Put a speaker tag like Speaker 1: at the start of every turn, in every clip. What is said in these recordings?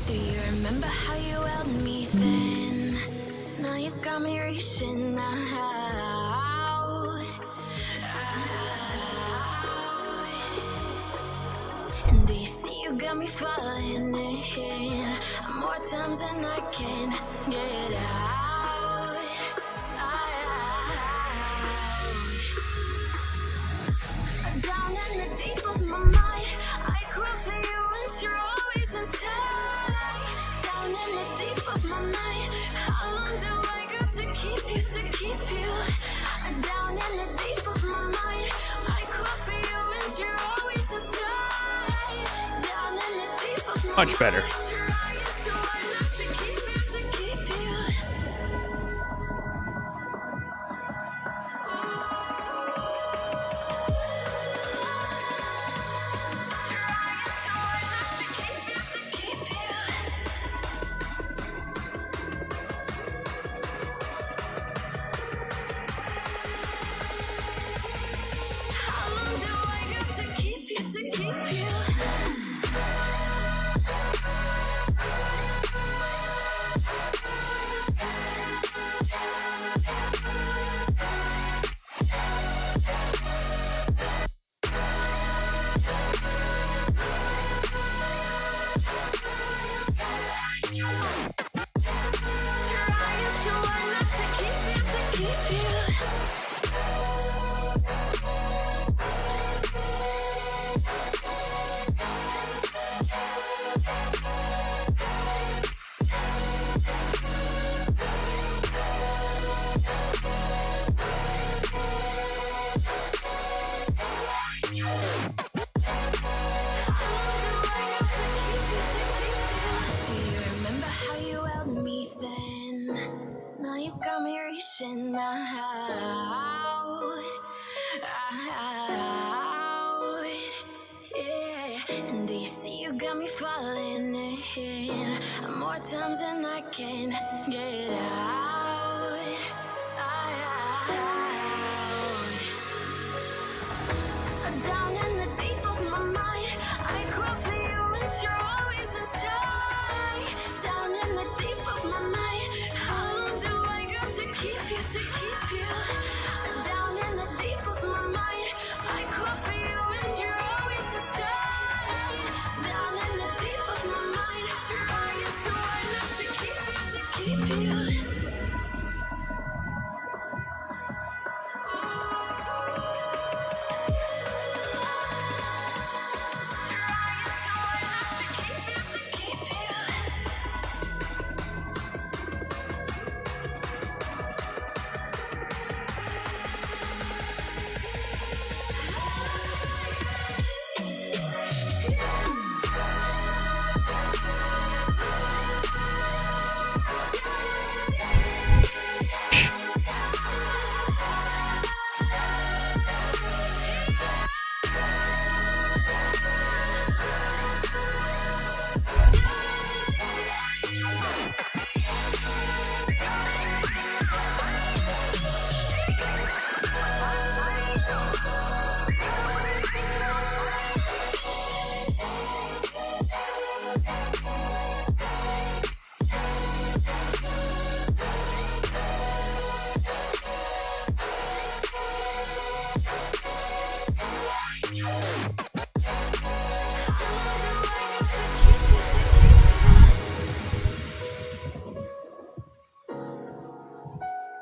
Speaker 1: Do you remember how you held me thin? Now you got me reaching out. And do you see you got me falling in more times than I can get out. Down in the deep of my mind, I crawl for you and you're always inside. Down in the deep of my mind, how long do I got to keep you, to keep you? Down in the deep of my mind, I crawl for you and you're always inside. Down in the deep of my mind,
Speaker 2: much better.
Speaker 1: trying so hard not to keep you, to keep you. How long do I got to keep you, to keep you? Trying so hard not to keep you, to keep you. Do you remember how you held me then? Now you got me reaching out. Yeah. And do you see you got me falling in more times than I can get out. Down in the deep of my mind, I crawl for you and you're always inside. Down in the deep of my mind, how long do I got to keep you, to keep you? Down in the deep of my mind, I crawl for you and you're always inside. Down in the deep of my mind, trying so hard not to keep you, to keep you.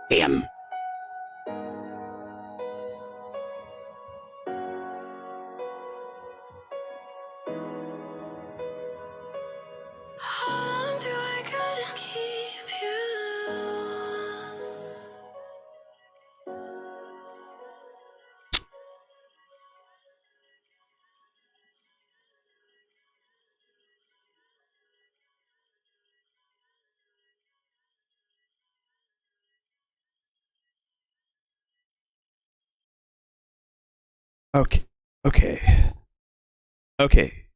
Speaker 2: Him.
Speaker 1: How long do I gotta keep you?
Speaker 2: Okay.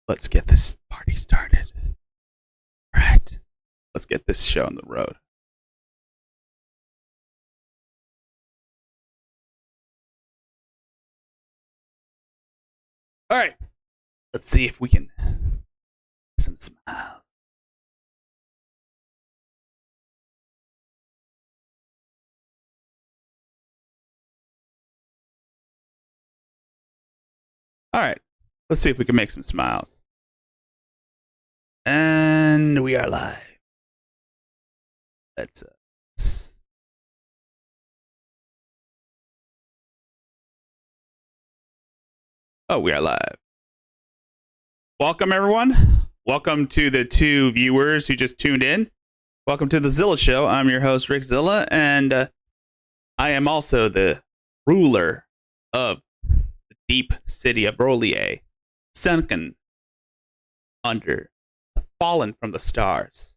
Speaker 2: Let's get this party started. All right. Let's get this show on the road. All right. Let's see if we can some smiles. All right. Let's see if we can make some smiles. And we are live. Let's Oh, we are live. Welcome, everyone. Welcome to the two viewers who just tuned in. Welcome to the Zilla Show. I'm your host, Rickzilla, and I am also the ruler of the deep city of Rolier, sunken under, fallen from the stars.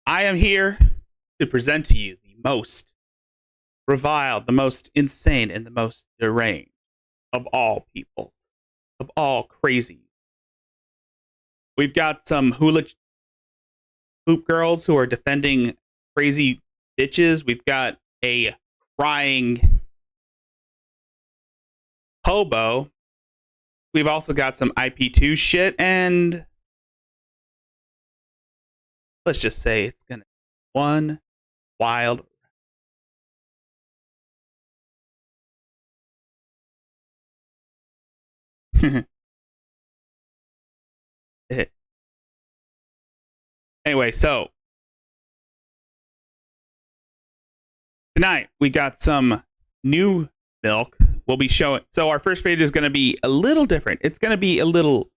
Speaker 2: I am here to present to you the most reviled, the most insane, and the most deranged of all peoples, of all crazy. We've got some hoop girls who are defending crazy bitches. We've got a crying hobo. We've also got some IP2 shit, and let's just say it's gonna be one wild. Anyway, so tonight we got some new milk. We'll be showing. So our first video is going to be a little different. It's going to be a little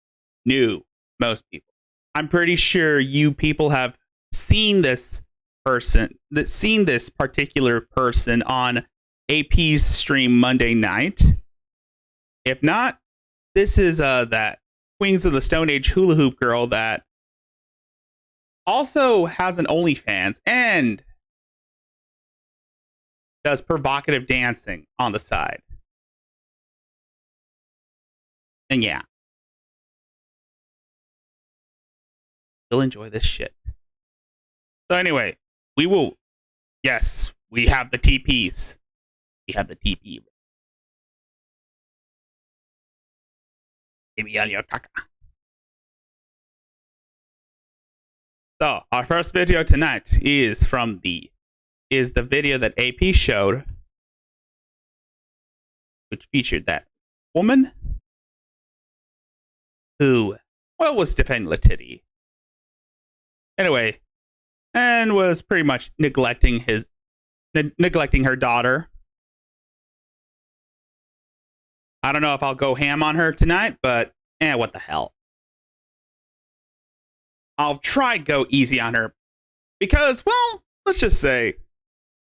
Speaker 2: new. Most people, I'm pretty sure you people have seen this particular person on AP's stream Monday night. If not, this is that Queens of the Stone Age hula hoop girl that also has an OnlyFans and does provocative dancing on the side. And yeah, you'll enjoy this shit. So anyway, we will. Yes, we have the TPs. We have the TP. Give me all your caca. So our first video tonight is the video that AP showed, which featured that woman who, well, was defending Latity. Anyway, and was pretty much neglecting her daughter. I don't know if I'll go ham on her tonight, but what the hell. I'll try go easy on her because, well, let's just say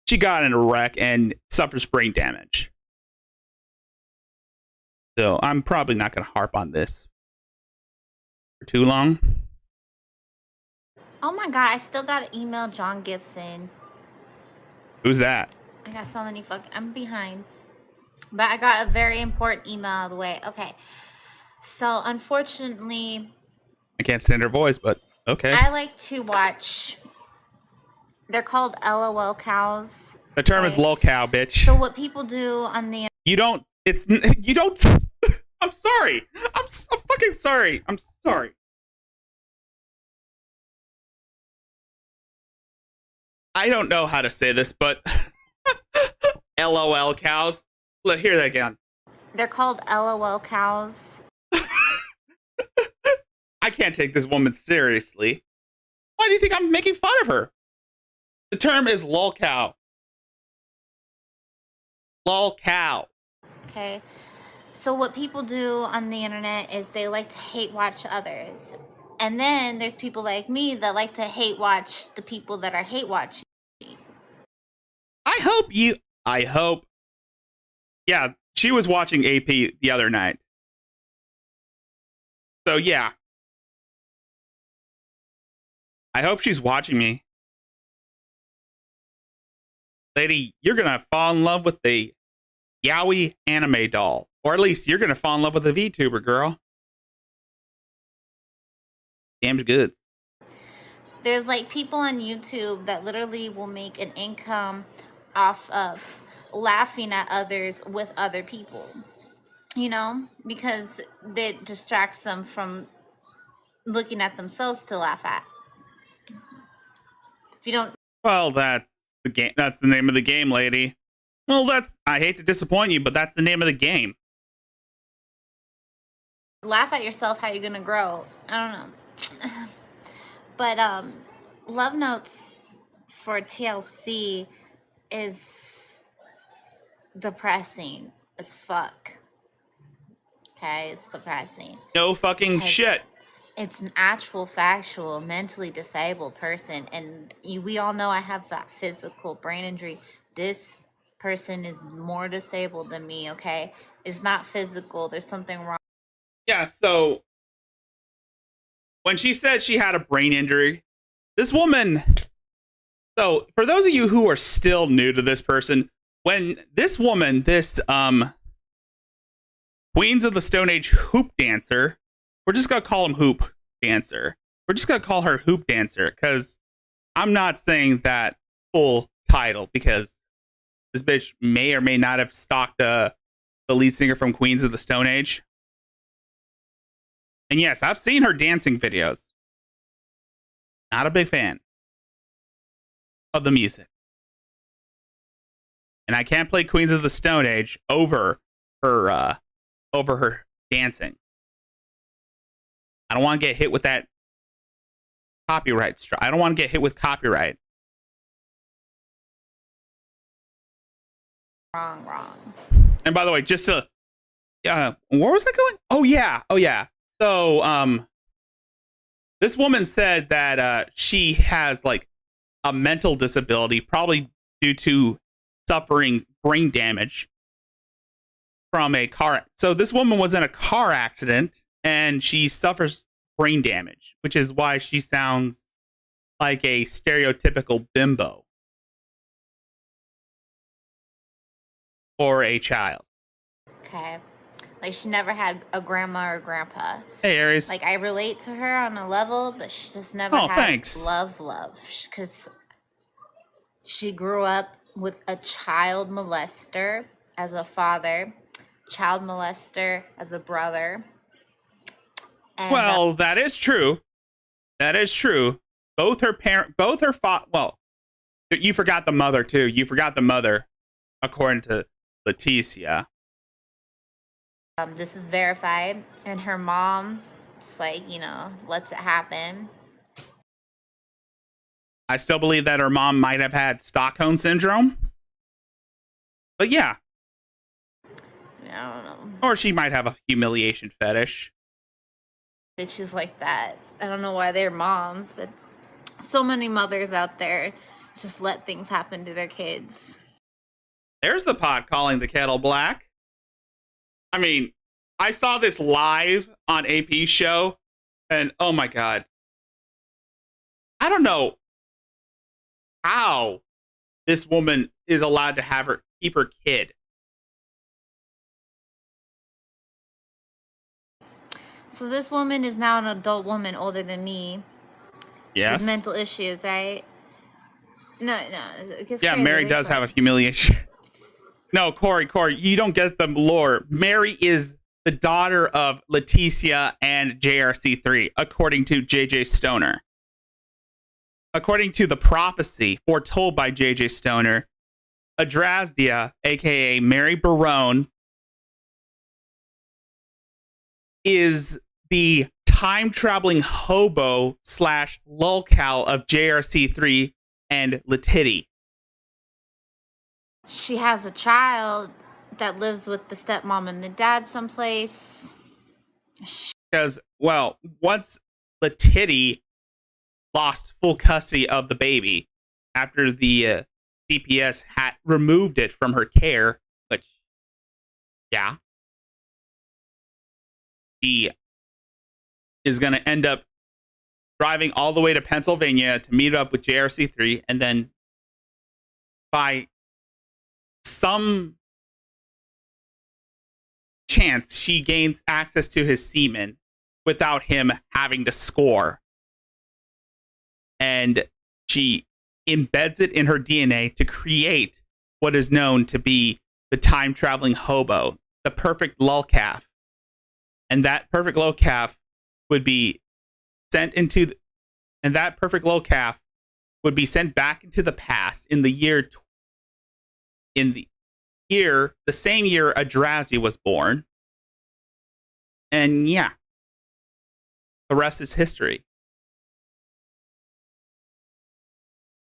Speaker 2: she got in a wreck and suffers brain damage. So I'm probably not going to harp on this for too long.
Speaker 3: Oh my god, I still got to email John Gibson.
Speaker 2: Who's that?
Speaker 3: I got so many I'm behind. But I got a very important email out of the way. Okay. So, unfortunately,
Speaker 2: I can't stand her voice, but okay.
Speaker 3: I like to watch. They're called LOL cows.
Speaker 2: The term is lol cow, bitch.
Speaker 3: So what people do on the
Speaker 2: you don't. I'm sorry. I'm fucking sorry. I'm sorry. I don't know how to say this, but LOL cows. Let's hear that again.
Speaker 3: They're called LOL cows.
Speaker 2: I can't take this woman seriously. Why do you think I'm making fun of her? The term is lol cow. Lol cow.
Speaker 3: Okay. So what people do on the internet is they like to hate watch others. And then there's people like me that like to hate watch the people that are hate watching.
Speaker 2: I hope. Yeah, she was watching AP the other night. So yeah. I hope she's watching me. Lady, you're going to fall in love with the yaoi anime doll. Or at least you're going to fall in love with a VTuber, girl. Damned good.
Speaker 3: There's like people on YouTube that literally will make an income off of laughing at others with other people, because that distracts them from looking at themselves to laugh at. If you don't
Speaker 2: Well, that's the game. That's the name of the game, lady. Well, I hate to disappoint you, but that's the name of the game.
Speaker 3: laugh at yourself, how you gonna grow? I don't know. But love notes for TLC is depressing as fuck. Okay, it's depressing.
Speaker 2: No fucking
Speaker 3: Because
Speaker 2: shit.
Speaker 3: it's an actual factual mentally disabled person, and we all know I have that physical brain injury. This person is more disabled than me. Okay, it's not physical. There's something wrong.
Speaker 2: Yeah, so when she said she had a brain injury, this woman. So for those of you who are still new to this person, when this woman, this Queens of the Stone Age hoop dancer, we're just gonna call him hoop dancer. We're just gonna call her hoop dancer because I'm not saying that full title because this bitch may or may not have stalked the lead singer from Queens of the Stone Age. And yes, I've seen her dancing videos. Not a big fan of the music. And I can't play Queens of the Stone Age over her dancing. I don't want to get hit with that copyright strike. I don't want to get hit with copyright.
Speaker 3: Wrong.
Speaker 2: And by the way, just to where was I going? Oh yeah. So this woman said that she has like a mental disability, probably due to suffering brain damage from a car. So this woman was in a car accident and she suffers brain damage, which is why she sounds like a stereotypical bimbo or a child.
Speaker 3: Okay. Like she never had a grandma or grandpa.
Speaker 2: Hey, Aries.
Speaker 3: Like I relate to her on a level, but she just never had
Speaker 2: thanks.
Speaker 3: love. Because she grew up with a child molester as a father, child molester as a brother. And,
Speaker 2: well, that is true. That is true. Both her well, you forgot the mother too. You forgot the mother, according to Leticia.
Speaker 3: This is verified, and her mom just like, lets it happen.
Speaker 2: I still believe that her mom might have had Stockholm syndrome. But yeah.
Speaker 3: I don't know.
Speaker 2: Or she might have a humiliation fetish.
Speaker 3: Bitches like that. I don't know why they're moms, but so many mothers out there just let things happen to their kids.
Speaker 2: There's the pot calling the kettle black. I mean, I saw this live on AP's show, and oh my god. I don't know how this woman is allowed to keep her kid.
Speaker 3: So this woman is now an adult woman older than me.
Speaker 2: Yes.
Speaker 3: With mental issues, right? No.
Speaker 2: Yeah, Mary does have a humiliation. No, Corey, you don't get the lore. Mary is the daughter of Leticia and JRC3, according to JJ Stoner. According to the prophecy foretold by JJ Stoner, Adrasdia, aka Mary Barone, is the time-traveling hobo / lolcow of JRC3 and Letity.
Speaker 3: She has a child that lives with the stepmom and the dad someplace.
Speaker 2: Because, well, once Letity lost full custody of the baby after the CPS had removed it from her care, which, yeah, she is going to end up driving all the way to Pennsylvania to meet up with JRC3, and then by some chance she gains access to his semen without him having to score, and she embeds it in her DNA to create what is known to be the time traveling hobo, the perfect lolcalf. And that perfect lolcalf would be sent into, and that perfect lolcalf would be sent back into the past in the year, the same year Adrazi was born. And yeah, the rest is history.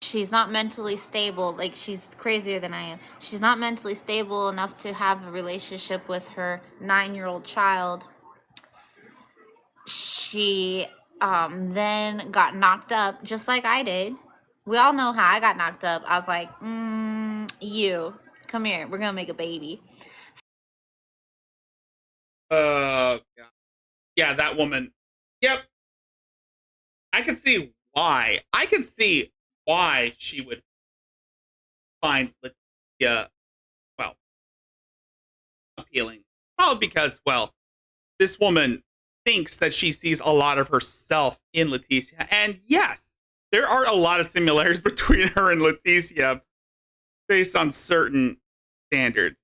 Speaker 3: She's not mentally stable. Like, she's crazier than I am. She's not mentally stable enough to have a relationship with her 9-year-old child. She then got knocked up just like I did. We all know how I got knocked up. I was like, you, come here. We're going to make a baby.
Speaker 2: God. Yeah, that woman. Yep. I can see why. I can see why she would find Leticia, well, appealing. Probably because, well, this woman thinks that she sees a lot of herself in Leticia. And yes, there are a lot of similarities between her and Leticia based on certain standards.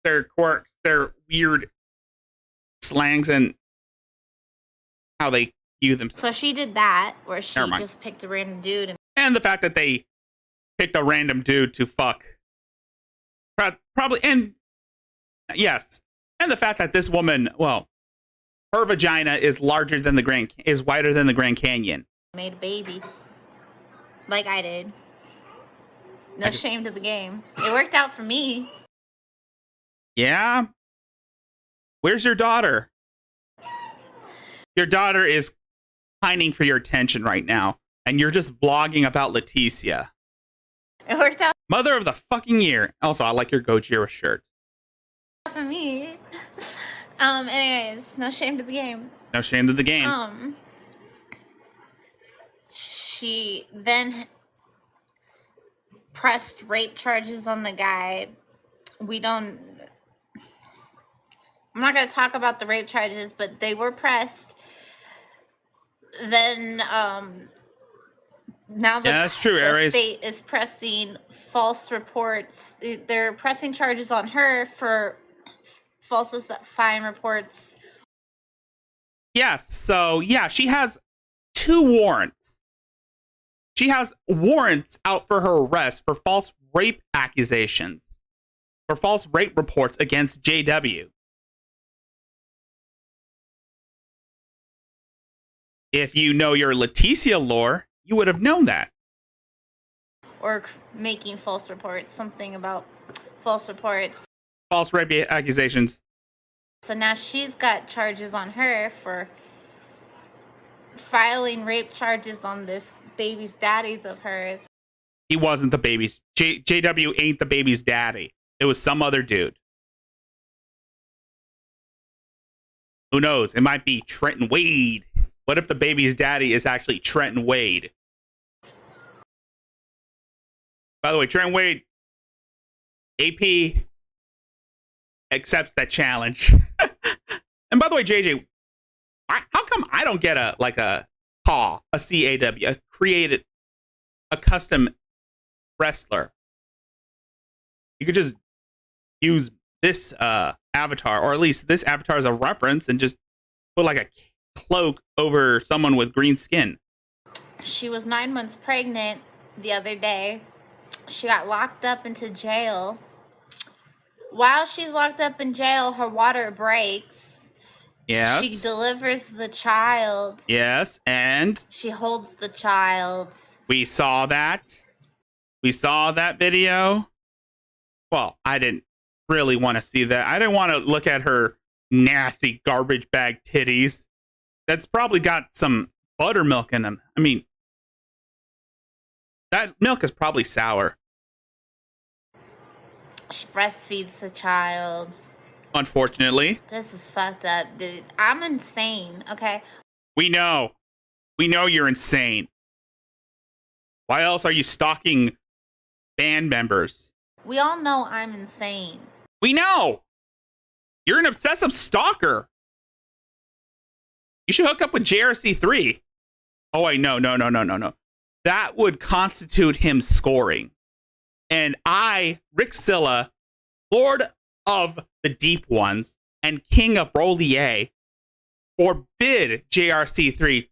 Speaker 2: Their quirks, their weird slangs, and how they view themselves.
Speaker 3: So she did that, where she just picked a random dude.
Speaker 2: And the fact that they picked a random dude to fuck. Probably, and yes. And the fact that this woman, well, her vagina is larger than is wider than the Grand Canyon.
Speaker 3: Made a baby. Like I did. No shame to the game. It worked out for me.
Speaker 2: Yeah. Where's your daughter? Your daughter is pining for your attention right now, and you're just vlogging about Leticia.
Speaker 3: It worked out
Speaker 2: Mother of the fucking year. Also, I like your Gojira shirt.
Speaker 3: for me. Anyways, no shame to the game.
Speaker 2: No shame to the game.
Speaker 3: She then pressed rape charges on the guy. I'm not going to talk about the rape charges, but they were pressed. Then, now the state is pressing false reports. They're pressing charges on her for falsifying reports.
Speaker 2: Yes, so yeah, she has 2 warrants. She has warrants out for her arrest for false rape accusations, for false rape reports against JW. If you know your Leticia lore, you would have known that.
Speaker 3: Or making false reports, something about false reports.
Speaker 2: False rape accusations.
Speaker 3: So now she's got charges on her for filing rape charges on this baby's daddies of hers.
Speaker 2: He wasn't the baby's. JW ain't the baby's daddy. It was some other dude. Who knows? It might be Trenton Wade. What if the baby's daddy is actually Trenton Wade? By the way, Trenton Wade, AP accepts that challenge. And by the way, JJ, how come I don't get a CAW, a CAW, a custom wrestler? You could just use this avatar, or at least this avatar as a reference, and just put like a cloak over someone with green skin.
Speaker 3: She was 9 months pregnant the other day. She got locked up into jail. While she's locked up in jail, her water breaks.
Speaker 2: Yes.
Speaker 3: She delivers the child.
Speaker 2: Yes, and
Speaker 3: she holds the child.
Speaker 2: We saw that. We saw that video. Well, I didn't really want to see that. I didn't want to look at her nasty garbage bag titties. That's probably got some buttermilk in them. I mean, that milk is probably sour.
Speaker 3: She breastfeeds the child.
Speaker 2: Unfortunately.
Speaker 3: This is fucked up, dude. I'm insane, okay?
Speaker 2: We know. We know you're insane. Why else are you stalking band members?
Speaker 3: We all know I'm insane.
Speaker 2: We know. You're an obsessive stalker. You should hook up with JRC3. Oh, wait, no. That would constitute him scoring. And I, Rickzilla, Lord of the Deep Ones and King of Rolier, forbid JRC3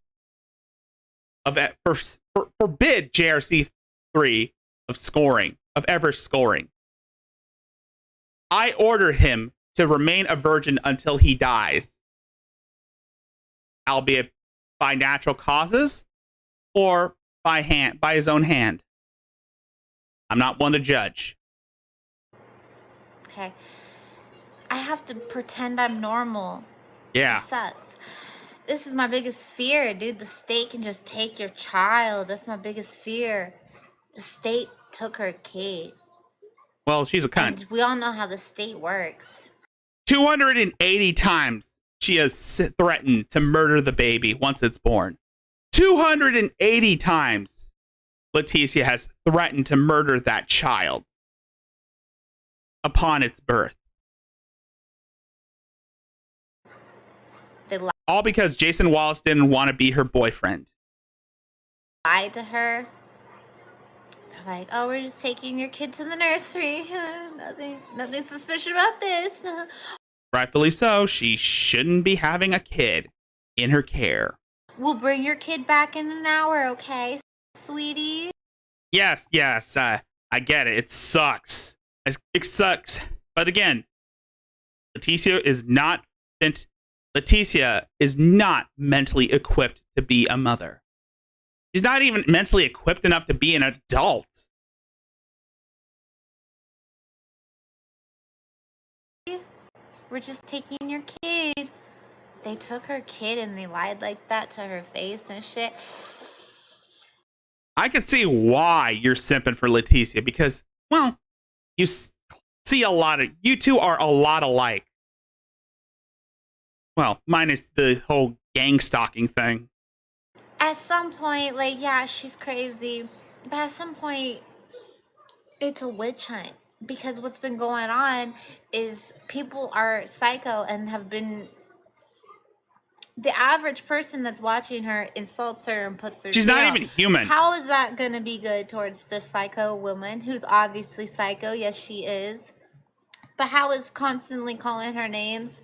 Speaker 2: forbid JRC3 of scoring, of ever scoring. I order him to remain a virgin until he dies, albeit by natural causes or by his own hand. I'm not one to judge.
Speaker 3: Okay. I have to pretend I'm normal.
Speaker 2: Yeah.
Speaker 3: It sucks. This is my biggest fear, dude. The state can just take your child. That's my biggest fear. The state took her kid.
Speaker 2: Well, she's a cunt.
Speaker 3: And we all know how the state works.
Speaker 2: 280 times she has threatened to murder the baby once it's born. 280 times Leticia has threatened to murder that child upon its birth.
Speaker 3: They
Speaker 2: All because Jason Wallace didn't want to be her boyfriend.
Speaker 3: lied to her. They're like, oh, we're just taking your kid to the nursery. Nothing suspicious about this.
Speaker 2: Rightfully so, she shouldn't be having a kid in her care.
Speaker 3: We'll bring your kid back in an hour, okay, sweetie?
Speaker 2: Yes, I get it. It sucks. It sucks. But again, Leticia is not mentally equipped to be a mother. She's not even mentally equipped enough to be an adult.
Speaker 3: We're just taking your kid. They took her kid and they lied like that to her face and shit.
Speaker 2: I can see why you're simping for Leticia because, well, you see you two are a lot alike. Well, minus the whole gang stalking thing.
Speaker 3: At some point, like, yeah, she's crazy. But at some point, it's a witch hunt. Because what's been going on is people are psycho and have been... The average person that's watching her insults her and puts her
Speaker 2: She's
Speaker 3: down.
Speaker 2: not even human.
Speaker 3: How is that going to be good towards this psycho woman who's obviously psycho? Yes, she is. But how is constantly calling her names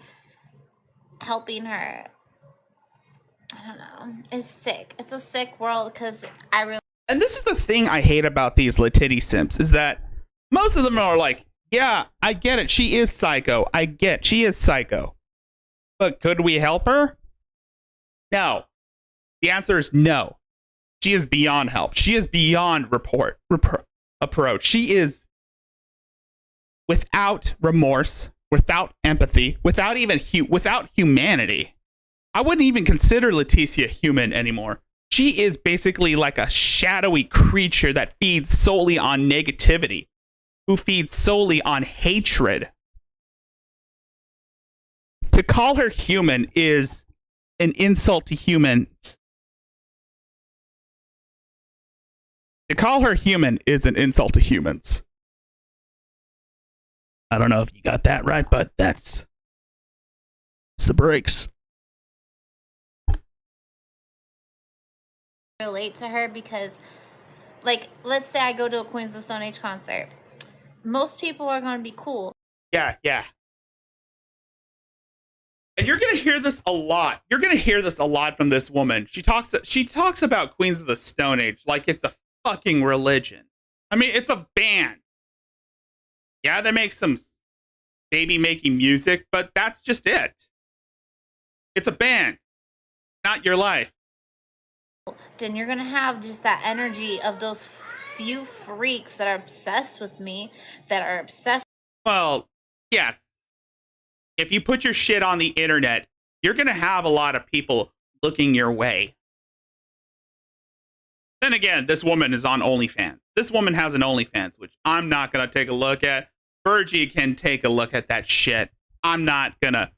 Speaker 3: helping her? I don't know. It's sick. It's a sick world because I really...
Speaker 2: And this is the thing I hate about these Letitty simps is that most of them are like, yeah, I get it. She is psycho. She is psycho. But could we help her? No. The answer is no. She is beyond help. She is beyond approach. She is without remorse, without empathy, without humanity. I wouldn't even consider Leticia human anymore. She is basically like a shadowy creature that feeds solely on negativity, who feeds solely on hatred. To call her human is an insult to humans. To call her human is an insult to humans. I don't know if you got that right, but that's the breaks.
Speaker 3: relate to her because, like, let's say I go to a Queens of the Stone Age concert. Most people are going to be cool.
Speaker 2: Yeah. And you're going to hear this a lot. You're going to hear this a lot from this woman. She talks about Queens of the Stone Age like it's a fucking religion. I mean, it's a band. Yeah, they make some baby making music, but that's just it. It's a band, not your life.
Speaker 3: Then you're going to have just that energy of those few freaks that are obsessed with me, that are obsessed.
Speaker 2: Well, yes. If you put your shit on the internet, you're going to have a lot of people looking your way. Then again, this woman is on OnlyFans. This woman has an OnlyFans, which I'm not going to take a look at. Virgie can take a look at that shit. I'm not going to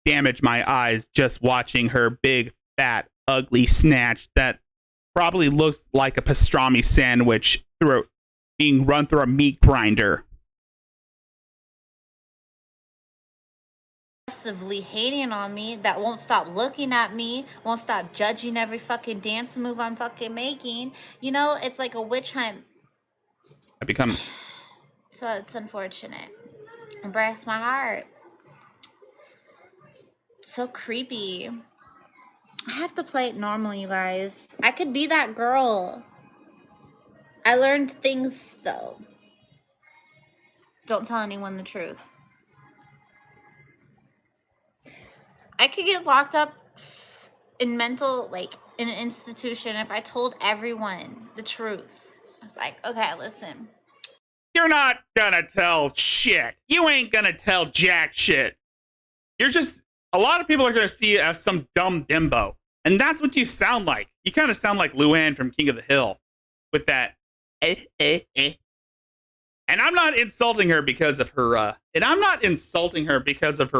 Speaker 2: damage my eyes just watching her big, fat, ugly snatch that probably looks like a pastrami sandwich being run through a meat grinder.
Speaker 3: Aggressively hating on me, that won't stop looking at me, won't stop judging every fucking dance move I'm fucking making. You know, it's like a witch hunt.
Speaker 2: I become.
Speaker 3: So it's unfortunate. It breaks my heart. It's so creepy. I have to play it normal, you guys. I could be that girl. I learned things, though. Don't tell anyone the truth. I could get locked up in mental, like, in an institution if I told everyone the truth. I was like, okay, listen.
Speaker 2: You're not gonna tell shit. You ain't gonna tell jack shit. You're just, a lot of people are gonna see you as some dumb dimbo. And that's what you sound like. You kind of sound like Luann from King of the Hill with that eh. And I'm not insulting her because of her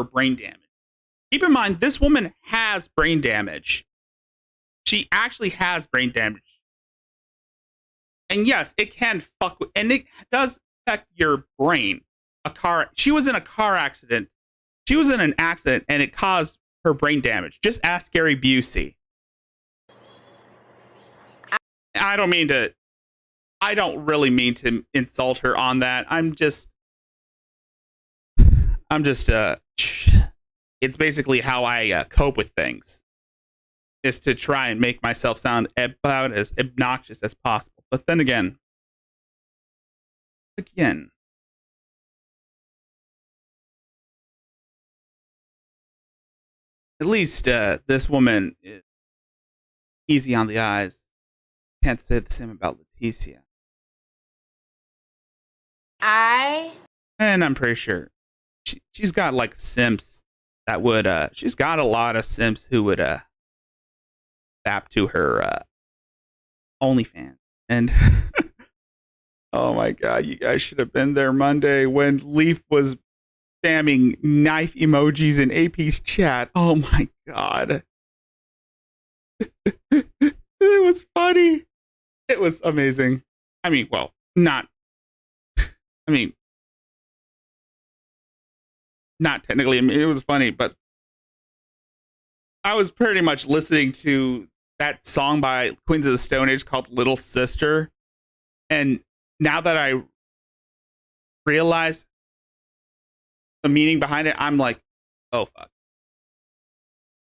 Speaker 2: brain damage. Keep in mind, this woman has brain damage. She actually has brain damage. And yes, it can fuck with, and it does affect your brain. She was in a car accident. She was in an accident and it caused her brain damage. Just ask Gary Busey. I don't really mean to insult her on that. It's basically how I cope with things, is to try and make myself sound about as obnoxious as possible. But then again, at least this woman is easy on the eyes. Can't say the same about Leticia. And I'm pretty sure she's got like simps that would she's got a lot of simps who would tap to her OnlyFans. And oh my god, you guys should have been there Monday when Leaf was spamming knife emojis in AP's chat. Oh my god. It was funny. It was amazing. I mean, well, not technically. I mean, it was funny, but I was pretty much listening to that song by Queens of the Stone Age called Little Sister. And now that I realize the meaning behind it, I'm like, oh, fuck.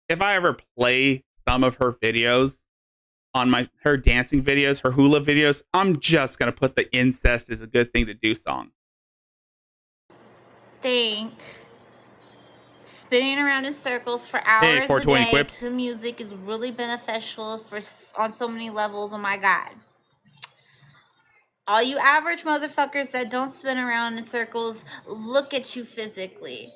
Speaker 2: If I ever play some of her videos on her dancing videos, her hula videos, I'm just going to put the incest is a good thing to do song.
Speaker 3: Think spinning around in circles for hours a day to music is really beneficial on so many levels. Oh my god. All you average motherfuckers that don't spin around in circles, look at you physically.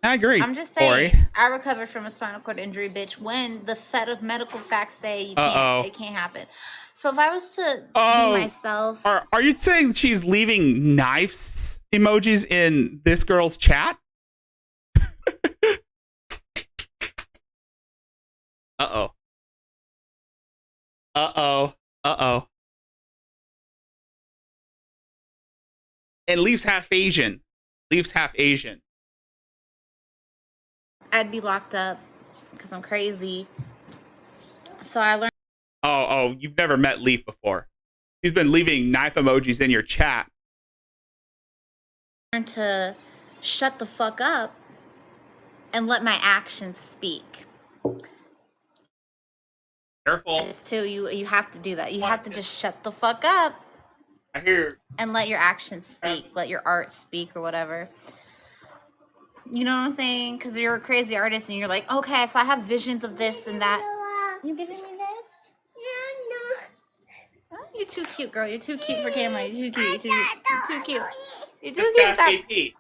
Speaker 2: I agree.
Speaker 3: I'm just saying, I recovered from a spinal cord injury, bitch, when the medical facts say it can't happen. So if I was to be myself...
Speaker 2: Are you saying she's leaving knives emojis in this girl's chat? Uh-oh. And Leaf's half Asian.
Speaker 3: I'd be locked up because I'm crazy. So I learned...
Speaker 2: Oh, you've never met Leaf before. She's been leaving knife emojis in your chat.
Speaker 3: Learn to shut the fuck up and let my actions speak.
Speaker 2: Careful.
Speaker 3: It's too, you have to do that. You have to just shut the fuck up.
Speaker 2: I hear.
Speaker 3: And let your actions speak. Let your art speak or whatever. You know what I'm saying? Because you're a crazy artist and you're like, okay, so I have visions of this and that. You giving me this? No. Oh, you're too cute, girl. You're too cute for camera. You're too cute. You're too cute. You're too cute.
Speaker 2: Stop. AP.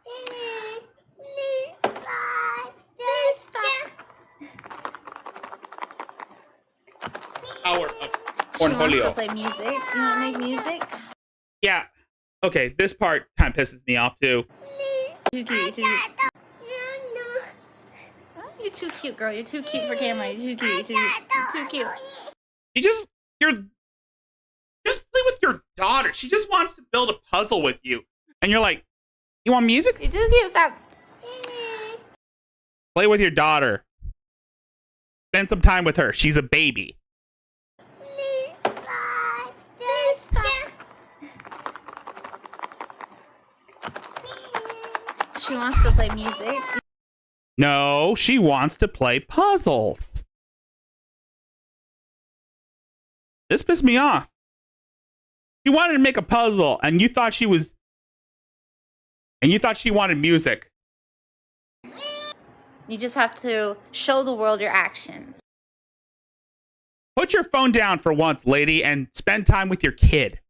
Speaker 2: Power of Cornholio.
Speaker 3: You want to play music? You want to make music?
Speaker 2: Yeah. Okay, this part kind of pisses me off too.
Speaker 3: Too cute. You're too cute, girl. You're too cute for camera. You're too cute. You're too cute.
Speaker 2: You're just play with your daughter. She just wants to build a puzzle with you, and you're like, "You want music?
Speaker 3: You're too cute. Stop."
Speaker 2: Play with your daughter. Spend some time with her. She's a baby.
Speaker 3: Stop. She wants to play music.
Speaker 2: No, she wants to play puzzles. This pissed me off. She wanted to make a puzzle, and you thought she wanted music.
Speaker 3: You just have to show the world your actions.
Speaker 2: Put your phone down for once, lady, and spend time with your kid.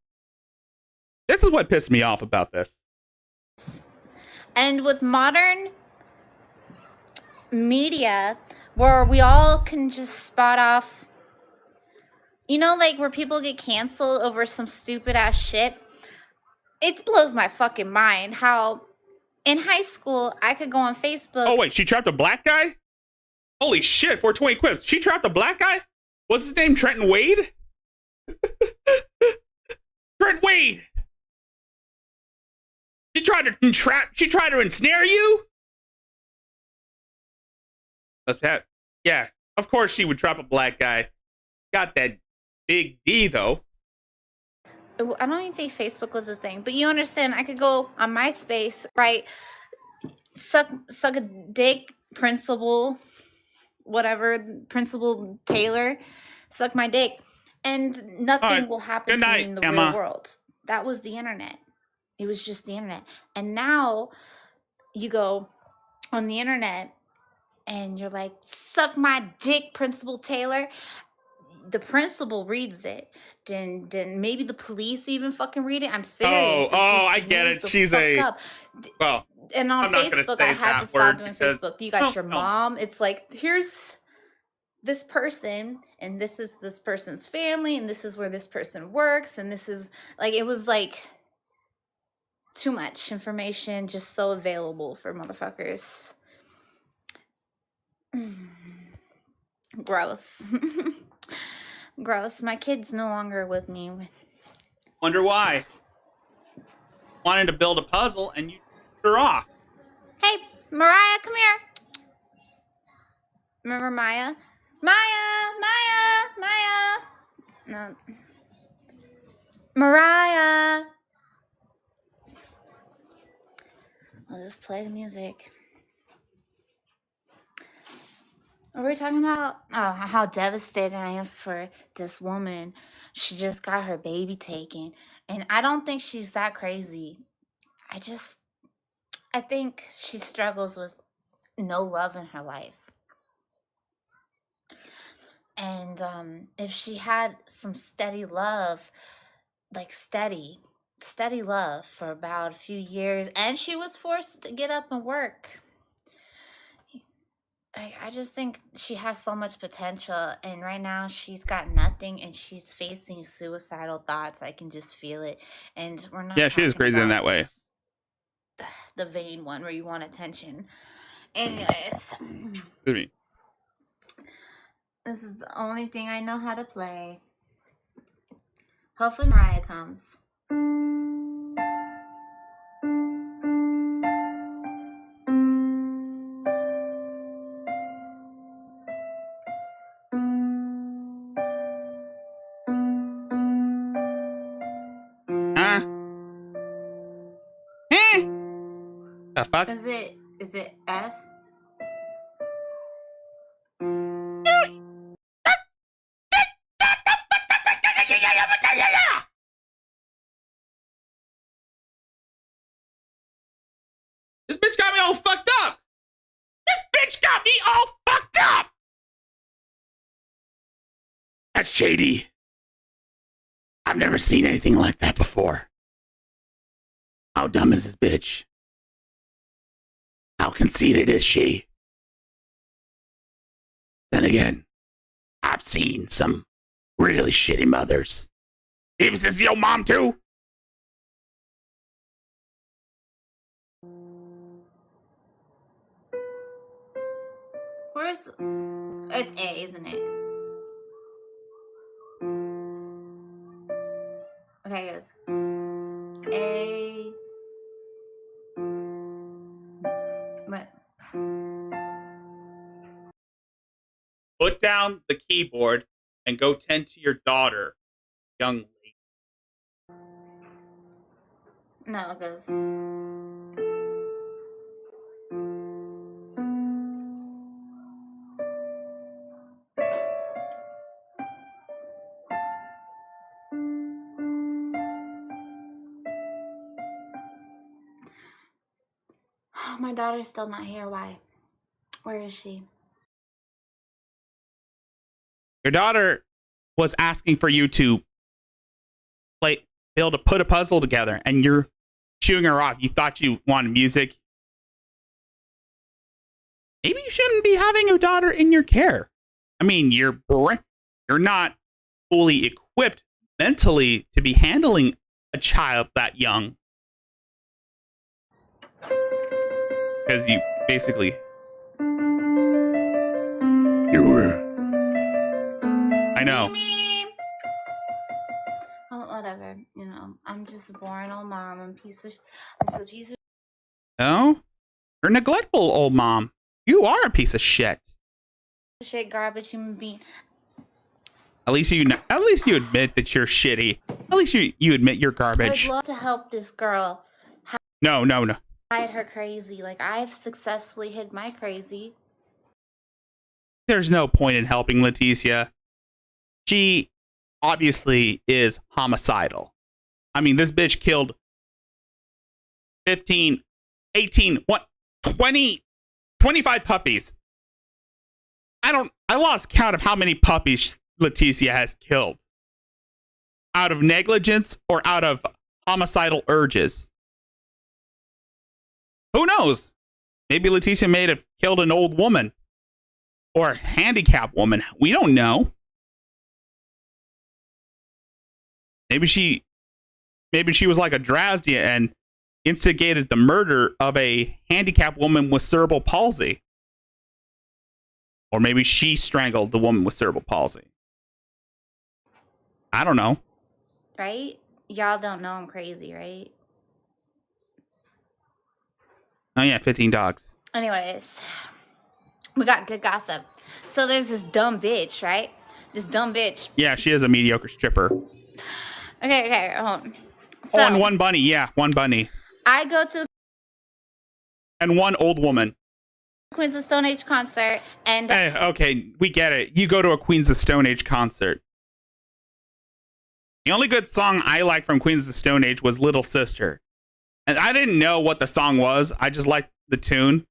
Speaker 2: This is what pissed me off about this.
Speaker 3: And with modern media, where we all can just spot off, you know, like where people get canceled over some stupid ass shit. It blows my fucking mind how in high school I could go on Facebook.
Speaker 2: Oh, wait, she trapped a black guy? Holy shit, 420 quips. She trapped a black guy? What's his name? Trenton Wade? Trent Wade! She tried to ensnare you? Yeah, of course she would trap a black guy. Got that big D, though.
Speaker 3: I don't even think Facebook was his thing, but you understand, I could go on MySpace, right? Suck a dick, Principal, whatever, Principal Taylor, suck my dick, and nothing will happen to me in the real world. That was the internet. It was just the internet. And now you go on the internet and you're like, suck my dick, Principal Taylor. The principal reads it. Then maybe the police even fucking read it. I'm serious.
Speaker 2: I get it. She's well.
Speaker 3: And on Facebook, I had to stop doing Facebook. You got your mom. It's like, here's this person, and this is this person's family, and this is where this person works, and this is like, it was like too much information, just so available for motherfuckers. Gross. Gross. My kid's no longer with me.
Speaker 2: Wonder why. Wanted to build a puzzle and you took her off.
Speaker 3: Hey, Mariah, come here. Remember Maya? Maya. No. Mariah. I'll just play the music. What were we talking about? Oh, how devastated I am for this woman. She just got her baby taken. And I don't think she's that crazy. I think she struggles with no love in her life. And if she had some steady love, like steady love for about a few years, and she was forced to get up and work, I just think she has so much potential, and right now she's got nothing, and she's facing suicidal thoughts. I can just feel it, and we're not.
Speaker 2: Yeah, she is crazy in that way.
Speaker 3: The vain one where you want attention. Anyways,
Speaker 2: Excuse me.
Speaker 3: This is the only thing I know how to play. Hopefully Mariah comes.
Speaker 2: The fuck?
Speaker 3: Is it F?
Speaker 2: This bitch got me all fucked up. That's shady. I've never seen anything like that before. How dumb is this bitch? How conceited is she? Then again, I've seen some really shitty mothers. Even since your mom too?
Speaker 3: Where's... It's A, isn't it? Okay, guys. A... What?
Speaker 2: Put down the keyboard and go tend to your daughter, young lady.
Speaker 3: No, it goes... my daughter's still not here. Why? Where is she?
Speaker 2: Your daughter was asking for you to be able to put a puzzle together, and you're chewing her off. You thought you wanted music. Maybe you shouldn't be having your daughter in your care. I mean, you're not fully equipped mentally to be handling a child that young. Because you basically... I know.
Speaker 3: Oh, whatever. You know, I'm just a boring old mom. I'm a piece of
Speaker 2: No? You're a neglectful old mom. You are a piece of shit.
Speaker 3: shit, garbage human being.
Speaker 2: At least you admit that you're shitty. At least you admit you're garbage.
Speaker 3: I would love to help this girl.
Speaker 2: No.
Speaker 3: Hide her crazy. Like, I've successfully hid my crazy.
Speaker 2: There's no point in helping Leticia. She obviously is homicidal. I mean, this bitch killed 15, 18, 20, 25 puppies. I lost count of how many puppies Leticia has killed. Out of negligence or out of homicidal urges. Who knows? Maybe Leticia may have killed an old woman. Or a handicapped woman. We don't know. Maybe she was like a Drazdia and instigated the murder of a handicapped woman with cerebral palsy. Or maybe she strangled the woman with cerebral palsy. I don't know.
Speaker 3: Right? Y'all don't know I'm crazy, right?
Speaker 2: Oh yeah, 15 dogs.
Speaker 3: Anyways, we got good gossip. So there's this dumb bitch, right? This dumb bitch.
Speaker 2: Yeah, she is a mediocre stripper.
Speaker 3: Okay, hold on. So,
Speaker 2: and one bunny. Yeah, one bunny.
Speaker 3: I go to
Speaker 2: And one old woman.
Speaker 3: Queens of Stone Age concert, and
Speaker 2: Hey, okay, we get it. You go to a Queens of Stone Age concert. The only good song I liked from Queens of Stone Age was Little Sister. And I didn't know what the song was. I just liked the tune.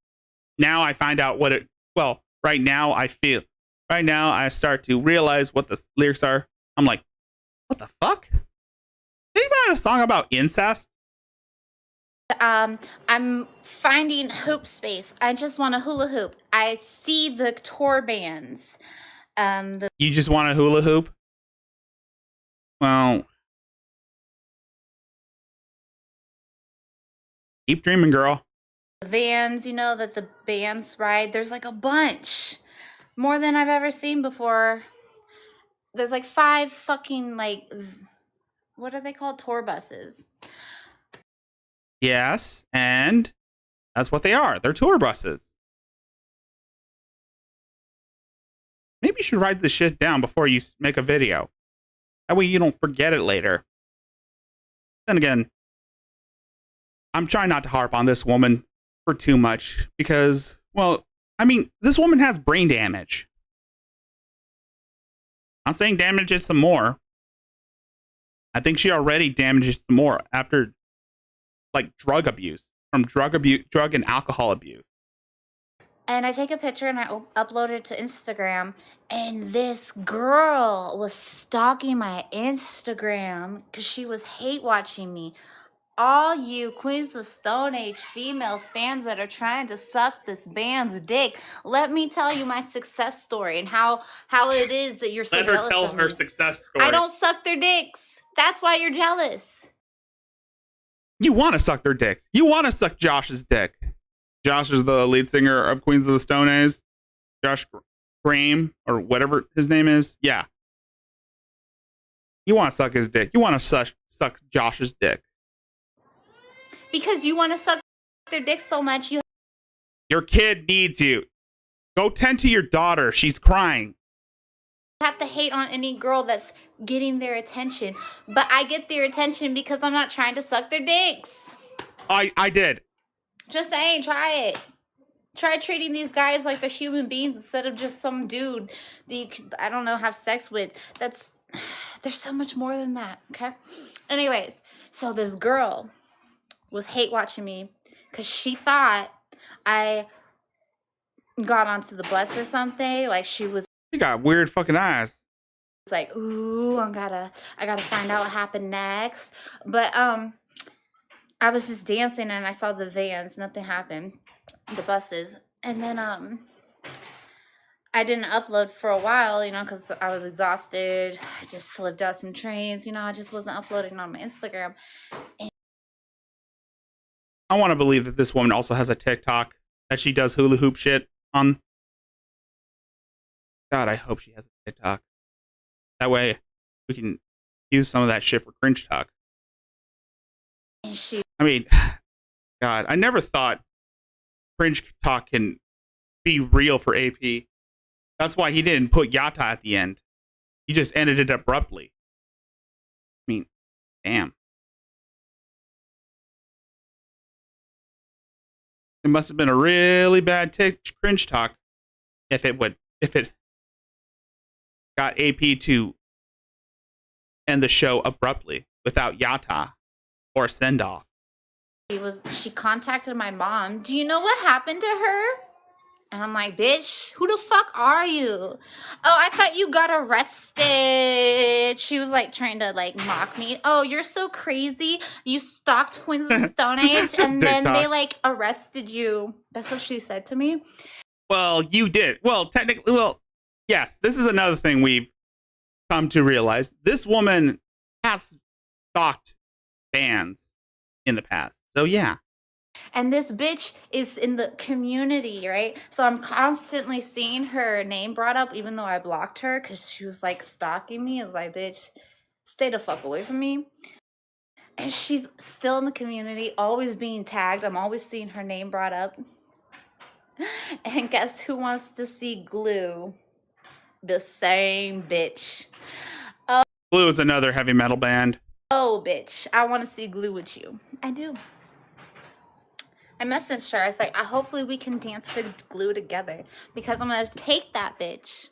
Speaker 2: Now I find out what it... Well, right now I start to realize what the lyrics are. I'm like, what the fuck? They even had a song about incest?
Speaker 3: I'm finding hoop space. I just want a hula hoop. I see the tour bands.
Speaker 2: You just want a hula hoop? Well... Keep dreaming, girl.
Speaker 3: Vans, you know, that the bands ride. There's like a bunch. More than I've ever seen before. There's like 5 fucking, like, what are they called? Tour buses.
Speaker 2: Yes, and that's what they are. They're tour buses. Maybe you should write this shit down before you make a video. That way you don't forget it later. Then again, I'm trying not to harp on this woman for too much because, well, I mean, this woman has brain damage. I'm saying damage it some more. I think she already damages some more after, like, drug abuse, drug and alcohol abuse.
Speaker 3: And I take a picture and I upload it to Instagram. And this girl was stalking my Instagram because she was hate watching me. All you Queens of Stone Age female fans that are trying to suck this band's dick, let me tell you my success story and how it is that you're so jealous of me.
Speaker 2: Let her tell her success story.
Speaker 3: I don't suck their dicks. That's why you're jealous.
Speaker 2: You want to suck their dicks. You want to suck Josh's dick. Josh is the lead singer of Queens of the Stone Age. Josh Graham, or whatever his name is. Yeah. You want to suck his dick. You want to suck Josh's dick.
Speaker 3: Because you want to suck their dick so much.
Speaker 2: Your kid needs you. Go tend to your daughter. She's crying.
Speaker 3: Have to hate on any girl that's getting their attention. But I get their attention because I'm not trying to suck their dicks.
Speaker 2: I did.
Speaker 3: Just saying, try it. Try treating these guys like they're human beings instead of just some dude that you could, I don't know, have sex with. There's so much more than that, okay? Anyways, so this girl was hate watching me because she thought I got onto the bus or something. Like she was
Speaker 2: You got weird fucking eyes.
Speaker 3: like, ooh, I gotta find out what happened next. But I was just dancing and I saw the vans, nothing happened. The buses. And then I didn't upload for a while, because I was exhausted. I just slipped out some trains, I just wasn't uploading on my Instagram.
Speaker 2: I want to believe that this woman also has a TikTok that she does hula hoop shit on. God, I hope she has a TikTok. That way we can use some of that shit for cringe talk.
Speaker 3: And
Speaker 2: I mean, God, I never thought cringe talk can be real for AP. That's why he didn't put Yata at the end. He just ended it abruptly. I mean, damn. It must have been a really bad cringe talk if it got AP to end the show abruptly without Yata or send off.
Speaker 3: she contacted my mom. Do you know what happened to her? And I'm like, bitch, who the fuck are you? Oh, I thought you got arrested. She was like trying to like mock me. Oh, you're so crazy. You stalked Queens of the Stone Age and then they like arrested you. That's what she said to me.
Speaker 2: Well, you did. Well, technically, yes, this is another thing we've come to realize. This woman has stalked fans in the past. So yeah.
Speaker 3: And this bitch is in the community, right? So I'm constantly seeing her name brought up, even though I blocked her because she was like stalking me. I was like, bitch, stay the fuck away from me. And she's still in the community, always being tagged. I'm always seeing her name brought up. And guess who wants to see Glue? The same bitch.
Speaker 2: Glue is another heavy metal band.
Speaker 3: Oh, bitch. I want to see Glue with you. I do. I messaged her. I was like, hopefully we can dance to Glue together because I'm going to take that bitch.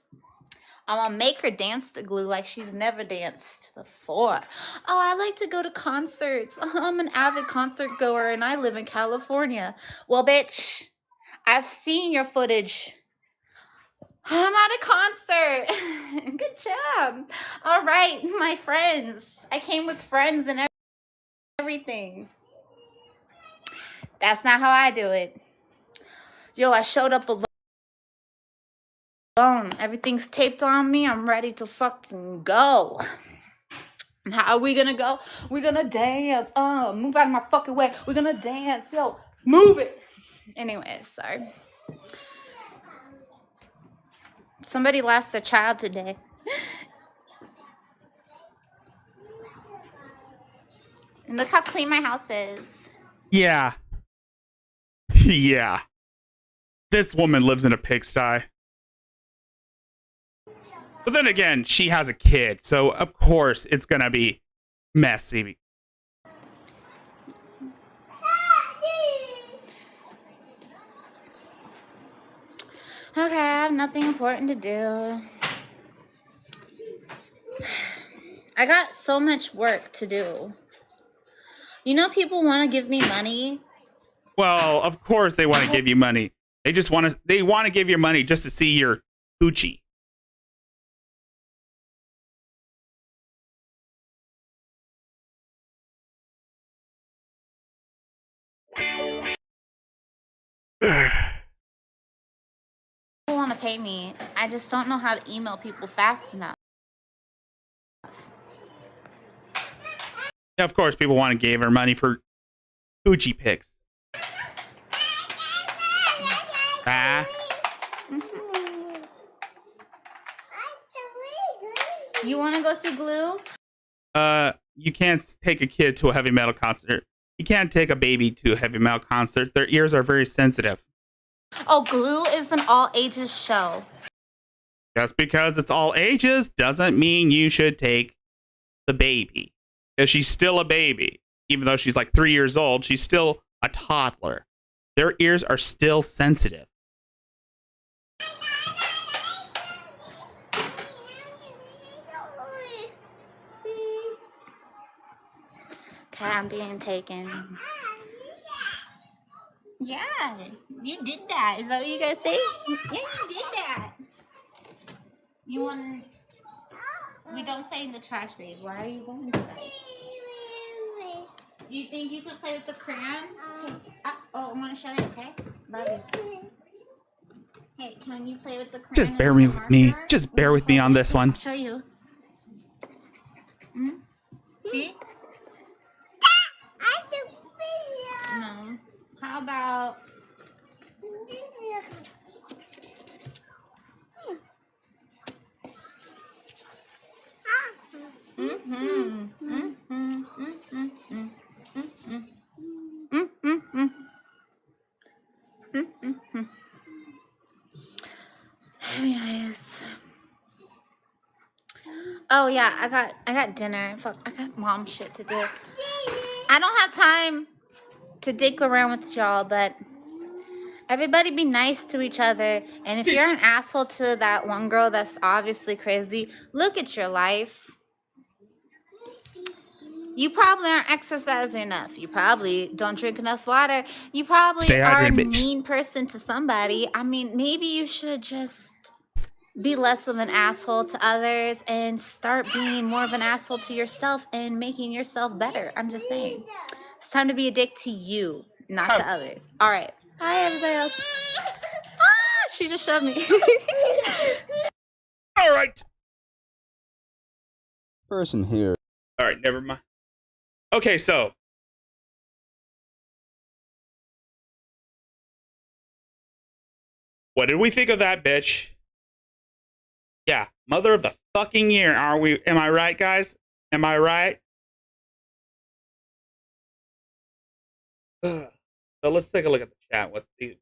Speaker 3: I'm going to make her dance to Glue like she's never danced before. Oh, I like to go to concerts. I'm an avid concert goer and I live in California. Well, bitch, I've seen your footage. I'm at a concert. Good job. All right, my friends. I came with friends and everything. That's not how I do it. Yo, I showed up alone. Everything's taped on me. I'm ready to fucking go. And how are we gonna go? We're gonna dance. Move out of my fucking way. We're gonna dance. Yo, move it. Anyways, sorry. Somebody lost their child today. And look how clean my house is.
Speaker 2: Yeah. Yeah. This woman lives in a pigsty. But then again, she has a kid, so of course it's gonna be messy.
Speaker 3: Okay, I have nothing important to do. I got so much work to do. People want to give me money.
Speaker 2: Well, of course they want to give you money. They want to give you money just to see your coochie.
Speaker 3: People want to pay me. I just don't know how to email people fast enough.
Speaker 2: Yeah, of course people want to give her money for coochie pics. Ah.
Speaker 3: You want to go see Glue?
Speaker 2: You can't take a kid to a heavy metal concert. You can't take a baby to a heavy metal concert. Their ears are very sensitive.
Speaker 3: Oh, Glue is an all ages show.
Speaker 2: Just because it's all ages doesn't mean you should take the baby. Because she's still a baby. Even though she's like 3 years old, she's still a toddler. Their ears are still sensitive.
Speaker 3: Okay, I'm being taken. Yeah, you did that. Is that what you guys say? Yeah, you did that. You want? We don't play in the trash, babe. Why are you going to that? You think you can play with the crayon? Oh, I'm gonna shut it. Okay, love you. Hey, can you play with the crayon?
Speaker 2: Just bear with me. Just bear with me on this one.
Speaker 3: I'll show you. Hmm? See? No. How about? Anyways. Oh yeah, I got dinner. Fuck, I got mom shit to do. I don't have time to dick around with y'all, but everybody be nice to each other. And if you're an asshole to that one girl that's obviously crazy, look at your life. You probably aren't exercising enough. You probably don't drink enough water. You probably
Speaker 2: Stay
Speaker 3: are a
Speaker 2: hydrated, bitch.
Speaker 3: mean person to somebody. I mean, maybe you should just be less of an asshole to others and start being more of an asshole to yourself and making yourself better. I'm just saying. It's time to be a dick to you, not to others. All right. Hi, everybody else. She just shoved me.
Speaker 2: All right.
Speaker 4: Person here.
Speaker 2: All right, never mind. Okay, so what did we think of that bitch? Yeah, mother of the fucking year, are we? Am I right, guys? Am I right? Ugh. So let's take a look at the chat. What they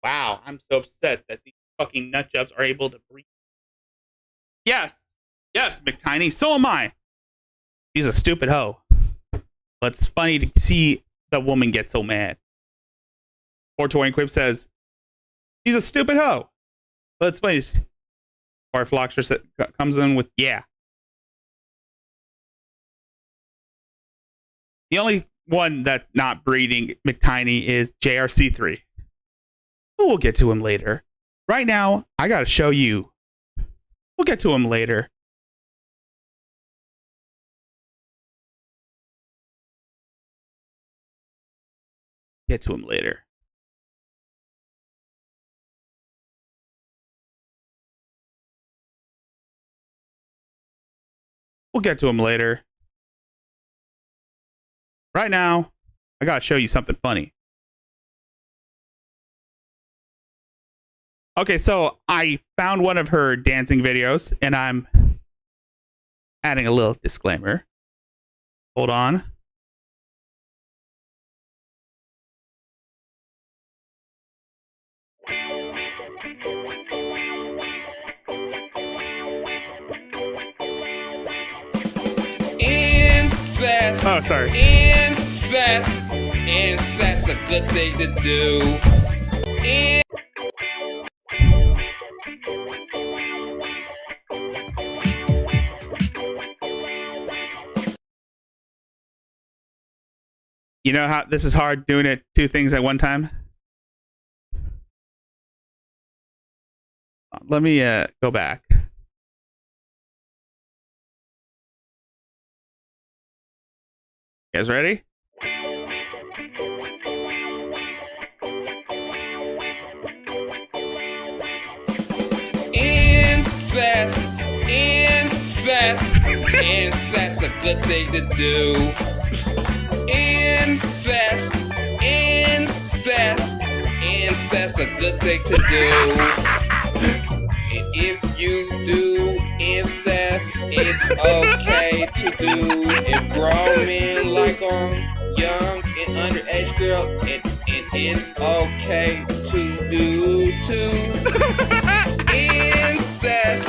Speaker 2: Wow, I'm so upset that these fucking nut jobs are able to breathe. Yes, McTiny, so am I. She's a stupid hoe. But it's funny to see the woman get so mad. Or Torian Quip says, she's a stupid hoe. But it's funny. Or Floxer comes in with, yeah. The only one that's not breeding McTiny is JRC3. But we'll get to him later. Right now, I gotta show you. We'll get to him later. Get to him later. We'll get to him later. Right now, I gotta show you something funny. Okay, so I found one of her dancing videos, and I'm adding a little disclaimer. Hold on.
Speaker 5: Incest.
Speaker 2: Oh, sorry.
Speaker 5: Incest. Incest's a good thing to do.
Speaker 2: You know how this is hard doing it two things at one time? Let me go back. You guys ready?
Speaker 5: Incest. Incest. Incest's a good thing to do. Incest, incest, incest's a good thing to do. And if you do incest, it's okay to do. If grown men like young and underage girls, it's okay to do too. Incest,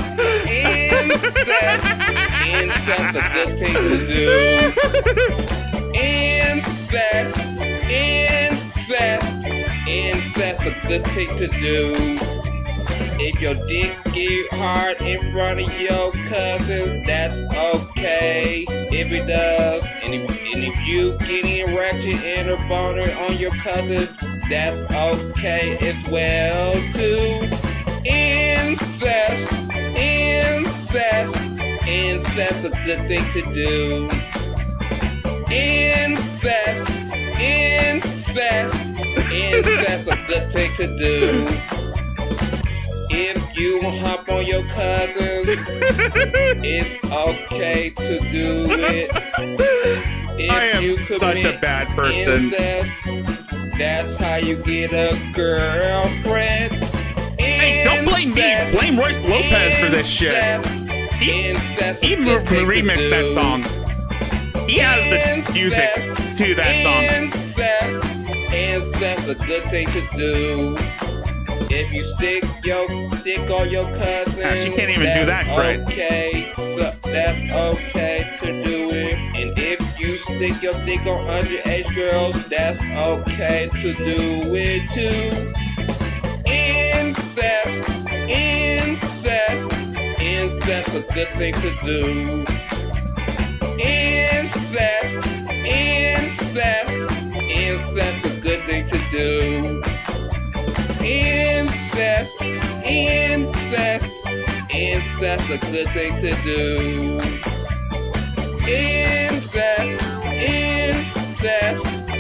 Speaker 5: incest's a good thing to do. Incest, a good thing to do. If your dick get hard in front of your cousins, that's okay. If it does, and if you getting ratchet and a boner on your cousins, that's okay as well too. Incest, a good thing to do. Incest, a good thing to do. If you hop on your cousins, it's okay to do it. If
Speaker 2: I am such a bad person.
Speaker 5: Incest, that's how you get a girlfriend.
Speaker 2: Hey, don't blame me. Blame Royce Lopez for this shit. He remixed that song. He has the music to that song.
Speaker 5: Incest, a good thing to do. If you stick your dick on your cousin,
Speaker 2: she can't even do that right.
Speaker 5: Okay, so that's okay to do it. And if you stick your dick on underage girls, that's okay to do it too. Incest, a good thing to do. Incest, a good thing to do. Incest, a good thing to do.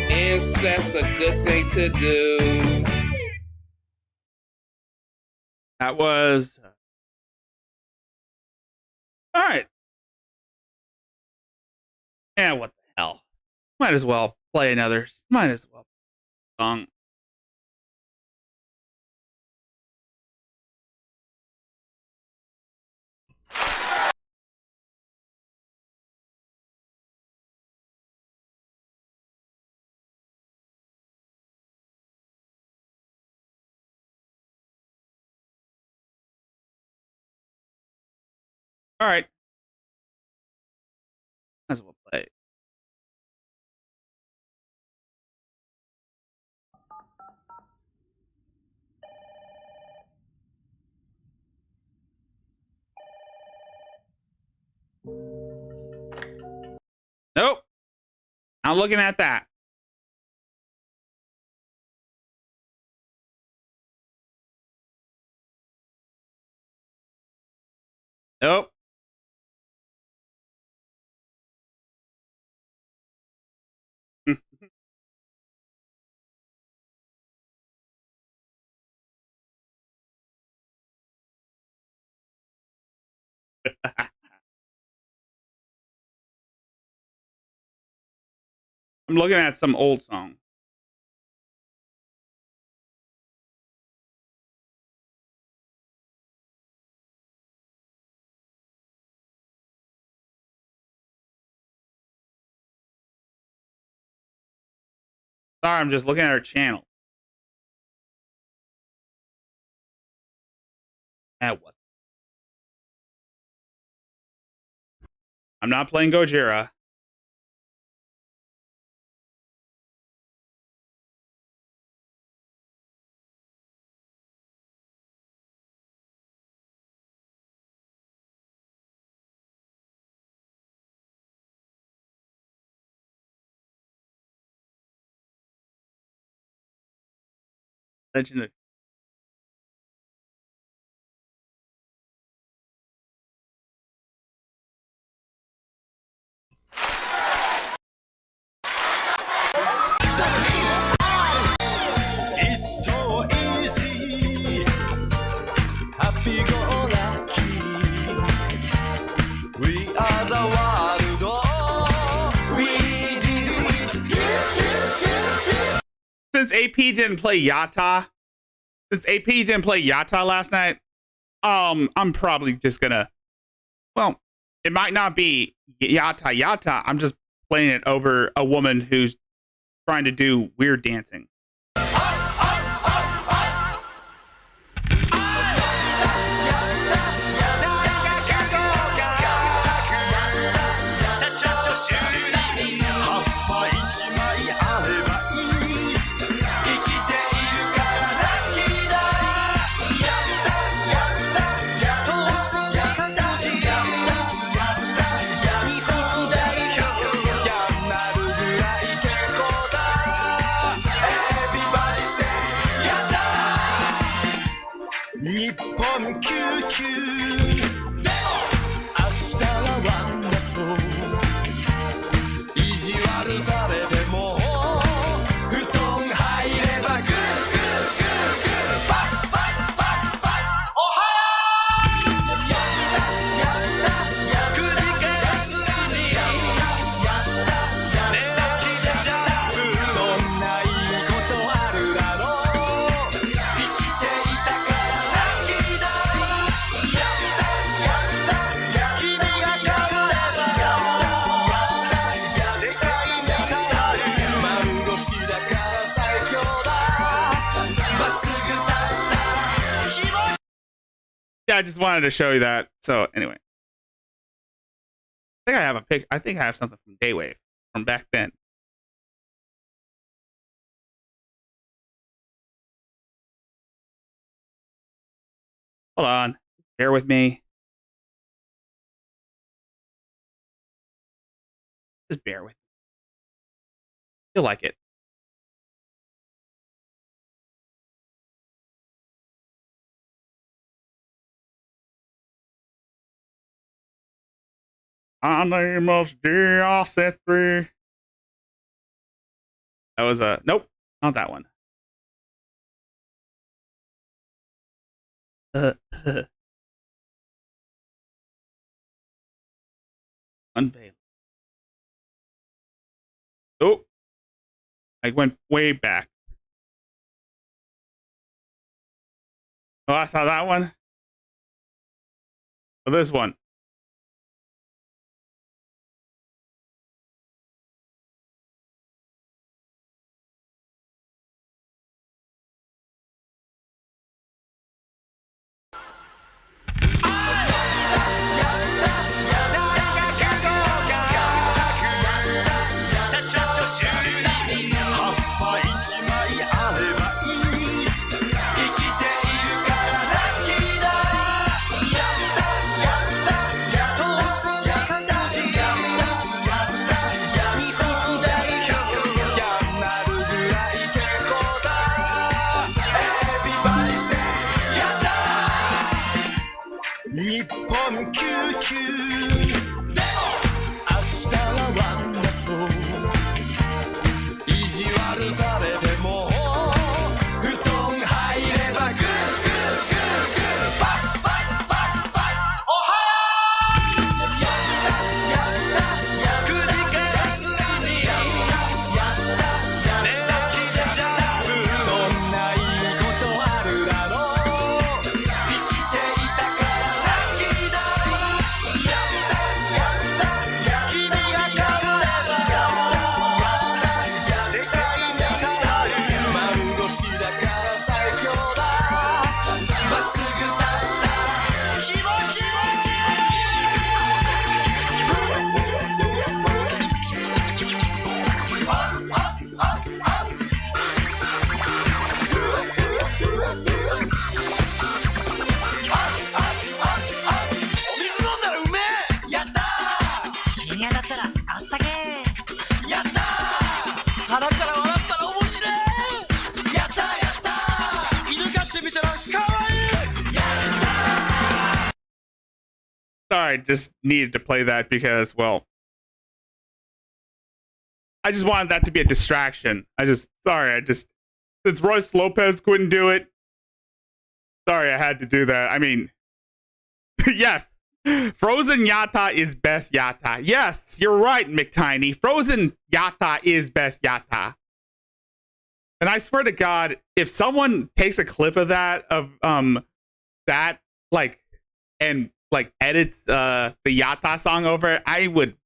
Speaker 5: Incest, a good thing to do.
Speaker 2: That was all right. Yeah, what the hell? Might as well play another. Might as well song. All right. Might as well play. Nope. Not looking at that. Nope. I'm looking at some old song. Sorry, I'm just looking at our channel. What? I'm not playing Gojira. Legend of Since AP didn't play Yata last night, I'm probably just gonna, well, it might not be Yata. I'm just playing it over a woman who's trying to do weird dancing.
Speaker 4: 本救急でも明日はワンダフル意地悪されても布団入ればグーグーグーグーパスパスパスパスおはようやったやった繰り返すにやった寝起きでジャンプどんないいことあるだろう生きていたからラッキーだやったやった君が勝てば世界に変わる丸腰だから最強だまっすぐ立った気持ち
Speaker 2: Yeah, I just wanted to show you that. So anyway, I think I have a pic. I think I have something from Daywave from back then. Hold on, bear with me. Just bear with me. You'll like it. My name is DRC3. That was a nope, not that one. Unveil. Oh, I went way back. Oh, I saw that one. Oh, this one.日本救急でも明日はワンダフル意地悪されても布団入ればグーグーグーグーパスパスパスパスおはようやったやった繰り返すにやった寝起きでジャンプどんないいことあるだろう生きていたからラッキーだやったやった君が勝てば世界に変わる丸腰だから最強だまっすぐ立った気持ちパスパスパスパスお水飲んだらうめえやったー君がだったらあったけーやったー腹から笑ったら面白いやったーやったー犬飼ってみたらかわいいやったー Sorry, just needed to play that because, well, I just wanted that to be a distraction. Since Royce Lopez couldn't do it, sorry, I had to do that. I mean, yes, Frozen Yatta is best Yatta. Yes, you're right, McTiny. Frozen Yatta is best Yatta. And I swear to God, if someone takes a clip of that, that, like, and, like, edits, the Yatta song over it, I would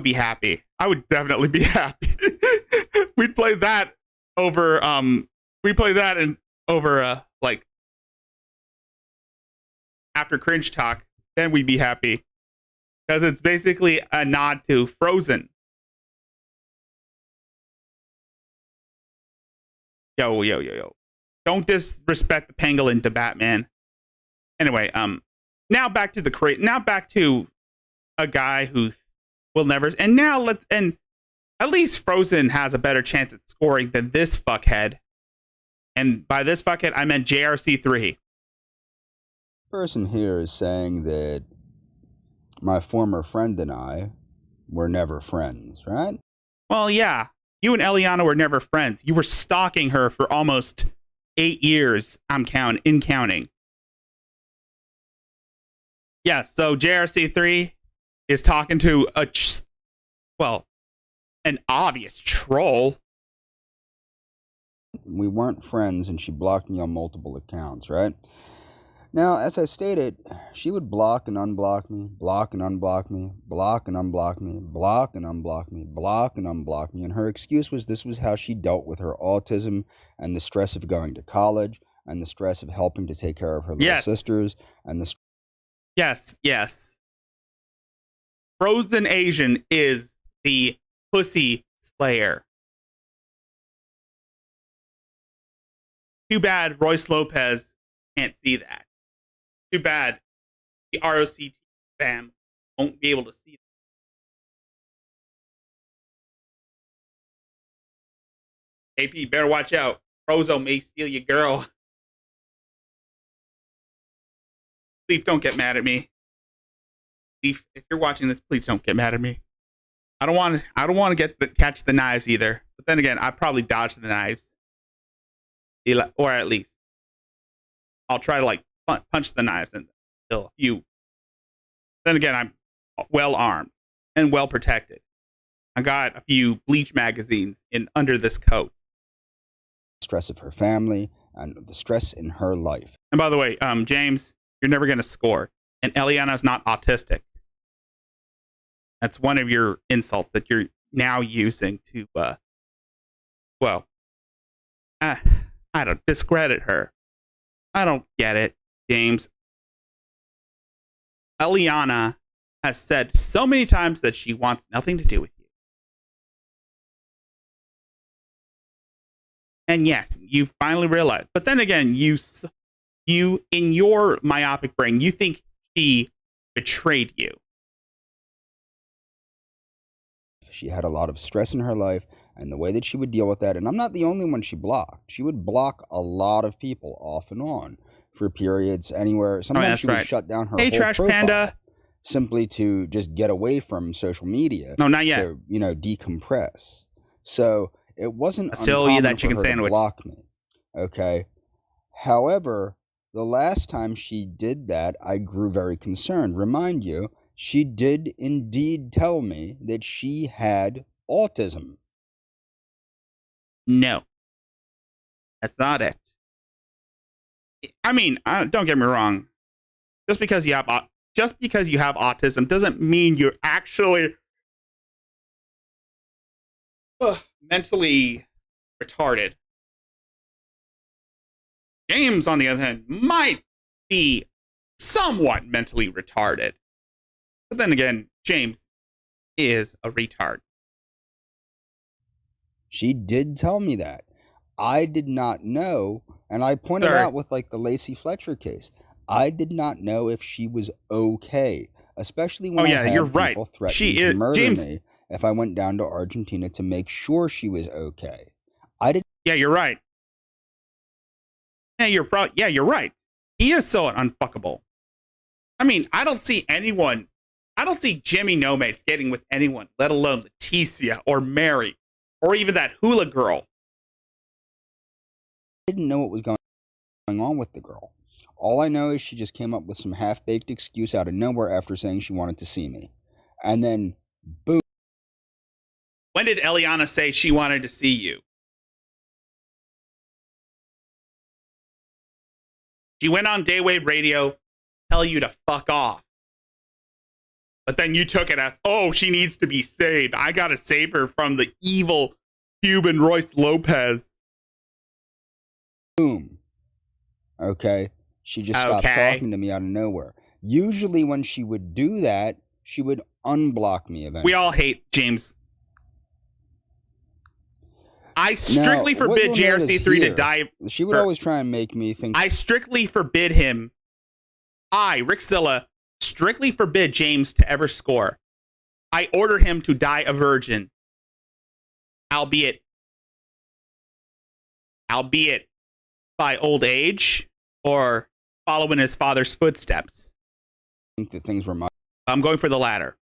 Speaker 2: be happy. I would definitely be happy. We'd play that over, like, after Cringe Talk, then we'd be happy. Because it's basically a nod to Frozen. Yo. Don't disrespect the pangolin to Batman. Anyway, now back to a guy who will never, and at least Frozen has a better chance at scoring than this fuckhead. And by this fuckhead, I meant JRC3.
Speaker 6: person here is saying that my former friend and I were never friends, right?
Speaker 2: Well, yeah. You and Eliana were never friends. You were stalking her for almost 8 years. I'm counting. Yeah. So JRC3 is talking to an obvious troll.
Speaker 6: We weren't friends, and she blocked me on multiple accounts, right? Now, as I stated, she would block and unblock me, block and unblock me, block and unblock me, block and unblock me, block and unblock me. And her excuse was this was how she dealt with her autism and the stress of going to college and the stress of helping to take care of her little sisters and the
Speaker 2: Yes. Frozen Asian is the pussy slayer. Too bad Royce Lopez can't see that. Too bad the ROCT fam won't be able to see that. AP, better watch out. Frozo may steal your girl. Leaf, don't get mad at me. Leaf, if you're watching this, please don't get mad at me. I don't want to catch the knives either. But then again, I probably dodge the knives. Or at least I'll try to like punch the knives until a few. Then again, I'm well armed and well protected. I got a few bleach magazines under this coat.
Speaker 6: stress of her family and the stress in her life.
Speaker 2: And by the way, James, you're never going to score. And Eliana's not autistic. That's one of your insults that you're now using to, I don't discredit her. I don't get it, James. Eliana has said so many times that she wants nothing to do with you. And yes, you finally realized. But then again, you in your myopic brain, you think she betrayed you.
Speaker 6: She had a lot of stress in her life, and the way that she would deal with that, and I'm not the only one she blocked. She would block a lot of people off and on for periods anywhere. Sometimes she would shut down her whole
Speaker 2: Trash
Speaker 6: profile
Speaker 2: Panda.
Speaker 6: simply to just get away from social media.
Speaker 2: No, not yet.
Speaker 6: To, decompress. So it wasn't
Speaker 2: Still
Speaker 6: uncommon
Speaker 2: that
Speaker 6: for
Speaker 2: chicken
Speaker 6: her
Speaker 2: sandwich.
Speaker 6: to block me. Okay. However, the last time she did that, I grew very concerned. Remind you, she did indeed tell me that she had autism.
Speaker 2: No, that's not it. I mean, don't get me wrong. Just because you have autism doesn't mean you're actually mentally retarded. James, on the other hand, might be somewhat mentally retarded. But then again, James is a retard.
Speaker 6: She did tell me that. I did not know, and I pointed out with the Lacey Fletcher case, I did not know if she was okay, especially when I had
Speaker 2: you're
Speaker 6: people
Speaker 2: right.
Speaker 6: threatening to murder me if I went down to Argentina to make sure she was okay.
Speaker 2: Yeah, you're right. Yeah, you're right. He is so unfuckable. I mean, I don't see Jimmy Nome skating with anyone, let alone Leticia or Mary or even that hula girl.
Speaker 6: I didn't know what was going on with the girl. All I know is she just came up with some half-baked excuse out of nowhere after saying she wanted to see me. And then, boom.
Speaker 2: When did Eliana say she wanted to see you? She went on Daywave Radio, tell you to fuck off. But then you took it as, she needs to be saved. I gotta save her from the evil Cuban Royce Lopez.
Speaker 6: Boom. Okay. She just stopped talking to me out of nowhere. Usually when she would do that, she would unblock me eventually.
Speaker 2: We all hate James. I strictly forbid JRC3 to die.
Speaker 6: She would always try and make me think.
Speaker 2: I strictly forbid him. Rickzilla, strictly forbid James to ever score. I order him to die a virgin. Albeit by old age or follow in his father's footsteps.
Speaker 6: think that things were my
Speaker 2: I'm going for the latter.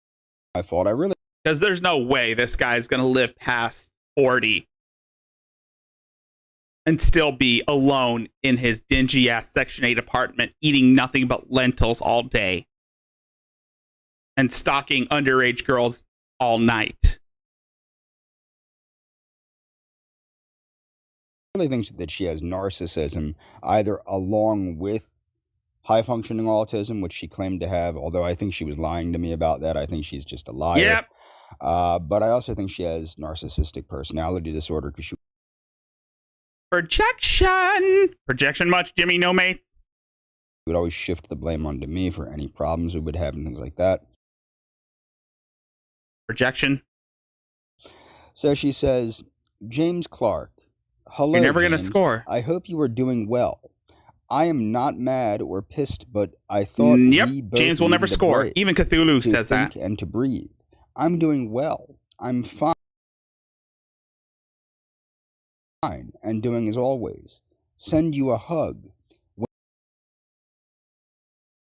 Speaker 6: fault. I really
Speaker 2: Because there's no way this guy's going to live past 40 and still be alone in his dingy ass Section 8 apartment, eating nothing but lentils all day and stalking underage girls all night.
Speaker 6: think that she has narcissism, either along with high functioning autism, which she claimed to have, although I think she was lying to me about that. I think she's just a liar.
Speaker 2: Yep.
Speaker 6: But I also think she has narcissistic personality disorder because she
Speaker 2: Projection much, Jimmy? No mates?
Speaker 6: would always shift the blame onto me for any problems we would have and things like that.
Speaker 2: Projection.
Speaker 6: So she says, James Clark, hello.
Speaker 2: You're never going to
Speaker 6: James.
Speaker 2: score.
Speaker 6: I hope you are doing well. I am not mad or pissed, but I thought
Speaker 2: Yep.
Speaker 6: we both
Speaker 2: James will never
Speaker 6: needed a
Speaker 2: score.
Speaker 6: break
Speaker 2: Even Cthulhu
Speaker 6: to
Speaker 2: says
Speaker 6: think
Speaker 2: that.
Speaker 6: and to breathe. I'm doing well. I'm fine and doing as always. Send you a hug.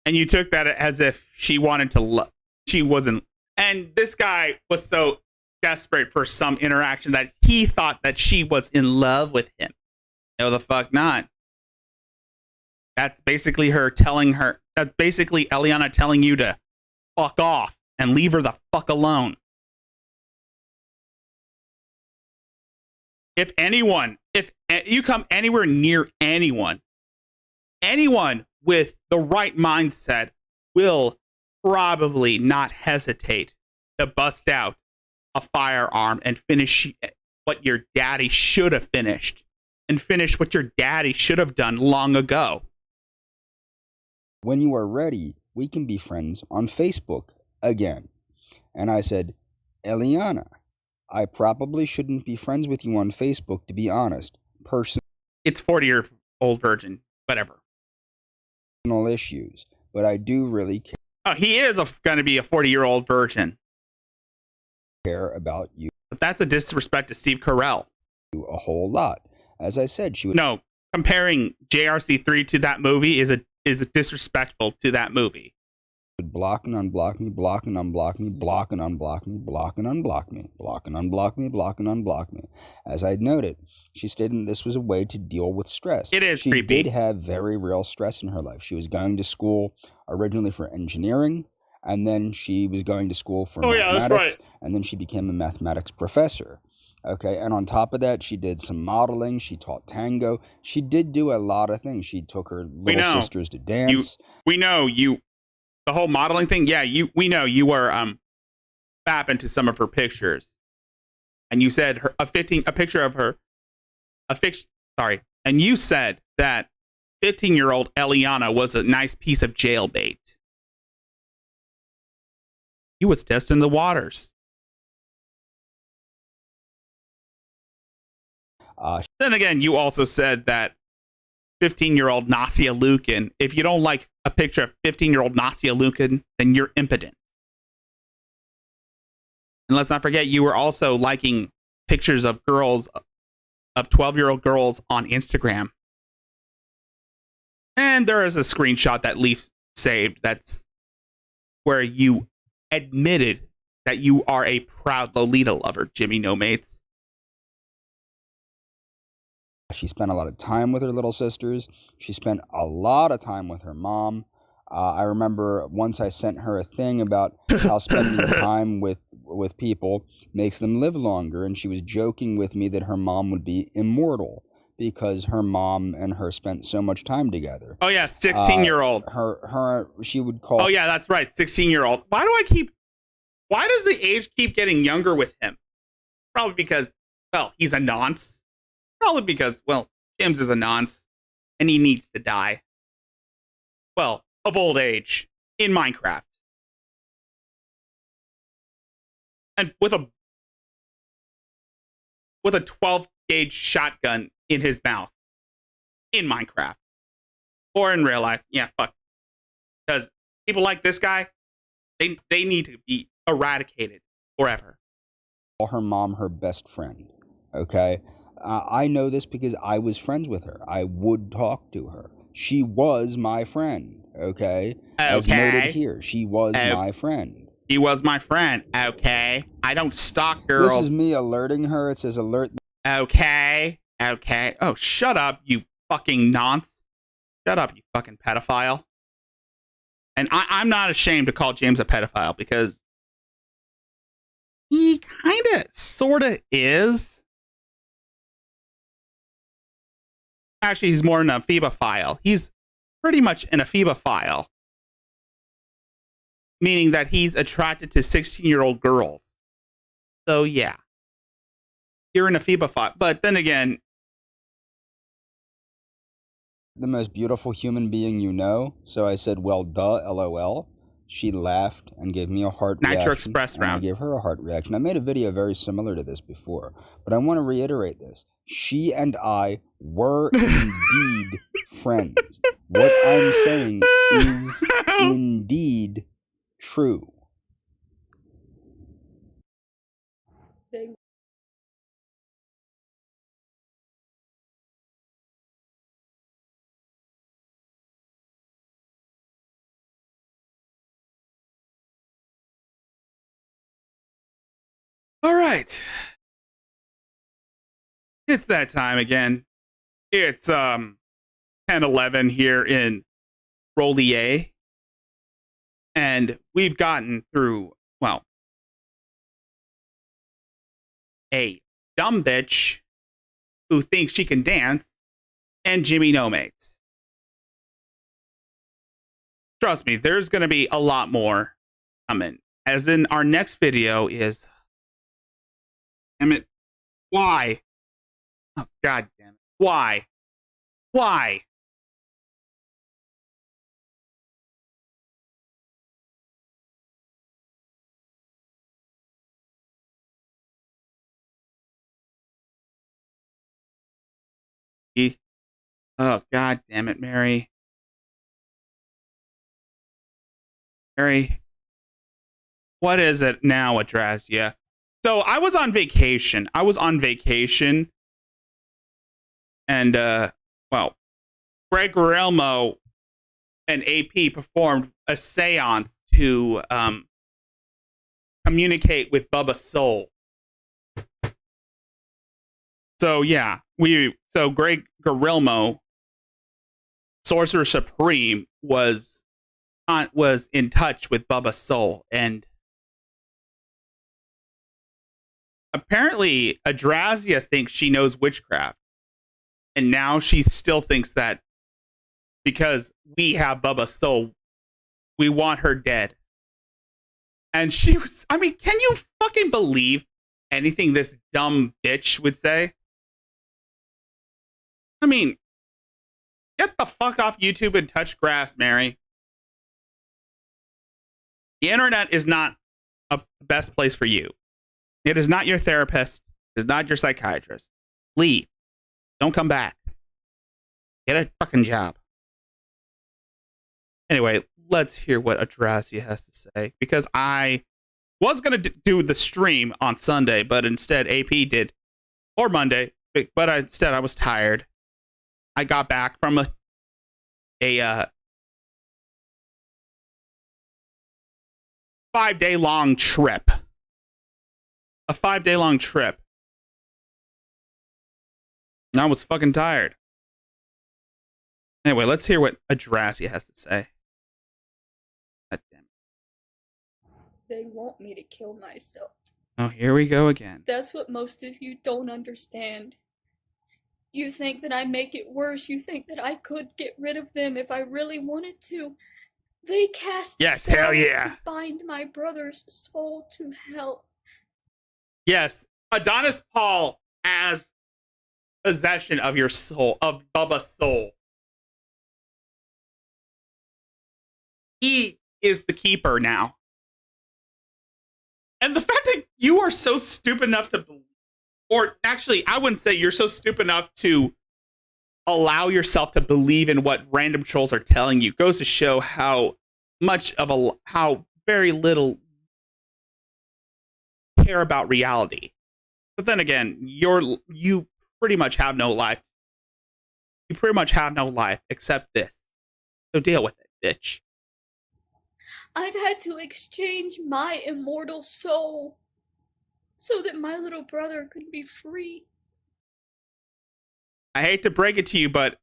Speaker 2: And you took that as if she wanted to love. She wasn't. And this guy was so desperate for some interaction that he thought that she was in love with him. No, the fuck not. That's basically her telling her. That's basically Eliana telling you to fuck off and leave her the fuck alone. If you come anywhere near anyone with the right mindset will probably not hesitate to bust out a firearm and finish what your daddy should have finished and finish what your daddy should have done long ago.
Speaker 6: When you are ready, we can be friends on Facebook again. And I said, Eliana, I probably shouldn't be friends with you on Facebook, to be honest.
Speaker 2: It's 40-year-old virgin, whatever.
Speaker 6: Personal issues, but I do really
Speaker 2: Oh, he is going to be a 40-year-old virgin.
Speaker 6: care about you
Speaker 2: But that's a disrespect to Steve Carell.
Speaker 6: a whole lot. As I said, she would
Speaker 2: No, comparing JRC3 to that movie is disrespectful to that movie.
Speaker 6: block and unblock me, block and unblock me, block and unblock me, block and unblock me, block and unblock me, block and unblock me. As I noted, she stated this was a way to deal with stress.
Speaker 2: It is
Speaker 6: she
Speaker 2: creepy.
Speaker 6: did have very real stress in her life. She was going to school originally for engineering, and then she was going to school for mathematics,
Speaker 2: that's right.
Speaker 6: and then she became a mathematics professor. Okay, and on top of that, she did some modeling. She taught tango. She did do a lot of things. She took her little sisters to dance.
Speaker 2: We know you. The whole modeling thing, yeah, we know you were fapping to some of her pictures, and you said and you said that 15-year-old Eliana was a nice piece of jailbait. You was testing the waters. Then again, you also said that 15-year-old Nasia Lukin, if you don't like a picture of 15-year-old Nasia Lukin, then you're impotent. And let's not forget, you were also liking pictures of 12-year-old girls on Instagram. And there is a screenshot that Leaf saved that's where you admitted that you are a proud Lolita lover, Jimmy No Mates.
Speaker 6: She spent a lot of time with her little sisters. She spent a lot of time with her mom. I remember once I sent her a thing about how spending time with people makes them live longer, and she was joking with me that her mom would be immortal because her mom and her spent so much time together.
Speaker 2: Oh yeah, 16-year-old.
Speaker 6: She would call.
Speaker 2: Oh yeah, that's right, 16-year-old. Why does the age keep getting younger with him? Probably because, well, he's a nonce. Probably because, well, James is a nonce, and he needs to die. Well, of old age, in Minecraft. And with a 12-gauge shotgun in his mouth. In Minecraft. Or in real life. Yeah, fuck. Because people like this guy, they need to be eradicated forever.
Speaker 6: Call her mom her best friend, okay? I know this because I was friends with her. I would talk to her. She was my friend, okay? As noted here, she was my friend.
Speaker 2: He was my friend, okay? I don't stalk girls.
Speaker 6: This is me alerting her. It says alert.
Speaker 2: Okay. Oh, shut up, you fucking nonce. Shut up, you fucking pedophile. And I'm not ashamed to call James a pedophile because he kind of, sort of is. Actually, he's more an amphibophile. He's pretty much an amphibophile. Meaning that he's attracted to 16-year-old girls. So, yeah. You're an amphibophile. But then again,
Speaker 6: the most beautiful human being you know. So I said, well, duh, LOL. She laughed and gave me a heart reaction.
Speaker 2: Nitro Express round.
Speaker 6: I gave her a heart reaction. I made a video very similar to this before, but I want to reiterate this. She and I were indeed friends. What I'm saying is indeed true.
Speaker 2: all right. It's that time again. It's 10:11 here in Rollier. And we've gotten through, well, a dumb bitch who thinks she can dance and Jimmy No Mates. Trust me, there's going to be a lot more coming. As in, our next video is... Damn it. Why? Oh, God damn it. Why? Why? Oh, God damn it, Mary. Mary. What is it now, Adrazia? So I was on vacation. And, well, Greg Guillermo and AP performed a seance to communicate with Bubba's soul. So, yeah, so Greg Guillermo, Sorcerer Supreme, was in touch with Bubba's soul, and apparently Adrazia thinks she knows witchcraft, and now she still thinks that because we have Bubba's soul, we want her dead. And she was, I mean, can you fucking believe anything this dumb bitch would say? I mean, get the fuck off YouTube and touch grass, Mary. The internet is not a best place for you. It is not your therapist. It is not your psychiatrist. Leave. Don't come back. Get a fucking job. Anyway, let's hear what Adrazia has to say. Because I was going to do the stream on Sunday, but instead AP did. Or Monday. But instead I was tired. I got back from a 5-day-long trip. A 5-day-long trip. And I was fucking tired. Anyway, let's hear what Adrazia has to say. God damn it.
Speaker 7: They want me to kill myself.
Speaker 2: Oh, here we go again.
Speaker 7: That's what most of you don't understand. You think that I make it worse. You think that I could get rid of them if I really wanted to. They cast
Speaker 2: yes, hell yeah.
Speaker 7: to bind my brother's soul to hell.
Speaker 2: Yes, Adonis Paul has possession of your soul, of Bubba's soul. He is the keeper now. And the fact that you are so stupid enough to believe, or actually, I wouldn't say you're so stupid enough to allow yourself to believe in what random trolls are telling you goes to show how how very little care about reality. But then again, you pretty much have no life. You pretty much have no life except this. So deal with it, bitch.
Speaker 7: I've had to exchange my immortal soul so that my little brother could be free.
Speaker 2: I hate to break it to you, but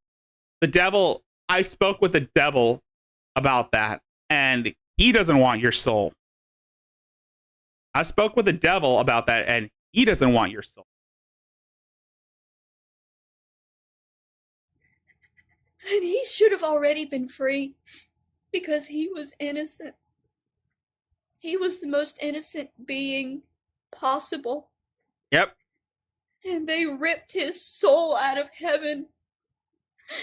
Speaker 2: I spoke with the devil about that, and he doesn't want your soul. I spoke with the devil about that, and he doesn't want your soul.
Speaker 7: And he should have already been free because he was innocent. He was the most innocent being possible.
Speaker 2: Yep.
Speaker 7: And they ripped his soul out of heaven.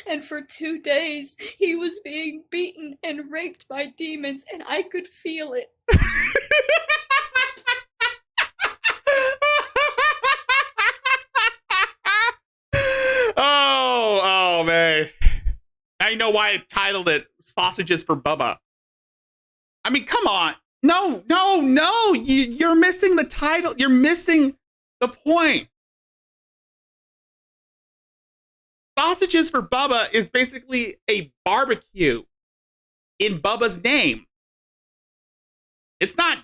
Speaker 7: And for 2 days, he was being beaten and raped by demons, and I could feel it.
Speaker 2: Oh, man. I know why I titled it Sausages for Bubba. I mean, come on. No. You're missing the title. You're missing the point. Sausages for Bubba is basically a barbecue in Bubba's name. It's not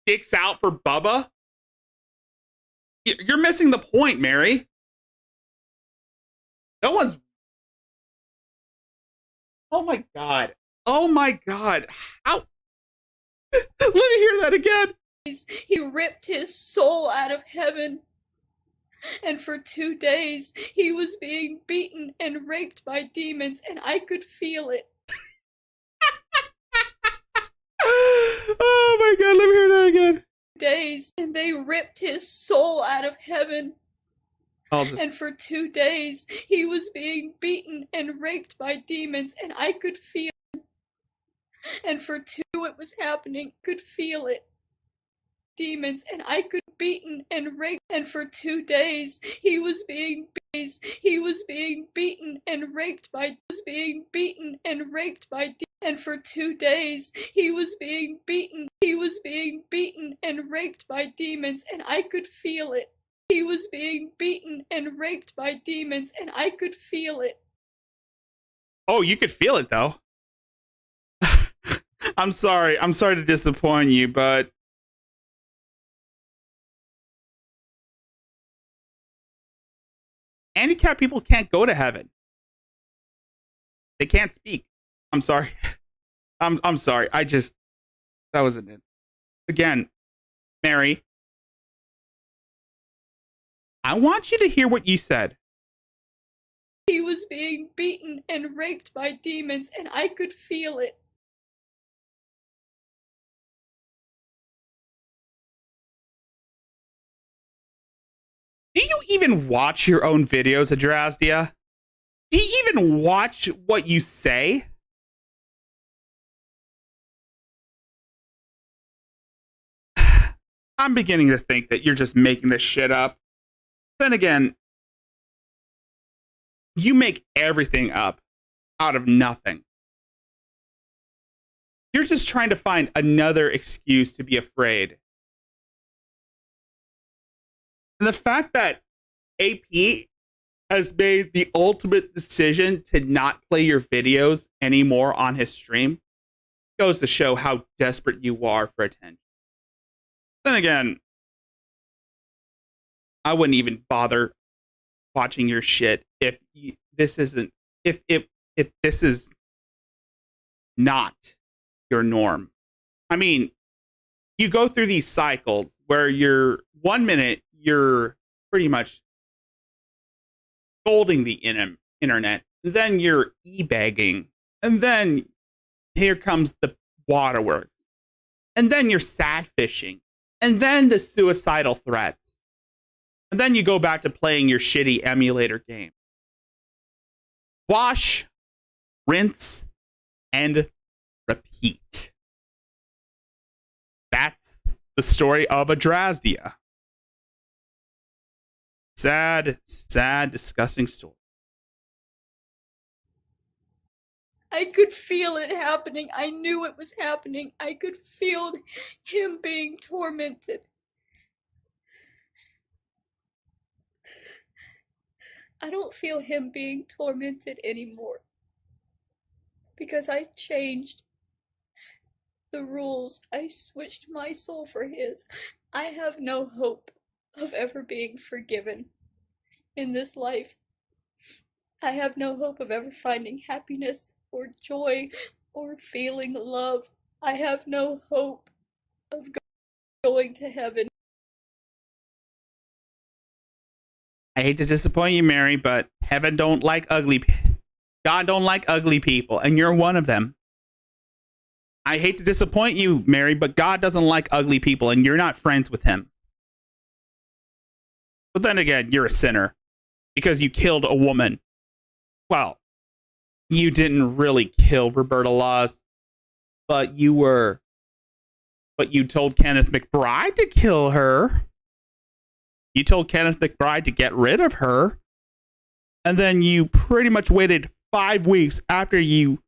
Speaker 2: dicks out for Bubba. You're missing the point, Mary. No one's... Oh my God. How? Let me hear that again.
Speaker 7: He ripped his soul out of heaven. And for 2 days, he was being beaten and raped by demons, and I could feel it.
Speaker 2: Oh my God, let me hear that again.
Speaker 7: Days, and they ripped his soul out of heaven. And for 2 days, he was being beaten and raped by demons, and I could feel it. And for 2, it was happening, could feel it. Demons, and I could beaten and raped, and for 2 days he was being beaten and raped by and for 2 days he was being beaten and raped by demons, and I could feel it. He was being beaten and raped by demons, and I could feel it.
Speaker 2: Oh, you could feel it though. I'm sorry to disappoint you, but handicapped people can't go to heaven. They can't speak. I'm sorry. I'm sorry. That wasn't it. Again, Mary, I want you to hear what you said.
Speaker 7: He was being beaten and raped by demons, and I could feel it.
Speaker 2: Do you even watch your own videos, Adrasdia? Do you even watch what you say? I'm beginning to think that you're just making this shit up. Then again, you make everything up out of nothing. You're just trying to find another excuse to be afraid. And the fact that AP has made the ultimate decision to not play your videos anymore on his stream goes to show how desperate you are for attention. Then again, I wouldn't even bother watching your shit if this isn't if this is not your norm. I mean, you go through these cycles where you're 1 minute you're pretty much scolding the internet, then you're e-begging, and then here comes the waterworks, and then you're sad fishing, and then the suicidal threats, and then you go back to playing your shitty emulator game. Wash, rinse, and repeat. That's the story of Adrasdia. Sad, disgusting story.
Speaker 7: I could feel it happening. I knew it was happening. I could feel him being tormented. I don't feel him being tormented anymore. Because I changed the rules. I switched my soul for his. I have no hope of ever being forgiven in this life. I have no hope of ever finding happiness or joy or feeling love. I have no hope of going to heaven.
Speaker 2: I hate to disappoint you, Mary, but heaven don't like ugly God don't like ugly people, and you're one of them. I hate to disappoint you, Mary, but God doesn't like ugly people, and you're not friends with him. But then again, you're a sinner because you killed a woman. Well, you didn't really kill Roberta Laws, but you told Kenneth McBride to kill her. You told Kenneth McBride to get rid of her. And then you pretty much waited 5 weeks after you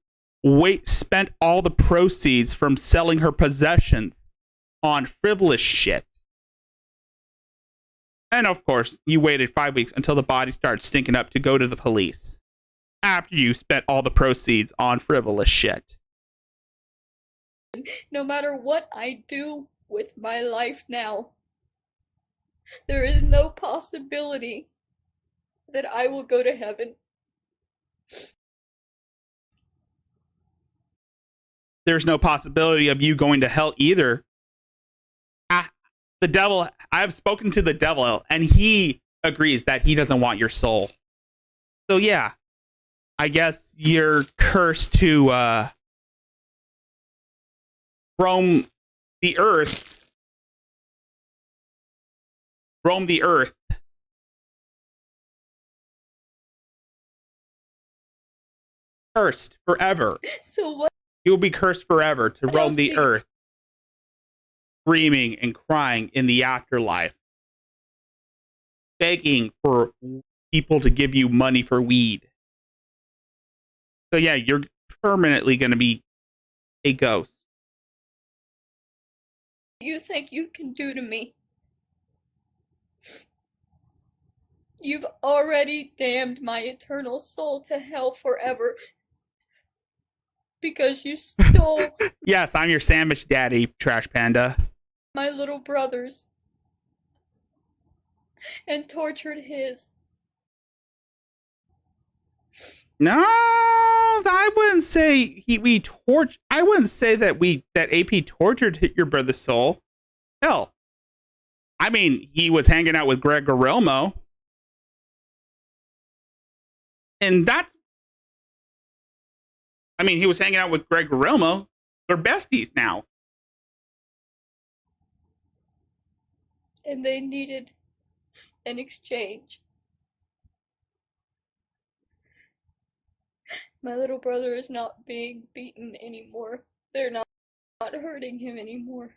Speaker 2: spent all the proceeds from selling her possessions on frivolous shit. And of course, you waited 5 weeks until the body started stinking up to go to the police after you spent all the proceeds on frivolous shit.
Speaker 7: No matter what I do with my life now, there is no possibility that I will go to heaven.
Speaker 2: There's no possibility of you going to hell either. The devil, I have spoken to the devil, and he agrees that he doesn't want your soul. So yeah, I guess you're cursed to roam the earth. Roam the earth. Cursed forever.
Speaker 7: So what?
Speaker 2: You'll be cursed forever to roam the earth, screaming and crying in the afterlife, begging for people to give you money for weed. So yeah, you're permanently going to be a ghost.
Speaker 7: You think you can do to me? You've already damned my eternal soul to hell forever because you stole
Speaker 2: Yes, I'm your sandwich daddy, Trash Panda.
Speaker 7: my little brothers and tortured his.
Speaker 2: No, I wouldn't say I wouldn't say that AP tortured your brother's soul. Hell, I mean, he was hanging out with Greg Guillermo, and he was hanging out with Greg Guillermo. They're besties now.
Speaker 7: And they needed an exchange. My little brother is not being beaten anymore. They're not hurting him anymore.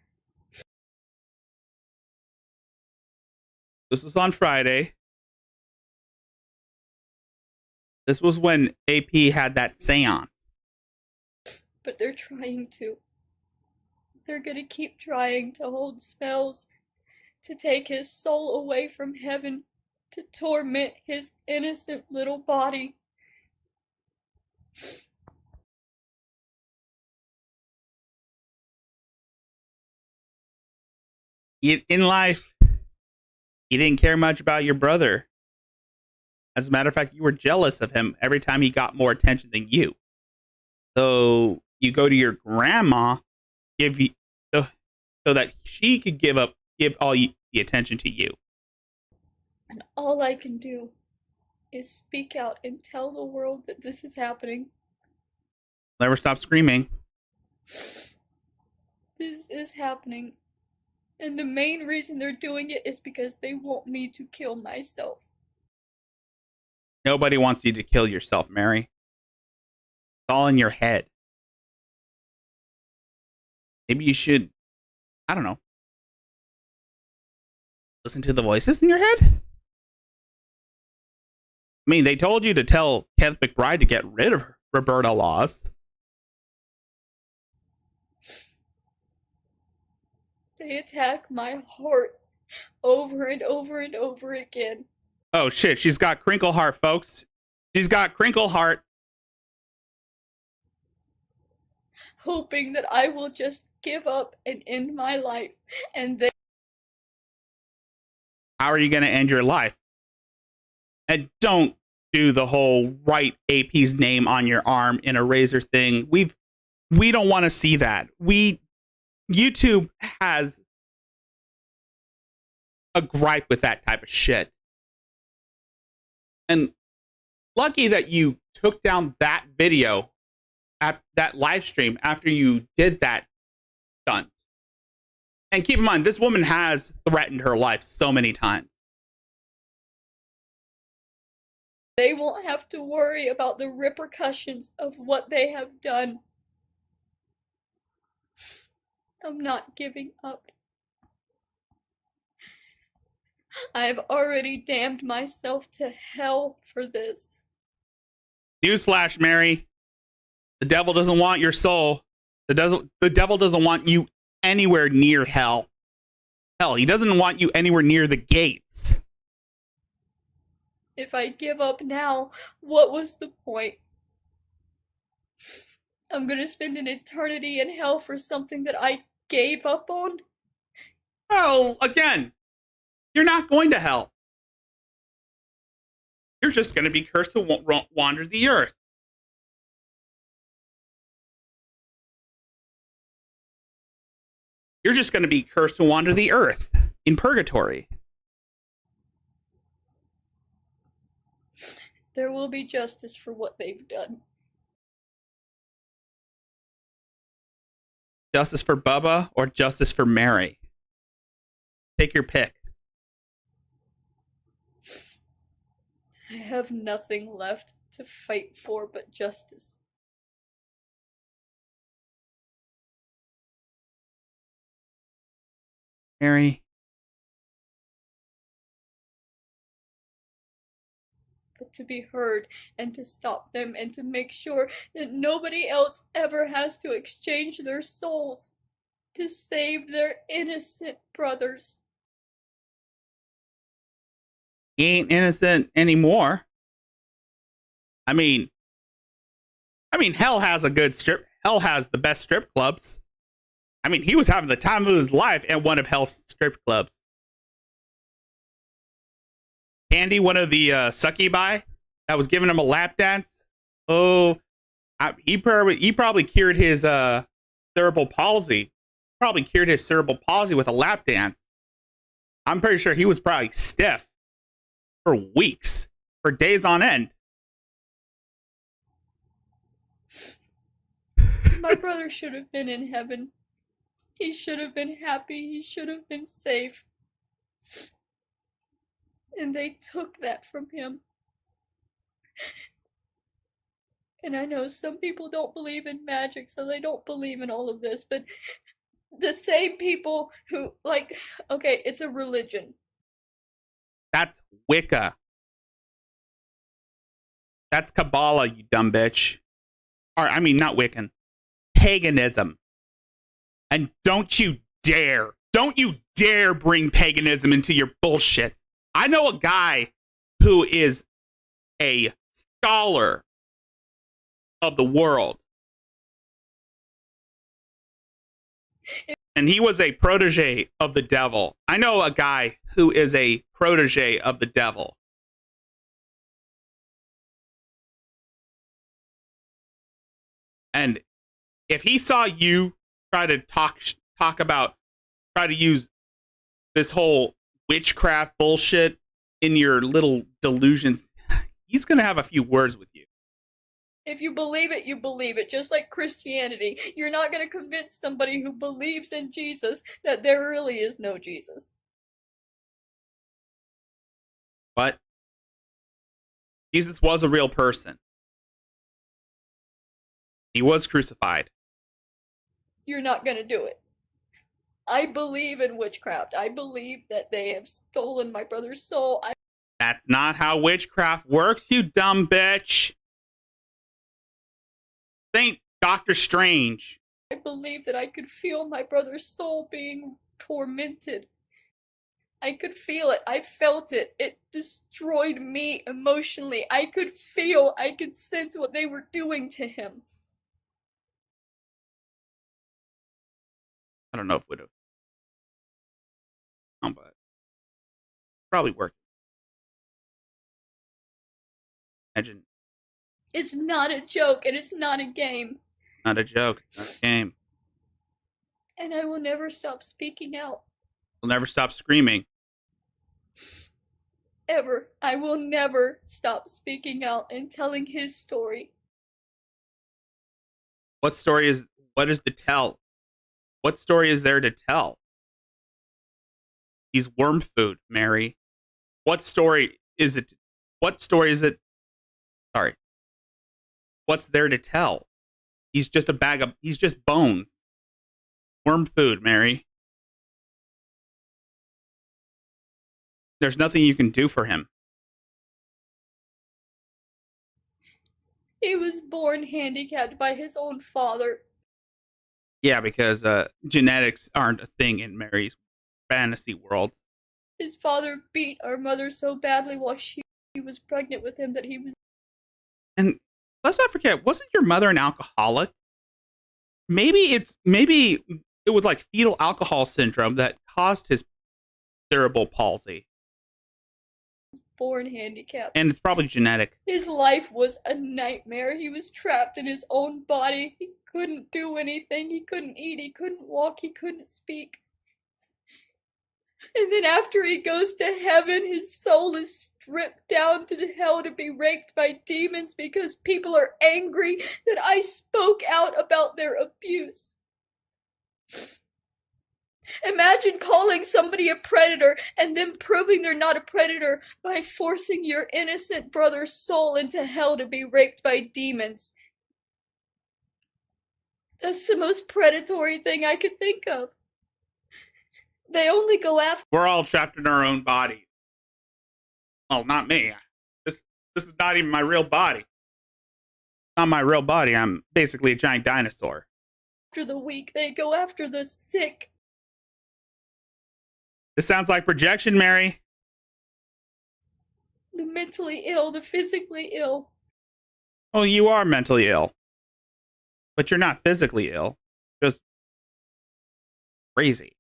Speaker 2: This was on Friday. This was when AP had that seance.
Speaker 7: But they're trying to. They're gonna keep trying to hold spells, to take his soul away from heaven, to torment his innocent little body.
Speaker 2: In life, you didn't care much about your brother. As a matter of fact, you were jealous of him every time he got more attention than you. So you go to your grandma, so that she could give all the attention to you.
Speaker 7: And all I can do is speak out and tell the world that this is happening.
Speaker 2: Never stop screaming.
Speaker 7: This is happening. And the main reason they're doing it is because they want me to kill myself.
Speaker 2: Nobody wants you to kill yourself, Mary. It's all in your head. Maybe you should, I don't know, listen to the voices in your head? I mean, they told you to tell Kenneth McBride to get rid of Roberta Laws.
Speaker 7: They attack my heart over and over and over again.
Speaker 2: Oh shit, she's got crinkle heart, folks. She's got crinkle heart.
Speaker 7: hoping that I will just give up and end my life, and then
Speaker 2: How are you going to end your life? And don't do the whole write AP's name on your arm in a razor thing. We don't want to see that. YouTube has a gripe with that type of shit. And lucky that you took down that video at that live stream after you did that stunt. And keep in mind, this woman has threatened her life so many times.
Speaker 7: they won't have to worry about the repercussions of what they have done. I'm not giving up. I have already damned myself to hell for this.
Speaker 2: Newsflash, Mary. The devil doesn't want your soul. The devil doesn't want you anywhere near hell. Hell, he doesn't want you anywhere near the gates.
Speaker 7: If I give up now, what was the point? I'm gonna spend an eternity in hell for something that I gave up on?
Speaker 2: Well, again, you're not going to hell. You're just going to be cursed to wander the earth. You're just going to be cursed to wander the earth in purgatory.
Speaker 7: There will be justice for what they've done.
Speaker 2: Justice for Bubba or justice for Mary? Take your pick.
Speaker 7: I have nothing left to fight for but justice.
Speaker 2: Mary.
Speaker 7: But to be heard and to stop them and to make sure that nobody else ever has to exchange their souls to save their innocent brothers.
Speaker 2: He ain't innocent anymore. I mean, hell has hell has the best strip clubs. I mean, he was having the time of his life at one of hell's strip clubs. Candy, one of the succubi that was giving him a lap dance. Oh, he probably cured his cerebral palsy. Probably cured his cerebral palsy with a lap dance. I'm pretty sure he was probably stiff for weeks, for days on end.
Speaker 7: My brother should have been in heaven. He should have been happy. He should have been safe. And they took that from him. And I know some people don't believe in magic, so they don't believe in all of this, but the same people who, like, okay, it's a religion.
Speaker 2: That's Wicca. That's Kabbalah, you dumb bitch. Or, I mean, not Wiccan. Paganism. And don't you dare bring paganism into your bullshit. I know a guy who is a scholar of the world. And he was a protege of the devil. I know a guy who is a protege of the devil. And if he saw you try to try to use this whole witchcraft bullshit in your little delusions, he's going to have a few words with you.
Speaker 7: If you believe it, you believe it. Just like Christianity. You're not going to convince somebody who believes in Jesus that there really is no Jesus.
Speaker 2: But Jesus was a real person. He was crucified.
Speaker 7: You're not going to do it. I believe in witchcraft. I believe that they have stolen my brother's soul.
Speaker 2: That's not how witchcraft works, you dumb bitch. Think Doctor Strange.
Speaker 7: I believe that I could feel my brother's soul being tormented. I could feel it. I felt it. It destroyed me emotionally. I could sense what they were doing to him.
Speaker 2: I don't know if it would have, but probably worked. Imagine.
Speaker 7: It's not a joke, and it's not a game.
Speaker 2: Not a joke, not a game.
Speaker 7: And I will never stop speaking out.
Speaker 2: We'll never stop screaming.
Speaker 7: Ever. I will never stop speaking out and telling his story.
Speaker 2: What is to tell? What story is there to tell? He's worm food, Mary. What story is it? Sorry. What's there to tell? He's just he's just bones. Worm food, Mary. There's nothing you can do for him.
Speaker 7: He was born handicapped by his own father.
Speaker 2: Yeah, because genetics aren't a thing in Mary's fantasy world.
Speaker 7: His father beat our mother so badly while she was pregnant with him that he was...
Speaker 2: And let's not forget, wasn't your mother an alcoholic? Maybe it was like fetal alcohol syndrome that caused his cerebral palsy.
Speaker 7: Born handicapped.
Speaker 2: And it's probably genetic.
Speaker 7: His life was a nightmare. He was trapped in his own body. He couldn't do anything. He couldn't eat. He couldn't walk. He couldn't speak. And then after he goes to heaven, his soul is stripped down to hell to be raped by demons because people are angry that I spoke out about their abuse. Imagine calling somebody a predator and then proving they're not a predator by forcing your innocent brother's soul into hell to be raped by demons. That's the most predatory thing I could think of. They only go after...
Speaker 2: We're all trapped in our own body. Well, not me. This is not even my real body. Not my real body. I'm basically a giant dinosaur.
Speaker 7: After the weak, they go after the sick.
Speaker 2: This sounds like projection, Mary.
Speaker 7: The mentally ill, the physically ill.
Speaker 2: Oh, you are mentally ill. But you're not physically ill. Just crazy.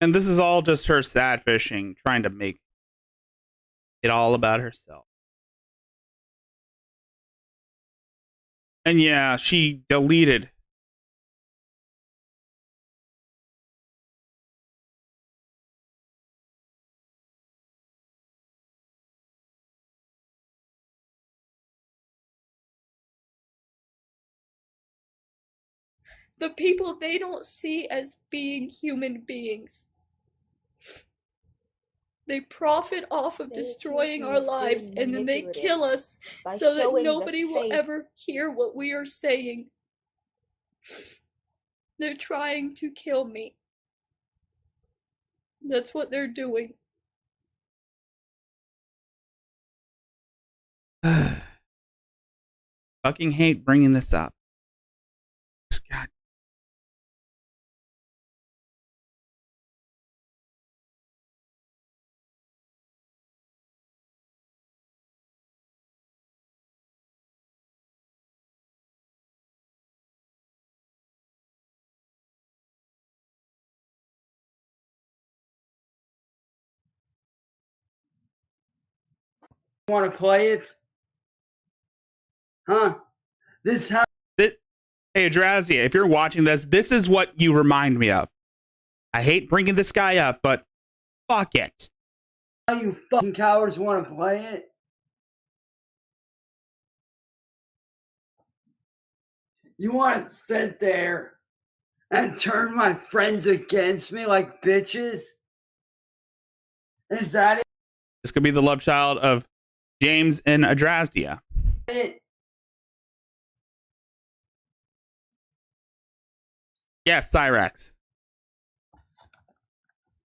Speaker 2: And this is all just her sad fishing, trying to make it all about herself. And yeah, she deleted
Speaker 7: the people they don't see as being human beings. They profit off of destroying our lives, and then they kill us so that nobody will ever hear what we are saying. They're trying to kill me. That's what they're doing.
Speaker 2: fucking hate bringing this up. God.
Speaker 8: Want to play it? Huh? This how...
Speaker 2: Hey, Adrazia, if you're watching this, this is what you remind me of. I hate bringing this guy up, but fuck it.
Speaker 8: How you fucking cowards want to play it? You want to sit there and turn my friends against me like bitches? Is that
Speaker 2: This could be the love child of James and Adrazia.
Speaker 8: it?
Speaker 2: Yes, Cyrax.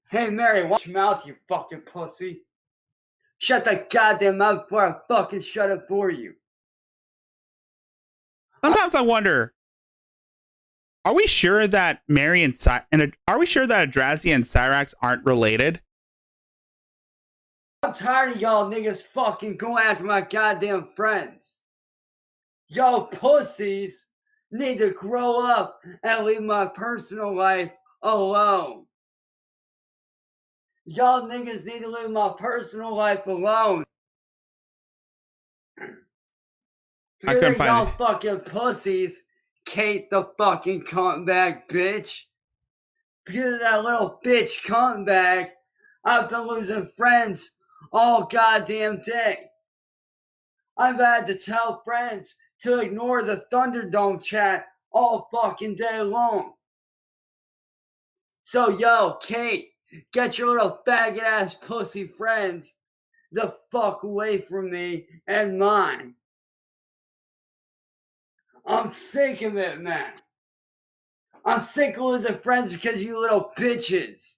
Speaker 8: Hey, Mary, watch your mouth, you fucking pussy. Shut the goddamn mouth before I fucking shut it for you.
Speaker 2: Sometimes I wonder, Are we sure that Mary and are we sure that Adrazia and Cyrax aren't related?
Speaker 8: I'm tired of y'all niggas fucking going after my goddamn friends. Y'all pussies need to grow up and leave my personal life alone. Y'all niggas need to leave my personal life alone.
Speaker 2: I couldn't find
Speaker 8: y'all
Speaker 2: it.
Speaker 8: fucking pussies, Kate the fucking cuntbag bitch. Because of that little bitch cuntbag, I've been losing friends all goddamn day. I've had to tell friends to ignore the Thunderdome chat all fucking day long. So yo, Kate, get your little faggot ass pussy friends the fuck away from me and mine. I'm sick of it, man. I'm sick of losing friends because you little bitches.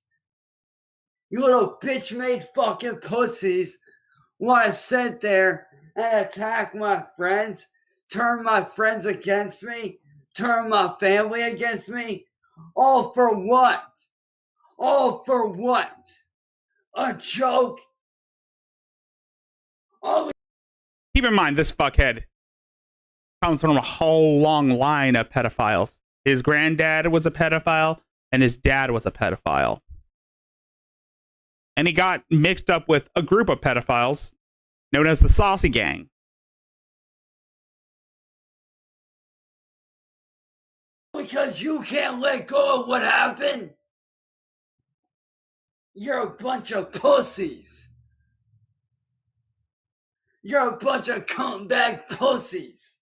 Speaker 8: You little bitch-made fucking pussies want to sit there and attack my friends, turn my friends against me, turn my family against me. All for what? All for what? A joke?
Speaker 2: Keep in mind, this fuckhead comes from a whole long line of pedophiles. His granddad was a pedophile, and his dad was a pedophile. And he got mixed up with a group of pedophiles known as the Saucy Gang.
Speaker 8: Because you can't let go of what happened? You're a bunch of pussies. You're a bunch of cuntbag pussies.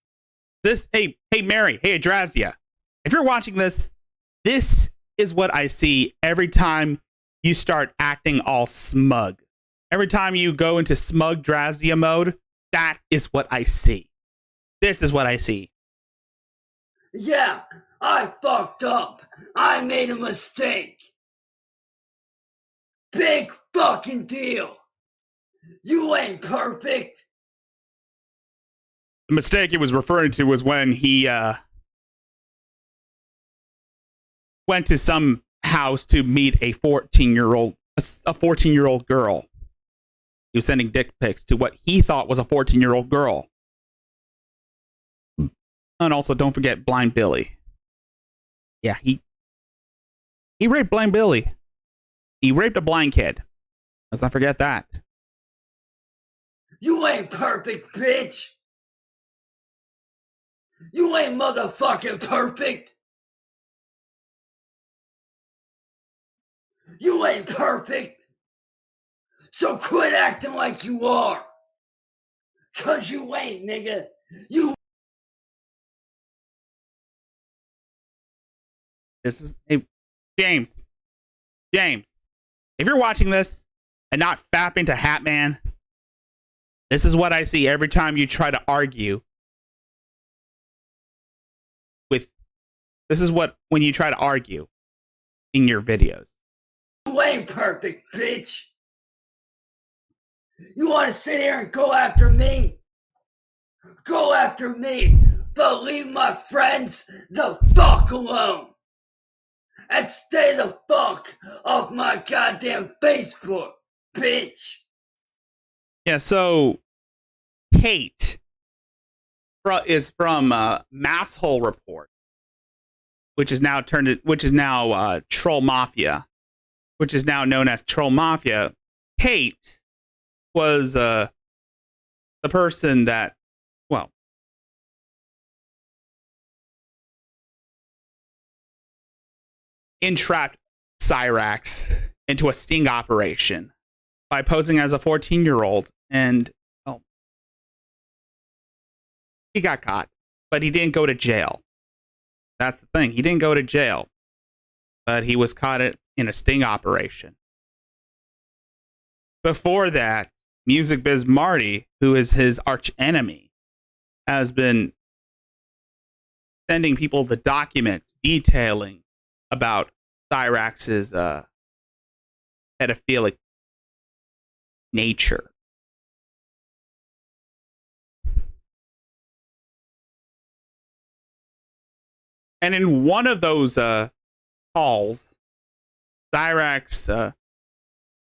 Speaker 2: Hey, Mary, hey, Adrazia. If you're watching this, this is what I see every time you start acting all smug. Every time you go into smug Drazia mode, that is what I see. This is what I see.
Speaker 8: Yeah, I fucked up. I made a mistake. Big fucking deal. You ain't perfect.
Speaker 2: The mistake he was referring to was when he went to some house to meet a 14-year-old girl. He was sending dick pics to what he thought was a 14-year-old girl. And also, don't forget Blind Billy. Yeah, he raped Blind Billy. He raped a blind kid. Let's not forget that.
Speaker 8: You ain't perfect, bitch. You ain't motherfucking perfect. You ain't perfect. So quit acting like you are. Cause you ain't, nigga. You.
Speaker 2: This is James. If you're watching this and not fapping to Hatman, this is what I see every time you try to argue with. This is what when you try to argue in your videos.
Speaker 8: You ain't perfect, bitch. You want to sit here and go after me? Go after me, but leave my friends the fuck alone. And stay the fuck off my goddamn Facebook, bitch.
Speaker 2: Yeah, so Kate is from Masshole Report, which is now Troll Mafia, which is now known as Troll Mafia. Kate was the person that, well, entrapped Cyrax into a sting operation by posing as a 14-year-old, and he got caught, but he didn't go to jail. That's the thing. He didn't go to jail, but he was caught in a sting operation. Before that, Music Biz Marty, who is his arch enemy, has been sending people the documents detailing about Cyrax's pedophilic nature. And in one of those calls, Cyrax,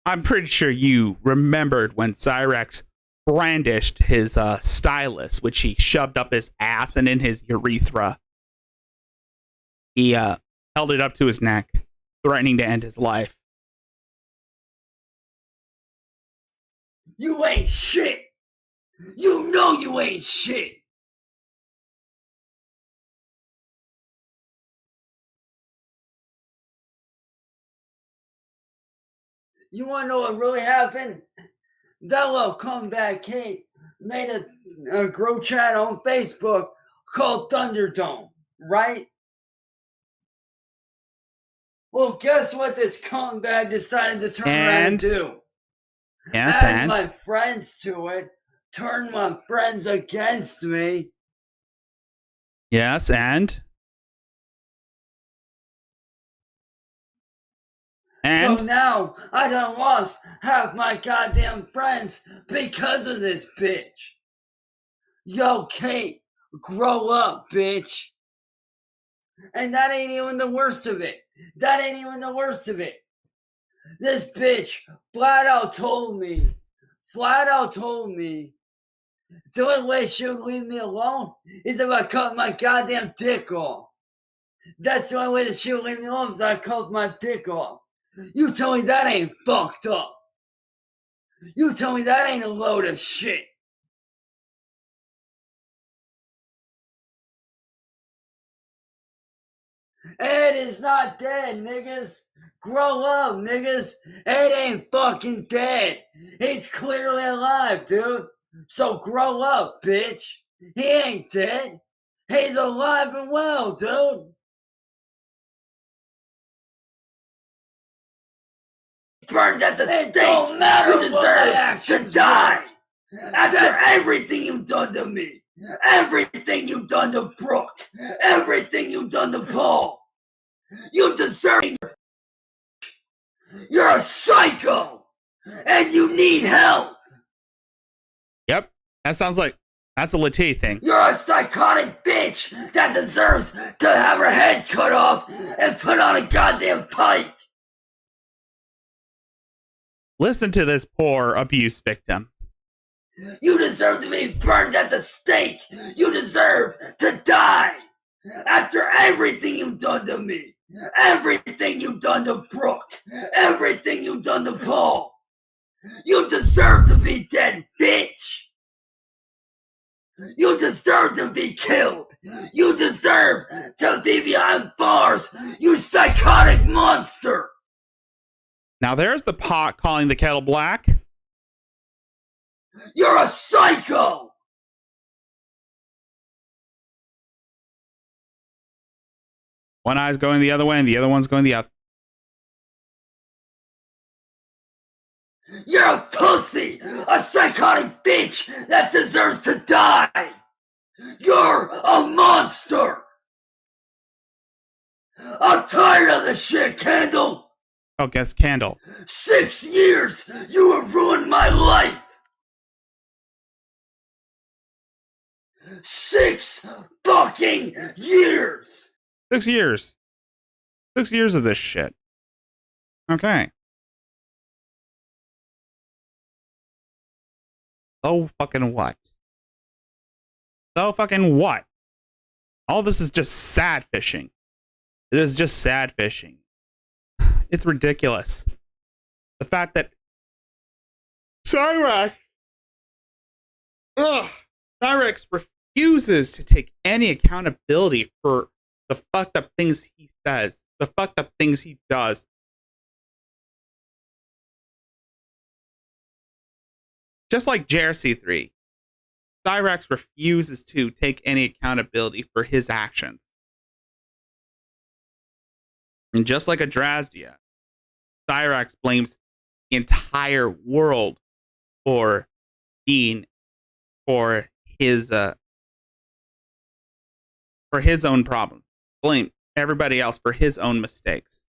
Speaker 2: I'm pretty sure you remembered when Cyrax brandished his stylus, which he shoved up his ass and in his urethra. He held it up to his neck, threatening to end his life.
Speaker 8: You ain't shit. You know you ain't shit. You wanna know what really happened? That little comeback kid made a group chat on Facebook called Thunderdome, right? Well, guess what this comeback decided to turn around and do?
Speaker 2: Yes,
Speaker 8: Add my friends to it, turn my friends against me.
Speaker 2: Yes, and?
Speaker 8: So now I done lost half my goddamn friends because of this bitch. Yo, Kate, grow up, bitch. And that ain't even the worst of it. That ain't even the worst of it. This bitch flat out told me, the only way she would leave me alone is if I cut my goddamn dick off. That's the only way that she would leave me alone, is I cut my dick off. You tell me that ain't fucked up. You tell me that ain't a load of shit. Ed is not dead, niggas. Grow up, niggas. Ed ain't fucking dead. He's clearly alive, dude. So grow up, bitch. He ain't dead. He's alive and well, dude. Burned at the stake. Don't matter you deserve to die. After everything you've done to me. Everything you've done to Brooke. Everything you've done to Paul. You deserve it. You're a psycho. And you need help.
Speaker 2: Yep. That sounds like that's a Latte thing.
Speaker 8: You're a psychotic bitch that deserves to have her head cut off and put on a goddamn pike.
Speaker 2: Listen to this poor abuse victim.
Speaker 8: You deserve to be burned at the stake. You deserve to die. After everything you've done to me. Everything you've done to Brooke. Everything you've done to Paul. You deserve to be dead, bitch. You deserve to be killed. You deserve to be behind bars. You psychotic monster.
Speaker 2: Now there's the pot calling the kettle black.
Speaker 8: You're a psycho.
Speaker 2: One eye's going the other way and the other one's going the other.
Speaker 8: You're a pussy, a psychotic bitch that deserves to die. You're a monster. I'm tired of this shit, Candle.
Speaker 2: Oh, guess Candle.
Speaker 8: 6 years, you have ruined my life. 6 fucking years.
Speaker 2: 6 years. 6 years of this shit. Okay. So fucking what? So fucking what? All this is just sad fishing. It is just sad fishing. It's ridiculous. The fact that Cyrax refuses to take any accountability for the fucked up things he says, the fucked up things he does. Just like JRC3, Cyrax refuses to take any accountability for his actions. And just like Adrasdia, Cyrax blames the entire world for his own problems. Blame everybody else for his own mistakes.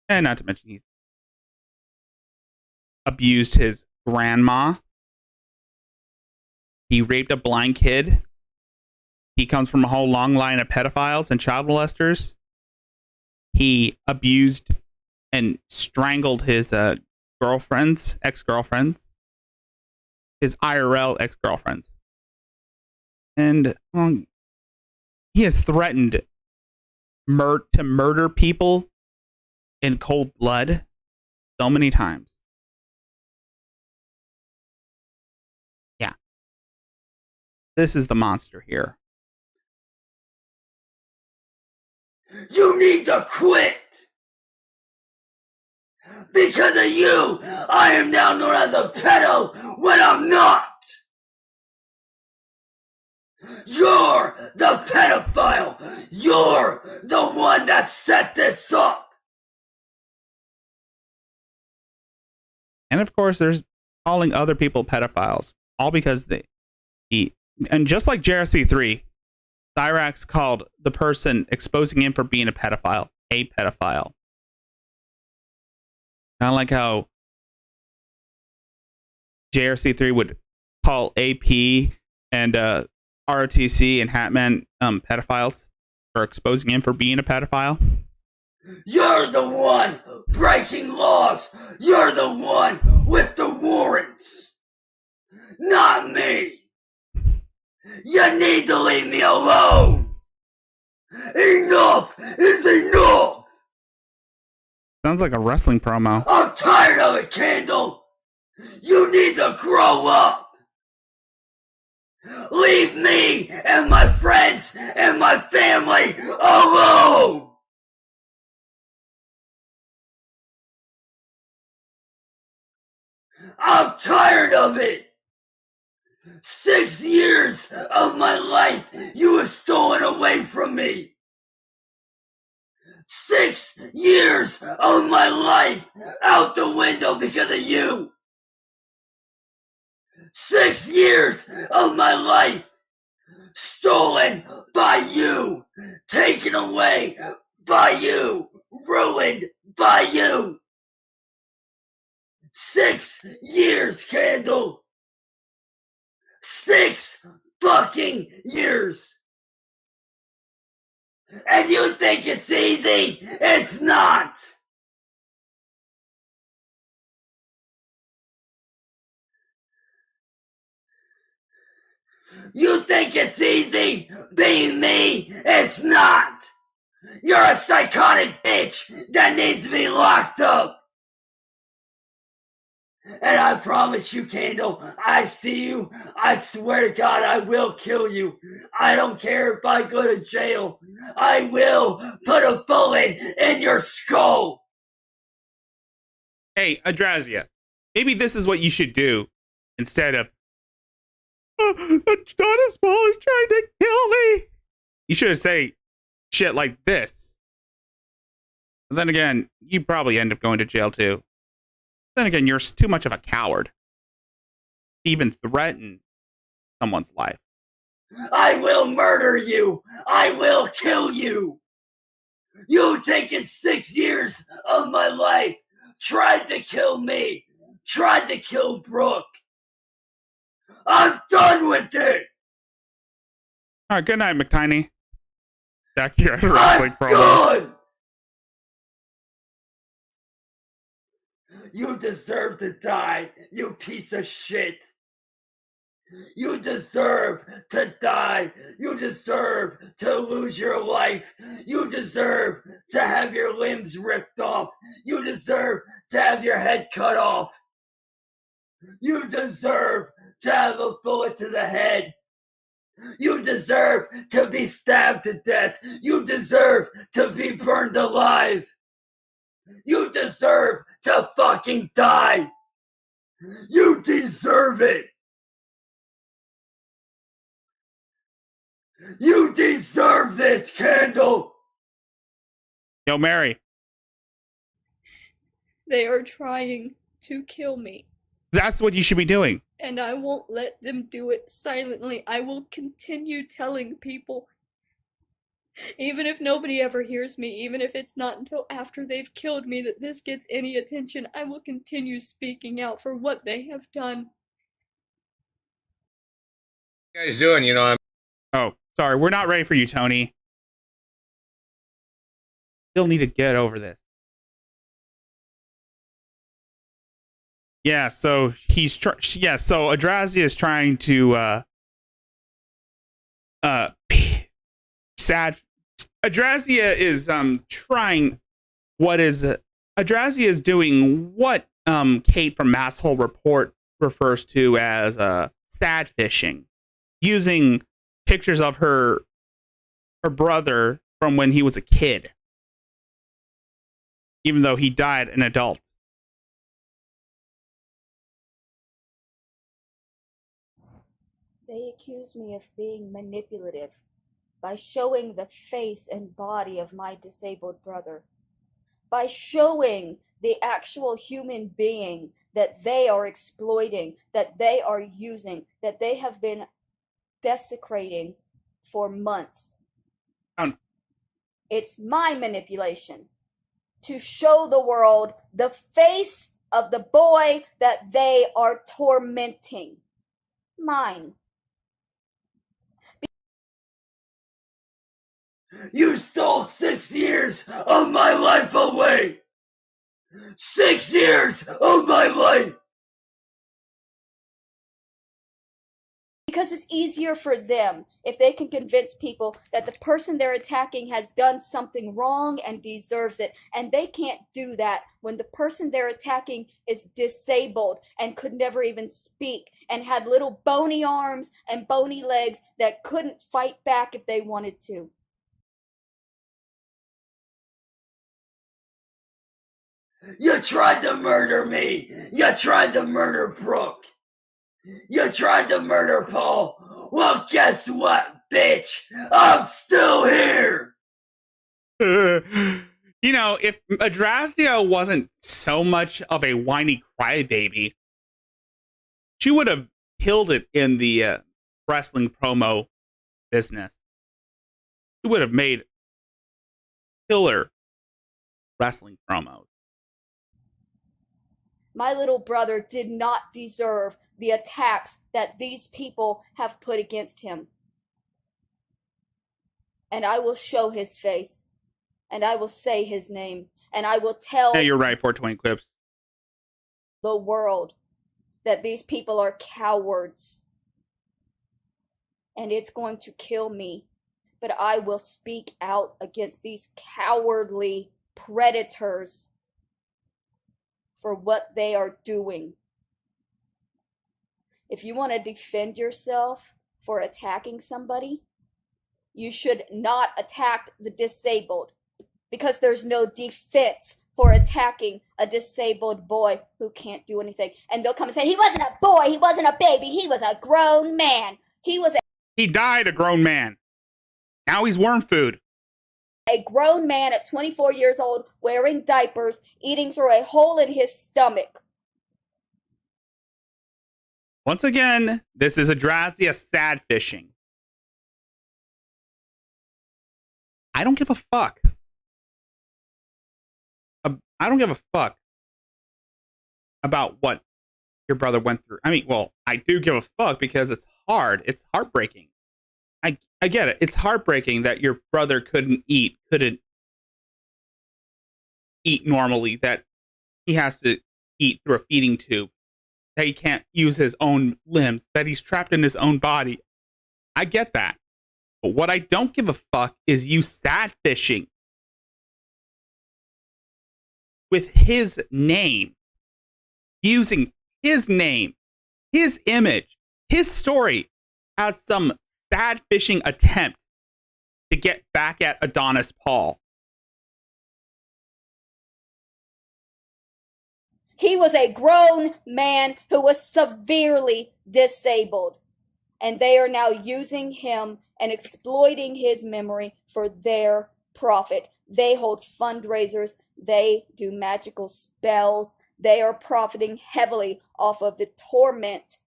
Speaker 2: And not to mention he's abused his grandma. He raped a blind kid. He comes from a whole long line of pedophiles and child molesters. He abused and strangled his ex-girlfriends, his IRL ex-girlfriends. And he has threatened to murder people in cold blood so many times. Yeah. This is the monster here.
Speaker 8: You need to quit! Because of you, I am now known as a pedo when I'm not! You're the pedophile! You're the one that set this up!
Speaker 2: And of course, there's calling other people pedophiles, all because and just like JRC3, Cyrax called the person exposing him for being a pedophile. Kind of like how JRC3 would call AP and ROTC and Hatman pedophiles for exposing him for being a pedophile.
Speaker 8: You're the one breaking laws. You're the one with the warrants. Not me. You need to leave me alone. Enough is enough.
Speaker 2: Sounds like a wrestling promo.
Speaker 8: I'm tired of it, Candle. You need to grow up. Leave me and my friends and my family alone. I'm tired of it. 6 years of my life you have stolen away from me. 6 years of my life out the window because of you. 6 years of my life stolen by you, taken away by you, ruined by you. 6 years, Candle. 6 fucking years. And you think it's easy? It's not. You think it's easy being me? It's not. You're a psychotic bitch that needs to be locked up. And I promise you, Candle, I see you. I swear to God, I will kill you. I don't care if I go to jail. I will put a bullet in your skull.
Speaker 2: Hey, Adrazia, maybe this is what you should do instead of, Adonis Paul is trying to kill me. You should say shit like this. But then again, you probably end up going to jail too. Then again, you're too much of a coward to even threaten someone's life.
Speaker 8: I will murder you. I will kill you. You've taken 6 years of my life, tried to kill me, tried to kill Brooke. I'm done with it.
Speaker 2: All right, good night, McTiny. Back here at Wrestling
Speaker 8: I'm
Speaker 2: Promo.
Speaker 8: done. You deserve to die, you piece of shit. You deserve to die. You deserve to lose your life. You deserve to have your limbs ripped off. You deserve to have your head cut off. You deserve to have a bullet to the head. You deserve to be stabbed to death. You deserve to be burned alive. You deserve to fucking die. You deserve it. You deserve this, Candle.
Speaker 2: Yo, Mary.
Speaker 7: They are trying to kill me.
Speaker 2: That's what you should be doing.
Speaker 7: And I won't let them do it silently. I will continue telling people. Even if nobody ever hears me, even if it's not until after they've killed me that this gets any attention, I will continue speaking out for what they have done.
Speaker 5: What you guys doing? You know,
Speaker 2: Oh, Sorry, we're not ready for you, Tony. Still need to get over this. Yeah, so he's so Adrazia is trying to sad Adrazia is trying what is Adrazia is doing what Kate from Masshole Report refers to as sad fishing, using pictures of her brother from when he was a kid, even though he died an adult.
Speaker 7: They accuse me of being manipulative by showing the face and body of my disabled brother, by showing the actual human being that they are exploiting, that they are using, that they have been desecrating for months. It's my manipulation to show the world the face of the boy that they are tormenting. Mine.
Speaker 8: You stole 6 years of my life away! 6 years of my life!
Speaker 7: Because it's easier for them if they can convince people that the person they're attacking has done something wrong and deserves it. And they can't do that when the person they're attacking is disabled and could never even speak and had little bony arms and bony legs that couldn't fight back if they wanted to.
Speaker 8: You tried to murder me! You tried to murder Brooke! You tried to murder Paul! Well, guess what, bitch? I'm still here!
Speaker 2: You know, if Adrazia wasn't so much of a whiny crybaby, she would have killed it in the wrestling promo business. She would have made killer wrestling promos.
Speaker 7: My little brother did not deserve the attacks that these people have put against him. And I will show his face, and I will say his name, and I will tell
Speaker 2: Yeah, you're right, 420 Quips.
Speaker 7: The world that these people are cowards. And it's going to kill me, but I will speak out against these cowardly predators for what they are doing. If you want to defend yourself for attacking somebody, you should not attack the disabled, because there's no defense for attacking a disabled boy who can't do anything. And they'll come and say, he wasn't a boy, he wasn't a baby, he was a grown man.
Speaker 2: He died a grown man. Now he's worm food.
Speaker 7: A grown man at 24 years old, wearing diapers, eating through a hole in his stomach.
Speaker 2: Once again, this is Adrazia sad fishing. I don't give a fuck. I don't give a fuck about what your brother went through. I mean, well, I do give a fuck because it's hard. It's heartbreaking. I get it. It's heartbreaking that your brother couldn't eat normally, that he has to eat through a feeding tube, that he can't use his own limbs, that he's trapped in his own body. I get that. But what I don't give a fuck is you sad fishing with his name, using his name, his image, his story as some sad fishing attempt to get back at Adonis Paul.
Speaker 7: He was a grown man who was severely disabled, and they are now using him and exploiting his memory for their profit. They hold fundraisers, they do magical spells, they are profiting heavily off of the torment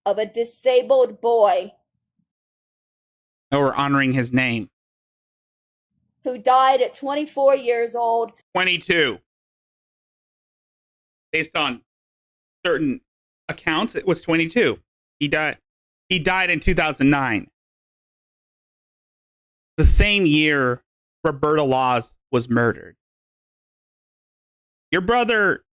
Speaker 7: of a disabled boy.
Speaker 2: Oh, we're honoring his name.
Speaker 7: Who died at 24 years old.
Speaker 2: 22. Based on certain accounts, it was 22. He died in 2009. the same year Roberta Laws was murdered. Your brother,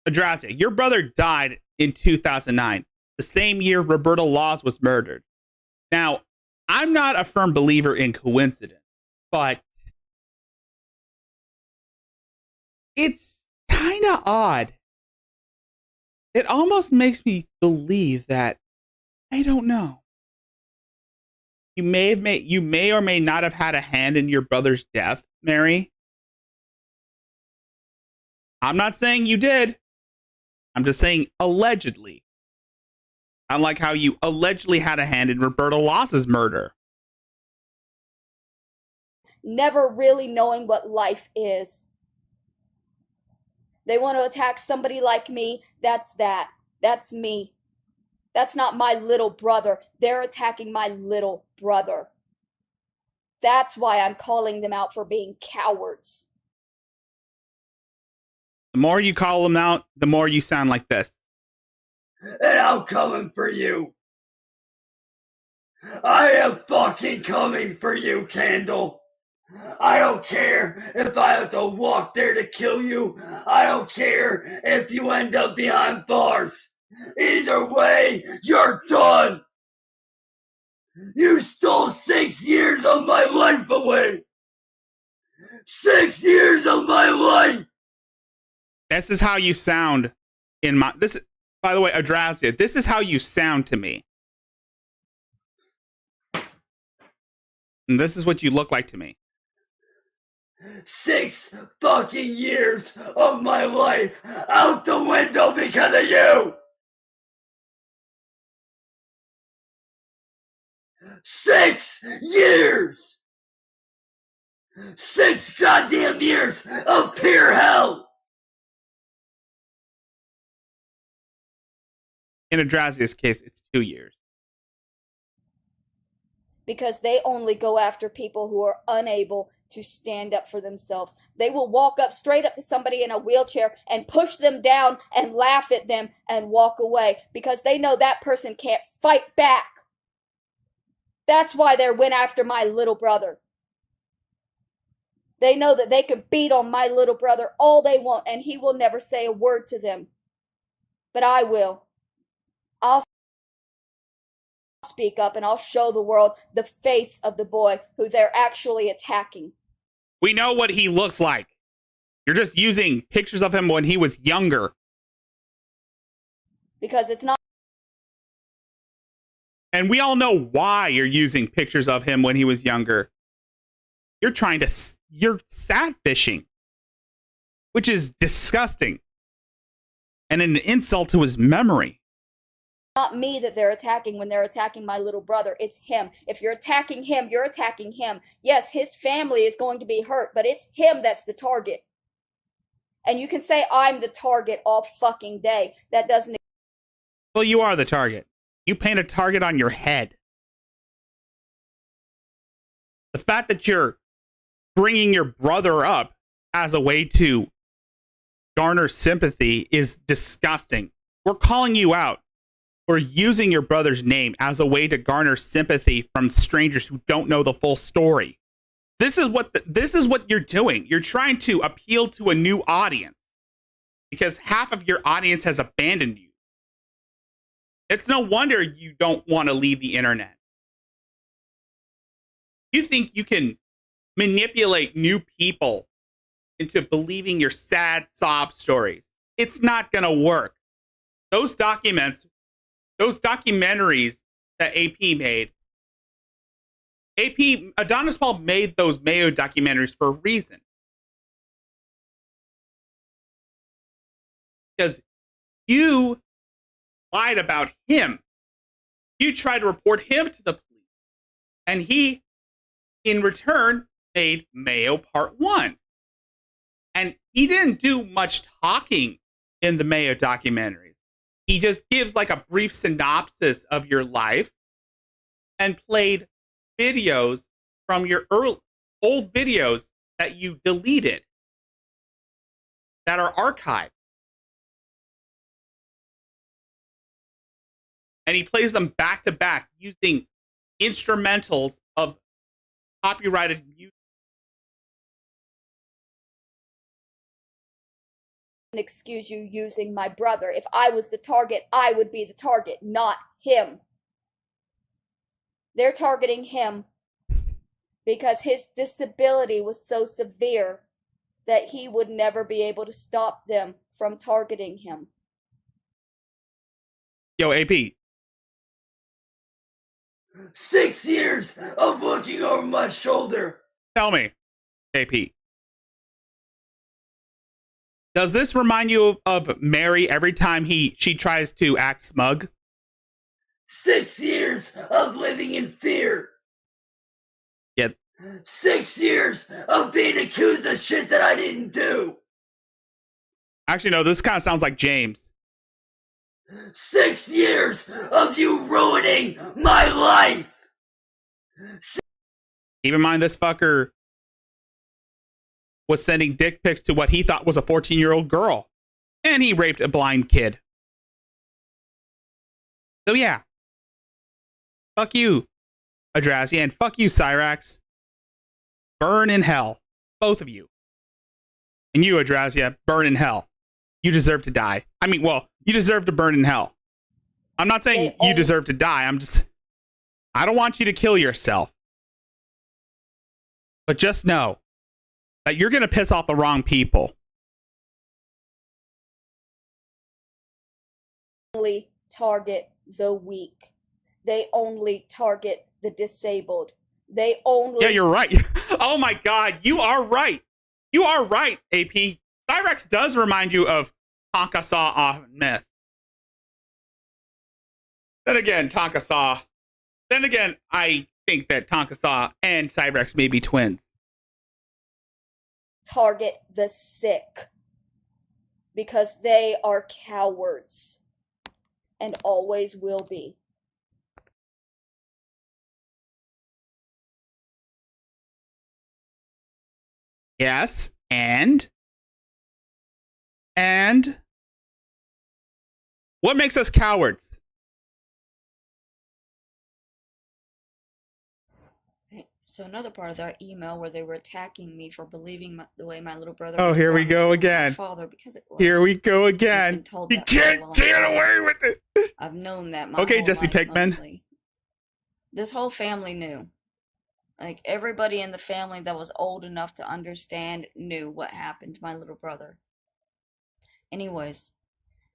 Speaker 2: Adrastia, your brother died in 2009, the same year Roberta Laws was murdered. Now, I'm not a firm believer in coincidence, but it's kind of odd. It almost makes me believe that, I don't know. You may or may not have had a hand in your brother's death, Mary. I'm not saying you did. I'm just saying allegedly. Unlike how you allegedly had a hand in Roberta Laws's murder.
Speaker 7: Never really knowing what life is. They want to attack somebody like me. That's that. That's me. That's not my little brother. They're attacking my little brother. That's why I'm calling them out for being cowards.
Speaker 2: The more you call them out, the more you sound like this.
Speaker 8: And I'm coming for you. I am fucking coming for you, Candle. I don't care if I have to walk there to kill you. I don't care if you end up behind bars. Either way, you're done. You stole 6 years of my life away. 6 years of my life.
Speaker 2: This is how you sound in my... This, by the way, Adrastia, this is how you sound to me. And this is what you look like to me.
Speaker 8: 6 fucking years of my life out the window because of you. 6 years. 6 goddamn years of pure hell.
Speaker 2: In Adrastia's case, it's 2 years.
Speaker 7: Because they only go after people who are unable to stand up for themselves. They will walk up straight up to somebody in a wheelchair and push them down and laugh at them and walk away because they know that person can't fight back. That's why they went after my little brother. They know that they can beat on my little brother all they want and he will never say a word to them. But I will. I'll speak up and I'll show the world the face of the boy who they're actually attacking.
Speaker 2: We know what he looks like. You're just using pictures of him when he was younger.
Speaker 7: Because it's not.
Speaker 2: And we all know why you're using pictures of him when he was younger. You're sad fishing, which is disgusting and an insult to his memory.
Speaker 7: Not me that they're attacking when they're attacking my little brother. It's him. If you're attacking him, you're attacking him. Yes, his family is going to be hurt, but it's him that's the target. And you can say I'm the target all fucking day. That doesn't.
Speaker 2: Well, you are the target. You paint a target on your head. The fact that you're bringing your brother up as a way to garner sympathy is disgusting. We're calling you out for using your brother's name as a way to garner sympathy from strangers who don't know the full story. This is what you're doing. You're trying to appeal to a new audience because half of your audience has abandoned you. It's no wonder you don't want to leave the internet. You think you can manipulate new people into believing your sad sob stories. It's not going to work. Those documentaries that AP made, Adonis Paul made those Mayo documentaries for a reason. Because you lied about him. You tried to report him to the police. And he, in return, made Mayo Part 1. And he didn't do much talking in the Mayo documentaries. He just gives like a brief synopsis of your life and played videos from your old videos that you deleted that are archived. And he plays them back to back using instrumentals of copyrighted music.
Speaker 7: Excuse you using my brother. If I was the target, I would be the target, not him. They're targeting him because his disability was so severe that he would never be able to stop them from targeting him.
Speaker 2: Yo, AP.
Speaker 8: 6 years of looking over my shoulder.
Speaker 2: Tell me, AP. Does this remind you of Mary every time she tries to act smug?
Speaker 8: 6 years of living in fear.
Speaker 2: Yeah.
Speaker 8: 6 years of being accused of shit that I didn't do.
Speaker 2: Actually, no, this kind of sounds like James.
Speaker 8: 6 years of you ruining my life.
Speaker 2: Keep in mind, this fucker was sending dick pics to what he thought was a 14-year-old girl. And he raped a blind kid. So yeah. Fuck you, Adrazia, and fuck you, Cyrax. Burn in hell. Both of you. And you, Adrazia, burn in hell. You deserve to die. I mean, well, you deserve to burn in hell. I'm not saying you deserve to die. I don't want you to kill yourself. But just know that you're going to piss off the wrong people.
Speaker 7: Only target the weak. They only target the disabled. They only...
Speaker 2: Yeah, you're right. Oh my God, you are right. You are right, AP. Cyrax does remind you of Tonka Saw off Myth. Then again, Tonka Saw. Then again, I think that Tonka Saw and Cyrax may be twins.
Speaker 7: Target the sick. Because they are cowards. And always will be.
Speaker 2: Yes, and what makes us cowards?
Speaker 9: So another part of that email where they were attacking me for believing the way my little brother.
Speaker 2: Oh, here we go again.
Speaker 9: Father, because it was.
Speaker 2: Here we go again. You can't get away with it.
Speaker 9: I've known that.
Speaker 2: Okay, Jesse Pinkman.
Speaker 9: Mostly. This whole family knew. Like, everybody in the family that was old enough to understand knew what happened to my little brother. Anyways,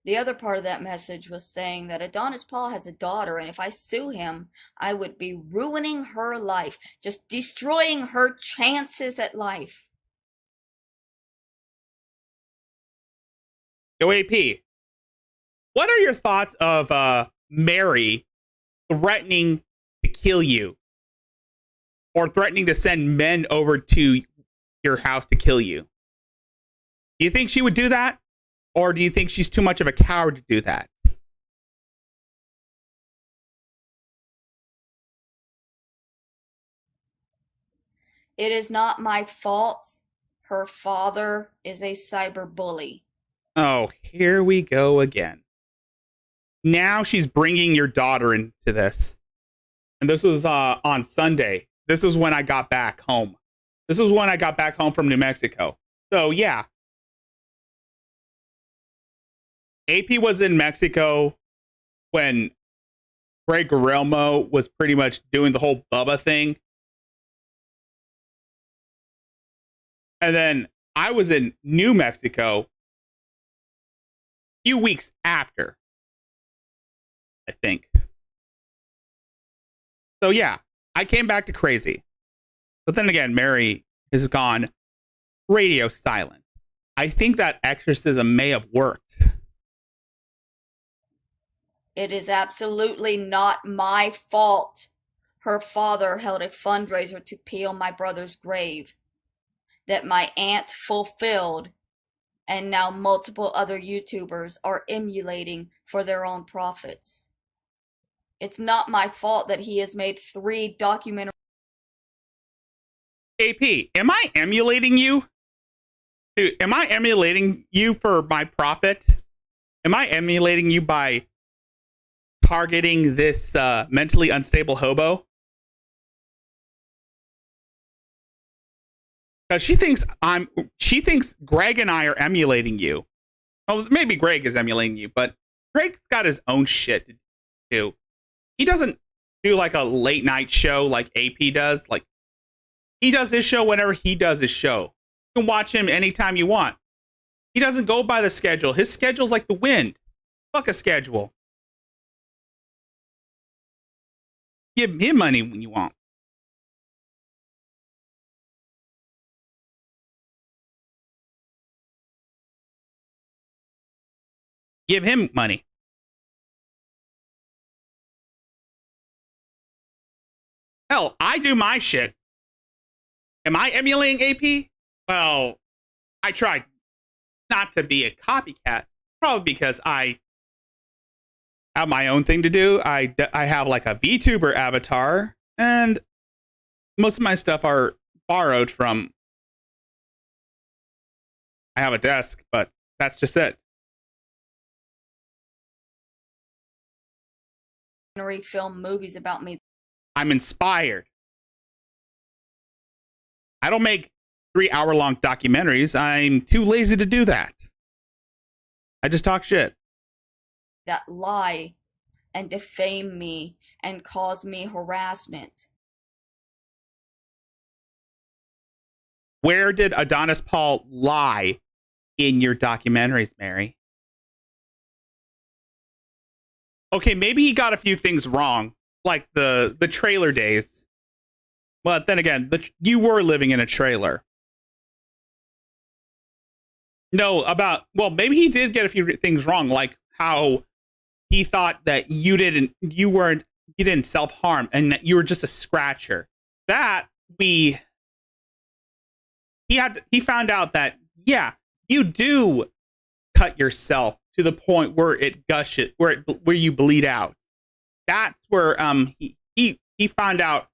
Speaker 9: the other part of that message was saying that Adonis Paul has a daughter, and if I sue him, I would be ruining her life, just destroying her chances at life.
Speaker 2: Yo, AP, what are your thoughts of Mary threatening to kill you? Or threatening to send men over to your house to kill you? Do you think she would do that? Or do you think she's too much of a coward to do that?
Speaker 9: It is not my fault. Her father is a cyber bully.
Speaker 2: Oh, here we go again. Now she's bringing your daughter into this. And this was on Sunday. This was when I got back home. This was when I got back home from New Mexico. So, yeah. AP was in Mexico when Greg Guillermo was pretty much doing the whole Bubba thing. And then I was in New Mexico a few weeks after, I think. So, yeah. I came back to crazy. But then again, Mary has gone radio silent. I think that exorcism may have worked.
Speaker 9: It is absolutely not my fault. Her father held a fundraiser to peel my brother's grave that my aunt fulfilled, and now multiple other YouTubers are emulating for their own profits. It's not my fault that he has made 3 documentaries.
Speaker 2: AP, am I emulating you? Dude, am I emulating you for my profit? Am I emulating you by targeting this mentally unstable hobo? Because she thinks Greg and I are emulating you. Oh, maybe Greg is emulating you, but Greg's got his own shit to do. He doesn't do like a late night show like AP does. Like, he does his show whenever he does his show. You can watch him anytime you want. He doesn't go by the schedule. His schedule's like the wind. Fuck a schedule. Give him money when you want. Give him money. Hell, I do my shit. Am I emulating AP? Well, I tried not to be a copycat, probably because I have my own thing to do. I have like a VTuber avatar, and most of my stuff are borrowed from. I have a desk, but that's just it.
Speaker 9: Film movies about me.
Speaker 2: I'm inspired. I don't make 3-hour-long documentaries. I'm too lazy to do that. I just talk shit.
Speaker 9: That lie and defame me and cause me harassment.
Speaker 2: Where did Adonis Paul lie in your documentaries, Mary? Okay, maybe he got a few things wrong, like the trailer days. But then again, you were living in a trailer. No, maybe he did get a few things wrong, like how he thought that you didn't self-harm and that you were just a scratcher. That he found out that, yeah, you do cut yourself to the point where it gushes, where you bleed out. That's where he found out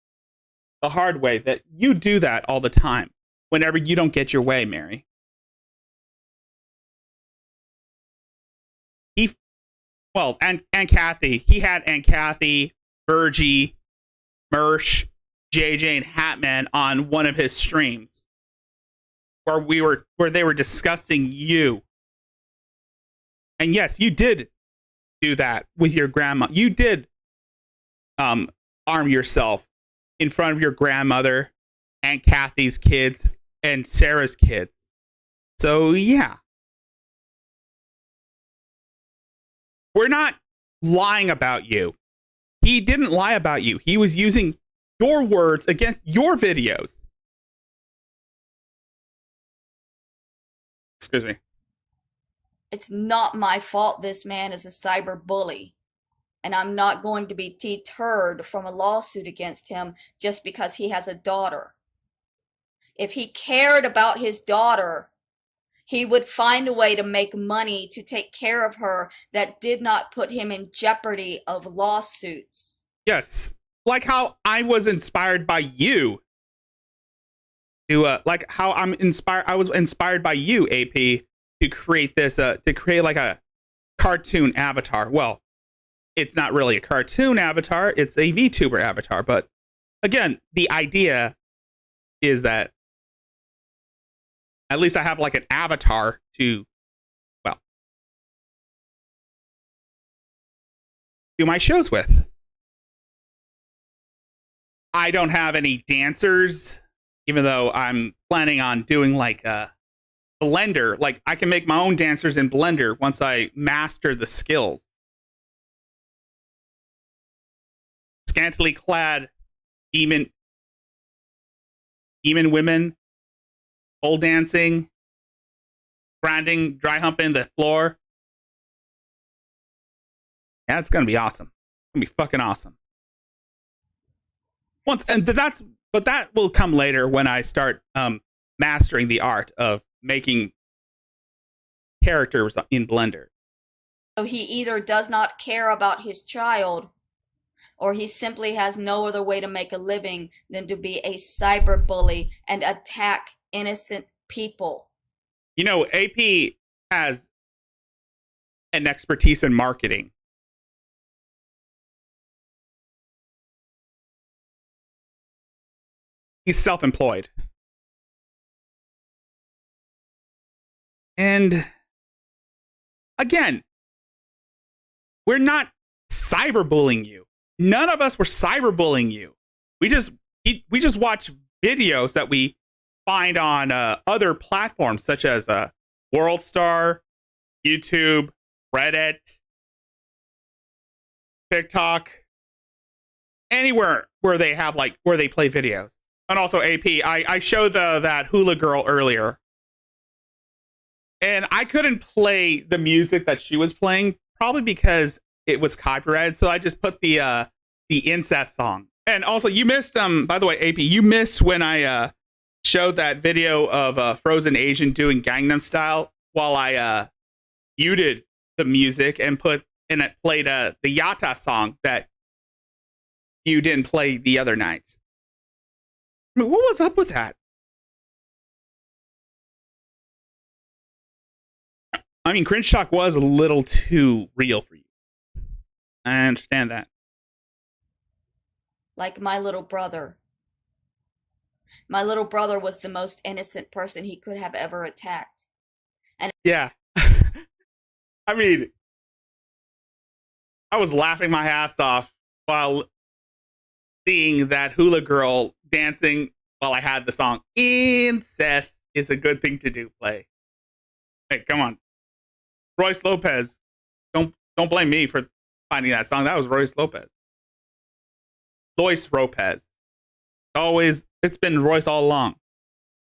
Speaker 2: the hard way that you do that all the time whenever you don't get your way, Mary. And Kathy. He had Aunt Kathy, Virgie, Mersh, JJ, and Hatman on one of his streams where they were discussing you. And yes, you did do that with your grandma. You did arm yourself in front of your grandmother, Aunt Kathy's kids, and Sarah's kids. So yeah. We're not lying about you. He didn't lie about you. He was using your words against your videos. Excuse me.
Speaker 9: It's not my fault this man is a cyber bully. And I'm not going to be deterred from a lawsuit against him just because he has a daughter. If he cared about his daughter, he would find a way to make money to take care of her that did not put him in jeopardy of lawsuits.
Speaker 2: Yes, like how I was inspired by you. Like how I was inspired by you, AP, to create this, to create like a cartoon avatar. Well, it's not really a cartoon avatar; it's a VTuber avatar. But again, the idea is that at least I have like an avatar to, well, do my shows with. I don't have any dancers, even though I'm planning on doing like a Blender. Like I can make my own dancers in Blender once I master the skills. Scantily clad demon women, pole dancing, grinding, dry humping the floor. Yeah, it's gonna be awesome. It's gonna be fucking awesome. But that will come later when I start mastering the art of making characters in Blender.
Speaker 9: So he either does not care about his child, or he simply has no other way to make a living than to be a cyber bully and attack innocent people.
Speaker 2: You know, AP has an expertise in marketing. He's self-employed. And again, we're not cyberbullying you. None of us were cyberbullying you. We just watch videos that we find on other platforms such as WorldStar, YouTube, Reddit, TikTok, anywhere where they have where they play videos. And also AP, I showed that hula girl earlier, and I couldn't play the music that she was playing, probably because it was copyrighted. So I just put the incest song. And also, you missed by the way, AP, you missed when I showed that video of Frozen Asian doing Gangnam Style while I muted the music and played the Yata song that you didn't play the other night. I mean, what was up with that? I mean, Cringe Talk was a little too real for you. I understand that.
Speaker 9: Like my little brother. My little brother was the most innocent person he could have ever attacked. And
Speaker 2: yeah. I mean, I was laughing my ass off while seeing that hula girl dancing while I had the song Incest is a Good Thing to Do play. Hey, come on. Royce Lopez. Don't blame me for finding that song. That was Royce Lopez. Lois Lopez. It's been Royce all along.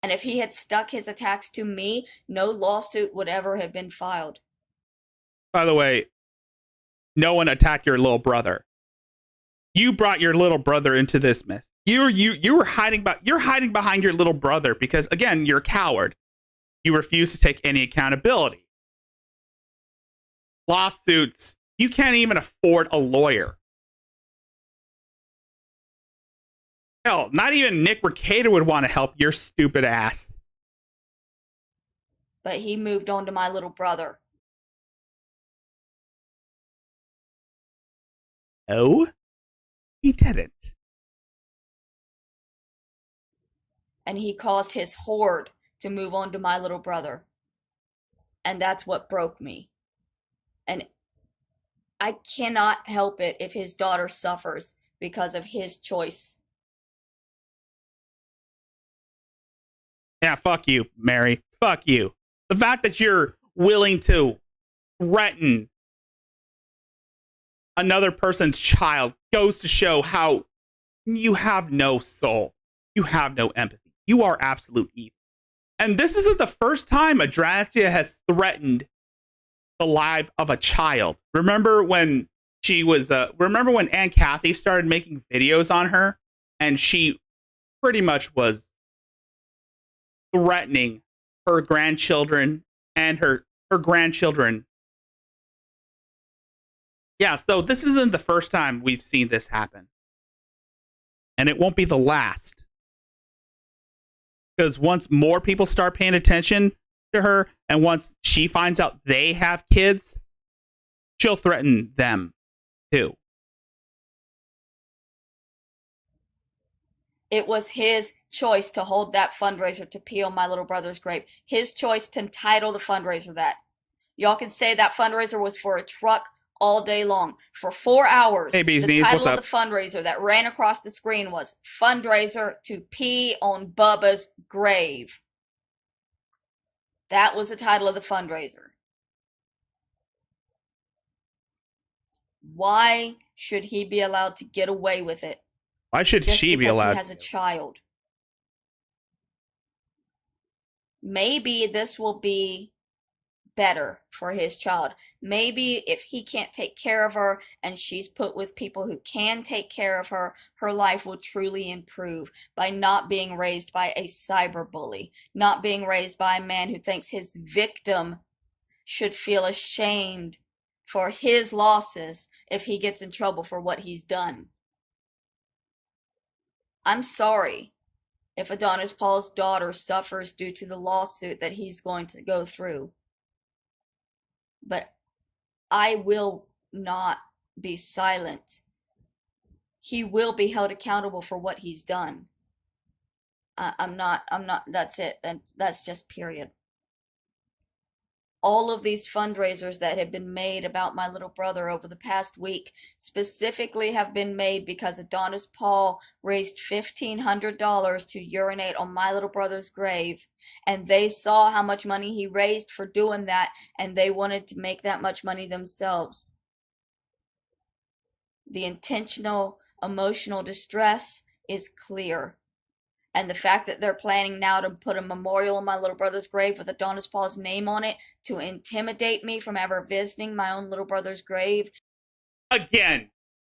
Speaker 9: And if he had stuck his attacks to me, no lawsuit would ever have been filed.
Speaker 2: By the way, no one attacked your little brother. You brought your little brother into this mess. You were hiding behind your little brother because, again, you're a coward. You refuse to take any accountability. Lawsuits. You can't even afford a lawyer. Hell, not even Nick Recator would want to help your stupid ass.
Speaker 9: But he moved on to my little brother.
Speaker 2: Oh? He didn't.
Speaker 9: And he caused his horde to move on to my little brother. And that's what broke me. And I cannot help it if his daughter suffers because of his choice.
Speaker 2: Yeah, fuck you, Mary. Fuck you. The fact that you're willing to threaten another person's child goes to show how you have no soul. You have no empathy. You are absolute evil. And this isn't the first time Adrastia has threatened the life of a child. Remember when Aunt Kathy started making videos on her and she pretty much was threatening her grandchildren and her grandchildren. Yeah, so this isn't the first time we've seen this happen. And it won't be the last. Because once more people start paying attention to her, and once she finds out they have kids, she'll threaten them too.
Speaker 9: It was his choice to hold that fundraiser to pee on my little brother's grave. His choice to title the fundraiser that. Y'all can say that fundraiser was for a truck all day long. For 4 hours,
Speaker 2: hey, Bee's
Speaker 9: the
Speaker 2: Knees,
Speaker 9: title
Speaker 2: what's
Speaker 9: of
Speaker 2: up?
Speaker 9: the fundraiser that ran across the screen was Fundraiser to Pee on Bubba's Grave. That was the title of the fundraiser. Why should he be allowed to get away with it?
Speaker 2: Why should she be allowed?
Speaker 9: He has a child. Maybe this will be better for his child. Maybe if he can't take care of her and she's put with people who can take care of her, her life will truly improve by not being raised by a cyberbully, not being raised by a man who thinks his victim should feel ashamed for his losses if he gets in trouble for what he's done. I'm sorry if Adonis Paul's daughter suffers due to the lawsuit that he's going to go through. But I will not be silent. He will be held accountable for what he's done. I'm not, that's it. That's just period. all of these fundraisers that have been made about my little brother over the past week specifically have been made because Adonis Paul raised $1,500 to urinate on my little brother's grave, and they saw how much money he raised for doing that, and they wanted to make that much money themselves. The intentional emotional distress is clear. And the fact that they're planning now to put a memorial on my little brother's grave with Adonis Paul's name on it to intimidate me from ever visiting my own little brother's grave.
Speaker 2: Again,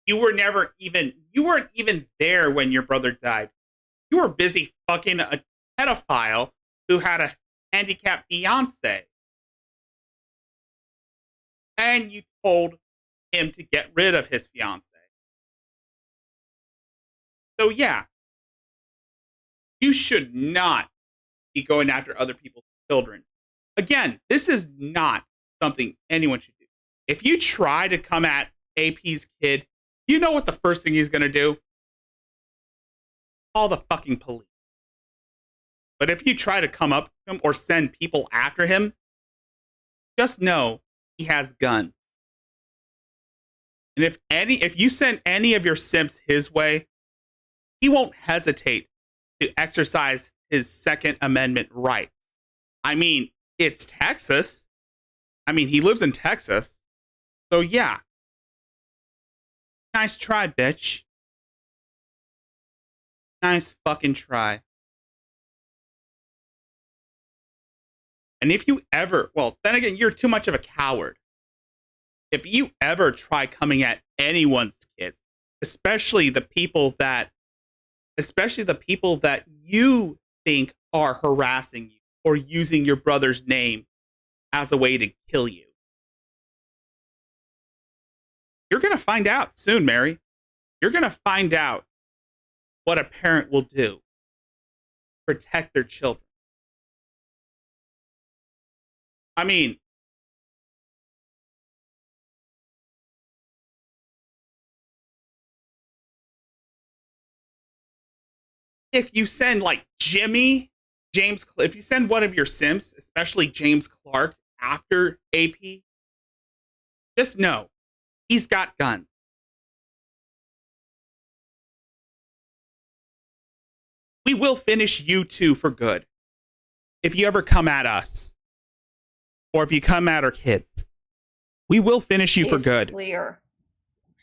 Speaker 2: you weren't even there when your brother died. You were busy fucking a pedophile who had a handicapped fiance. And you told him to get rid of his fiance. So yeah. You should not be going after other people's children. Again, this is not something anyone should do. If you try to come at AP's kid, you know what the first thing he's going to do? Call the fucking police. But if you try to come up to him or send people after him, just know he has guns. And if you send any of your simps his way, he won't hesitate to exercise his Second Amendment rights. I mean, it's Texas. I mean, he lives in Texas. So yeah. Nice try, bitch. Nice fucking try. And if you ever, well, then again, you're too much of a coward. If you ever try coming at anyone's kids, especially the people that you think are harassing you or using your brother's name as a way to kill you. You're going to find out soon, Mary. You're going to find out what a parent will do. Protect their children. I mean, if you send like if you send one of your simps, especially James Clark, after AP, just know he's got guns. We will finish you two for good. If you ever come at us, or if you come at our kids, we will finish you for good.
Speaker 9: Clear.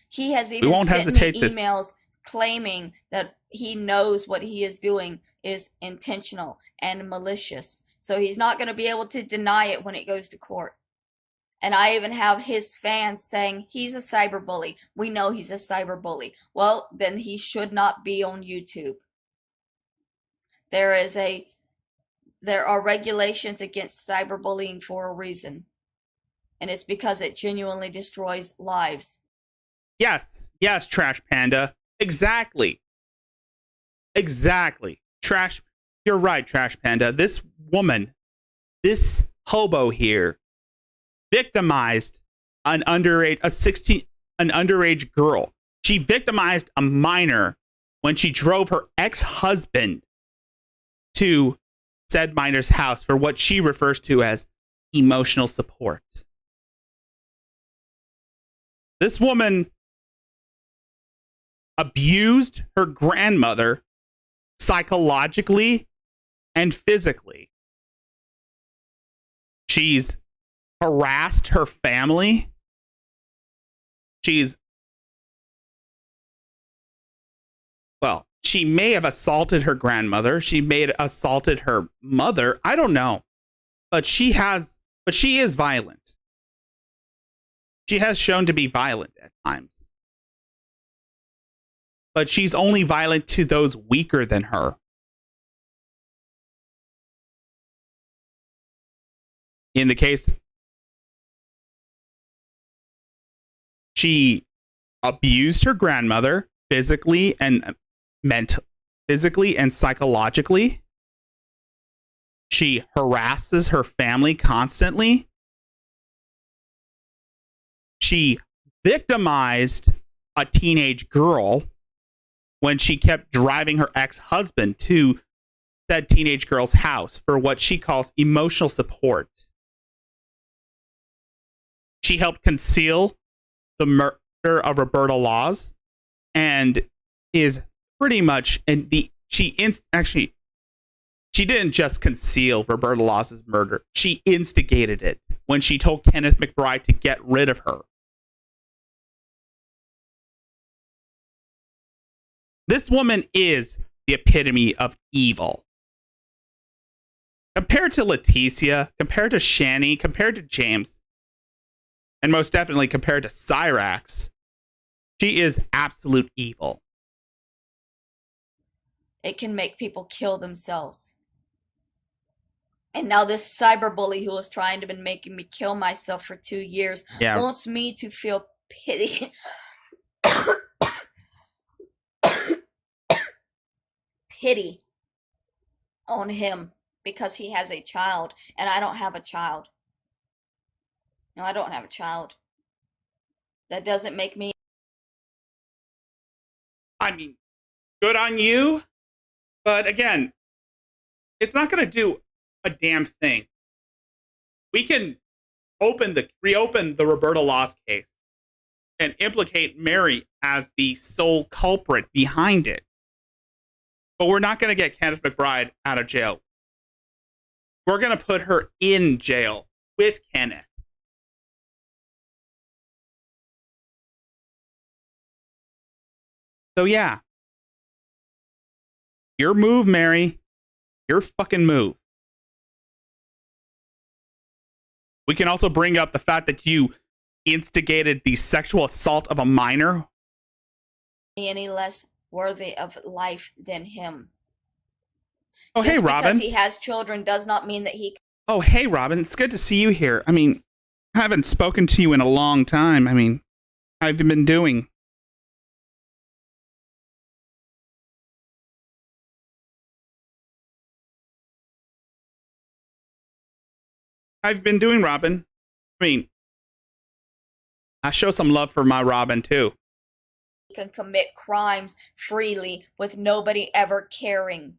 Speaker 9: He has even sent me emails claiming that he knows what he is doing is intentional and malicious. So he's not going to be able to deny it when it goes to court. And I even have his fans saying he's a cyberbully. We know he's a cyberbully. Well, then he should not be on YouTube. There are regulations against cyberbullying for a reason. And it's because it genuinely destroys lives.
Speaker 2: Yes, Trash Panda. Exactly. You're right, Trash Panda. This woman, this hobo here, victimized an underage girl. She victimized a minor when she drove her ex-husband to said minor's house for what she refers to as emotional support. This woman abused her grandmother psychologically and physically. She's harassed her family. She may have assaulted her grandmother. She may have assaulted her mother. I don't know. But she is violent. She has shown to be violent at times. But she's only violent to those weaker than her. In the case, she abused her grandmother physically and psychologically. She harasses her family constantly. She victimized a teenage girl when she kept driving her ex-husband to that teenage girl's house for what she calls emotional support. She helped conceal the murder of Roberta Laws, and is pretty much she didn't just conceal Roberta Laws' murder. She instigated it when she told Kenneth McBride to get rid of her. This woman is the epitome of evil. Compared to Leticia, compared to Shani, compared to James, and most definitely compared to Cyrax, she is absolute evil.
Speaker 9: It can make people kill themselves. And now this cyberbully who was trying to been making me kill myself for 2 years wants me to feel pity. Pity on him because he has a child and I don't have a child. No, I don't have a child. That doesn't make me.
Speaker 2: I mean, good on you. But again, it's not going to do a damn thing. We can reopen the Roberta Laws case and implicate Mary as the sole culprit behind it. But we're not going to get Kenneth McBride out of jail. We're going to put her in jail with Kenneth. So yeah. Your move, Mary. Your fucking move. We can also bring up the fact that you instigated the sexual assault of a minor.
Speaker 9: Any less worthy of life than him.
Speaker 2: Oh,
Speaker 9: Just
Speaker 2: hey, Robin.
Speaker 9: Because he has children does not mean that he.
Speaker 2: Oh, hey, Robin. It's good to see you here. I mean, I haven't spoken to you in a long time. I mean, how have you been doing? I've been doing, Robin. I mean, I show some love for my Robin, too.
Speaker 9: Can commit crimes freely with nobody ever caring.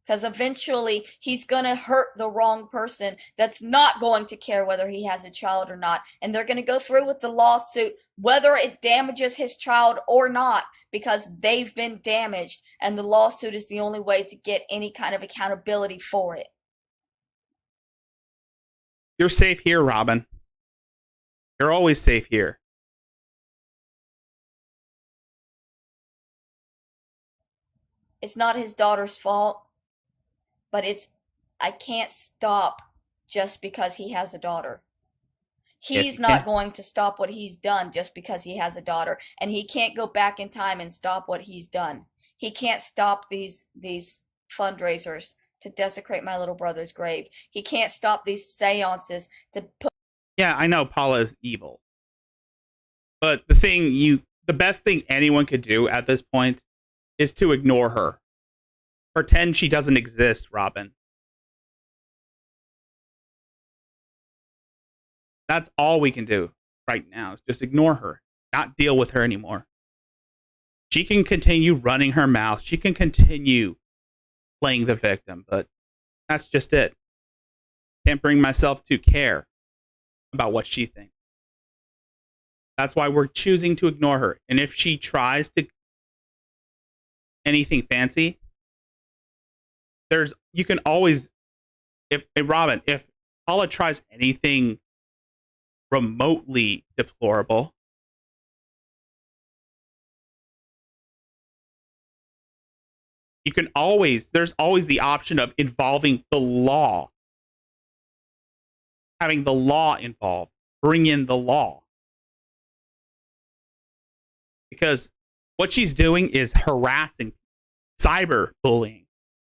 Speaker 9: Because eventually he's going to hurt the wrong person that's not going to care whether he has a child or not. And they're going to go through with the lawsuit whether it damages his child or not because they've been damaged. And the lawsuit is the only way to get any kind of accountability for it.
Speaker 2: You're safe here, Robin. You're always safe here.
Speaker 9: It's not his daughter's fault, but I can't stop just because he has a daughter. He's not going to stop what he's done just because he has a daughter, and he can't go back in time and stop what he's done. He can't stop these fundraisers to desecrate my little brother's grave. He can't stop these seances to put.
Speaker 2: Yeah, I know Paula is evil. But the best thing anyone could do at this point is to ignore her. Pretend she doesn't exist, Robin. That's all we can do right now is just ignore her, not deal with her anymore. She can continue running her mouth. She can continue playing the victim, but that's just it. Can't bring myself to care about what she thinks. That's why we're choosing to ignore her. And if she tries to anything fancy, you can always, if Paula tries anything remotely deplorable, there's always the option of involving the law. Having the law involved. Bring in the law. Because what she's doing is harassing, cyberbullying.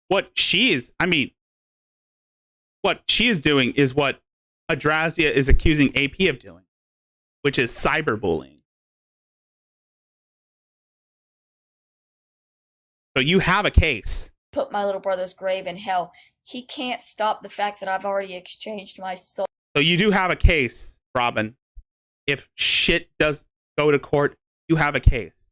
Speaker 2: What she is doing is what Adrazia is accusing AP of doing, which is cyberbullying. So you have a case.
Speaker 9: Put my little brother's grave in hell. He can't stop the fact that I've already exchanged my soul.
Speaker 2: So you do have a case, Robin. If shit does go to court, you have a case.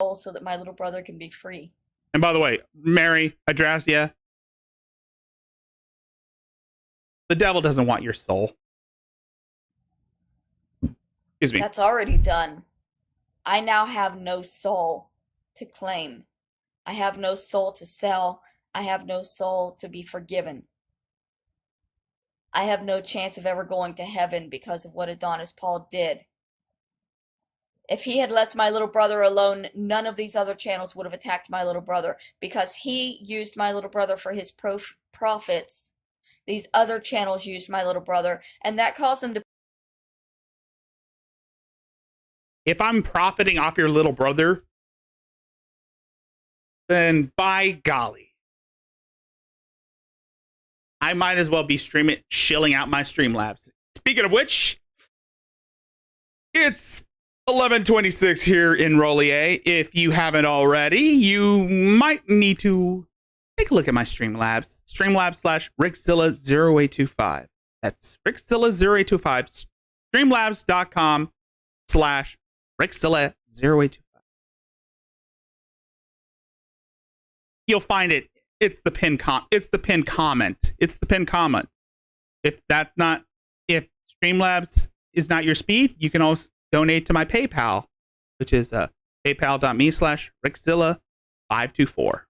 Speaker 9: So that my little brother can be free.
Speaker 2: And by the way, Mary, Adrazia, The devil doesn't want your soul. Excuse me.
Speaker 9: That's already done. I now have no soul to claim. I have no soul to sell. I have no soul to be forgiven. I have no chance of ever going to heaven because of what Adonis Paul did. If he had left my little brother alone, none of these other channels would have attacked my little brother, because he used my little brother for his profits. These other channels used my little brother, and that caused them to...
Speaker 2: If I'm profiting off your little brother, then by golly, I might as well be shilling out my Streamlabs. Speaking of which, it's 11:26 here in Rollier. If you haven't already, you might need to take a look at my Streamlabs. Streamlabs/Rickzilla0825. That's Rickzilla0825. Streamlabs.com/Rickzilla0825. You'll find it. It's the pinned comment. It's the pinned comment. If Streamlabs is not your speed, you can also donate to my PayPal, which is paypal.me/Rickzilla524.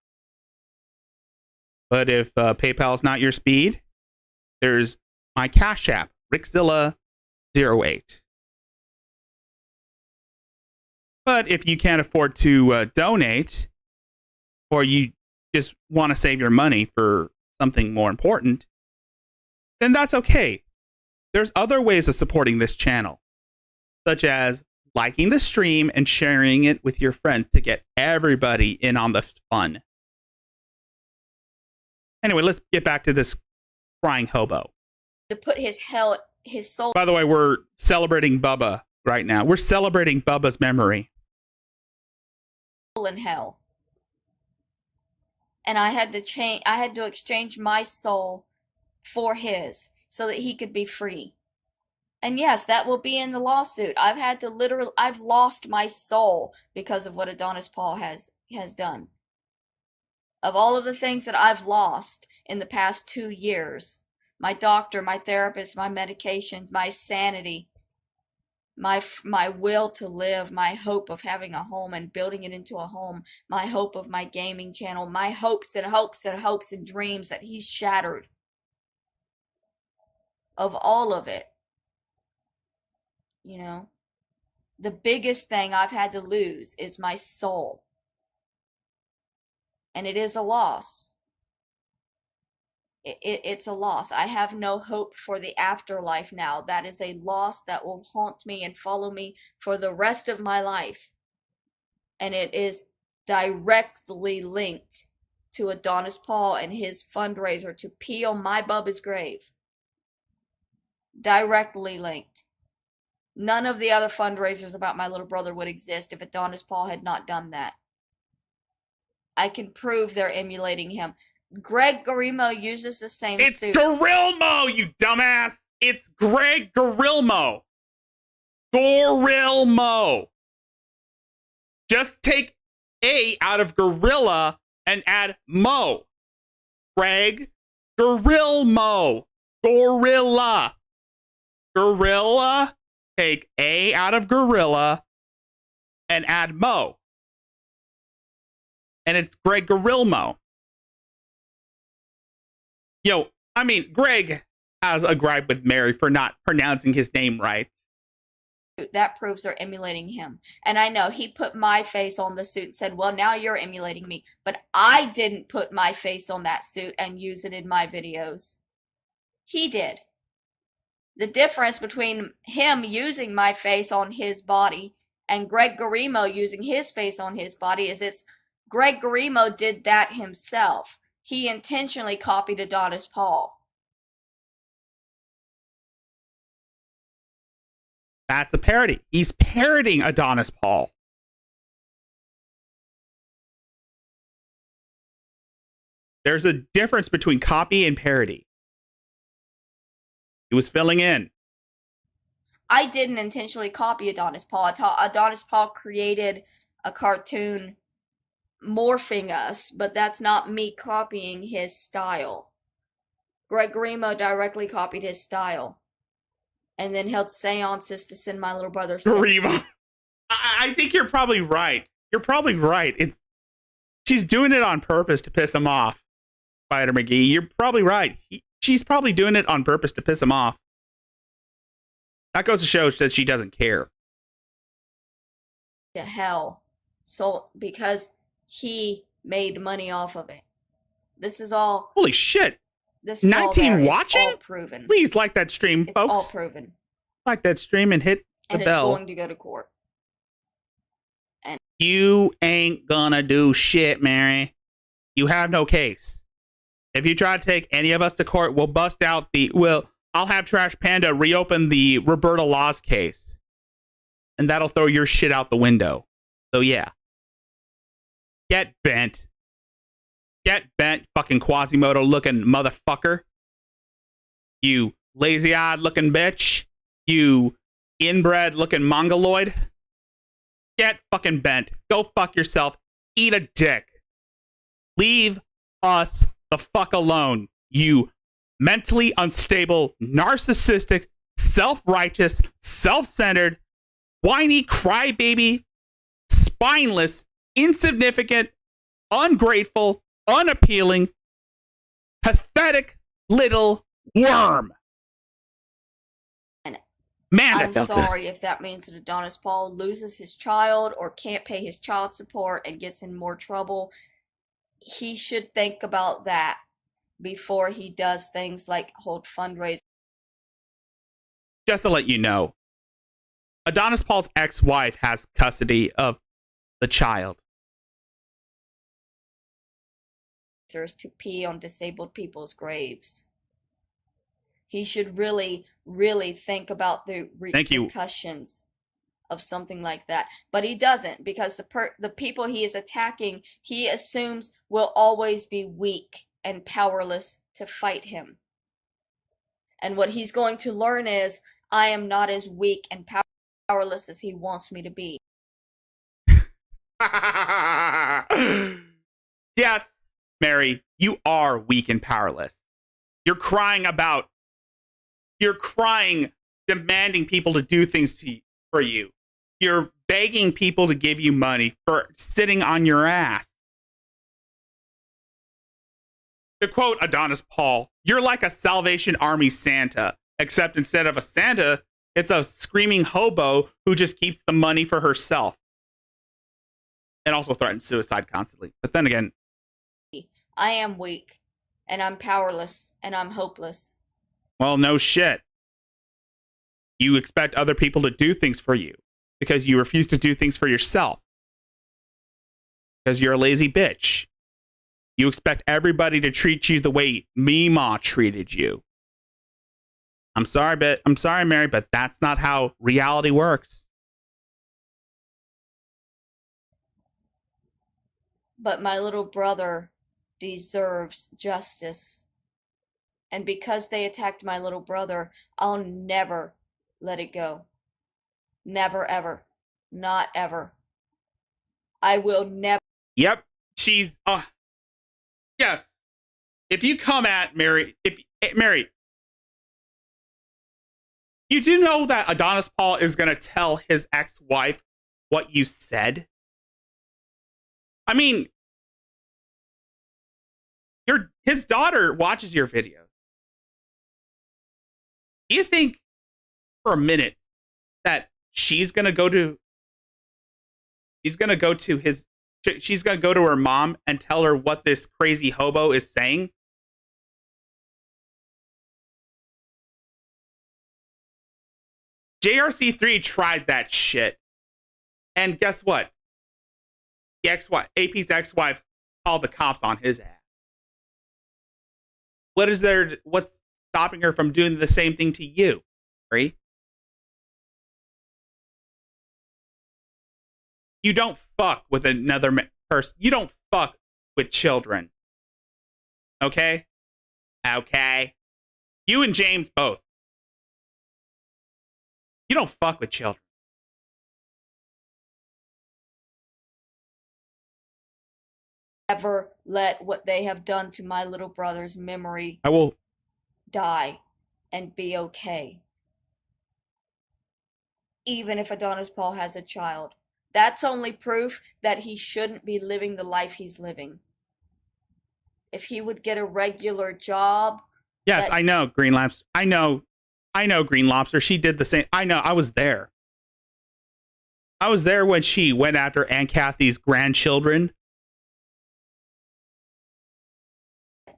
Speaker 2: But if PayPal is not your speed, there's my Cash App, Rickzilla08. But if you can't afford to donate, or you just want to save your money for something more important, then that's okay. There's other ways of supporting this channel, such as liking the stream and sharing it with your friends to get everybody in on the fun. Anyway, let's get back to this crying hobo.
Speaker 9: To put his soul...
Speaker 2: By the way, we're celebrating Bubba right now. We're celebrating Bubba's memory.
Speaker 9: In hell. And I had to exchange my soul for his so that he could be free. And yes, that will be in the lawsuit. I've lost my soul because of what Adonis Paul has done. Of all of the things that I've lost in the past 2 years, my doctor, my therapist, my medications, my sanity, my will to live, my hope of having a home and building it into a home, my hope of my gaming channel, my hopes and hopes and hopes and dreams that he's shattered. Of all of it. You know, the biggest thing I've had to lose is my soul. And it is a loss. It's a loss. I have no hope for the afterlife now. That is a loss that will haunt me and follow me for the rest of my life. And it is directly linked to Adonis Paul and his fundraiser to pee on my Bubba's grave. Directly linked. None of the other fundraisers about my little brother would exist if Adonis Paul had not done that. I can prove they're emulating him. Greg Garimo uses the same suit.
Speaker 2: It's Gorilmo, you dumbass! It's Greg Gorilmo. Gorilmo. Just take A out of gorilla and add mo. Greg Gorilmo. Gorilla. Gorilla. Take A out of gorilla and add mo. And it's Greg Gorilmo. Yo, I mean, Greg has a gripe with Mary for not pronouncing his name right.
Speaker 9: That proves they're emulating him. And I know he put my face on the suit and said, well, now you're emulating me. But I didn't put my face on that suit and use it in my videos. He did. The difference between him using my face on his body and Greg Garimo using his face on his body is Greg Garimo did that himself. He intentionally copied Adonis Paul.
Speaker 2: That's a parody. He's parodying Adonis Paul. There's a difference between copy and parody. He was filling in.
Speaker 9: I didn't intentionally copy Adonis Paul. Adonis Paul created a cartoon morphing us, but that's not me copying his style. Greg Grimo directly copied his style. And then held seances to send my little brother stuff.
Speaker 2: Grimo. I think you're probably right. You're probably right. She's doing it on purpose to piss him off, Spider McGee. You're probably right. She's probably doing it on purpose to piss him off. That goes to show that she doesn't care.
Speaker 9: To hell. So, because he made money off of it. This is all.
Speaker 2: Holy shit.
Speaker 9: This is
Speaker 2: 19
Speaker 9: all there.
Speaker 2: watching?
Speaker 9: It's all proven.
Speaker 2: Please like that stream,
Speaker 9: It's
Speaker 2: folks.
Speaker 9: all proven.
Speaker 2: Like that stream and hit the
Speaker 9: And
Speaker 2: bell.
Speaker 9: it's going to go to court.
Speaker 2: You ain't gonna do shit, Mary. You have no case. If you try to take any of us to court, we'll bust out I'll have Trash Panda reopen the Roberta Laws case. And that'll throw your shit out the window. So yeah. Get bent. Get bent, fucking Quasimodo looking motherfucker. You lazy-eyed looking bitch. You inbred looking mongoloid. Get fucking bent. Go fuck yourself. Eat a dick. Leave us the fuck alone, you mentally unstable, narcissistic, self-righteous, self-centered, whiny, crybaby, spineless, insignificant, ungrateful, unappealing, pathetic little worm. Man,
Speaker 9: I'm sorry if that means that Adonis Paul loses his child or can't pay his child support and gets in more trouble. He should think about that before he does things like hold fundraisers.
Speaker 2: Just to let you know, Adonis Paul's ex-wife has custody of the child.
Speaker 9: To pee on disabled people's graves. He should really, really think about the repercussions of something like that. But he doesn't, because the people he is attacking, he assumes will always be weak and powerless to fight him. And what he's going to learn is, I am not as weak and powerless as he wants me to be.
Speaker 2: Yes, Mary, you are weak and powerless. You're crying, demanding people to do things for you. You're begging people to give you money for sitting on your ass. To quote Adonis Paul, you're like a Salvation Army Santa, except instead of a Santa, it's a screaming hobo who just keeps the money for herself. And also threatens suicide constantly. But then again,
Speaker 9: I am weak, and I'm powerless, and I'm hopeless.
Speaker 2: Well, no shit. You expect other people to do things for you because you refuse to do things for yourself. Because you're a lazy bitch. You expect everybody to treat you the way Meemaw treated you. I'm sorry, Mary, but that's not how reality works.
Speaker 9: But my little brother deserves justice. And because they attacked my little brother, I'll never let it go. Never, ever. Not ever. I will never.
Speaker 2: Yep. She's, yes. If you come at Mary, Mary, you do know that Adonis Paul is going to tell his ex-wife what you said? I mean, his daughter watches your video. Do you think for a minute that she's going to go to her mom and tell her what this crazy hobo is saying? JRC3 tried that shit. And guess what? AP's ex-wife called the cops on his ass. What's stopping her from doing the same thing to you, right? You don't fuck with another person. You don't fuck with children. Okay? Okay. You and James both. You don't fuck with children.
Speaker 9: Never let what they have done to my little brother's memory
Speaker 2: I will
Speaker 9: die and be okay. Even if Adonis Paul has a child. That's only proof that he shouldn't be living the life he's living. If he would get a regular job.
Speaker 2: Yes, I know, Green Lobster. I know, Green Lobster. She did the same. I know, I was there. I was there when she went after Aunt Kathy's grandchildren.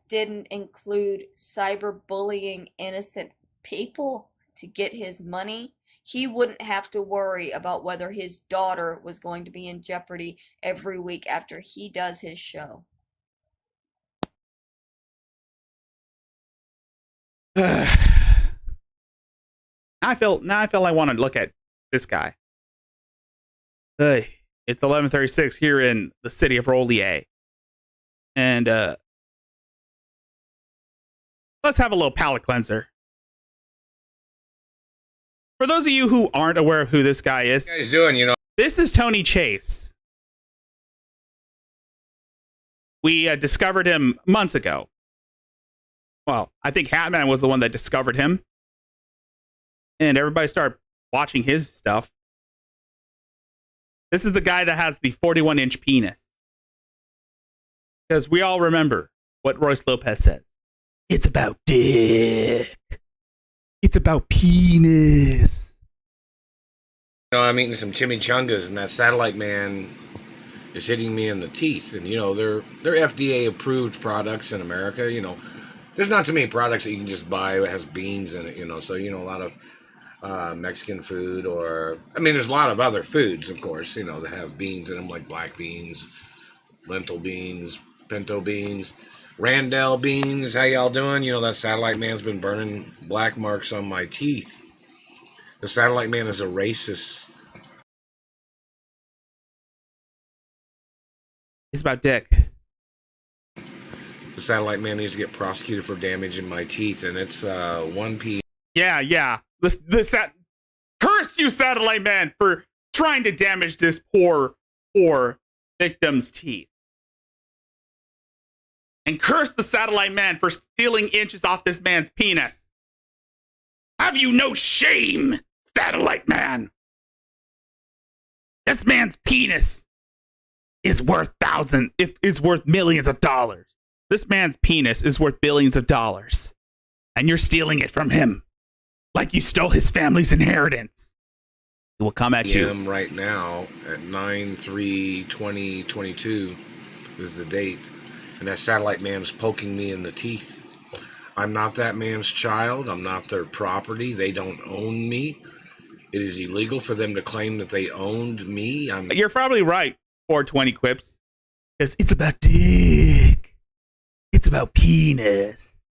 Speaker 9: Didn't include cyberbullying innocent people to get his money, he wouldn't have to worry about whether his daughter was going to be in jeopardy every week after he does his show.
Speaker 2: I feel I want to look at this guy. Hey, it's 11:36 here in the city of Rollier. And let's have a little palate cleanser. For those of you who aren't aware of who this guy is,
Speaker 5: What are you guys doing, you know?
Speaker 2: This is Tony Chase. We discovered him months ago. Well, I think Hatman was the one that discovered him. And everybody started watching his stuff. This is the guy that has the 41-inch penis. Because we all remember what Royce Lopez says. It's about dick. It's about penis.
Speaker 5: You know, I'm eating some chimichangas, and that satellite man is hitting me in the teeth. And, you know, they're FDA-approved products in America. You know, there's not too many products that you can just buy that has beans in it, you know. So, you know, a lot of Mexican food or... I mean, there's a lot of other foods, of course, you know, that have beans in them, like black beans, lentil beans, pinto beans, Randall beans. How y'all doing? You know, that satellite man's been burning black marks on my teeth. The satellite man is a racist.
Speaker 2: It's about dick.
Speaker 5: The satellite man needs to get prosecuted for damaging my teeth, and it's 1 p.m.
Speaker 2: Yeah. Curse you, satellite man, for trying to damage this poor victim's teeth. And curse the satellite man for stealing inches off this man's penis. Have you no shame, satellite man? This man's penis is worth millions of dollars. This man's penis is worth billions of dollars. And you're stealing it from him. Like you stole his family's inheritance. He will come at you.
Speaker 5: Right now at 9/3/2022 is the date. And that satellite man is poking me in the teeth. I'm not that man's child. I'm not their property. They don't own me. It is illegal for them to claim that they owned me.
Speaker 2: You're probably right, 420 quips. Because it's about dick. It's about penis.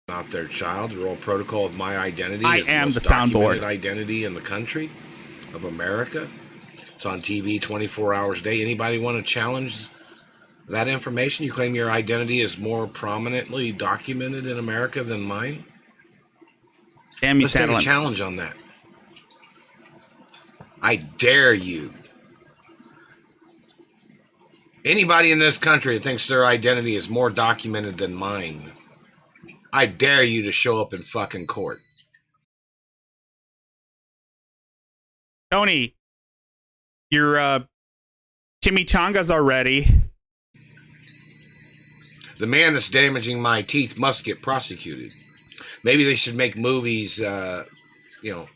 Speaker 5: Not their child. The royal protocol of my identity is
Speaker 2: am
Speaker 5: the
Speaker 2: the soundboard
Speaker 5: identity in the country of America. It's on TV 24 hours a day. Anybody want to challenge that information? You claim your identity is more prominently documented in America than mine?
Speaker 2: Damn you,
Speaker 5: Let's take a challenge on that. I dare you. Anybody in this country that thinks their identity is more documented than mine, I dare you to show up in fucking court.
Speaker 2: Tony, your chimichangas are ready.
Speaker 5: The man that's damaging my teeth must get prosecuted. Maybe they should make movies, you know,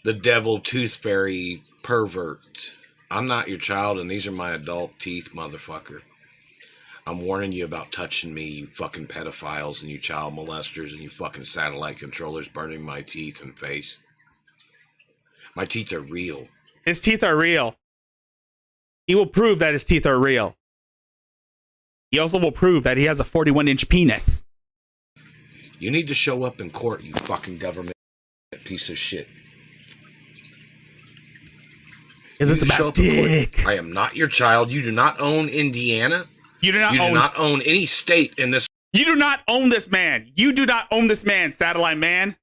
Speaker 5: the devil tooth fairy pervert. I'm not your child, and these are my adult teeth, motherfucker. I'm warning you about touching me, you fucking pedophiles and you child molesters and you fucking satellite controllers burning my teeth and face. My teeth are real.
Speaker 2: His teeth are real. He will prove that his teeth are real. He also will prove that he has a 41-inch penis.
Speaker 5: You need to show up in court, you fucking government piece of shit.
Speaker 2: Is this about dick?
Speaker 5: I am not your child. You do not own Indiana.
Speaker 2: You do not
Speaker 5: own any state in this.
Speaker 2: You do not own this man. You do not own this man, satellite man.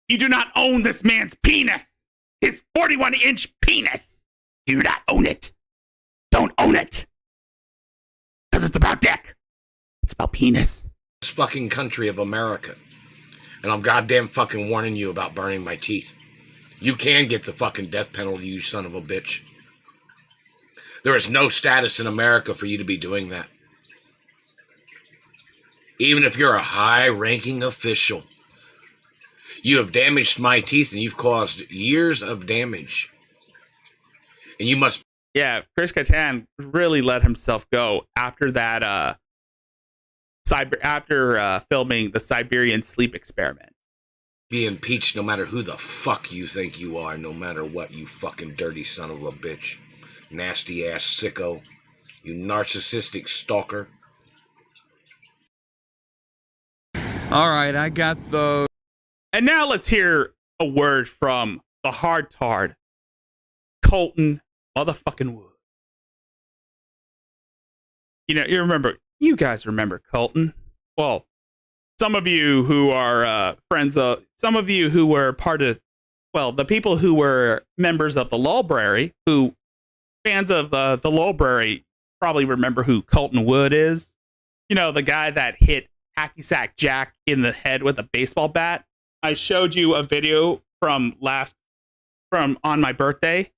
Speaker 2: You do not own this man's penis. His 41-inch penis. You do not own it. Don't own it. Because it's about dick. It's about penis.
Speaker 5: This
Speaker 10: fucking country of America. And I'm goddamn fucking warning you about burning my teeth. You can get the fucking death penalty, you son of a bitch. There is no status in America for you to be doing that. Even if you're a high-ranking official. You have damaged my teeth and you've caused years of damage. And you must...
Speaker 2: Yeah, Chris Kattan really let himself go after that, filming the Siberian sleep experiment.
Speaker 10: Be impeached no matter who the fuck you think you are, no matter what, you fucking dirty son of a bitch. Nasty ass sicko. You narcissistic stalker.
Speaker 11: Alright, I got those.
Speaker 2: And now let's hear a word from the hard-tard, Colton motherfucking Wood. You guys remember Colton. Well, some of you who are friends of, some of you who were part of, well, the people who were members of the Library, who fans of the Library probably remember who Colton Wood is. You know, the guy that hit Hacky Sack Jack in the head with a baseball bat. I showed you a video from on my birthday.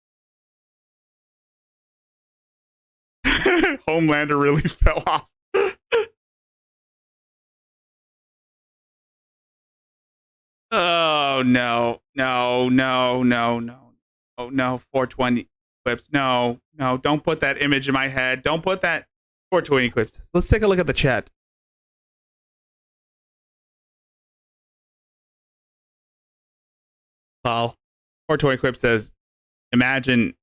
Speaker 2: Homelander really fell off. Oh no, 420 clips. No, don't put that image in my head. Don't put that 420 clips. Let's take a look at the chat. Well, 420 clip says, imagine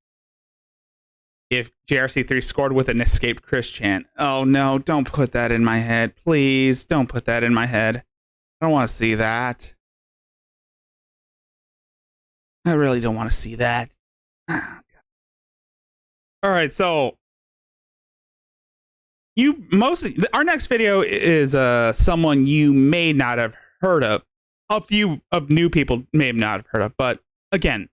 Speaker 2: if JRC3 scored with an escaped Chris chant. Oh no, don't put that in my head. Please, don't put that in my head. I don't want to see that. I really don't want to see that. All right, so our next video is someone you may not have heard of. A few of new people may not have heard of, but again,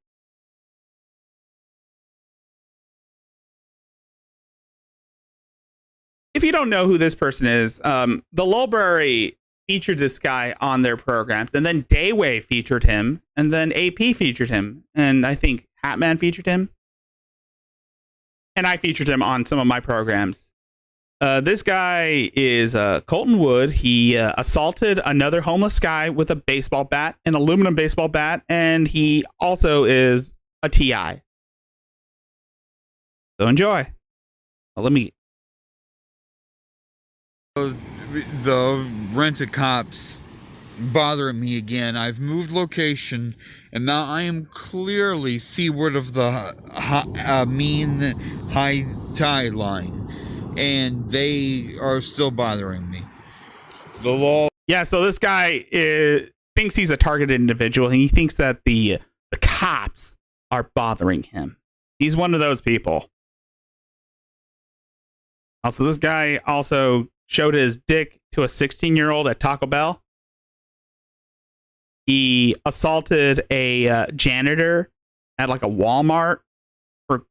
Speaker 2: if you don't know who this person is, the Library featured this guy on their programs, and then Dayway featured him, and then AP featured him, and I think Hatman featured him, and I featured him on some of my programs. This guy is Colton Wood. He assaulted another homeless guy with a baseball bat, an aluminum baseball bat, and he also is a TI. So enjoy. Let me...
Speaker 11: The rent-a-cops bothering me again. I've moved location, and now I am clearly seaward of the mean high tide line, and they are still bothering me. The law.
Speaker 2: Yeah, so this guy thinks he's a targeted individual, and he thinks that the cops are bothering him. He's one of those people. Also, this guy also showed his dick to a 16-year-old at Taco Bell. He assaulted a janitor at like a Walmart for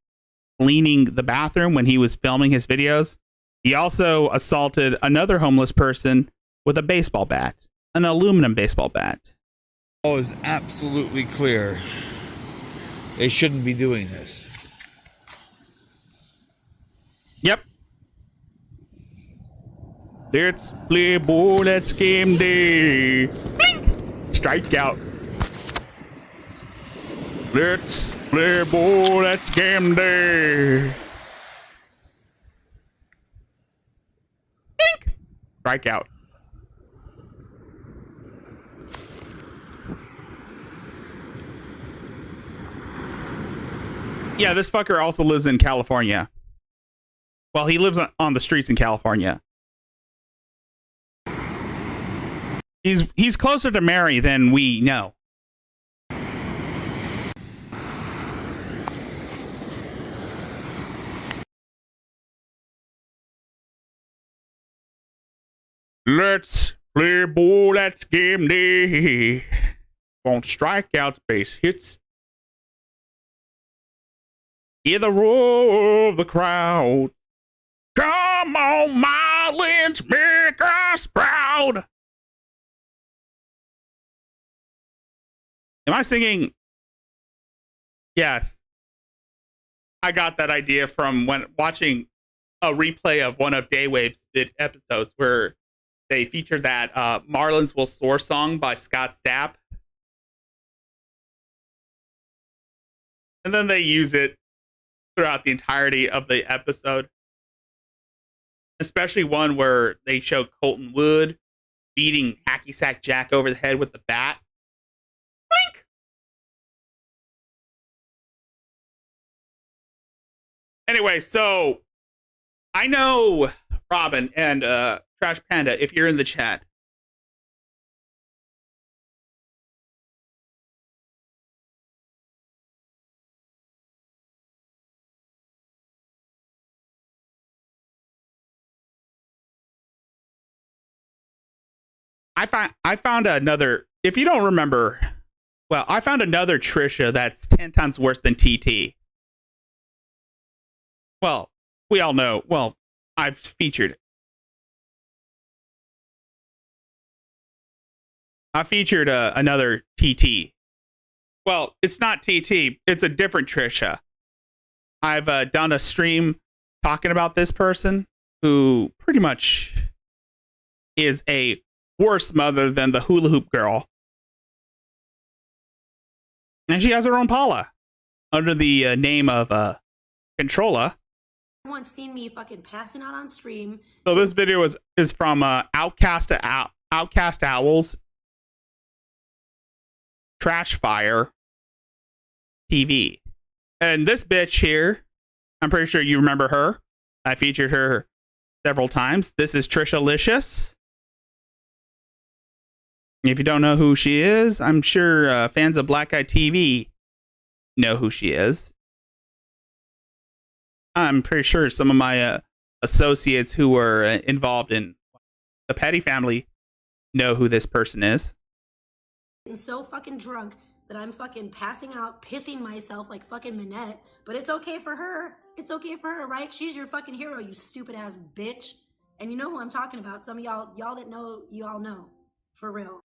Speaker 2: cleaning the bathroom when he was filming his videos. He also assaulted another homeless person with a baseball bat, an aluminum baseball bat.
Speaker 11: Oh, is absolutely clear. They shouldn't be doing this.
Speaker 2: Yep. Let's play ball, let's game day. Blink! Strikeout. Let's play ball, let's game day. Blink! Strikeout. Yeah, this fucker also lives in California. Well, he lives on the streets in California. He's closer to Mary than we know. Let's play ball, let's game day. Want strikeouts, base hits. Hear the roar of the crowd. Come on, Marlins, make us proud. Am I singing? Yes. I got that idea from when watching a replay of one of Daywave's episodes where they featured that Marlins Will Soar song by Scott Stapp. And then they use it throughout the entirety of the episode. Especially one where they show Colton Wood beating Hacky Sack Jack over the head with the bat. Blink! Anyway, so I know Robin and Trash Panda, if you're in the chat. I found another, if you don't remember, well, I found another Trisha that's 10 times worse than TT. Well, we all know. Well, I've featured it. I featured another TT. Well, it's not TT. It's a different Trisha. I've done a stream talking about this person who pretty much is a worse mother than the hula hoop girl. And she has her own Paula under the name of Controlla.
Speaker 12: Everyone's seen me fucking passing out on stream.
Speaker 2: So this video is from Outcast Owls Trash Fire TV. And this bitch here, I'm pretty sure you remember her. I featured her several times. This is Trisha Licious. If you don't know who she is, I'm sure fans of Black Eye TV know who she is. I'm pretty sure some of my associates who were involved in the Petty family know who this person is.
Speaker 12: I'm so fucking drunk that I'm fucking passing out, pissing myself like fucking Minette. But it's okay for her. It's okay for her, right? She's your fucking hero, you stupid ass bitch. And you know who I'm talking about. Some of y'all that know, you all know. For real.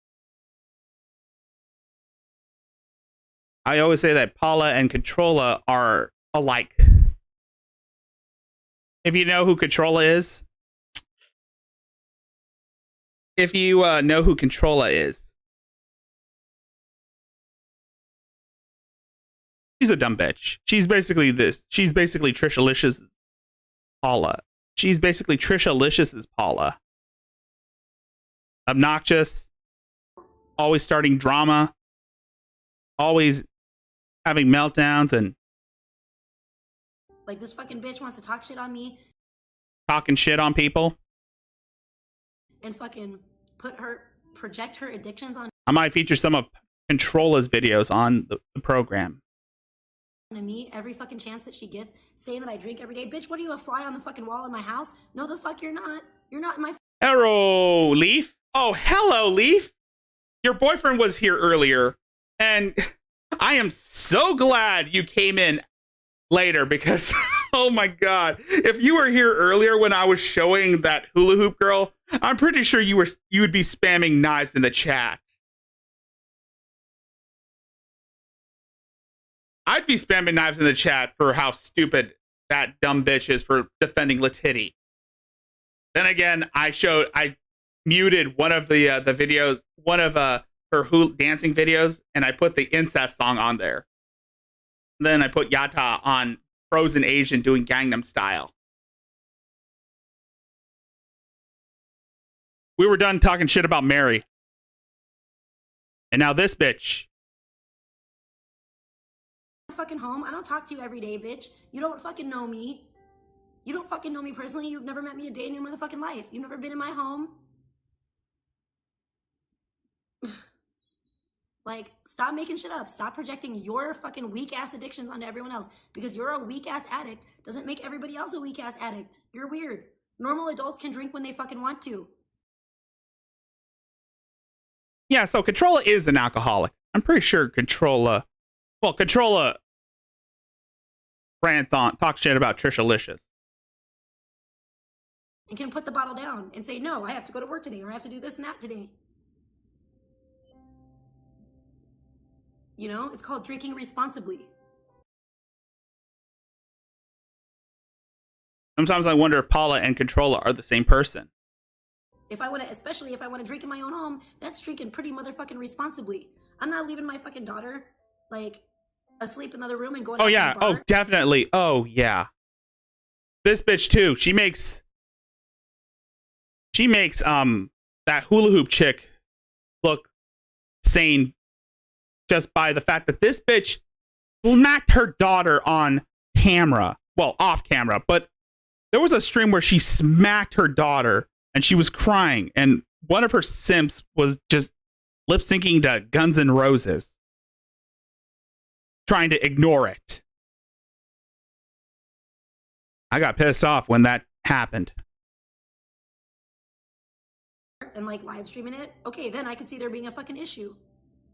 Speaker 2: I always say that Paula and Controlla are alike. If you know who Controlla is, she's a dumb bitch. She's basically this. She's basically Trisha Licious' Paula. She's basically Trisha Licious' Paula. Obnoxious, always starting drama, always having meltdowns and
Speaker 12: like this fucking bitch wants to talk shit on me.
Speaker 2: Talking shit on people.
Speaker 12: And fucking project her addictions on
Speaker 2: I might feature some of Controlla's videos on the program.
Speaker 12: to me every fucking chance that she gets, saying that I drink every day. Bitch, what are you, a fly on the fucking wall in my house? No, the fuck you're not. You're not in my...
Speaker 2: Hello, Leaf. Oh, hello, Leaf. Your boyfriend was here earlier, and I am so glad you came in later because, oh my God, if you were here earlier when I was showing that hula hoop girl, I'm pretty sure you would be spamming knives in the chat. I'd be spamming knives in the chat for how stupid that dumb bitch is for defending Latiti. Then again, I muted one of the videos, one of her dancing videos, and I put the incest song on there. Then I put Yata on Frozen Asian doing Gangnam Style. We were done talking shit about Mary. And now this bitch.
Speaker 12: Fucking home. I don't talk to you every day, bitch. You don't fucking know me. You don't fucking know me personally. You've never met me a day in your motherfucking life. You've never been in my home. Like, stop making shit up. Stop projecting your fucking weak-ass addictions onto everyone else. Because you're a weak-ass addict doesn't make everybody else a weak-ass addict. You're weird. Normal adults can drink when they fucking want to.
Speaker 2: Yeah, so Controlla is an alcoholic. I'm pretty sure Controlla rants on, talks shit about Trisha Licious.
Speaker 12: And can put the bottle down and say, no, I have to go to work today, or I have to do this and that today. You know, it's called drinking responsibly.
Speaker 2: Sometimes I wonder if Paula and Controlla are the same person.
Speaker 12: Especially if I want to drink in my own home, that's drinking pretty motherfucking responsibly. I'm not leaving my fucking daughter, like, asleep in another room and going
Speaker 2: Oh,
Speaker 12: out
Speaker 2: yeah.
Speaker 12: to the bar.
Speaker 2: Oh, definitely. Oh, yeah. This bitch, too. She makes that hula hoop chick look sane just by the fact that this bitch smacked her daughter on camera. Well, off camera, but there was a stream where she smacked her daughter and she was crying, and one of her simps was just lip syncing to Guns N' Roses, trying to ignore it. I got pissed off when that happened.
Speaker 12: And like live streaming it, okay, then I could see there being a fucking issue.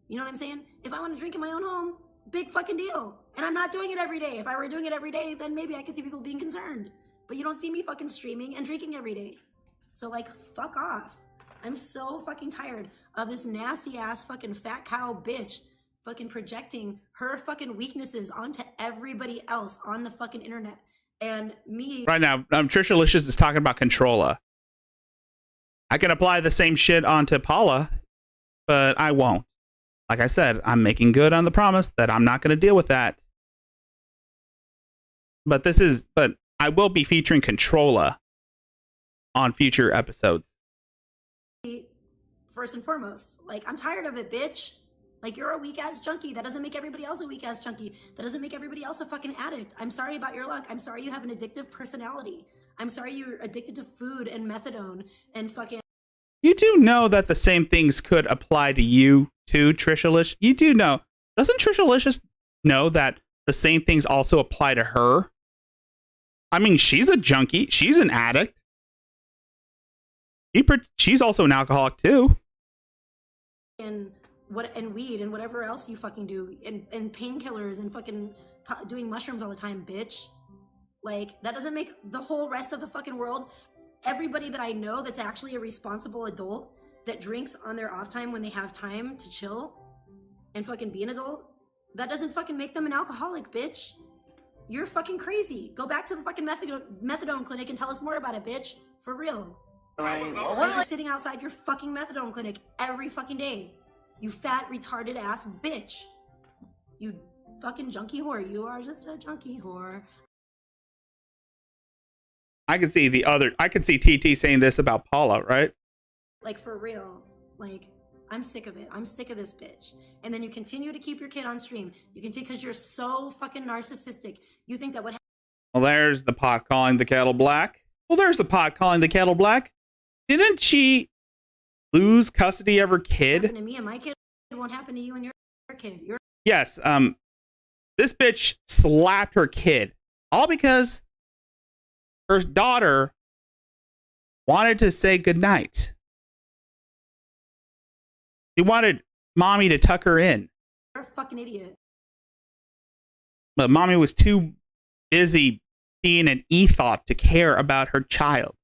Speaker 12: You know what I'm saying? If I want to drink in my own home, big fucking deal. And I'm not doing it every day. If I were doing it every day, then maybe I could see people being concerned. But you don't see me fucking streaming and drinking every day. So like, fuck off. I'm so fucking tired of this nasty ass fucking fat cow bitch fucking projecting her fucking weaknesses onto everybody else on the fucking internet. And me
Speaker 2: right now, Trisha Licious is talking about Controlla. I can apply the same shit onto Paula, but I won't. Like I said, I'm making good on the promise that I'm not going to deal with that. But I will be featuring Controlla on future episodes.
Speaker 12: First and foremost, like, I'm tired of it, bitch. Like, you're a weak ass junkie. That doesn't make everybody else a weak ass junkie. That doesn't make everybody else a fucking addict. I'm sorry about your luck. I'm sorry you have an addictive personality. I'm sorry you're addicted to food and methadone and fucking.
Speaker 2: You do know that the same things could apply to you too, Trisha Licious. You do know. Doesn't Trisha Licious know that the same things also apply to her? I mean, she's a junkie. She's an addict. She's also an alcoholic too.
Speaker 12: And weed and whatever else you fucking do, and painkillers and fucking doing mushrooms all the time, bitch. Like, that doesn't make the whole rest of the fucking world. Everybody that I know that's actually a responsible adult that drinks on their off time when they have time to chill and fucking be an adult, that doesn't fucking make them an alcoholic, bitch. You're fucking crazy. Go back to the fucking methadone clinic and tell us more about it, bitch. For real. You're sitting outside your fucking methadone clinic every fucking day. You fat, retarded ass bitch. You fucking junkie whore. You are just a junkie whore.
Speaker 2: I could see TT saying this about Paula, right?
Speaker 12: Like, for real. Like, I'm sick of it. I'm sick of this bitch. And then you continue to keep your kid on stream. You continue because you're so fucking narcissistic. You think that
Speaker 2: Well, there's the pot calling the kettle black. Didn't she lose custody of her kid?
Speaker 12: happened to me and my kid won't happen to you and your kid.
Speaker 2: Yes. This bitch slapped her kid, all because her daughter wanted to say goodnight. She wanted mommy to tuck her in.
Speaker 12: You're a fucking idiot.
Speaker 2: But mommy was too busy being an ethot to care about her child.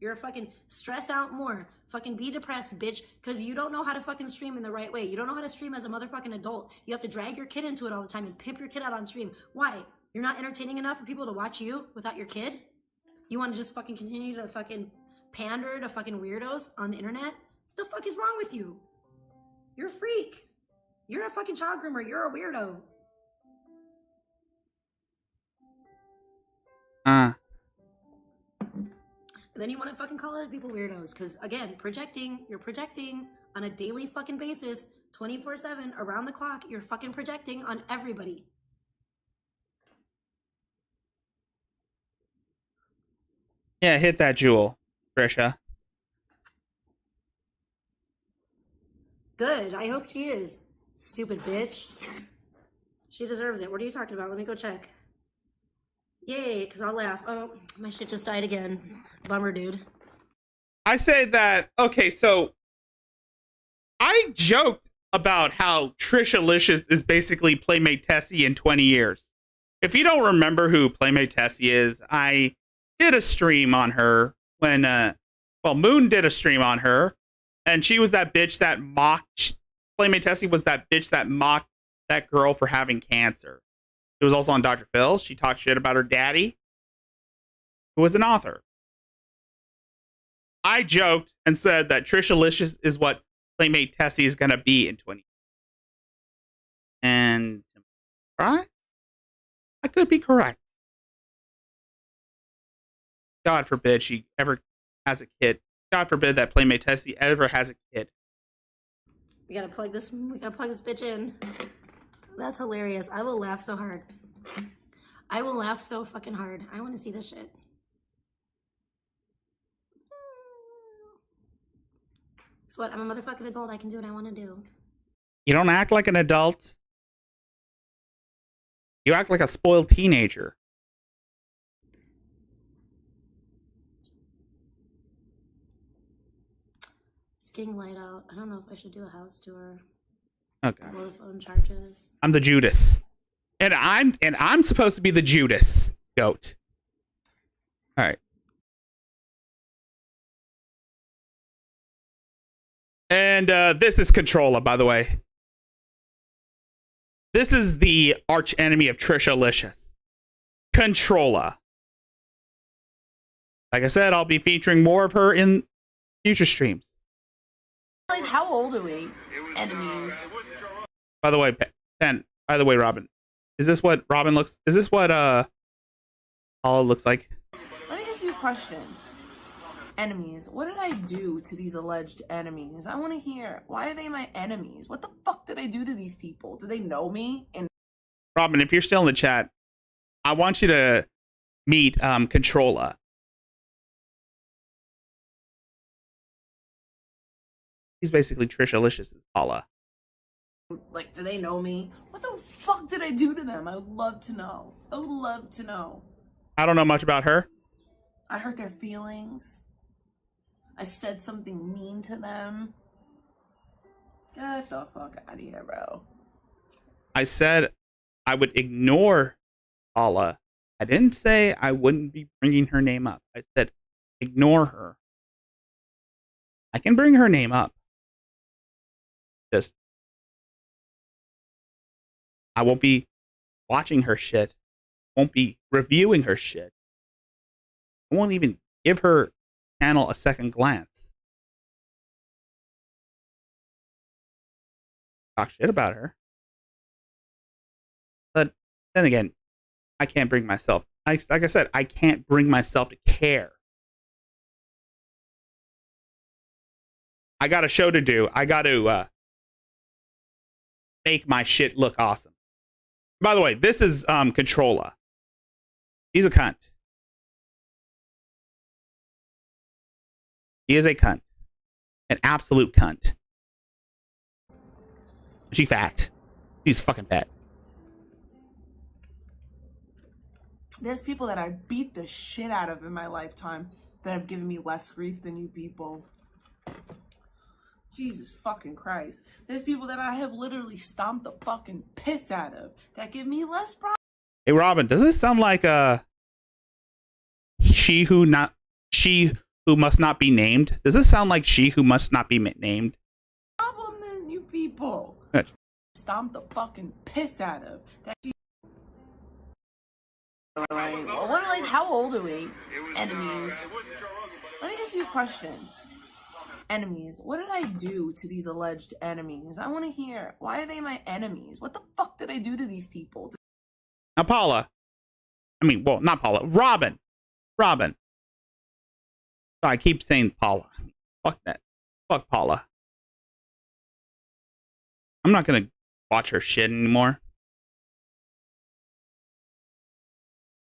Speaker 12: You're a fucking stress out more. Fucking be depressed, bitch, because you don't know how to fucking stream in the right way. You don't know how to stream as a motherfucking adult. You have to drag your kid into it all the time and pimp your kid out on stream. Why? You're not entertaining enough for people to watch you without your kid? You want to just fucking continue to fucking pander to fucking weirdos on the internet? The fuck is wrong with you? You're a freak. You're a fucking child groomer. You're a weirdo. And then you want to fucking call other people weirdos. Because, again, you're projecting on a daily fucking basis, 24/7, around the clock. You're fucking projecting on everybody.
Speaker 2: Yeah, hit that jewel, Trisha.
Speaker 12: Good. I hope she is. Stupid bitch. She deserves it. What are you talking about? Let me go check. Yay, because I'll laugh. Oh, my shit just died again. Bummer, dude.
Speaker 2: I say that, okay, so I joked about how Trisha Licious is basically Playmate Tessie in 20 years. If you don't remember who Playmate Tessie is, I did a stream on her when, Moon did a stream on her, and she was that bitch that mocked Playmate Tessie was that bitch that mocked that girl for having cancer. It was also on Dr. Phil. She talked shit about her daddy, who was an author. I joked and said that Trisha Licious is what Playmate Tessie is going to be in 20. And right? I could be correct. God forbid she ever has a kid. God forbid that Playmate Tessie ever has a kid.
Speaker 12: We gotta plug this bitch in. That's hilarious. I will laugh so hard. I will laugh so fucking hard. I want to see this shit. Guess what? I'm a motherfucking adult. I can do what I want to do.
Speaker 2: You don't act like an adult. You act like a spoiled teenager.
Speaker 12: It's getting light out. I don't know if I should do a house tour.
Speaker 2: Okay.
Speaker 12: Or phone charges.
Speaker 2: I'm the Judas. And I'm supposed to be the Judas goat. All right. And this is Controlla, by the way. This is the arch enemy of Trisha Licious. Controlla. Like I said, I'll be featuring more of her in future streams.
Speaker 13: Like, how old are we? Enemies.
Speaker 2: By the way, by the way, Robin, is this what Robin looks? Is this what Paula looks like?
Speaker 13: Let me ask you a question. Enemies. What did I do to these alleged enemies? I want to hear. Why are they my enemies? What the fuck did I do to these people? Do they know me? And
Speaker 2: Robin, if you're still in the chat, I want you to meet Controlla. He's basically Trisha Licious' Paula.
Speaker 13: like, do they know me? What the fuck did I do to them? I would love to know. I would love to know.
Speaker 2: I don't know much about her.
Speaker 13: I hurt their feelings. I said something mean to them. Get the fuck out of here, bro.
Speaker 2: I said I would ignore Paula. I didn't say I wouldn't be bringing her name up. I said ignore her. I can bring her name up. Just I won't be watching her shit. Won't be reviewing her shit. I won't even give her channel a second glance. Talk shit about her. But then again, I can't bring myself. Like I said, I can't bring myself to care. I got a show to do. I got to make my shit look awesome. By the way, this is Controlla. He's a cunt. He is a cunt. An absolute cunt. She's fat. She's fucking fat.
Speaker 13: There's people that I beat the shit out of in my lifetime that have given me less grief than you people. Jesus fucking Christ. There's people that I have literally stomped the fucking piss out of that give me less problems.
Speaker 2: Hey Robin, does this sound like she who must not be named? Does this sound like she who must not be named?
Speaker 13: Problem than you people.
Speaker 2: Good.
Speaker 13: Stomp the fucking piss out of that. Alright. Well, what, like, how old are we? Enemies. Let me ask you a question. Enemies. What did I do to these alleged enemies? I want to hear. Why are they my enemies? What the fuck did I do to these people?
Speaker 2: Now Paula. I mean, well, not Paula. Robin. Robin. So I keep saying Paula. Fuck that. Fuck Paula. I'm not gonna watch her shit anymore.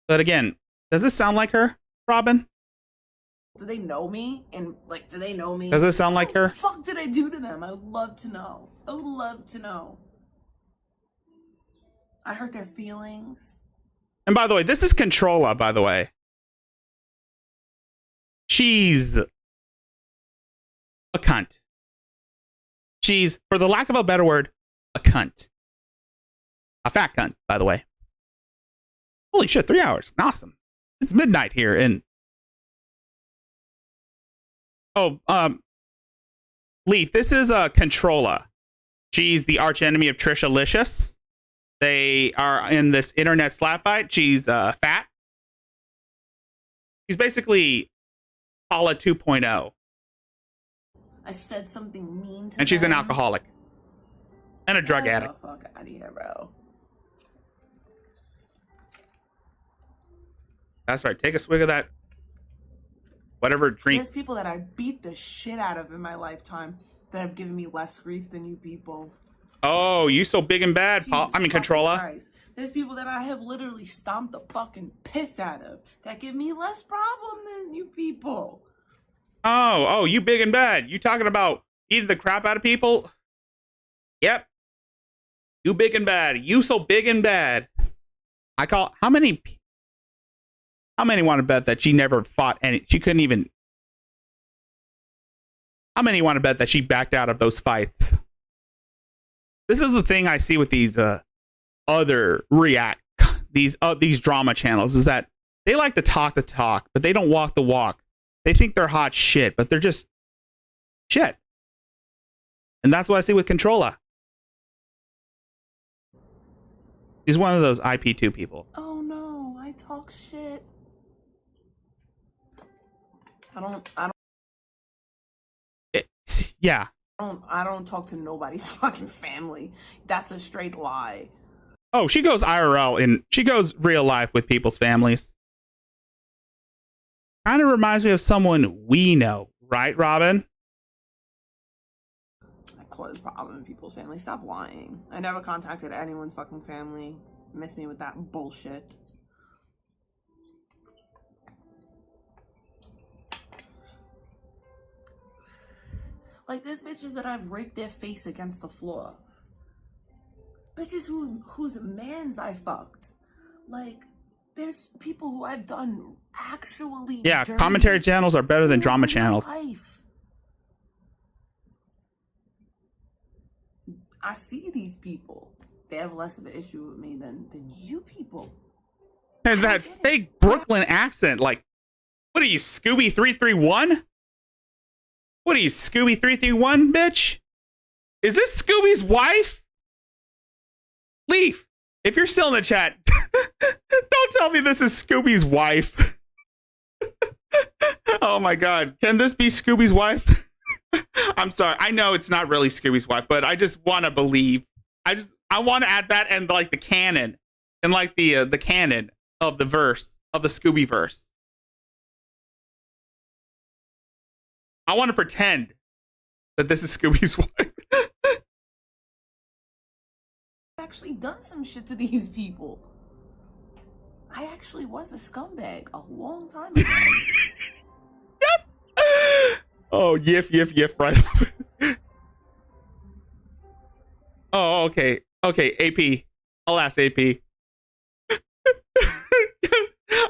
Speaker 2: But again, does this sound like her, Robin?
Speaker 13: Do they know me? And, like, do they know me?
Speaker 2: Does this sound like her?
Speaker 13: What the fuck did I do to them? I would love to know. I would love to know. I hurt their feelings.
Speaker 2: And by the way, this is Controlla, by the way. She's a cunt. She's, for the lack of a better word, a cunt. A fat cunt, by the way. Holy shit, 3 hours. Awesome. It's midnight here in... Oh, Leaf, this is Controlla. She's the arch enemy of Trishalicious. They are in this internet slap fight. She's fat. She's basically Paula 2.0.
Speaker 13: I said something mean to
Speaker 2: And she's an
Speaker 13: them.
Speaker 2: alcoholic. And a drug addict.
Speaker 13: Get the fuck out of here, bro.
Speaker 2: That's right. Take a swig of that. Whatever drink.
Speaker 13: There's people that I beat the shit out of in my lifetime that have given me less grief than you people.
Speaker 2: Oh, you so big and bad, Paul. I mean, Controller.
Speaker 13: Christ. There's people that I have literally stomped the fucking piss out of that give me less problem than you people.
Speaker 2: Oh, you big and bad. You talking about eating the crap out of people? Yep. You big and bad. You so big and bad. How many want to bet that she never fought any? She couldn't even. How many want to bet that she backed out of those fights? This is the thing I see with these other these drama channels, is that they like to talk the talk, but they don't walk the walk. They think they're hot shit, but they're just shit. And that's what I see with Controller. He's one of those IP2 people.
Speaker 13: Oh no, I talk shit.
Speaker 2: Yeah.
Speaker 13: I don't talk to nobody's fucking family. That's a straight lie.
Speaker 2: Oh, she goes IRL and she goes real life with people's families. Kind of reminds me of someone we know, right, Robin?
Speaker 13: I cause problem in people's family. Stop lying. I never contacted anyone's fucking family. Miss me with that bullshit. Like, there's bitches that I've raked their face against the floor. Bitches whose mans I fucked. Like, there's people who I've done actually.
Speaker 2: Yeah, commentary channels are better than drama channels.
Speaker 13: Life. I see these people. They have less of an issue with me than you people.
Speaker 2: And that fake Brooklyn accent, like, what are you, Scooby 331? What are you, Scooby 331, bitch? Is this Scooby's wife? Leaf, if you're still in the chat, don't tell me this is Scooby's wife. Oh my God, can this be Scooby's wife? I'm sorry, I know it's not really Scooby's wife, but I just want to believe. I want to add that and like the canon, and like the canon of the verse of the Scooby verse. I want to pretend that this is Scooby's wife.
Speaker 13: I've actually done some shit to these people. I actually was a scumbag a long time ago.
Speaker 2: Yep. Oh, yiff, right up. Oh, okay. Okay, AP. I'll ask AP.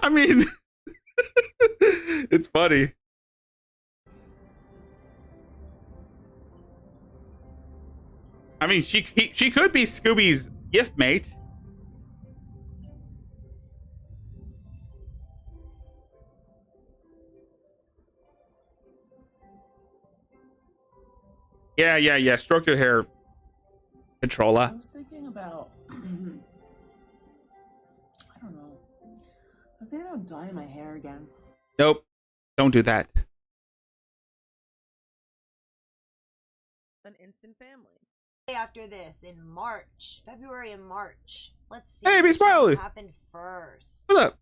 Speaker 2: I mean, it's funny. I mean, she could be Scooby's gift mate. Yeah. Stroke your hair, Controller.
Speaker 13: I was thinking about. I don't know. I was thinking about dyeing my hair again.
Speaker 2: Nope. Don't do that.
Speaker 14: An instant family.
Speaker 15: After this in March, February and March. Let's see.
Speaker 2: Hey, Be Smiley.
Speaker 15: Happened first.
Speaker 2: What's up?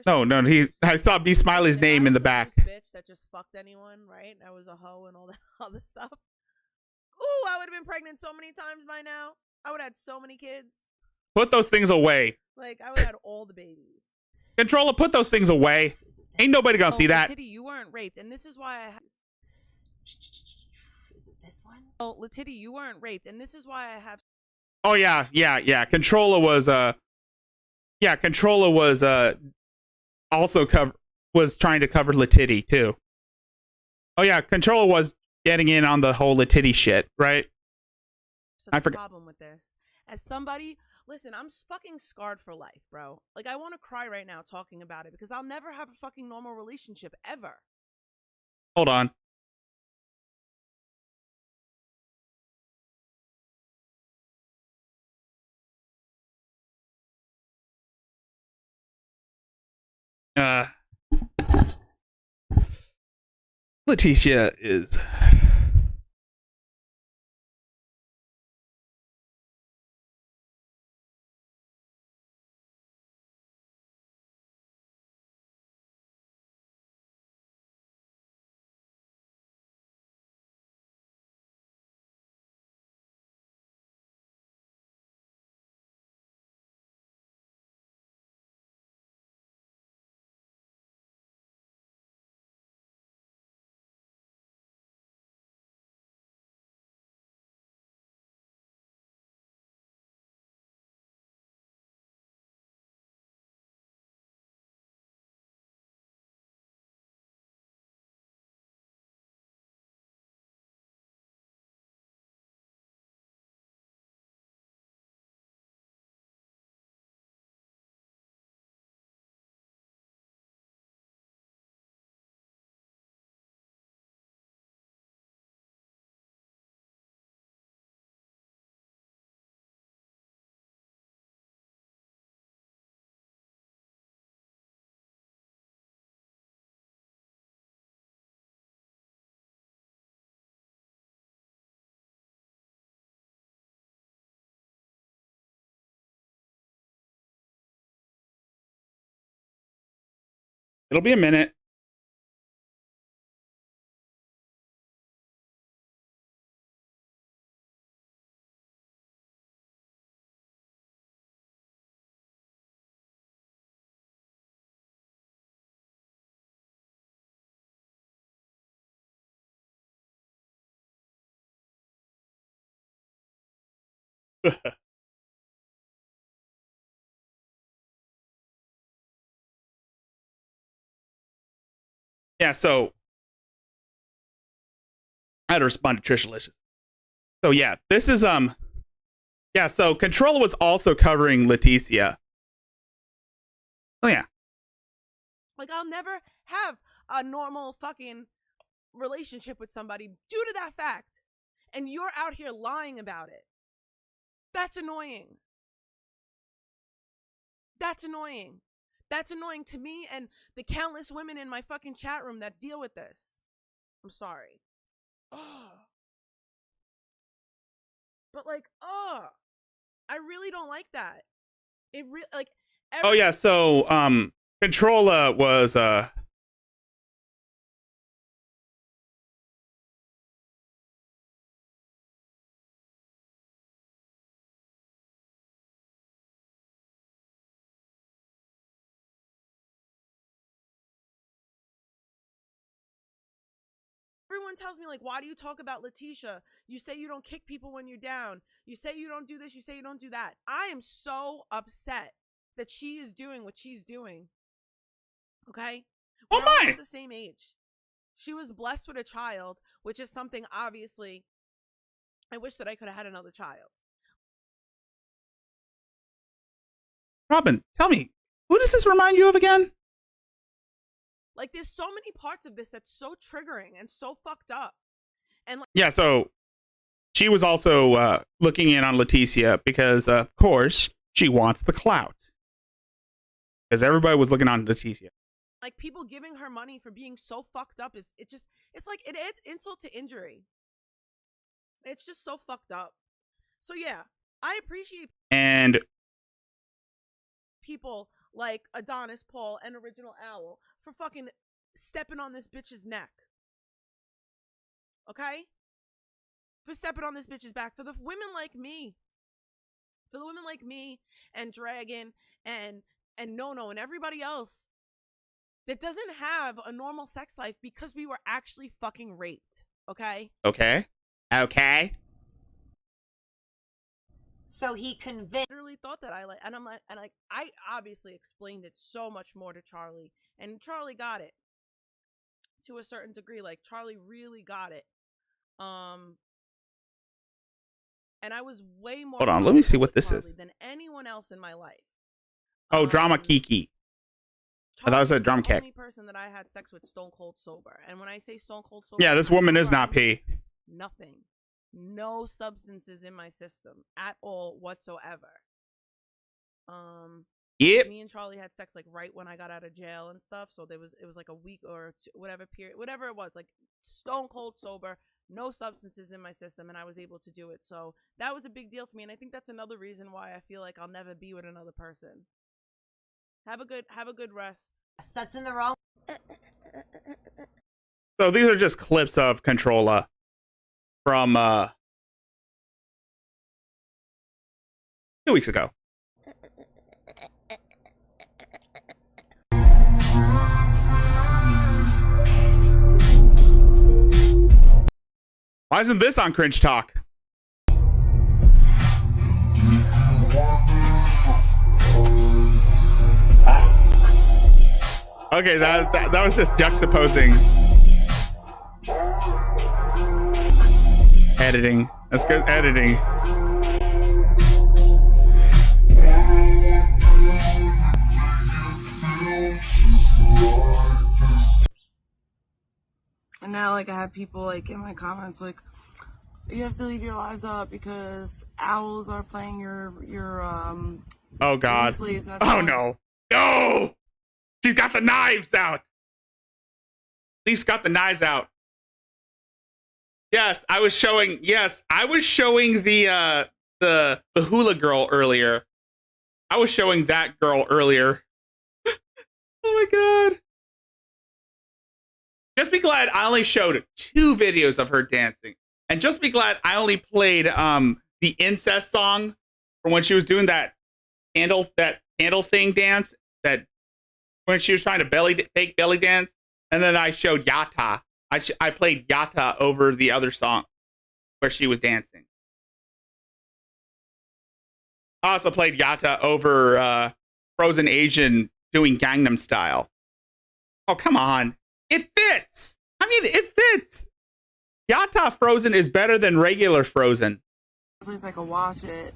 Speaker 2: No. I saw B Smiley's name in the back.
Speaker 14: Bitch that just fucked anyone, right? I was a hoe and all that other stuff. Ooh, I would have been pregnant so many times by now. I would have had so many kids.
Speaker 2: Put those things away.
Speaker 14: Like, I would have had all the babies.
Speaker 2: Controller, put those things away. Ain't nobody gonna see that.
Speaker 14: Latiti, you weren't raped, and this is why I have.
Speaker 15: This one?
Speaker 14: Oh, Latiti, you weren't raped, and this is why I have.
Speaker 2: Oh yeah. Controller was also was trying to cover Latiti too. Oh yeah, Controller was getting in on the whole Latiti shit, right? I forgot.
Speaker 14: Problem with this. As somebody, listen, I'm fucking scarred for life, bro. Like, I want to cry right now talking about it because I'll never have a fucking normal relationship ever.
Speaker 2: Hold on. Leticia is. It'll be a minute. Yeah, so I had to respond to Trisha Licious. So yeah, this is yeah, so Control was also covering Leticia. Oh yeah.
Speaker 14: Like, I'll never have a normal fucking relationship with somebody due to that fact. And you're out here lying about it. That's annoying. That's annoying. That's annoying to me and the countless women in my fucking chat room that deal with this. I'm sorry. But like, I really don't like that. It like.
Speaker 2: Oh yeah, so Controlla was
Speaker 14: Everyone tells me, like, why do you talk about Leticia? You say you don't kick people when you're down. You say you don't do this. You say you don't do that. I am so upset that she is doing what she's doing. Okay? We're almost the same age. She was blessed with a child, which is something, obviously, I wish that I could have had another child.
Speaker 2: Robin, tell me, who does this remind you of again?
Speaker 14: Like, there's so many parts of this that's so triggering and so fucked up. And like,
Speaker 2: yeah, so she was also looking in on Leticia because, of course, she wants the clout. Because everybody was looking on Leticia.
Speaker 14: Like, people giving her money for being so fucked up it's like, it adds insult to injury. It's just so fucked up. So yeah, I appreciate
Speaker 2: and
Speaker 14: people like Adonis Paul and Original Owl for fucking stepping on this bitch's neck. Okay? For stepping on this bitch's back. For the women like me. For the women like me and Dragon and Nono and everybody else that doesn't have a normal sex life because we were actually fucking raped. Okay?
Speaker 2: Okay.
Speaker 15: So he convinced.
Speaker 14: Literally thought that I obviously explained it so much more to Charlie, and Charlie got it to a certain degree. Like, Charlie really got it. And I was way more.
Speaker 2: Hold on, let me see what this is.
Speaker 14: Than anyone else in my life.
Speaker 2: Oh, Drama Kiki. I thought it said Drum
Speaker 14: the
Speaker 2: Kick.
Speaker 14: only person that I had sex with stone cold sober, and when I say stone cold sober,
Speaker 2: Yeah, this woman is not P.
Speaker 14: Nothing. No substances in my system at all whatsoever.
Speaker 2: Yep.
Speaker 14: Me and Charlie had sex like right when I got out of jail and stuff. So it was like a week or two, whatever it was, like stone cold sober, no substances in my system, and I was able to do it. So that was a big deal for me, and I think that's another reason why I feel like I'll never be with another person. Have a good rest.
Speaker 15: That's in the wrong.
Speaker 2: So these are just clips of Controlla from 2 weeks ago. Why isn't this on Cringe Talk? Okay, that was just juxtaposing. Editing. That's good editing.
Speaker 13: And now, like, I have people, like, in my comments, like, you have to leave your lives up because owls are playing your
Speaker 2: oh, God. Oh, no. No! She's got the knives out. Leaf's got the knives out. Yes, I was showing the hula girl earlier. I was showing that girl earlier. Oh, my God. Just be glad I only showed 2 videos of her dancing. And just be glad I only played the incest song from when she was doing that handle thing dance, that when she was trying to fake belly dance. And then I showed Yata. I played Yata over the other song where she was dancing. I also played Yata over Frozen Asian doing Gangnam Style. Oh, come on. It fits. I mean, it fits. Yata Frozen is better than regular Frozen.
Speaker 13: At least I could watch it.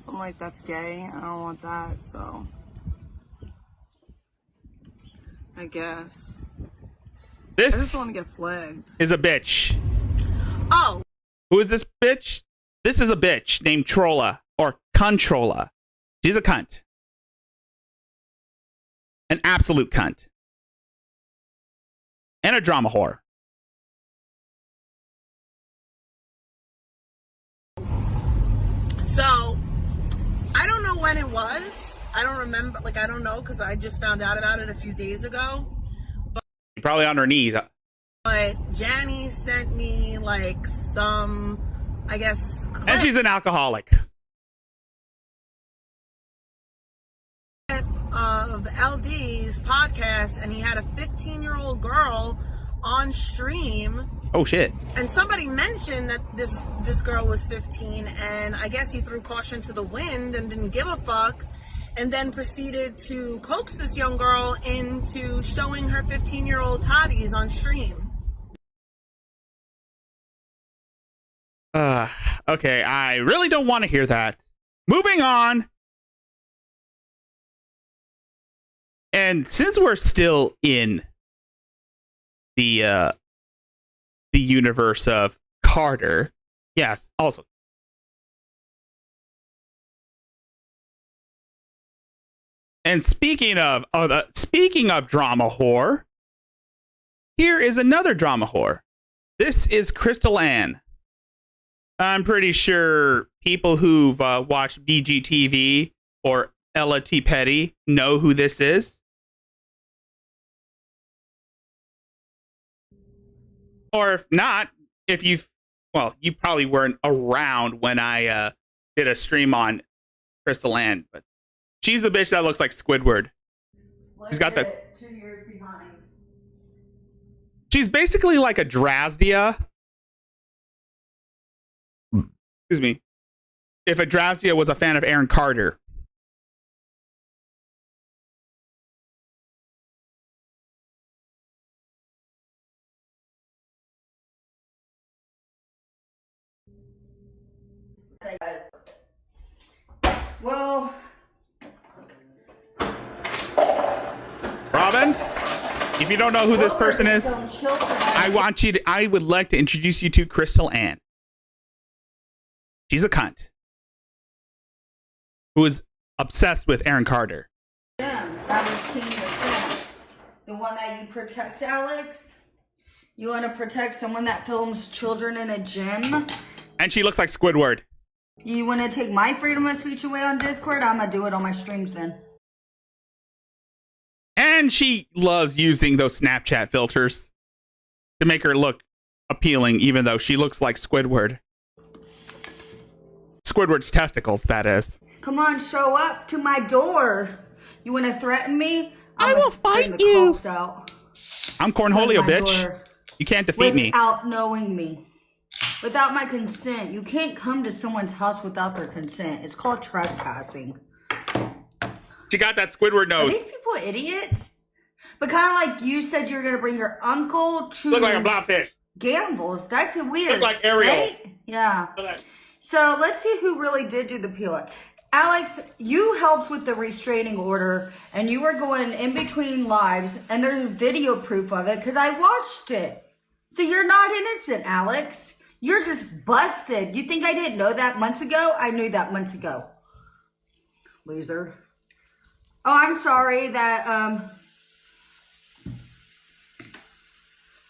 Speaker 13: Something like that's gay. I don't want that, so I guess.
Speaker 2: This
Speaker 13: I just want to get flagged.
Speaker 2: Is a bitch.
Speaker 13: Oh.
Speaker 2: Who is this bitch? This is a bitch named Trolla or Controlla. She's a cunt. An absolute cunt. And a drama whore.
Speaker 13: So, I don't know when it was. I don't remember. Like, I don't know because I just found out about it a few days ago.
Speaker 2: You're probably on her knees.
Speaker 13: But Janny sent me, like, some, I guess, clip
Speaker 2: And she's an alcoholic.
Speaker 13: Of LD's podcast, and he had a 15-year-old girl on stream.
Speaker 2: Oh, shit.
Speaker 13: And somebody mentioned that this girl was 15, and I guess he threw caution to the wind and didn't give a fuck, and then proceeded to coax this young girl into showing her 15-year-old toddies on stream.
Speaker 2: Okay, I really don't want to hear that. Moving on. And since we're still in the universe of Carter, yes, also. And speaking of drama whore, here is another drama whore. This is Crystal Ann. I'm pretty sure people who've watched BGTV or Ella T. Petty know who this is. Or if not, you probably weren't around when I did a stream on Crystal Ann, but she's the bitch that looks like Squidward. She's got that
Speaker 16: 2 years behind.
Speaker 2: She's basically like a Drasdia. Excuse me. If a Drasdia was a fan of Aaron Carter.
Speaker 16: Well,
Speaker 2: Robin, if you don't know who this person is, I would like to introduce you to Crystal Ann. She's a cunt who is obsessed with Aaron Carter.
Speaker 9: That was King the Sim. The one that you protect, Alex? You want to protect someone that films children in a gym?
Speaker 2: And she looks like Squidward.
Speaker 9: You want to take my freedom of speech away on Discord? I'm going to do it on my streams then.
Speaker 2: And she loves using those Snapchat filters to make her look appealing, even though she looks like Squidward. Squidward's testicles, that is.
Speaker 9: Come on, show up to my door. You want to threaten me?
Speaker 2: I will fight you.
Speaker 9: Out.
Speaker 2: I'm Cornholio, bitch.
Speaker 9: Door.
Speaker 2: You can't defeat me.
Speaker 9: Without knowing me. Without my consent. You can't come to someone's house without their consent. It's called trespassing.
Speaker 2: She got that Squidward nose.
Speaker 9: Are these people idiots? But kind of like you said you're going to bring your uncle to...
Speaker 2: Look like a blobfish.
Speaker 9: Gambles. That's weird.
Speaker 2: Look like Ariel.
Speaker 9: Right? Yeah. So let's see who really did do the peel. Alex, you helped with the restraining order, and you were going in between lives, and there's video proof of it, because I watched it. So you're not innocent, Alex. You're just busted. You think I didn't know that months ago? I knew that months ago. Loser. Oh, I'm sorry that,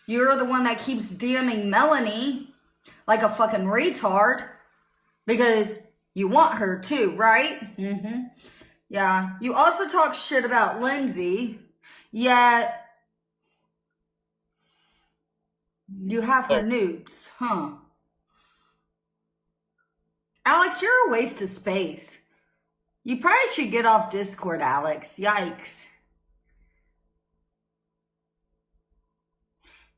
Speaker 9: you're the one that keeps DMing Melanie like a fucking retard. Because you want her too, right? Mm-hmm. Yeah. You also talk shit about Lindsay, yet you have her nudes, huh? Alex, you're a waste of space. You probably should get off Discord, Alex. Yikes.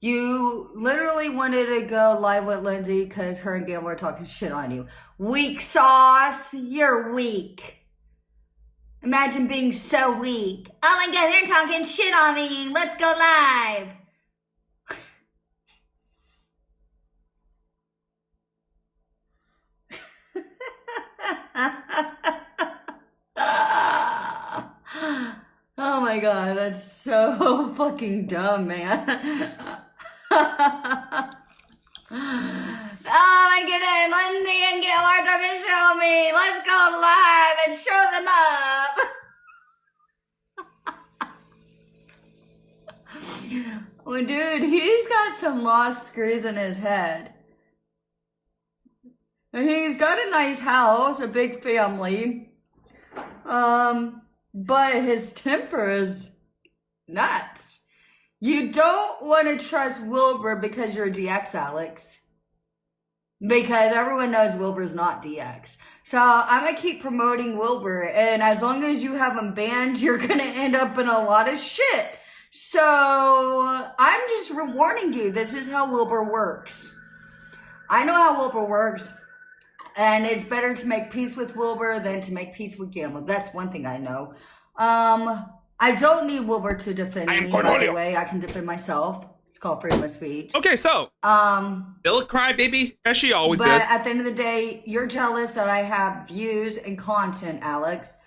Speaker 9: You literally wanted to go live with Lindsay because her and Gail were talking shit on you. Weak sauce. You're weak. Imagine being so weak. Oh my god, they're talking shit on me. Let's go live. Oh my god, that's so fucking dumb, man. Oh my goodness, Lindsay and Gil are talking show me. Let's go live and show them up. Well, dude, he's got some lost screws in his head. And he's got a nice house, a big family. But his temper is nuts. You don't want to trust Wilbur because you're DX, Alex. Because everyone knows Wilbur's not DX. So I'm going to keep promoting Wilbur. And as long as you have him banned, you're going to end up in a lot of shit. So I'm just warning you. This is how Wilbur works. I know how Wilbur works. And it's better to make peace with Wilbur than to make peace with Gamble. That's one thing I know. I don't need Wilbur to defend me, by the way. I can defend myself. It's called freedom of speech.
Speaker 2: Okay, so Bill cry baby, as she always
Speaker 9: but
Speaker 2: does.
Speaker 9: At the end of the day, you're jealous that I have views and content, Alex.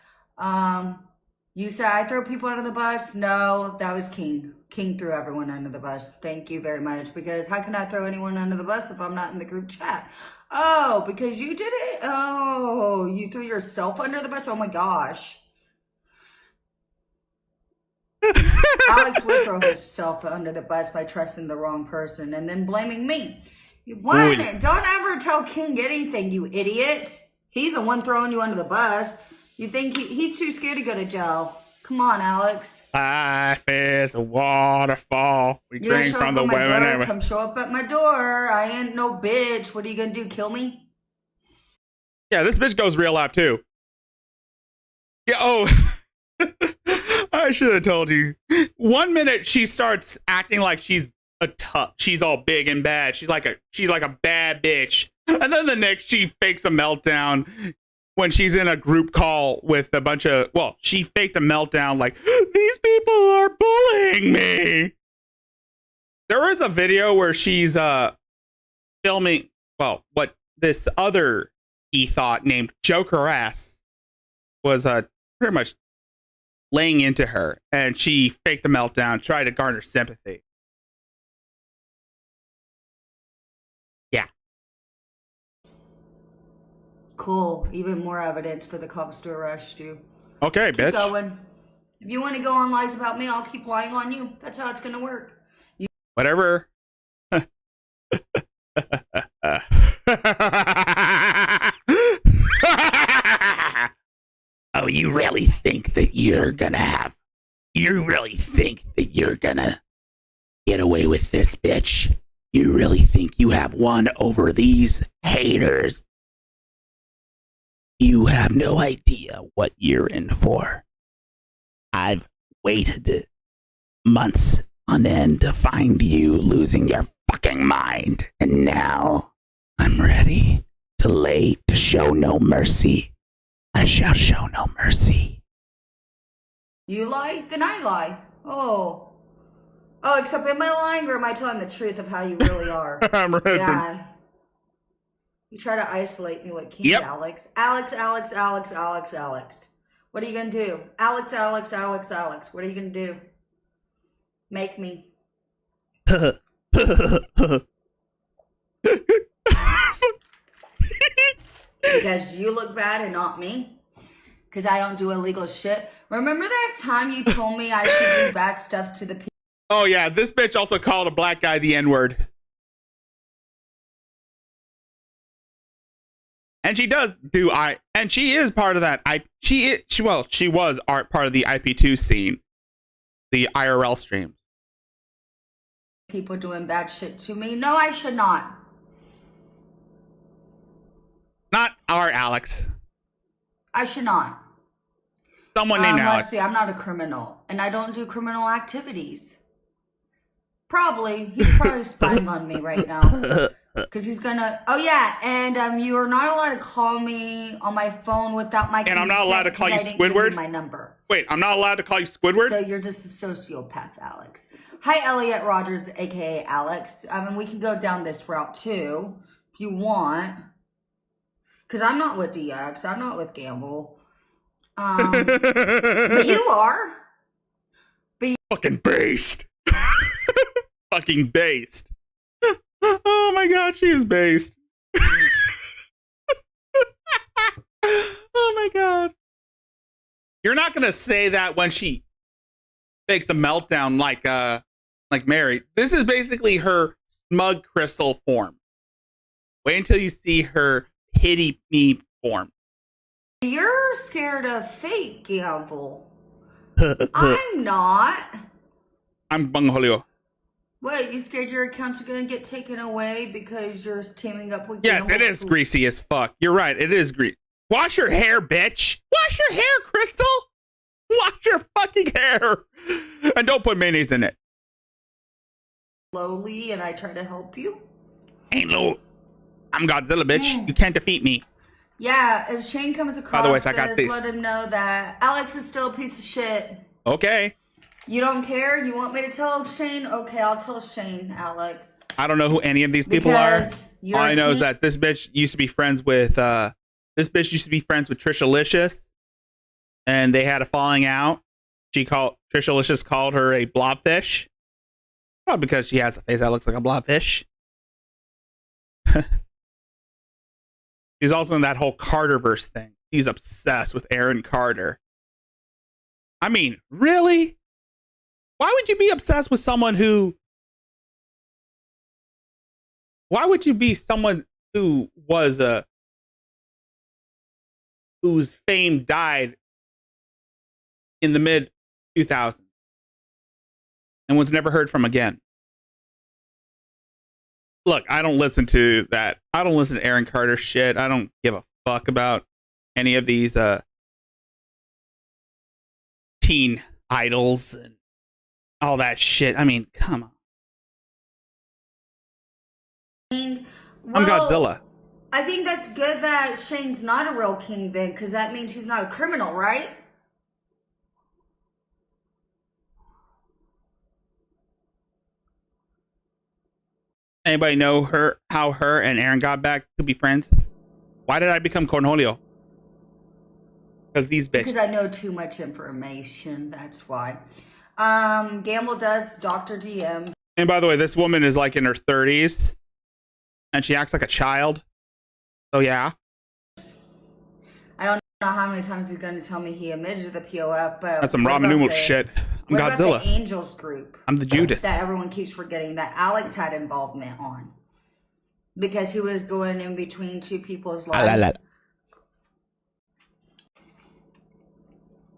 Speaker 9: You said I throw people under the bus. No, that was King. King threw everyone under the bus. Thank you very much. Because how can I throw anyone under the bus if I'm not in the group chat? Oh, because you did it? Oh, you threw yourself under the bus? Oh my gosh. Alex would throw himself under the bus by trusting the wrong person and then blaming me. What? Don't ever tell King anything, you idiot. He's the one throwing you under the bus. You think he's too scared to go to jail. Come on, Alex.
Speaker 2: Life is a waterfall. We drink from the well.
Speaker 9: Come show up at my door. I ain't no bitch. What are you gonna do? Kill me?
Speaker 2: Yeah, this bitch goes real life too. Yeah. Oh, I should have told you. 1 minute she starts acting like she's she's all big and bad. She's like a bad bitch, and then the next she fakes a meltdown. When she's in a group call with a bunch of, well, she faked a meltdown like, these people are bullying me. There is a video where she's filming, well, what this other he thought named Joker ass was pretty much laying into her. And she faked a meltdown, tried to garner sympathy. Yeah.
Speaker 9: Cool. Even more evidence for the cops to arrest you.
Speaker 2: Okay,
Speaker 12: Keep
Speaker 2: bitch.
Speaker 12: going. If you want to go on lies about me, I'll keep lying on you. That's how it's gonna work.
Speaker 2: Whatever.
Speaker 17: Oh, you really think that you really think that you're gonna get away with this, bitch? You really think you have won over these haters? You have no idea what you're in for. I've waited months on end to find you losing your fucking mind, and now I'm ready to show no mercy. I shall show no mercy.
Speaker 12: You lie, then I lie. Oh, except am I lying or am I telling the truth of how you really are?
Speaker 2: I'm ready.
Speaker 12: Yeah. You try to isolate me like King Alex. Alex. What are you gonna do? Alex. What are you gonna do? Make me. Because you look bad and not me. Because I don't do illegal shit. Remember that time you told me I should do bad stuff to the people?
Speaker 2: Oh yeah, this bitch also called a black guy the N-word. And she does do and she is part of that. She was part of the IP2 scene, the IRL streams.
Speaker 12: People doing bad shit to me? No, I should not.
Speaker 2: Not our Alex.
Speaker 12: I should not.
Speaker 2: Someone named Alex.
Speaker 12: Let's see, I'm not a criminal, and I don't do criminal activities. He's probably spying on me right now. Because he's gonna, oh yeah, and you are not allowed to call me on my phone without my consent.
Speaker 2: And I'm not allowed to call you Squidward?
Speaker 12: My number.
Speaker 2: Wait, I'm not allowed to call you Squidward?
Speaker 12: So you're just a sociopath, Alex. Hi, Elliot Rogers, aka Alex. I mean, we can go down this route too, if you want. Because I'm not with DX, I'm not with Gamble. But you are.
Speaker 2: Fucking based. Fucking based. Oh my god, she is based. Oh my god. You're not gonna say that when she fakes a meltdown like Mary. This is basically her smug crystal form. Wait until you see her pity me form.
Speaker 12: You're scared of fake Gamble. I'm not.
Speaker 2: I'm Bungholio.
Speaker 12: What, you scared your accounts are gonna get taken away because you're teaming up with
Speaker 2: Yes, it is greasy as fuck. You're right, it is greasy. Wash your hair, bitch. Wash your hair, Crystal. Wash your fucking hair. And don't put mayonnaise in it.
Speaker 12: Slowly, and I try to help you.
Speaker 2: Ain't low. I'm Godzilla, bitch. You can't defeat me.
Speaker 12: Yeah, if Shane comes across
Speaker 2: By the way, I got
Speaker 12: this,
Speaker 2: this.
Speaker 12: let him know that Alex is still a piece of shit.
Speaker 2: Okay.
Speaker 12: You don't care? You want me to tell Shane? Okay, I'll tell Shane, Alex.
Speaker 2: I don't know who any of these people are. All I know is that this bitch used to be friends with Trisha Licious, and they had a falling out. Trisha Licious called her a blobfish. Probably because she has a face that looks like a blobfish. She's also in that whole Carterverse thing. He's obsessed with Aaron Carter. I mean, really? Why would you be obsessed with someone who... Why would you be someone who was whose fame died in the mid-2000s and was never heard from again? Look, I don't listen to that. I don't listen to Aaron Carter shit. I don't give a fuck about any of these teen idols and all that shit. I mean, come on. I'm Godzilla.
Speaker 12: I think that's good that Shane's not a real king then, because that means he's not a criminal, right?
Speaker 2: Anybody know how her and Aaron got back to be friends? Why did I become Cornholio? Because
Speaker 12: I know too much information, that's why. Gamble does Dr. DM.
Speaker 2: And by the way, this woman is like in her 30s and she acts like a child. So yeah.
Speaker 12: I don't
Speaker 18: I don't know how many times he's going to tell me he admitted to the POF, but
Speaker 2: That's some ramen noodle shit. I'm
Speaker 18: what
Speaker 2: Godzilla.
Speaker 18: about the Angels group?
Speaker 2: I'm the Judas.
Speaker 18: That everyone keeps forgetting that Alex had involvement on. Because he was going in between two people's lives.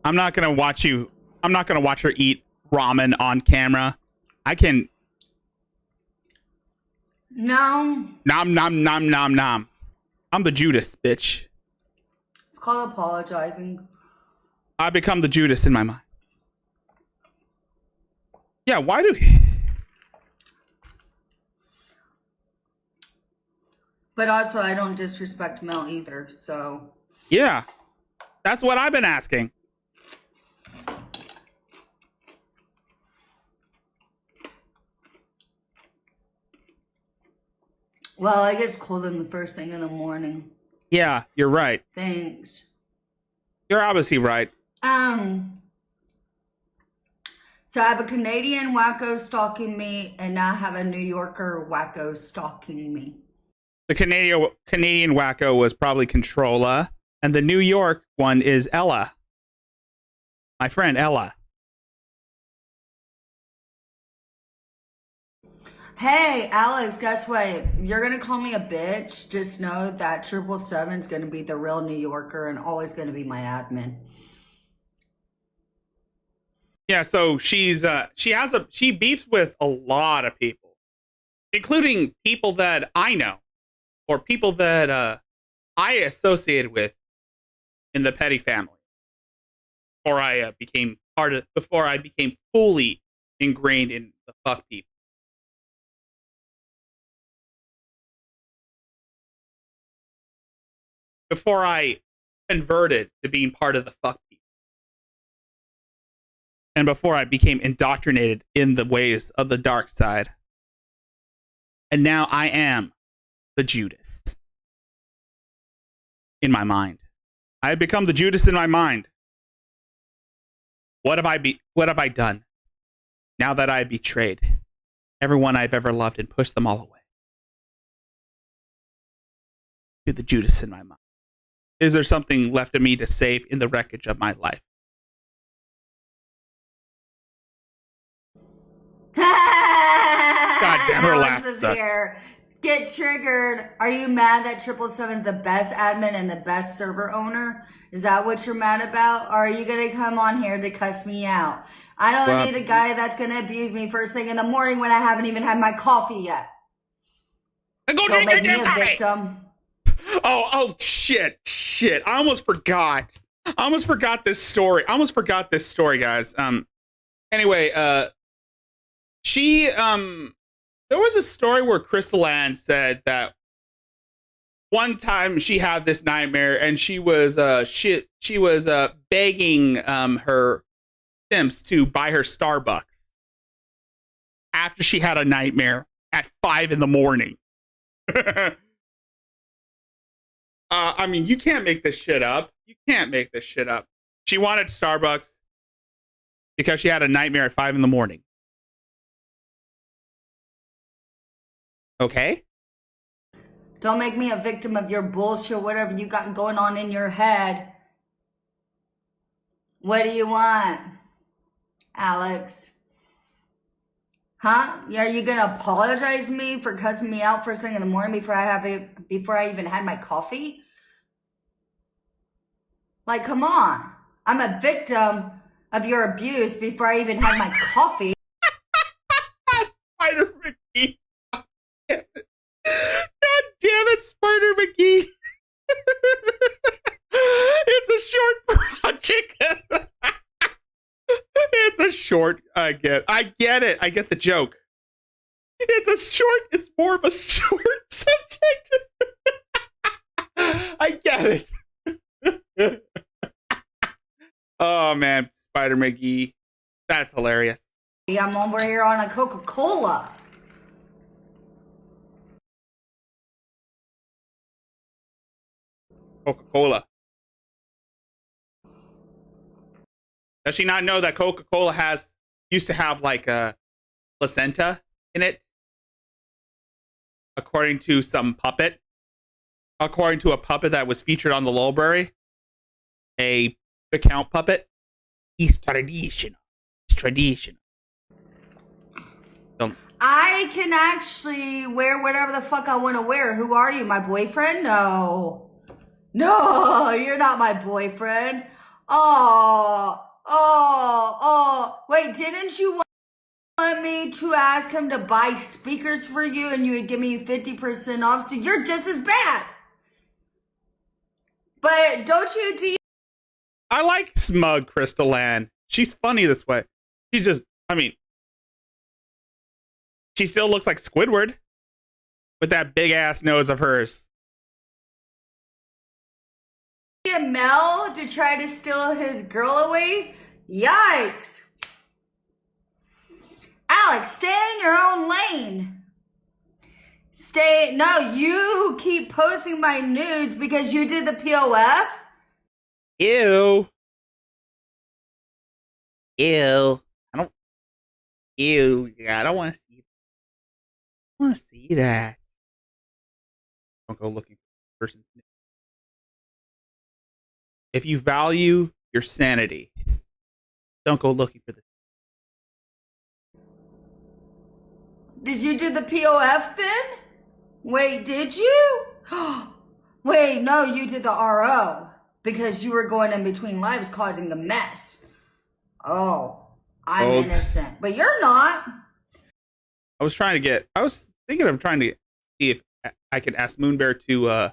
Speaker 2: I'm not going to watch you. I'm not going to watch her eat ramen on camera. I can.
Speaker 18: No.
Speaker 2: Nom, nom, nom, nom, nom. I'm the Judas, bitch.
Speaker 18: It's called apologizing.
Speaker 2: I become the Judas in my mind. Yeah, why do...
Speaker 18: But also, I don't disrespect Mel either, so...
Speaker 2: Yeah, that's what I've been asking.
Speaker 18: Well, it gets cold in the first thing in the morning.
Speaker 2: Yeah, you're right.
Speaker 18: Thanks.
Speaker 2: You're obviously right.
Speaker 18: So I have a Canadian wacko stalking me, and now I have a New Yorker wacko stalking me.
Speaker 2: The Canadian wacko was probably Controlla, and the New York one is Ella. My friend Ella.
Speaker 18: Hey, Alex, guess what? You're going to call me a bitch. Just know that 777 is going to be the real New Yorker and always going to be my admin.
Speaker 2: Yeah, so she beefs with a lot of people, including people that I know or people that I associated with in the Petty family before I became fully ingrained in the fuck people. Before I converted to being part of the fuck people. And before I became indoctrinated in the ways of the dark side. And now I am the Judas. In my mind. I have become the Judas in my mind. What have I done? Now that I have betrayed everyone I've ever loved and pushed them all away. To the Judas in my mind. Is there something left of me to save in the wreckage of my life? God damn, her laugh sucks.
Speaker 18: Here. Get triggered. Are you mad that 777 is the best admin and the best server owner? Is that what you're mad about? Or are you going to come on here to cuss me out? I don't need a guy that's going to abuse me first thing in the morning when I haven't even had my coffee yet.
Speaker 2: Go
Speaker 18: Don't
Speaker 2: drink
Speaker 18: make
Speaker 2: your
Speaker 18: me a
Speaker 2: coffee.
Speaker 18: victim.
Speaker 2: Oh, shit. I almost forgot. This story. Guys. Anyway, there was a story where Crystal Ann said that one time she had this nightmare and she was begging her Sims to buy her Starbucks after she had a nightmare at 5 a.m. I mean, you can't make this shit up. She wanted Starbucks because she had a nightmare at 5 a.m. Okay?
Speaker 18: Don't make me a victim of your bullshit, whatever you got going on in your head. What do you want, Alex? Huh? Are you gonna apologize to me for cussing me out first thing in the morning before I even had my coffee? Like, come on. I'm a victim of your abuse before I even had my coffee.
Speaker 2: Spider McGee. God damn it, Spider McGee. It's a short project. It's a short. I get it. I get the joke. It's more of a short subject. I get it. Oh man, Spider McGee. That's hilarious.
Speaker 18: I'm over here on a Coca-Cola.
Speaker 2: Coca-Cola. Does she not know that Coca-Cola used to have like a placenta in it? According to a puppet that was featured on the library. the Count puppet. It's traditional. It's traditional. Don't.
Speaker 18: I can actually wear whatever the fuck I want to wear. Who are you, my boyfriend? No. No, you're not my boyfriend. Oh. Wait, didn't you want me to ask him to buy speakers for you and you would give me 50% off? So you're just as bad. But don't you
Speaker 2: I like smug Crystal Ann. She's funny this way. She's just, I mean, she still looks like Squidward with that big ass nose of hers.
Speaker 18: Mel to try to steal his girl away? Yikes. Alex, stay in your own lane. No, you keep posting my nudes because you did the POF?
Speaker 2: Ew. Yeah, I don't want to see it. I want to see that. Don't go looking for the person. If you value your sanity, don't go looking for the.
Speaker 18: Did you do the POF then? Wait, did you? Wait, no, you did the RO because you were going in between lives causing a mess. Oh, I'm innocent, but you're not.
Speaker 2: I was thinking of trying to see if I could ask Moonbear to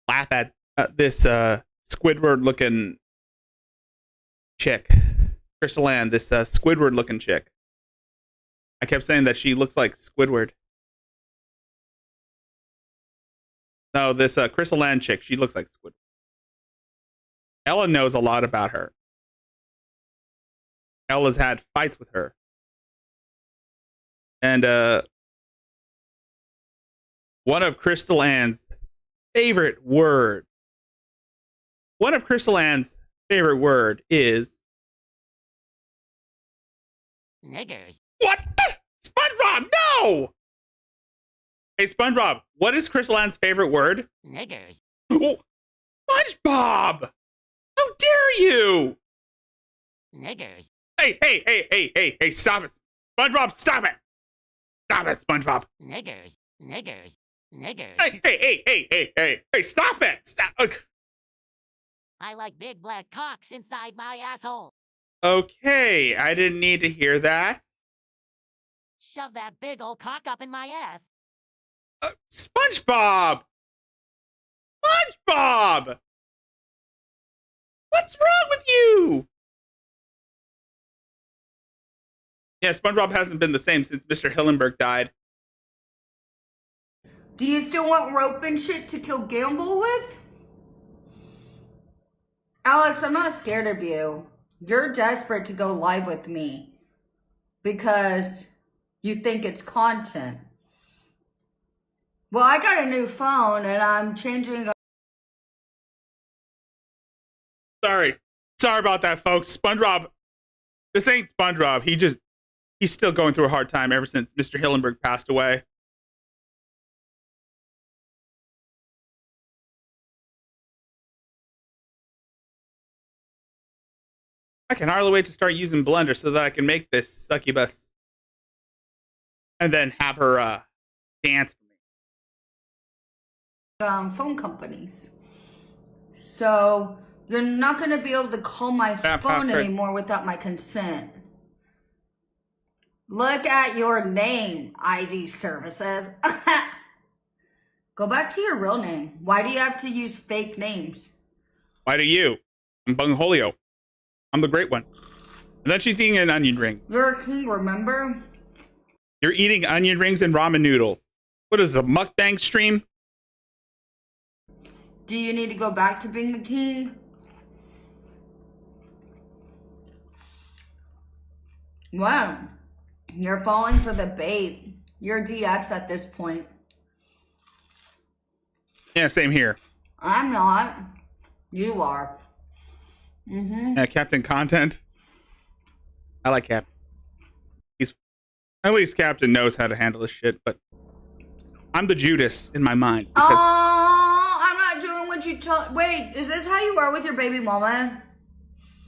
Speaker 2: laugh at this Squidward looking chick. Crystal Ann, this Squidward looking chick. I kept saying that she looks like Squidward. No, this Crystal Ann chick, she looks like Squidward. Ella knows a lot about her. Ella's had fights with her. And one of Crystal Ann's favorite words is
Speaker 19: niggers.
Speaker 2: What? SpongeBob, no! Hey, SpongeBob, what is Crystal Ann's favorite word?
Speaker 19: Niggers.
Speaker 2: Oh, SpongeBob! How dare you!
Speaker 19: Niggers.
Speaker 2: Hey, stop it. SpongeBob, stop it! Stop it, SpongeBob.
Speaker 19: Niggers.
Speaker 2: Hey, stop it! Stop.
Speaker 19: I like big black cocks inside my asshole.
Speaker 2: Okay, I didn't need to hear that.
Speaker 19: Shove that big old cock up in my ass.
Speaker 2: SpongeBob! SpongeBob! What's wrong with you? Yeah, SpongeBob hasn't been the same since Mr. Hillenburg died.
Speaker 18: Do you still want rope and shit to kill Gamble with? Alex, I'm not scared of you. You're desperate to go live with me because you think it's content. Well, I got a new phone and I'm changing.
Speaker 2: Sorry about that, folks. SpongeBob, this ain't SpongeBob. He's still going through a hard time ever since Mr. Hillenburg passed away. I can hardly wait to start using Blender so that I can make this succubus and then have her dance for me.
Speaker 18: Phone companies. So you're not going to be able to call my phone anymore without my consent. Look at your name, IG services. Go back to your real name. Why do you have to use fake names?
Speaker 2: Why do you? I'm Bungholio. I'm the great one. And then she's eating an onion ring.
Speaker 18: You're a king, remember?
Speaker 2: You're eating onion rings and ramen noodles. What is a mukbang stream?
Speaker 18: Do you need to go back to being a king? Wow. You're falling for the bait. You're DX at this point.
Speaker 2: Yeah, same here.
Speaker 18: I'm not. You are.
Speaker 2: Yeah, Captain Content. I like Captain. At least Captain knows how to handle this shit, but I'm the Judas in my mind.
Speaker 18: Oh, I'm not doing what don't you tell? Wait, is this how you are with your baby mama?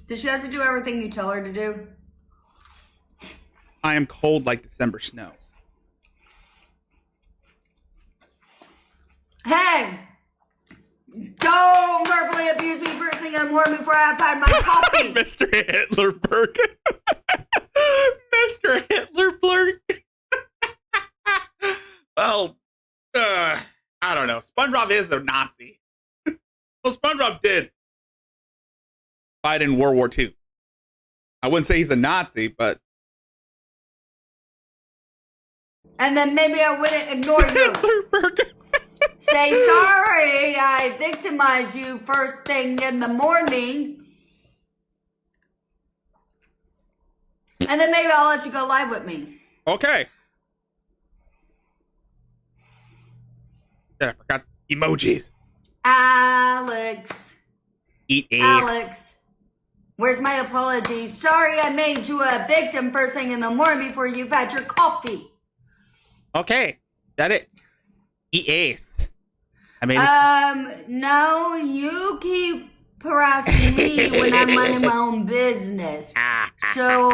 Speaker 18: Does she have to do everything you tell her to do?
Speaker 2: I am cold like December snow.
Speaker 18: Hey! Don't verbally abuse me first thing in the morning before I've had my coffee.
Speaker 2: Mr. Hitlerberg. Mr. Hitlerberg. Well, I don't know. SpongeBob is a Nazi. Well, SpongeBob did fight in World War II. I wouldn't say he's a Nazi, but...
Speaker 18: And then maybe I wouldn't ignore you. Say sorry, I victimized you first thing in the morning. And then maybe I'll let you go live with me.
Speaker 2: Okay. Yeah, I forgot emojis.
Speaker 18: Alex.
Speaker 2: Eat ace.
Speaker 18: Alex. Where's my apologies? Sorry I made you a victim first thing in the morning before you've had your coffee.
Speaker 2: Okay. That it. Eat ace. I mean,
Speaker 18: no, you keep harassing me when I'm minding my own business. So,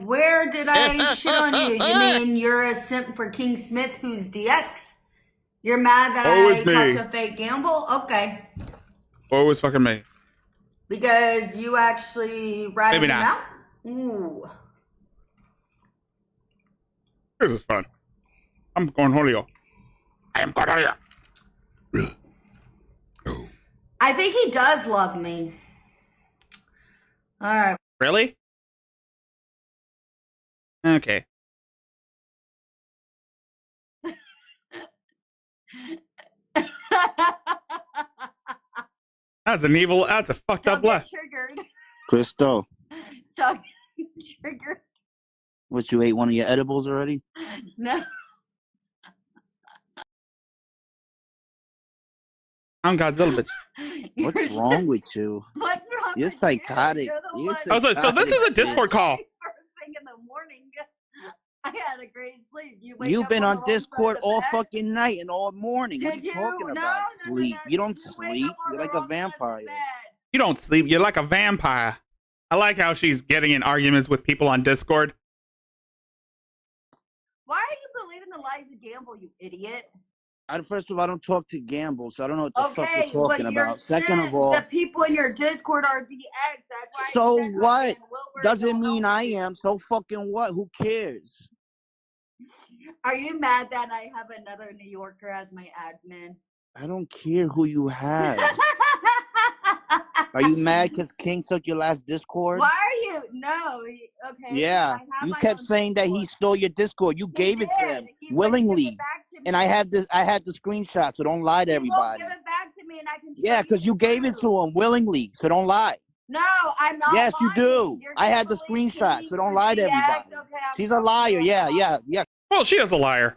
Speaker 18: where did I shit on you? You mean you're a simp for King Smith, who's DX? You're mad that
Speaker 2: Always
Speaker 18: I
Speaker 2: me.
Speaker 18: talked to Fake Gamble? Okay.
Speaker 2: always fucking me.
Speaker 18: Because you actually ratted
Speaker 2: Maybe
Speaker 18: him
Speaker 2: not.
Speaker 18: out? Ooh.
Speaker 2: This is fun. I'm going Julio. I am going Julio.
Speaker 18: I think he does love me. All right.
Speaker 2: Really? Okay. That's an evil. That's a fucked up laugh.
Speaker 18: Triggered.
Speaker 20: Crystal,
Speaker 18: Stop getting triggered.
Speaker 20: what, you ate one of your edibles already?
Speaker 18: No.
Speaker 2: I'm Godzilla, bitch.
Speaker 20: What's wrong with you?
Speaker 18: What's wrong
Speaker 20: You're
Speaker 18: with
Speaker 20: psychotic.
Speaker 18: you? You're the
Speaker 20: You're
Speaker 18: one-
Speaker 2: So this is a Discord call.
Speaker 18: First thing in the morning, I had a great sleep.
Speaker 20: You've
Speaker 18: up
Speaker 20: been
Speaker 18: on
Speaker 20: on
Speaker 18: the wrong side of
Speaker 20: Discord
Speaker 18: the
Speaker 20: all
Speaker 18: bed.
Speaker 20: fucking night and all morning. What are
Speaker 18: Did
Speaker 20: you
Speaker 18: you?
Speaker 20: talking
Speaker 18: No,
Speaker 20: about?
Speaker 18: no,
Speaker 20: Sleep.
Speaker 18: no,
Speaker 20: You don't
Speaker 18: did you wake
Speaker 20: sleep.
Speaker 18: up on
Speaker 20: You're
Speaker 18: the
Speaker 20: like a
Speaker 18: wrong side of the
Speaker 20: vampire.
Speaker 18: bed?
Speaker 2: You don't sleep. You're like a vampire. I like how she's getting in arguments with people on Discord.
Speaker 18: Why are you believing the lies of Gamble, you idiot?
Speaker 20: First of all, I don't talk to Gamble, so I don't know what the fuck
Speaker 18: Okay,
Speaker 20: you're talking
Speaker 18: but you're
Speaker 20: about. Second of
Speaker 18: sis.
Speaker 20: all,
Speaker 18: The people in your Discord are DX. That's why.
Speaker 20: so
Speaker 18: that's why
Speaker 20: what?
Speaker 18: Dan Wilbur
Speaker 20: Doesn't
Speaker 18: don't
Speaker 20: mean
Speaker 18: help
Speaker 20: I
Speaker 18: you.
Speaker 20: am. So fucking what? Who cares?
Speaker 18: Are you mad that I have another New Yorker as my admin?
Speaker 20: I don't care who you have. Are you mad because King took your last Discord?
Speaker 18: Why are you? No. Okay.
Speaker 20: Yeah,
Speaker 18: I have
Speaker 20: you
Speaker 18: my
Speaker 20: kept
Speaker 18: own
Speaker 20: saying that he
Speaker 18: Discord.
Speaker 20: stole your Discord. You gave it to
Speaker 18: did.
Speaker 20: him
Speaker 18: He wouldn't give
Speaker 20: willingly,
Speaker 18: it back to
Speaker 20: and
Speaker 18: me.
Speaker 20: I have the screenshot. So don't lie to
Speaker 18: He won't
Speaker 20: everybody.
Speaker 18: give it back to me, and I can. show
Speaker 20: Yeah, because you gave it to him willingly. So don't lie.
Speaker 18: No, I'm not.
Speaker 20: Yes, you
Speaker 18: lying.
Speaker 20: do.
Speaker 18: You're
Speaker 20: I
Speaker 18: gonna
Speaker 20: had the
Speaker 18: believe
Speaker 20: screenshot.
Speaker 18: Kenny
Speaker 20: So don't
Speaker 18: for
Speaker 20: lie to
Speaker 18: DX?
Speaker 20: everybody.
Speaker 18: Okay, I'm
Speaker 20: She's a
Speaker 18: sorry,
Speaker 20: liar.
Speaker 18: you're
Speaker 20: Yeah.
Speaker 2: Well, she is a liar.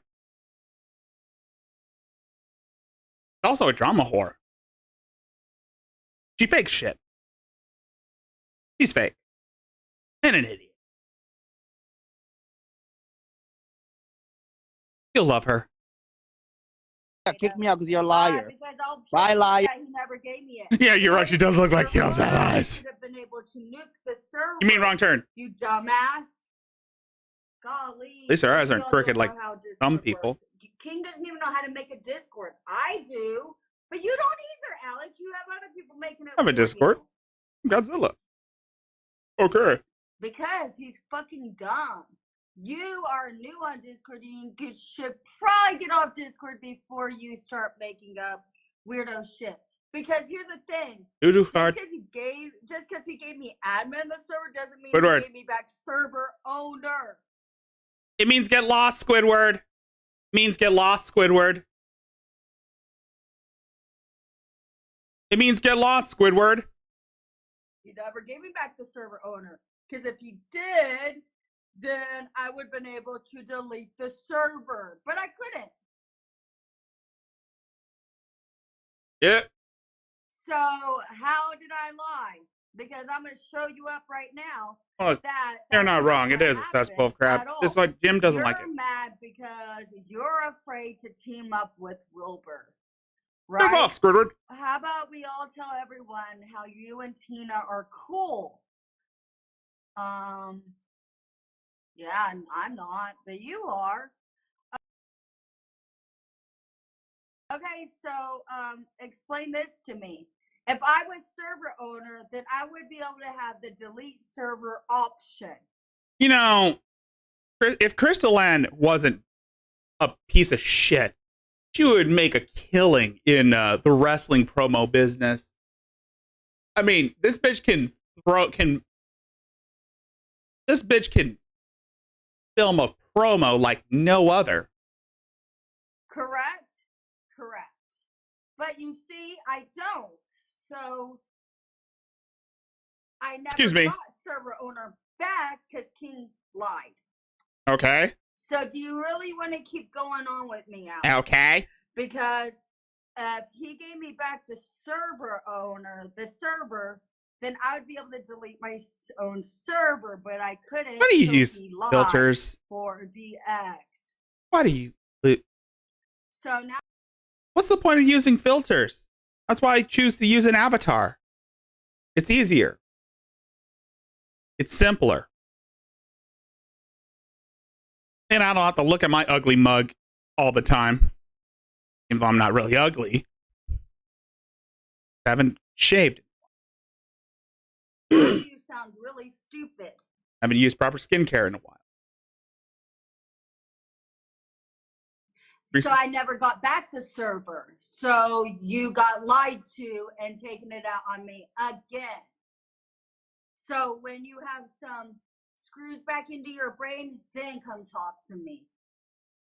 Speaker 2: Also a drama whore. She fakes shit. She's fake. And an idiot. You'll love her.
Speaker 20: Yeah, kick me out because you're a liar.
Speaker 18: Because I'll
Speaker 20: Bye, liar.
Speaker 18: He never gave me it.
Speaker 2: Yeah, you're right. She does look like he has that
Speaker 18: I
Speaker 2: eyes.
Speaker 18: should have been able to nuke the server.
Speaker 2: You mean wrong turn?
Speaker 18: You dumbass. Golly.
Speaker 2: At least her eyes aren't
Speaker 18: You all
Speaker 2: crooked
Speaker 18: don't
Speaker 2: like
Speaker 18: know how Discord
Speaker 2: some people.
Speaker 18: works. King doesn't even know how to make a Discord. I do, but you don't either, Alex. You have other people making it.
Speaker 2: I have a
Speaker 18: for
Speaker 2: Discord.
Speaker 18: you.
Speaker 2: Godzilla. Okay.
Speaker 18: Because he's fucking dumb. You are new on Discord. You should probably get off Discord before you start making up weirdo shit. Because here's the thing. Just because he gave me admin the server doesn't mean
Speaker 2: Squidward.
Speaker 18: he gave me back server owner.
Speaker 2: It means get lost, Squidward. Means get lost, Squidward. It means get lost, Squidward.
Speaker 18: He never gave me back the server owner. Because if he did, then I would have been able to delete the server. But I couldn't.
Speaker 2: Yeah.
Speaker 18: So how did I lie? Because I'm going to show you up right now.
Speaker 2: Well,
Speaker 18: that
Speaker 2: you're not wrong. It is a cesspool of crap. It's like Jim doesn't like it.
Speaker 18: You're mad because you're afraid to team up with Wilbur.
Speaker 2: That's all, Squidward.
Speaker 18: How about we all tell everyone how you and Tina are cool? Yeah, I'm not, but you are. Okay, so explain this to me. If I was server owner, then I would be able to have the delete server option.
Speaker 2: You know, if Crystal Ann wasn't a piece of shit, she would make a killing in the wrestling promo business. I mean, this bitch can film a promo like no other.
Speaker 18: Correct? Correct. But you see, I don't. So I never got server owner back because King lied.
Speaker 2: Okay.
Speaker 18: So do you really want to keep going on with me, Alex?
Speaker 2: Okay.
Speaker 18: Because if he gave me back the server owner, the server, then I would be able to delete my own server, but I couldn't.
Speaker 2: Why do you
Speaker 18: so
Speaker 2: use
Speaker 18: he lied
Speaker 2: filters?
Speaker 18: For DX.
Speaker 2: Why do you?
Speaker 18: So now.
Speaker 2: What's the point of using filters? That's why I choose to use an avatar. It's easier. It's simpler. And I don't have to look at my ugly mug all the time. Even though I'm not really ugly. I haven't shaved.
Speaker 18: You sound really stupid.
Speaker 2: I haven't used proper skincare in a while.
Speaker 18: So I never got back the server. So you got lied to and taken it out on me again. So when you have some screws back into your brain, then come talk to me.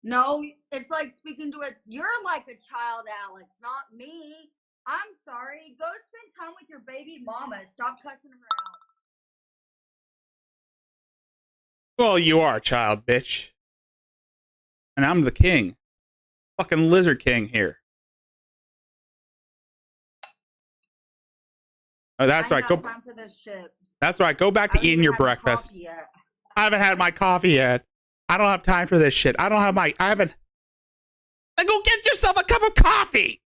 Speaker 18: No, it's like speaking to you're like a child, Alex, not me. I'm sorry. Go spend time with your baby mama. Stop cussing her out.
Speaker 2: Well, you are a child, bitch. And I'm the king. Fucking Lizard King here. Oh, that's right. Go.
Speaker 18: Time for this shit.
Speaker 2: That's right. Go back to eating your breakfast. I haven't had my coffee yet. I don't have time for this shit. I haven't. Then go get yourself a cup of coffee.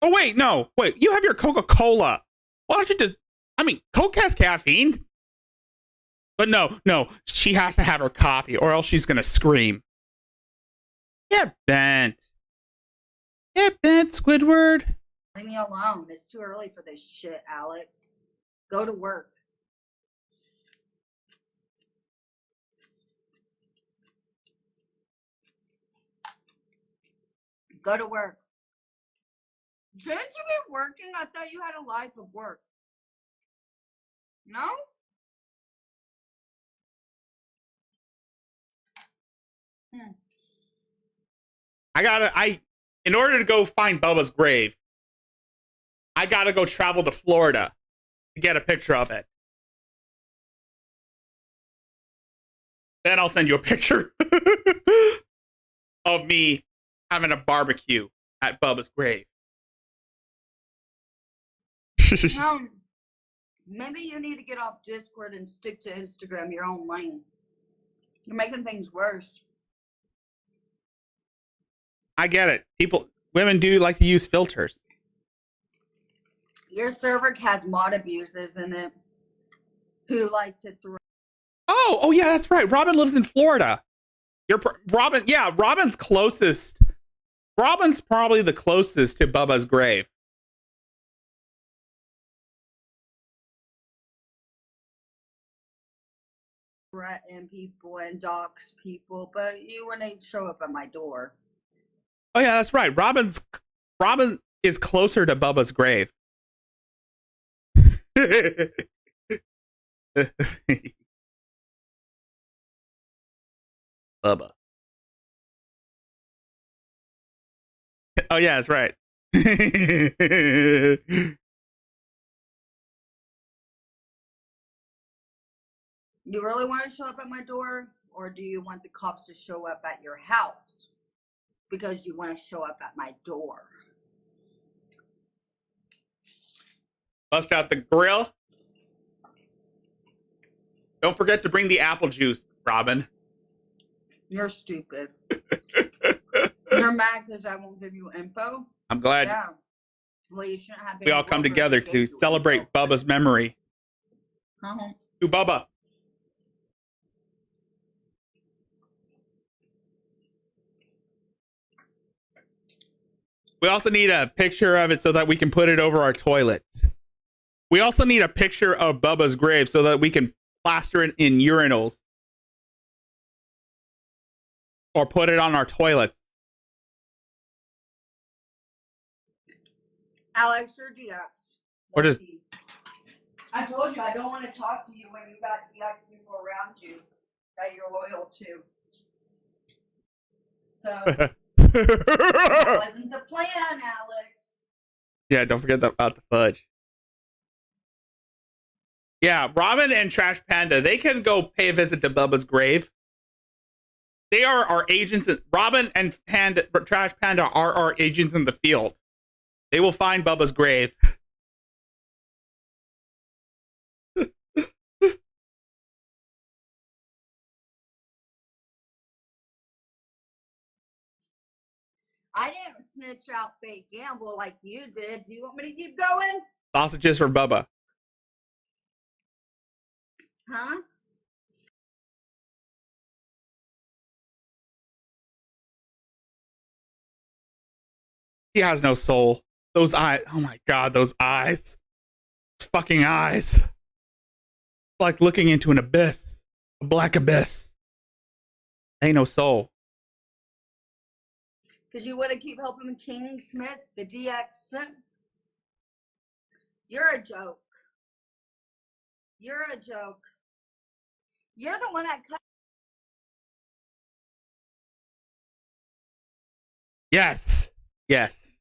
Speaker 2: Oh, wait, no. Wait, you have your Coca-Cola. Why don't you just. I mean, Coke has caffeine. But no. She has to have her coffee or else she's going to scream. Get bent, Squidward.
Speaker 18: Leave me alone. It's too early for this shit, Alex. Go to work. Go to work. Shouldn't you be working? I thought you had a life of work. No?
Speaker 2: In order to go find Bubba's grave, I gotta go travel to Florida to get a picture of it. Then I'll send you a picture of me having a barbecue at Bubba's grave.
Speaker 18: Maybe you need to get off Discord and stick to Instagram your own lane. You're making things worse.
Speaker 2: I get it. Women do like to use filters.
Speaker 18: Your server has mod abusers in it who like to throw.
Speaker 2: Oh yeah, that's right. Robin lives in Florida. Robin, yeah, Robin's closest. Robin's probably the closest to Bubba's grave.
Speaker 18: Threaten people and dox people, but you wouldn't show up at my door.
Speaker 2: Oh yeah, that's right. Robin is closer to Bubba's grave. Bubba. Oh yeah, that's right.
Speaker 18: You really want to show up at my door, or do you want the cops to show up at your house? Because you want to show up at my door.
Speaker 2: Bust out the grill. Don't forget to bring the apple juice, Robin.
Speaker 18: You're stupid. You're mad because I won't give you info?
Speaker 2: I'm glad
Speaker 18: Yeah. Well, you shouldn't have been.
Speaker 2: we all come together to celebrate Bubba's memory. To Bubba. We also need a picture of it so that we can put it over our toilets. We also need a picture of Bubba's grave so that we can plaster it in urinals. Or put it on our toilets.
Speaker 18: Alex or DX?
Speaker 2: Or just
Speaker 18: I told you I don't want to talk to you when you got DX people around you that you're loyal to. So that wasn't the plan, Alex.
Speaker 2: yeah, don't forget about the fudge. Yeah, Robin and Trash Panda, they can go pay a visit to Bubba's grave. They are our agents. Robin and Trash Panda are our agents in the field. They will find Bubba's grave.
Speaker 18: I didn't snitch out fake gamble like you did. Do you want me to keep going?
Speaker 2: Sausages for Bubba.
Speaker 18: Huh?
Speaker 2: He has no soul. Those eyes. Oh my God, those eyes. Those fucking eyes. Like looking into an abyss. A black abyss. Ain't no soul.
Speaker 18: Because you want to keep helping King Smith, the DX. You're a joke. You're a joke. You're the one that cut.
Speaker 2: Yes. Yes.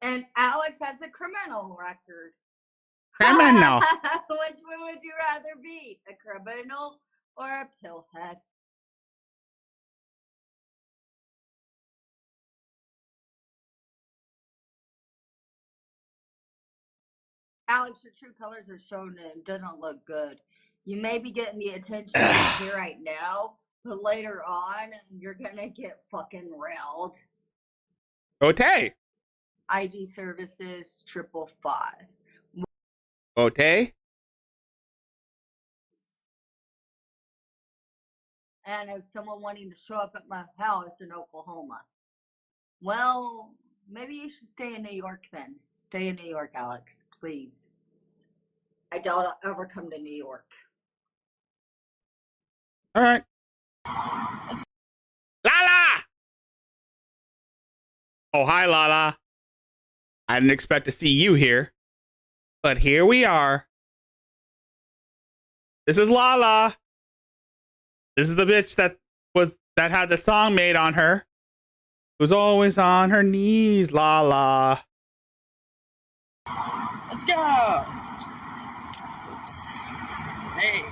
Speaker 18: And Alex has a criminal record.
Speaker 2: Criminal.
Speaker 18: Which one would you rather be? A criminal or a pillhead? Alex, your true colors are shown and it doesn't look good. You may be getting the attention here right now, but later on, you're gonna get fucking railed.
Speaker 2: Ote.
Speaker 18: ID services 555.
Speaker 2: Ote.
Speaker 18: And if someone wanting to show up at my house in Oklahoma, well, maybe you should stay in New York then. Stay in New York, Alex, please. I doubt I'll ever come to New York.
Speaker 2: All right. Lala! Oh, hi, Lala. I didn't expect to see you here, but here we are. This is Lala. This is the bitch that had the song made on her. Who's always on her knees, Lala.
Speaker 21: Let's go. Oops. Hey.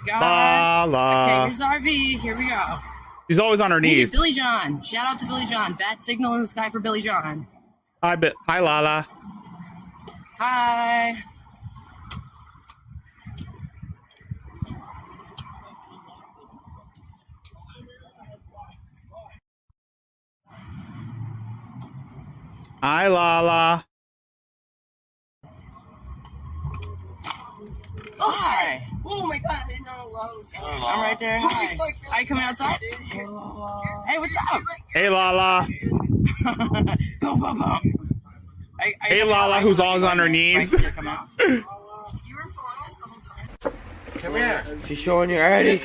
Speaker 21: God.
Speaker 2: Lala.
Speaker 21: Okay, here's RV. Here we go.
Speaker 2: She's always on her
Speaker 21: Hey,
Speaker 2: knees.
Speaker 21: Billy John. Shout out to Billy John. Bat signal in the sky for Billy John.
Speaker 2: Hi, Lala.
Speaker 21: Hi.
Speaker 2: Hi, Lala.
Speaker 21: Oh, hi.
Speaker 13: Oh my god, I didn't know Lala was coming.
Speaker 21: I'm right there. Hi. Are you coming outside? Hey, what's up?
Speaker 2: Hey, Lala.
Speaker 21: Boom, boom, boom.
Speaker 2: Hey, Lala, who's always on her knees.
Speaker 22: Come here.
Speaker 23: She's showing you already.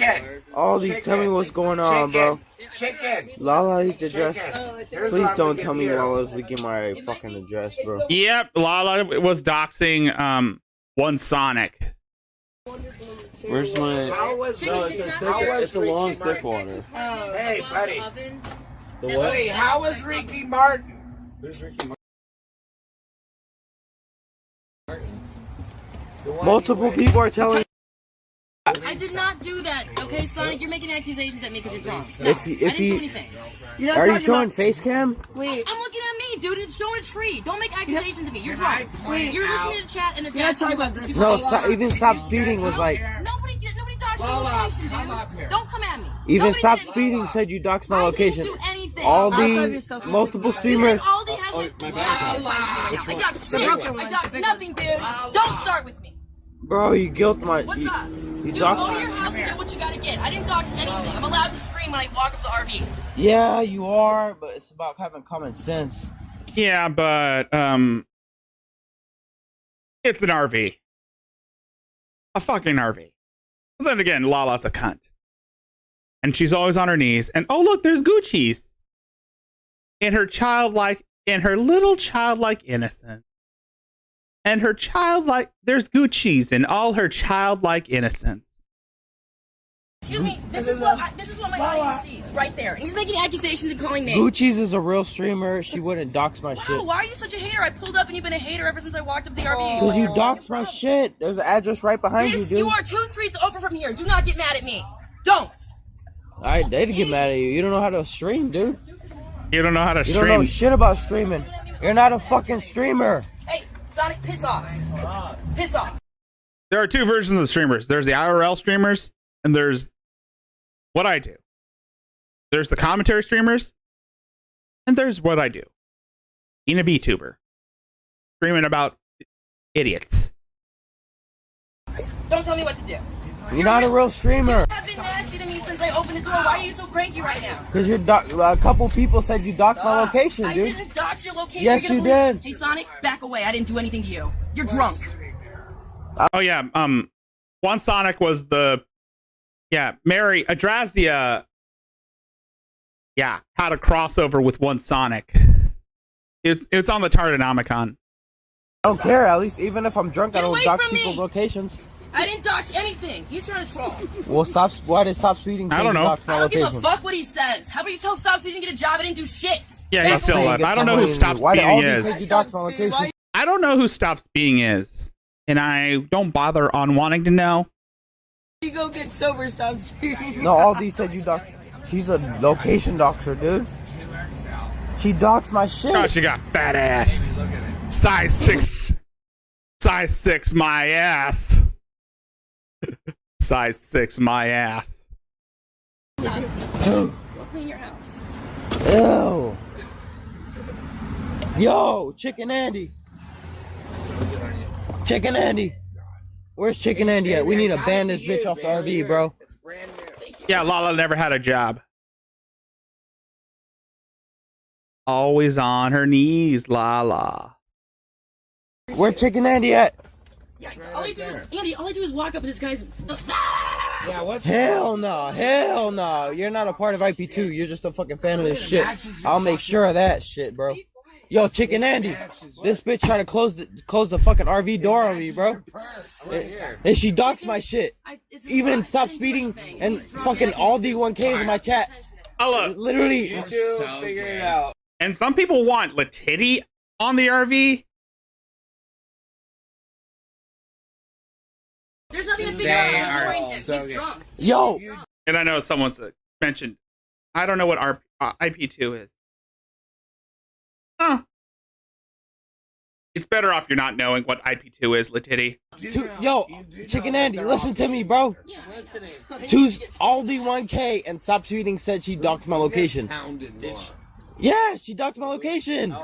Speaker 23: All these, tell me what's going on, bro.
Speaker 22: Chicken.
Speaker 23: Lala, the address. Please don't tell me Lala's leaking my fucking address, bro.
Speaker 2: Yep, Lala was doxing one Sonic.
Speaker 23: Where's my?
Speaker 22: It's
Speaker 23: a long, thick water.
Speaker 22: Hey, buddy.
Speaker 23: The what?
Speaker 22: Buddy, how was Ricky Martin?
Speaker 23: Who's Ricky Martin? Multiple people are telling me.
Speaker 21: I did not do that, okay, Sonic? You're making accusations at me because you're drunk. No,
Speaker 23: If you-
Speaker 21: I didn't do anything.
Speaker 23: Are you showing face cam?
Speaker 21: Wait. I'm looking at me, dude. It's showing a tree. Don't make accusations at me. You're drunk.
Speaker 22: Wait,
Speaker 21: You're listening to chat and the
Speaker 23: No, stop, even stop speeding was like.
Speaker 21: Nobody talks location,
Speaker 22: come
Speaker 21: dude.
Speaker 22: up here.
Speaker 21: Don't come at me.
Speaker 23: Even
Speaker 21: Nobody
Speaker 23: Stop
Speaker 21: did
Speaker 23: Speeding said you doxed my
Speaker 21: I
Speaker 23: location.
Speaker 21: didn't do anything.
Speaker 23: Aldi, multiple streamers.
Speaker 21: Aldi has I doxed nothing, dude. Don't start with me.
Speaker 23: Bro, you guilt my.
Speaker 21: What's
Speaker 23: you,
Speaker 21: up?
Speaker 23: You
Speaker 21: Dude, go to
Speaker 23: doxed.
Speaker 21: your house and get what you gotta get. I didn't dox anything. I'm allowed to stream when I walk up the RV.
Speaker 23: Yeah, you are, but it's about having common sense.
Speaker 2: Yeah, but it's an RV. A fucking RV. But then again, Lala's a cunt. And she's always on her knees. And oh look, there's Gucci's. In her little childlike innocence. And her there's Gucci's in all her childlike innocence.
Speaker 21: Excuse me, this is what my audience sees right there. And he's making accusations and calling names.
Speaker 23: Gucci's is a real streamer. She wouldn't dox my shit.
Speaker 21: Why are you such a hater? I pulled up and you've been a hater ever since I walked up the RV.
Speaker 23: Because you doxed my shit. There's an address right behind you, dude.
Speaker 21: You are 2 streets over from here. Do not get mad at me. Don't.
Speaker 23: Alright, they'd get mad at you. You don't know how to stream, dude.
Speaker 2: You don't know how to
Speaker 23: stream.
Speaker 2: stream.
Speaker 23: You don't know shit about streaming. You're not a fucking streamer.
Speaker 21: Hey, Sonic, piss off. Piss off.
Speaker 2: There are two versions of streamers. There's the IRL streamers, and there's what I do. There's the commentary streamers, and there's what I do. Being a VTuber. Streaming about idiots.
Speaker 21: Don't tell me what to do.
Speaker 23: You're not a real streamer.
Speaker 21: You have been nasty to me since I opened the door. Why are you so cranky right now?
Speaker 23: Because a couple people said you doxed my location, dude.
Speaker 21: I didn't dox your location.
Speaker 23: Yes, you did.
Speaker 21: Hey, Sonic, back away. I didn't do anything to you. You're drunk.
Speaker 2: Oh yeah, one Sonic was Mary Adrazia. Yeah, had a crossover with one Sonic. It's on the Tartanomicon.
Speaker 23: I don't care. At least even if I'm drunk, I don't
Speaker 21: away
Speaker 23: dox
Speaker 21: from
Speaker 23: people's
Speaker 21: me.
Speaker 23: locations.
Speaker 21: I didn't dox anything. He's trying to troll.
Speaker 23: Well, why did Stop Speeding?
Speaker 2: I don't know.
Speaker 23: Dox my
Speaker 21: I don't
Speaker 23: location?
Speaker 21: give a fuck what he says. How about you tell Stop Speeding to get a job? I didn't do shit.
Speaker 2: Yeah, he's still alive. I don't know who Stop Speeding is. I don't know who Stop Speeding is, and I don't bother on wanting to know.
Speaker 1: You go get sober, Stop Speeding.
Speaker 23: No, Aldi said you dox. She's a location doxer, dude. She doxed my shit.
Speaker 2: Oh, she got fat ass. Size 6, my ass. Size 6, my ass.
Speaker 21: Go clean your house.
Speaker 23: Ew. Yo, Chicken Andy. Chicken Andy. Where's Chicken Andy at? We need to ban this bitch off the RV, bro.
Speaker 2: Yeah, Lala never had a job. Always on her knees, Lala.
Speaker 23: Where Chicken Andy at?
Speaker 21: Yeah, all I do is walk up and this guy's.
Speaker 22: Yeah, what's
Speaker 23: Hell no. You're not a part of IP2. You're just a fucking fan of this shit. I'll make sure of that shit, bro. Yo, Chicken Andy, this bitch trying to close the fucking RV door on me, bro. And she doxed my shit. Even Stop Speeding and fucking Aldi 1Ks in my chat.
Speaker 2: Oh, look.
Speaker 23: Literally.
Speaker 22: figure it out.
Speaker 2: And some people want Latitty on the RV.
Speaker 21: There's nothing to figure out. I'm ignoring him. He's drunk.
Speaker 23: Yo.
Speaker 2: And I know someone's mentioned. I don't know what IP2 is. Huh. It's better off you're not knowing what IP2 is, Latitty.
Speaker 23: Yo, Chicken Andy, listen to me, bro. Two's Aldi 1K and Stop Speeding said she doxed my location. Yeah, she doxed my location.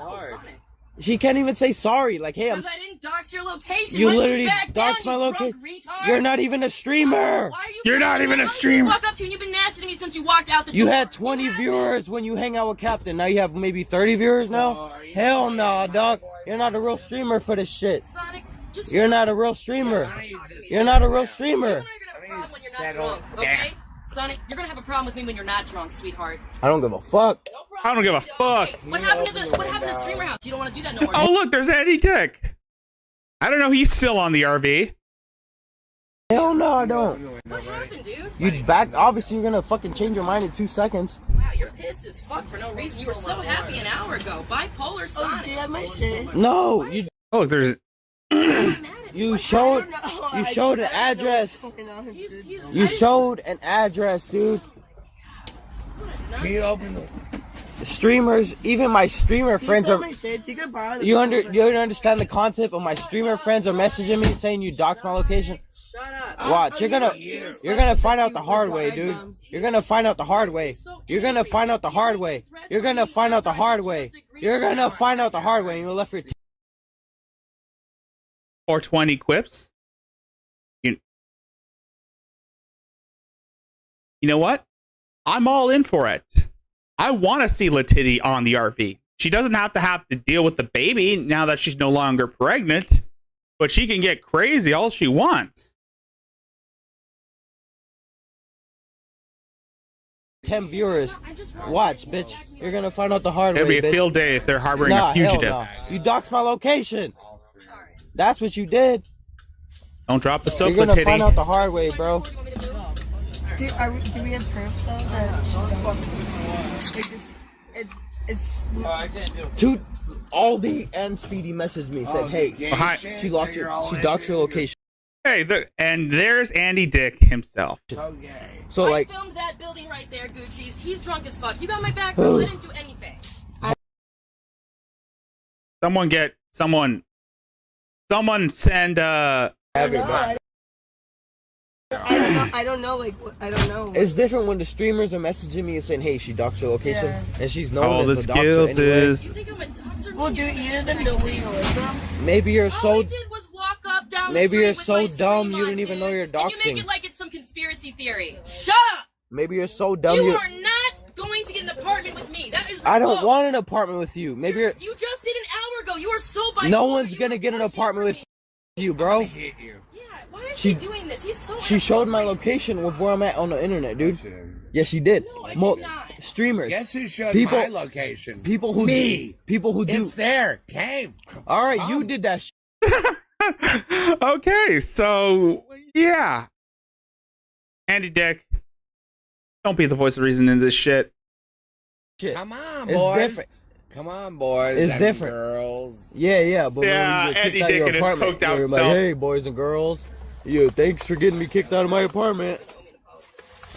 Speaker 23: She can't even say sorry. Like, hey,
Speaker 21: I didn't dox your location.
Speaker 23: You
Speaker 21: Why
Speaker 23: literally
Speaker 21: you back
Speaker 23: doxed
Speaker 21: down,
Speaker 23: my
Speaker 21: you drunk
Speaker 23: location.
Speaker 21: retard?
Speaker 23: You're not even a streamer.
Speaker 2: You're not even a streamer.
Speaker 21: I walk up to you and you've been nasty to me since you walked out the
Speaker 23: You
Speaker 21: door.
Speaker 23: had 20 viewers when you hang out with Captain. Now you have maybe 30 viewers now? Hell no, dog. You're not a real streamer for this shit. You're not a real streamer. You're not a real streamer.
Speaker 21: Okay? Sonic, you're gonna have a problem with me when you're not drunk, sweetheart.
Speaker 23: I don't give a fuck.
Speaker 2: I don't give a fuck.
Speaker 21: What happened to Streamer House? You don't want to do that no more.
Speaker 2: Oh, look, there's Eddie Tick. I don't know. He's still on the RV.
Speaker 23: Hell no, I don't.
Speaker 21: What happened, dude?
Speaker 23: You back. Obviously, you're gonna fucking change your mind in 2 seconds.
Speaker 21: Wow, you're pissed as fuck for no reason. You were so happy an hour ago. Bipolar Sonic.
Speaker 1: Oh, my shit.
Speaker 23: No, you.
Speaker 2: Oh, there's.
Speaker 23: You showed an address. You showed an address, dude.
Speaker 22: Can you open the
Speaker 23: Streamers, even my streamer friends are.
Speaker 1: You
Speaker 23: You understand the concept of my streamer friends are messaging me saying you doxed my location.
Speaker 21: Shut up.
Speaker 23: Watch, you're gonna find out the hard way, dude. You're gonna find out the hard way. You're gonna find out the hard way. You're gonna find out the hard way. You're gonna find out the hard way, and you'll left your
Speaker 2: 420 quips. You know what? I'm all in for it. I want to see Latitty on the RV. She doesn't have to deal with the baby now that she's no longer pregnant, but she can get crazy all she wants.
Speaker 23: 10 viewers. Watch, bitch. You're gonna find out the hard way.
Speaker 2: It'll be a
Speaker 23: bitch.
Speaker 2: field day if they're harboring a fugitive.
Speaker 23: Hell no. You doxed my location. That's what you did.
Speaker 2: Don't drop the soap,
Speaker 23: You're gonna
Speaker 2: Latitty.
Speaker 23: find out the hard way, bro.
Speaker 1: Do we have proof though that she it's
Speaker 23: Two, Aldi and Speedy messaged me, said, "Hey, she doxed your location."
Speaker 2: Hey, and there's Andy Dick himself.
Speaker 23: So
Speaker 21: I
Speaker 23: like,
Speaker 21: filmed that building right there, Gucci's. He's drunk as fuck. You got my back, bro. I didn't do anything.
Speaker 2: Someone send
Speaker 23: everybody.
Speaker 1: I don't know. I don't know.
Speaker 23: It's different when the streamers are messaging me and saying, "Hey, she doxed your location," and she's known
Speaker 2: all
Speaker 23: as
Speaker 2: the
Speaker 23: a doxer
Speaker 2: guilt
Speaker 23: anyway.
Speaker 2: is.
Speaker 1: Well, do either of them know where you live from?
Speaker 23: Maybe you're so.
Speaker 21: Walk up down
Speaker 23: Maybe
Speaker 21: the
Speaker 23: you're
Speaker 21: street
Speaker 23: so
Speaker 21: with my
Speaker 23: dumb
Speaker 21: stream
Speaker 23: you
Speaker 21: on,
Speaker 23: didn't even
Speaker 21: dude,
Speaker 23: know you're
Speaker 21: And you make
Speaker 23: doxing.
Speaker 21: it like it's some conspiracy theory. Shut up!
Speaker 23: Maybe you're so dumb.
Speaker 21: You are not going to get an apartment with me. That is
Speaker 23: I don't
Speaker 21: remote.
Speaker 23: want an apartment with you. Maybe you're.
Speaker 21: You just did an hour ago. You are so bipolar.
Speaker 23: No one's gonna get an apartment with you, bro.
Speaker 21: Why is he doing this? He's so.
Speaker 23: She showed my location with where I'm at on the internet, dude. Yes, she did. Streamers.
Speaker 22: Guess who showed
Speaker 23: people,
Speaker 22: my location?
Speaker 23: People who
Speaker 22: Me.
Speaker 23: People who do.
Speaker 22: It's there. Cave.
Speaker 23: All right, you did that.
Speaker 2: Okay, so yeah, Andy Dick, don't be the voice of reason in this shit.
Speaker 22: Come on,
Speaker 23: It's
Speaker 22: boys.
Speaker 23: different.
Speaker 22: Come on, boys.
Speaker 23: It's
Speaker 22: and
Speaker 23: different.
Speaker 22: Girls.
Speaker 23: Yeah, but
Speaker 2: Yeah,
Speaker 23: when you get
Speaker 2: Andy
Speaker 23: kicked out of
Speaker 2: Dick
Speaker 23: your
Speaker 2: and his
Speaker 23: apartment,
Speaker 2: coked out
Speaker 23: you're like,
Speaker 2: self.
Speaker 23: "Hey, boys and girls, yo, thanks for getting me kicked out of my apartment.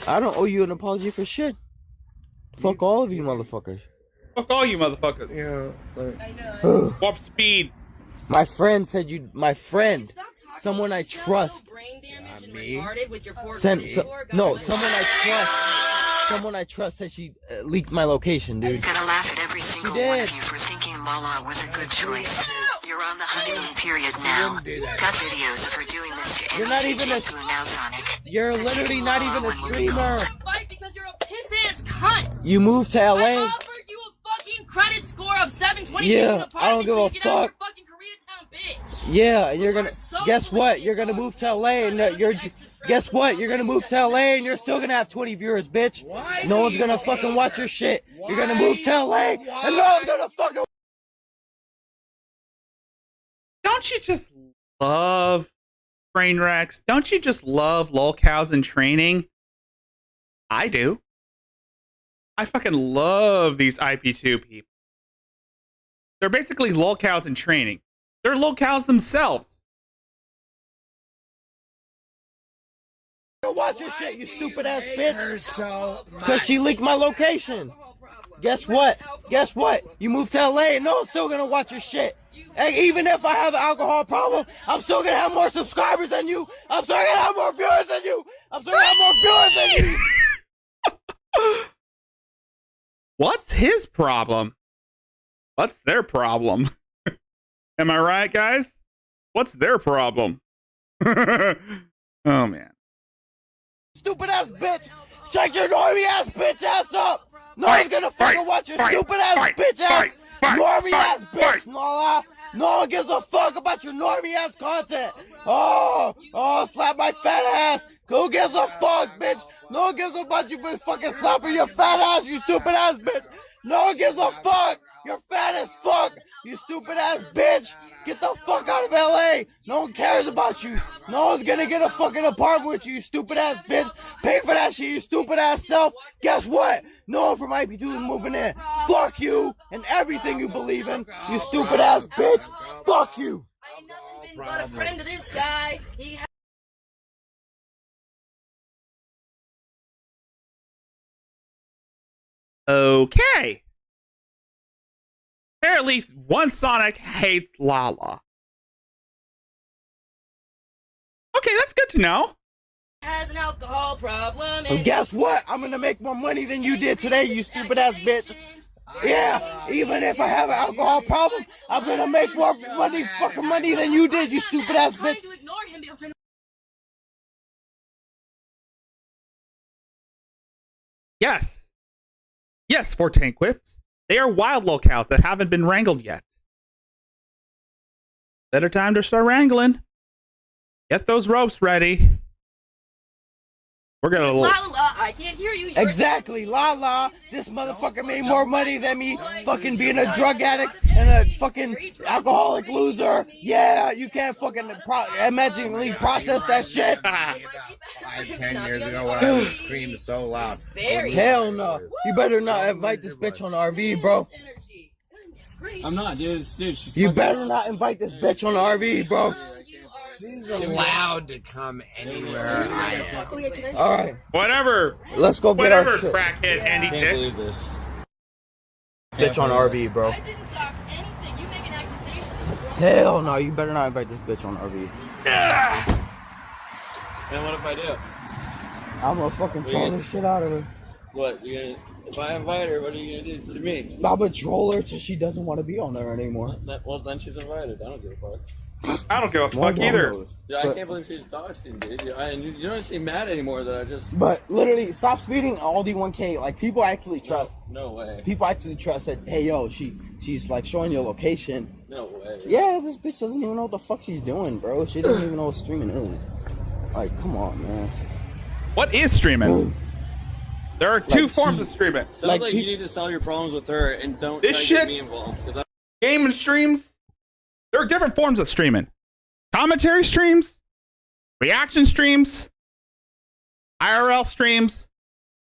Speaker 23: I don't owe you an apology for shit. Fuck all of you motherfuckers."
Speaker 2: Fuck all you motherfuckers.
Speaker 22: Yeah.
Speaker 2: Warp speed.
Speaker 23: My friend said you. My friend, someone I trust. Someone I trust said she leaked my location, dude.
Speaker 3: Gonna laugh at every single one of you for thinking Lala was a good choice. You're on the honeymoon period now. Got videos of her doing this to
Speaker 23: You're not even a.
Speaker 3: now, Sonic.
Speaker 23: You're literally not even a streamer.
Speaker 21: Fight because you're a piss-ass cunt.
Speaker 23: You moved to LA.
Speaker 21: I offered you a fucking credit score of 720.
Speaker 23: Yeah, I don't give a
Speaker 21: Get out of
Speaker 23: fuck.
Speaker 21: your fucking Koreatown, bitch.
Speaker 23: Yeah, and you're gonna. Guess what? You're gonna move to LA, and you're. Guess what? You're gonna move to LA, and you're still gonna have 20 viewers, bitch. No one's gonna fucking watch your shit. You're gonna move to LA, and no one's gonna fucking.
Speaker 2: Don't you just love train wrecks? Don't you just love lolcows in training? I do. I fucking love these IP2 people. They're basically lolcows in training. They're lolcows themselves.
Speaker 23: Watch your shit, you stupid ass bitch. Because she leaked my location. Guess what? Guess what? You moved to LA, and no one's still gonna watch your shit. And even if I have an alcohol problem, I'm still gonna have more subscribers than you. I'm still gonna have more viewers than you. I'm still gonna have more viewers than you.
Speaker 2: What's his problem? What's their problem? Am I right, guys? What's their problem? Oh, man.
Speaker 23: Stupid ass bitch! Shut your normie ass bitch ass up! No one's gonna fucking watch your stupid ass bitch ass normie ass bitch! No one gives a fuck about your normie ass content! Oh, slap my fat ass! Who gives a fuck, bitch? No one gives a about you bitch fucking slapping your fat ass, you stupid ass bitch! No one gives a fuck! You're fat as fuck! You stupid ass bitch! Get the fuck out of LA! No one cares about you! No one's gonna get a fucking apartment with you, you stupid ass bitch! Pay for that shit, you stupid ass self! Guess what? No one from IP2 is moving in! Fuck you and everything you believe in, you stupid ass bitch! Fuck you!
Speaker 21: I ain't nothing been but a friend of this guy. He
Speaker 2: Okay. Apparently, one Sonic hates Lala. Okay, Okay, that's good to know.
Speaker 21: Has an alcohol problem.
Speaker 23: And guess what? I'm gonna make more money than you did today, you stupid ass bitch. Yeah, even if I have an alcohol problem, I'm gonna make more fucking money than you did, you stupid ass bitch.
Speaker 2: Yes. Yes, 14 quips. They are wild locales that haven't been wrangled yet. Better time to start wrangling. Get those ropes ready. We're gonna
Speaker 21: La la la, I can't hear you.
Speaker 23: Exactly, la la. This motherfucker made more money than me fucking being a drug addict and a fucking alcoholic loser. Yeah, you can't fucking imaginally process that shit.
Speaker 22: 5, 10 years ago when I would scream so loud.
Speaker 23: Hell no. You better not invite this bitch on the RV, bro.
Speaker 4: I'm not, dude. She's
Speaker 23: You better not invite this bitch on the RV, bro.
Speaker 22: She's allowed to come anywhere I am.
Speaker 23: All right.
Speaker 2: Whatever.
Speaker 23: Let's go get
Speaker 2: Whatever,
Speaker 23: our shit.
Speaker 2: crackhead Andy
Speaker 4: I can't
Speaker 2: Dick.
Speaker 4: believe this.
Speaker 23: Bitch on RV, bro.
Speaker 21: I didn't dox anything. You make an accusation.
Speaker 23: Hell no. You better not invite this bitch on RV.
Speaker 4: And what if I do?
Speaker 23: I'm gonna fucking troll the shit out of her.
Speaker 4: What? You gonna? If I invite her, what are you gonna do to me?
Speaker 23: I'm gonna troll her till she doesn't want to be on there anymore.
Speaker 4: Well, then she's invited. I don't give a fuck.
Speaker 2: I don't give a fuck either.
Speaker 4: Yeah, I can't believe she's doxing, dude. You don't seem mad anymore that I just.
Speaker 23: But literally, stop speeding Aldi 1K. Like people actually trust.
Speaker 4: No way.
Speaker 23: People actually trust that. Hey, yo, she's like showing your location.
Speaker 4: No way.
Speaker 23: Yeah, this bitch doesn't even know what the fuck she's doing, bro. She doesn't even know what streaming is. Like, come on, man.
Speaker 2: What is streaming? There are two forms of streaming.
Speaker 4: Sounds like you need to solve your problems with her and don't
Speaker 2: This
Speaker 4: try to get
Speaker 2: shit-
Speaker 4: me involved. 'Cause
Speaker 2: Gaming streams. There are different forms of streaming. Commentary streams, reaction streams, IRL streams,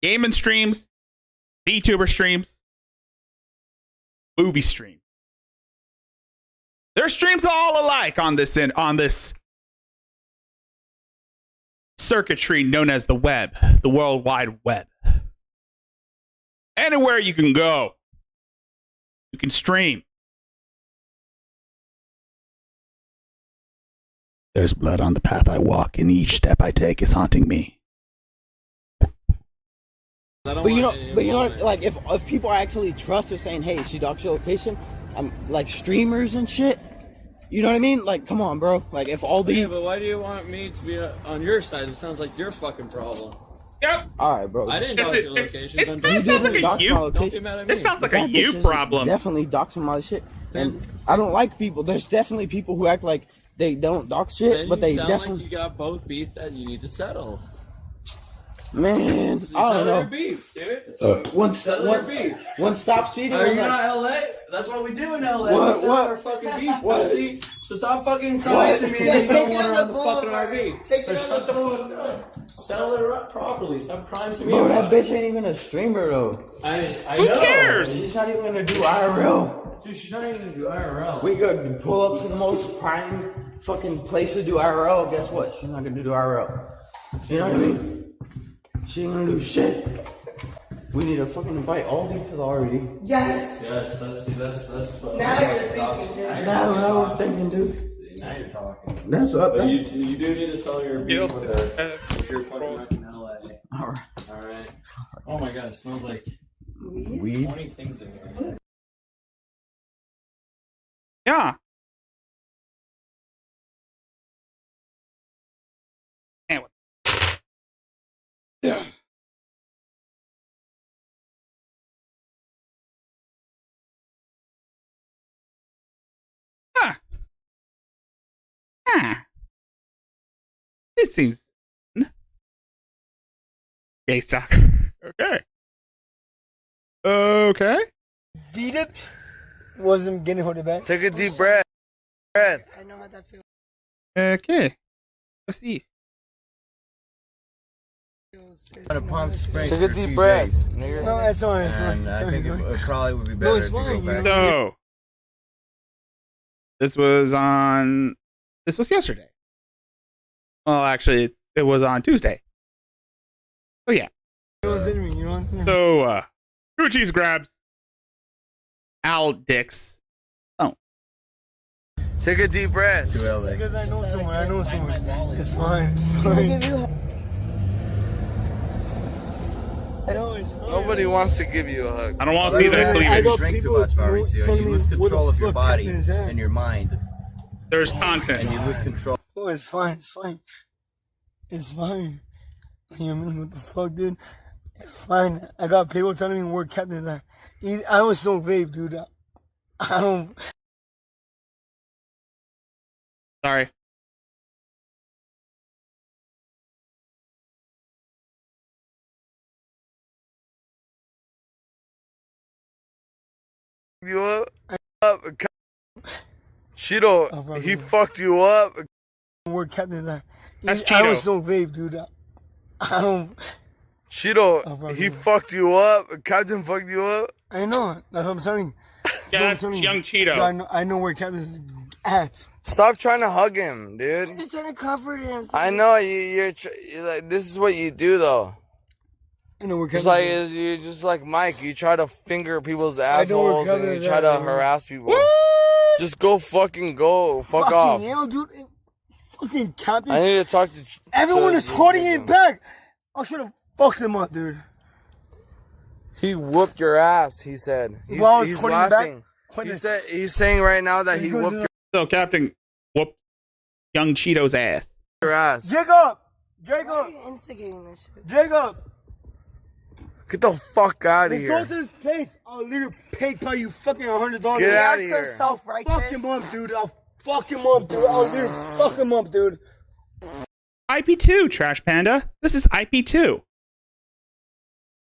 Speaker 2: gaming streams, VTuber streams, movie stream. There are streams all alike on this circuitry known as the web, the World Wide Web. Anywhere you can go, you can stream. There's blood on the path I walk, and each step I take is haunting me.
Speaker 23: But you know, like if people actually trust her saying, "Hey, she doxed your location," like streamers and shit. You know what I mean? Like, come on, bro. Like, if all the
Speaker 4: Yeah, but why do you want me to be on your side? It sounds like your fucking problem.
Speaker 2: Yep.
Speaker 23: All right, bro.
Speaker 4: I didn't dox your location.
Speaker 2: It sounds like a you.
Speaker 4: Don't be mad at me.
Speaker 2: This sounds like a
Speaker 23: That
Speaker 2: you
Speaker 23: bitch is
Speaker 2: problem.
Speaker 23: Definitely doxing my shit, and I don't like people. There's definitely people who act like they don't dox shit,
Speaker 4: Then
Speaker 23: but they
Speaker 4: you sound
Speaker 23: definitely.
Speaker 4: like you got both beef that you need to settle.
Speaker 23: Man, I don't
Speaker 4: Settle
Speaker 23: know.
Speaker 4: your beef, dude.
Speaker 23: Settle your beef. One stop speeding.
Speaker 4: Are
Speaker 23: was
Speaker 4: you
Speaker 23: like-
Speaker 4: not LA? That's what we do in LA.
Speaker 23: What?
Speaker 4: We settle
Speaker 23: What?
Speaker 4: our fucking beef,
Speaker 23: What?
Speaker 4: pussy. So stop fucking crying to me and you don't want to run the fucking RV.
Speaker 23: Take
Speaker 4: So
Speaker 23: it
Speaker 4: shut the fuck up. Settle it up properly. Stop crying to me.
Speaker 23: Bro, that
Speaker 4: about it.
Speaker 23: bitch ain't even a streamer though.
Speaker 4: I
Speaker 2: Who
Speaker 4: know.
Speaker 2: cares?
Speaker 23: She's not even gonna do IRL.
Speaker 4: Dude, she's not even gonna do IRL.
Speaker 23: We could pull up to the most prime fucking place to do IRL. Guess what? She's not gonna do IRL. You know what I mean? She ain't gonna do shit. We need to fucking invite Aldi to the RV.
Speaker 12: Yes.
Speaker 4: Yes, that's what
Speaker 12: Now you're thinking, dude.
Speaker 23: Now we're thinking, dude.
Speaker 4: See, now you're talking.
Speaker 23: That's what.
Speaker 4: But you do need to settle your beef with her if you're fucking up in LA.
Speaker 23: Alright.
Speaker 4: Alright. Oh my god, it smells like
Speaker 23: Weed.
Speaker 4: 20 things in here.
Speaker 2: Yeah. Anyway. Yeah. This seems gay stock. Okay. Okay.
Speaker 6: Did it? Wasn't getting hold of back.
Speaker 22: Take a deep breath.
Speaker 6: I know how that feels.
Speaker 2: Okay. What's these?
Speaker 22: Take a deep breath.
Speaker 6: No, it's fine. It's
Speaker 22: And
Speaker 6: fine.
Speaker 22: I think it probably would be
Speaker 6: No,
Speaker 22: better
Speaker 6: it's
Speaker 22: if you go
Speaker 6: fine.
Speaker 22: back.
Speaker 2: So this was yesterday. Well, actually, it was on Tuesday. Oh yeah.
Speaker 6: It was in me, you know? Yeah.
Speaker 2: So crew cheese grabs Al Dick's phone.
Speaker 23: Take a deep breath.
Speaker 6: Too early. Because I know someone. It's fine. It's fine.
Speaker 23: Nobody wants to give you a hug.
Speaker 2: I don't want to see that cleavage.
Speaker 5: You drink too much, Mauricio, and you lose control of your body and your mind.
Speaker 2: There's content.
Speaker 5: And you lose control.
Speaker 6: Oh, it's fine. It's fine. It's fine. You know what the fuck, dude? It's fine. I got people telling me where Captain is at. I was so vague, dude. I don't.
Speaker 2: Sorry.
Speaker 23: You up? Cheeto, he fucked you up.
Speaker 6: Where Captain is at.
Speaker 2: That's
Speaker 6: I
Speaker 2: Cheeto.
Speaker 6: was so vague, dude. I don't.
Speaker 23: Cheeto, he fucked you up. Captain fucked you up.
Speaker 6: I know. That's what I'm telling you.
Speaker 2: Yeah, that's young Cheeto.
Speaker 6: I know where Captain's at.
Speaker 23: Stop trying to hug him, dude.
Speaker 6: I'm just trying to comfort him.
Speaker 23: I know you're like, this is what you do though.
Speaker 6: I know where
Speaker 23: Just
Speaker 6: Captain
Speaker 23: like
Speaker 6: is.
Speaker 23: you're just like Mike. You try to finger people's
Speaker 6: I know where
Speaker 23: assholes and
Speaker 6: Captain
Speaker 23: you
Speaker 6: is
Speaker 23: try
Speaker 6: at,
Speaker 23: to
Speaker 6: man.
Speaker 23: harass people. Just go fucking go. Fuck
Speaker 6: Fucking
Speaker 23: off.
Speaker 6: hell, dude. Fucking Captain.
Speaker 23: I need to talk to.
Speaker 6: Everyone is holding it back. I should have fucked him up, dude.
Speaker 23: He whooped your ass. He said.
Speaker 6: While I was
Speaker 23: He's
Speaker 6: holding him
Speaker 23: laughing.
Speaker 6: back.
Speaker 23: He's saying right now that he whooped your
Speaker 2: So Captain whooped young Cheeto's ass.
Speaker 23: ass.
Speaker 6: Jacob.
Speaker 12: Instigating this shit.
Speaker 6: Jacob.
Speaker 23: Get the fuck out of
Speaker 6: Let's
Speaker 23: here.
Speaker 6: go to this place. I'll literally pay you fucking $100.
Speaker 23: Get out of
Speaker 12: That's
Speaker 23: here.
Speaker 12: so self-righteous.
Speaker 6: Fuck him up, dude. I'll fuck him up, dude. I'll literally fuck him up, dude.
Speaker 2: IP2, Trash Panda. This is IP2.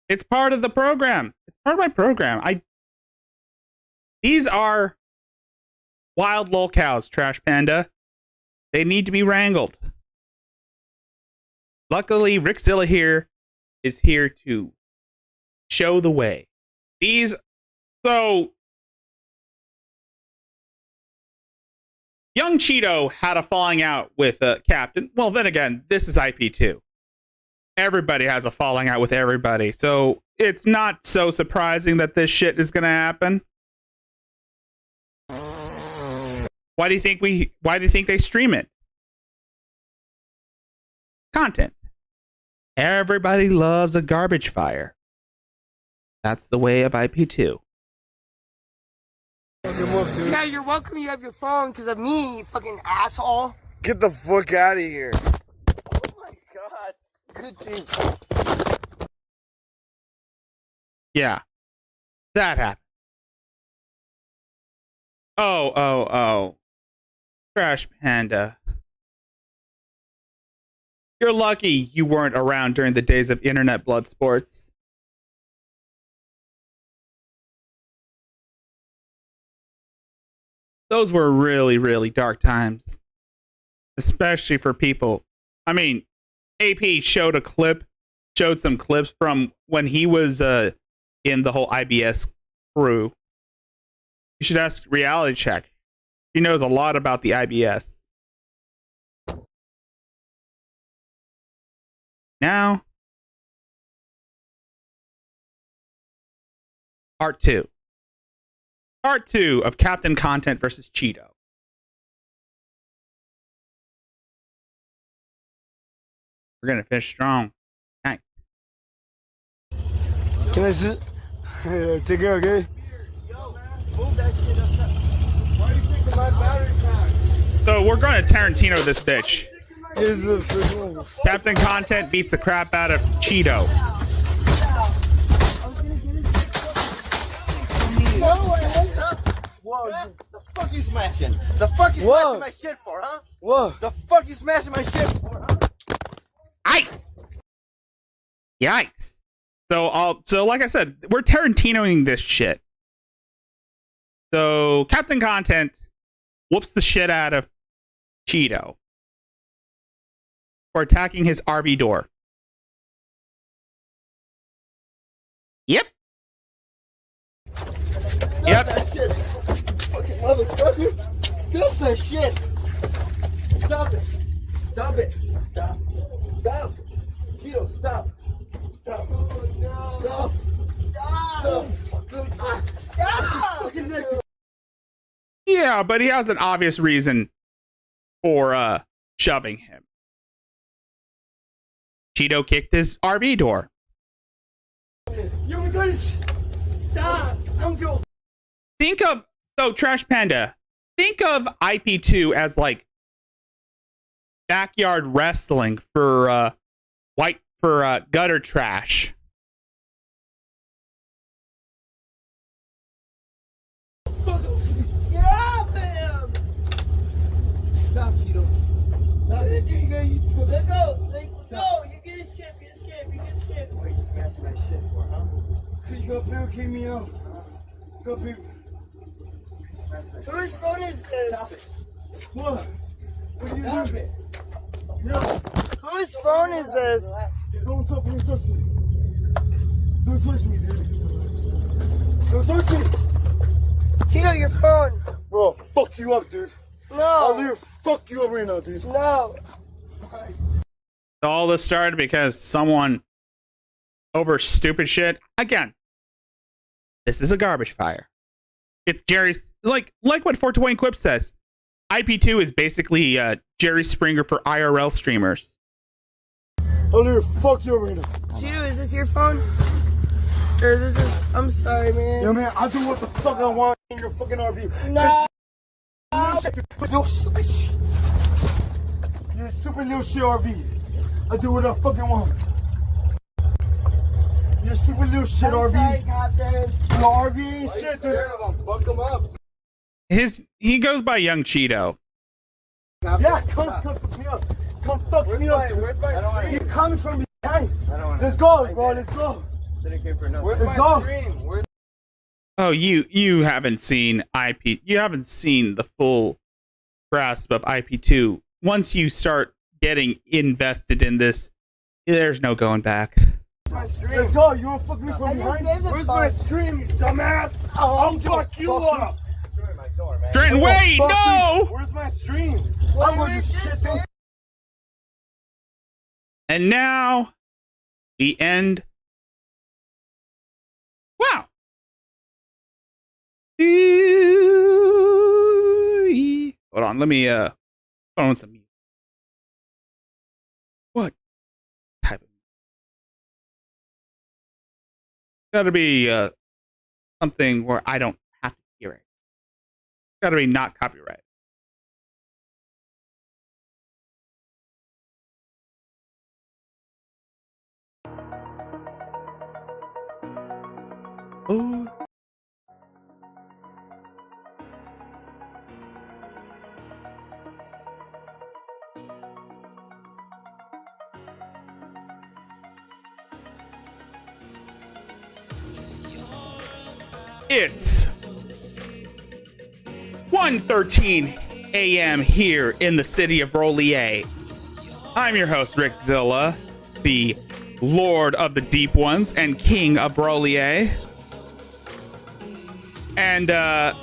Speaker 2: It's part of the program. It's part of my program. These are wild lolcows, Trash Panda. They need to be wrangled. Luckily, Rickzilla here is here to show the way. So young Cheeto had a falling out with Captain. Well, then again, this is IP2. Everybody has a falling out with everybody. So it's not so surprising that this shit is going to happen. Why do you think they stream it? Content. Everybody loves a garbage fire. That's the way of IP2.
Speaker 6: Yeah, you're welcome. You have your phone because of me, you fucking asshole.
Speaker 23: Get the fuck out of here.
Speaker 6: Oh my god. Good thing.
Speaker 2: Yeah. That happened. Oh. Trash Panda. You're lucky you weren't around during the days of internet blood sports. Those were really, really dark times. Especially for people. I mean, AP showed some clips from when he was in the whole IBS crew. You should ask Reality Check. He knows a lot about the IBS. Now, part 2. Part 2 of Captain Content versus Cheeto. We're gonna finish strong. Thanks.
Speaker 6: Can I sit? Take care, okay?
Speaker 23: Move that shit up. Why are you taking my battery pack?
Speaker 2: So we're going to Tarantino this bitch.
Speaker 6: Here's the first one.
Speaker 2: Captain Content beats the crap out of Cheeto.
Speaker 5: Whoa, the fuck you smashing? The fuck you smashing my shit for, huh?
Speaker 6: Whoa.
Speaker 5: The fuck you smashing my shit for, huh?
Speaker 2: Yikes. So like I said, we're Tarantinoing this shit. So Captain Content whoops the shit out of Cheeto for attacking his RV door. Yep.
Speaker 5: Stop that shit. Fucking motherfucker. Stop that shit. Stop it. Stop it. Stop. Stop. Cheeto, stop. Stop. Stop. Stop. Stop. Stop.
Speaker 2: Yeah, Yeah, but he has an obvious reason for shoving him. Cheeto kicked his RV door.
Speaker 6: Yo, guys, stop. I'm going.
Speaker 2: Think of Trash Panda. Think of IP2 as like backyard wrestling for gutter trash.
Speaker 6: Get off him! Stop, Cheeto. Stop. Let go. Let go. You get escaped. You get escaped. What are you smashing my shit for, huh? Because you got barricade me out. Go, baby. Whose phone is this? Stop it. What? What are you doing? It. No. Whose phone is this? Don't touch me. Don't touch me, dude. Don't touch me. Cheeto, your phone. Bro, fuck you up, dude. No. I'll literally fuck you up right now, dude. No.
Speaker 2: All this started because someone over stupid shit. Again, this is a garbage fire. It's Jerry's, like what 420 Quip says. IP2 is basically Jerry Springer for IRL streamers.
Speaker 6: I'll literally fuck you up right now. Cheeto, is this your phone? Or this is, I'm sorry, man. Yo, man, I do what the fuck I want in your fucking RV. No. Little stupid shit. You stupid little shit RV. I do what I fucking want. You stupid little shit RV. Your RV ain't shit, dude.
Speaker 4: Fuck him up.
Speaker 2: He goes by Young Cheeto.
Speaker 6: Yeah, come fuck me up. Come fuck me up. Where's my stream? You're coming from behind. Let's go, bro. Let's go.
Speaker 4: Where's my stream?
Speaker 2: Oh, you haven't seen IP. You haven't seen the full grasp of IP2. Once you start getting invested in this, there's no going back.
Speaker 6: Let's go. You wanna fuck me from behind? Where's my stream, you dumbass? I'll fuck you up.
Speaker 2: Dren, wait, no!
Speaker 6: Where's my stream? I'm gonna shit, dude.
Speaker 2: And now we end. Wow. Hold on, let me put on some music. What type of music? Gotta be something where I don't have to hear it. Gotta be not copyright. Oh. It's 1:13 a.m. here in the city of Rolier. I'm your host, Rickzilla, the Lord of the Deep Ones and King of Rolier. And I'm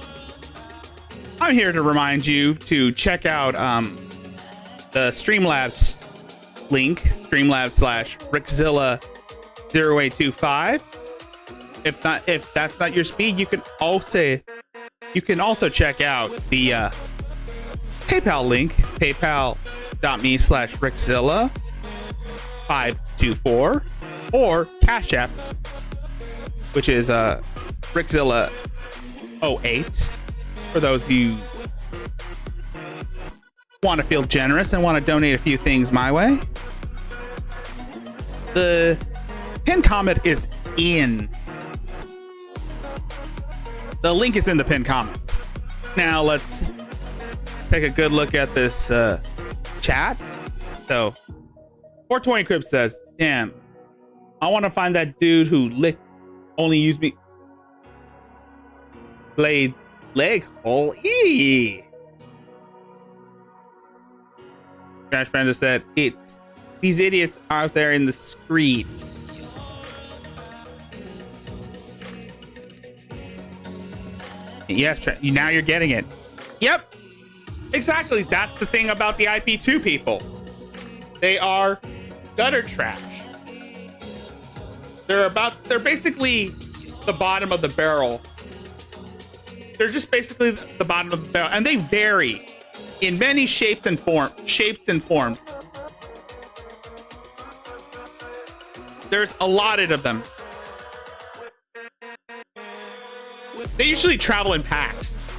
Speaker 2: here to remind you to check out the Streamlabs link, Streamlabs/Rickzilla0825. If that's not your speed, you can also check out the PayPal link, paypal.me/Rickzilla524, or Cash App, which is Rickzilla08, for those who want to feel generous and want to donate a few things my way. The pinned comment is in. The link is in the pinned comment. Now let's take a good look at this chat. So 420 Crib says, damn, I want to find that dude who only used me played leg hole. Eee. Trash Panda said, it's these idiots out there in the streets. Yes, now you're getting it. Yep, exactly. That's the thing about the IP2 people. They are gutter trash. They're basically the bottom of the barrel They're just basically the bottom of the barrel, and they vary in many shapes and forms. There's a lot of them. They usually travel in packs,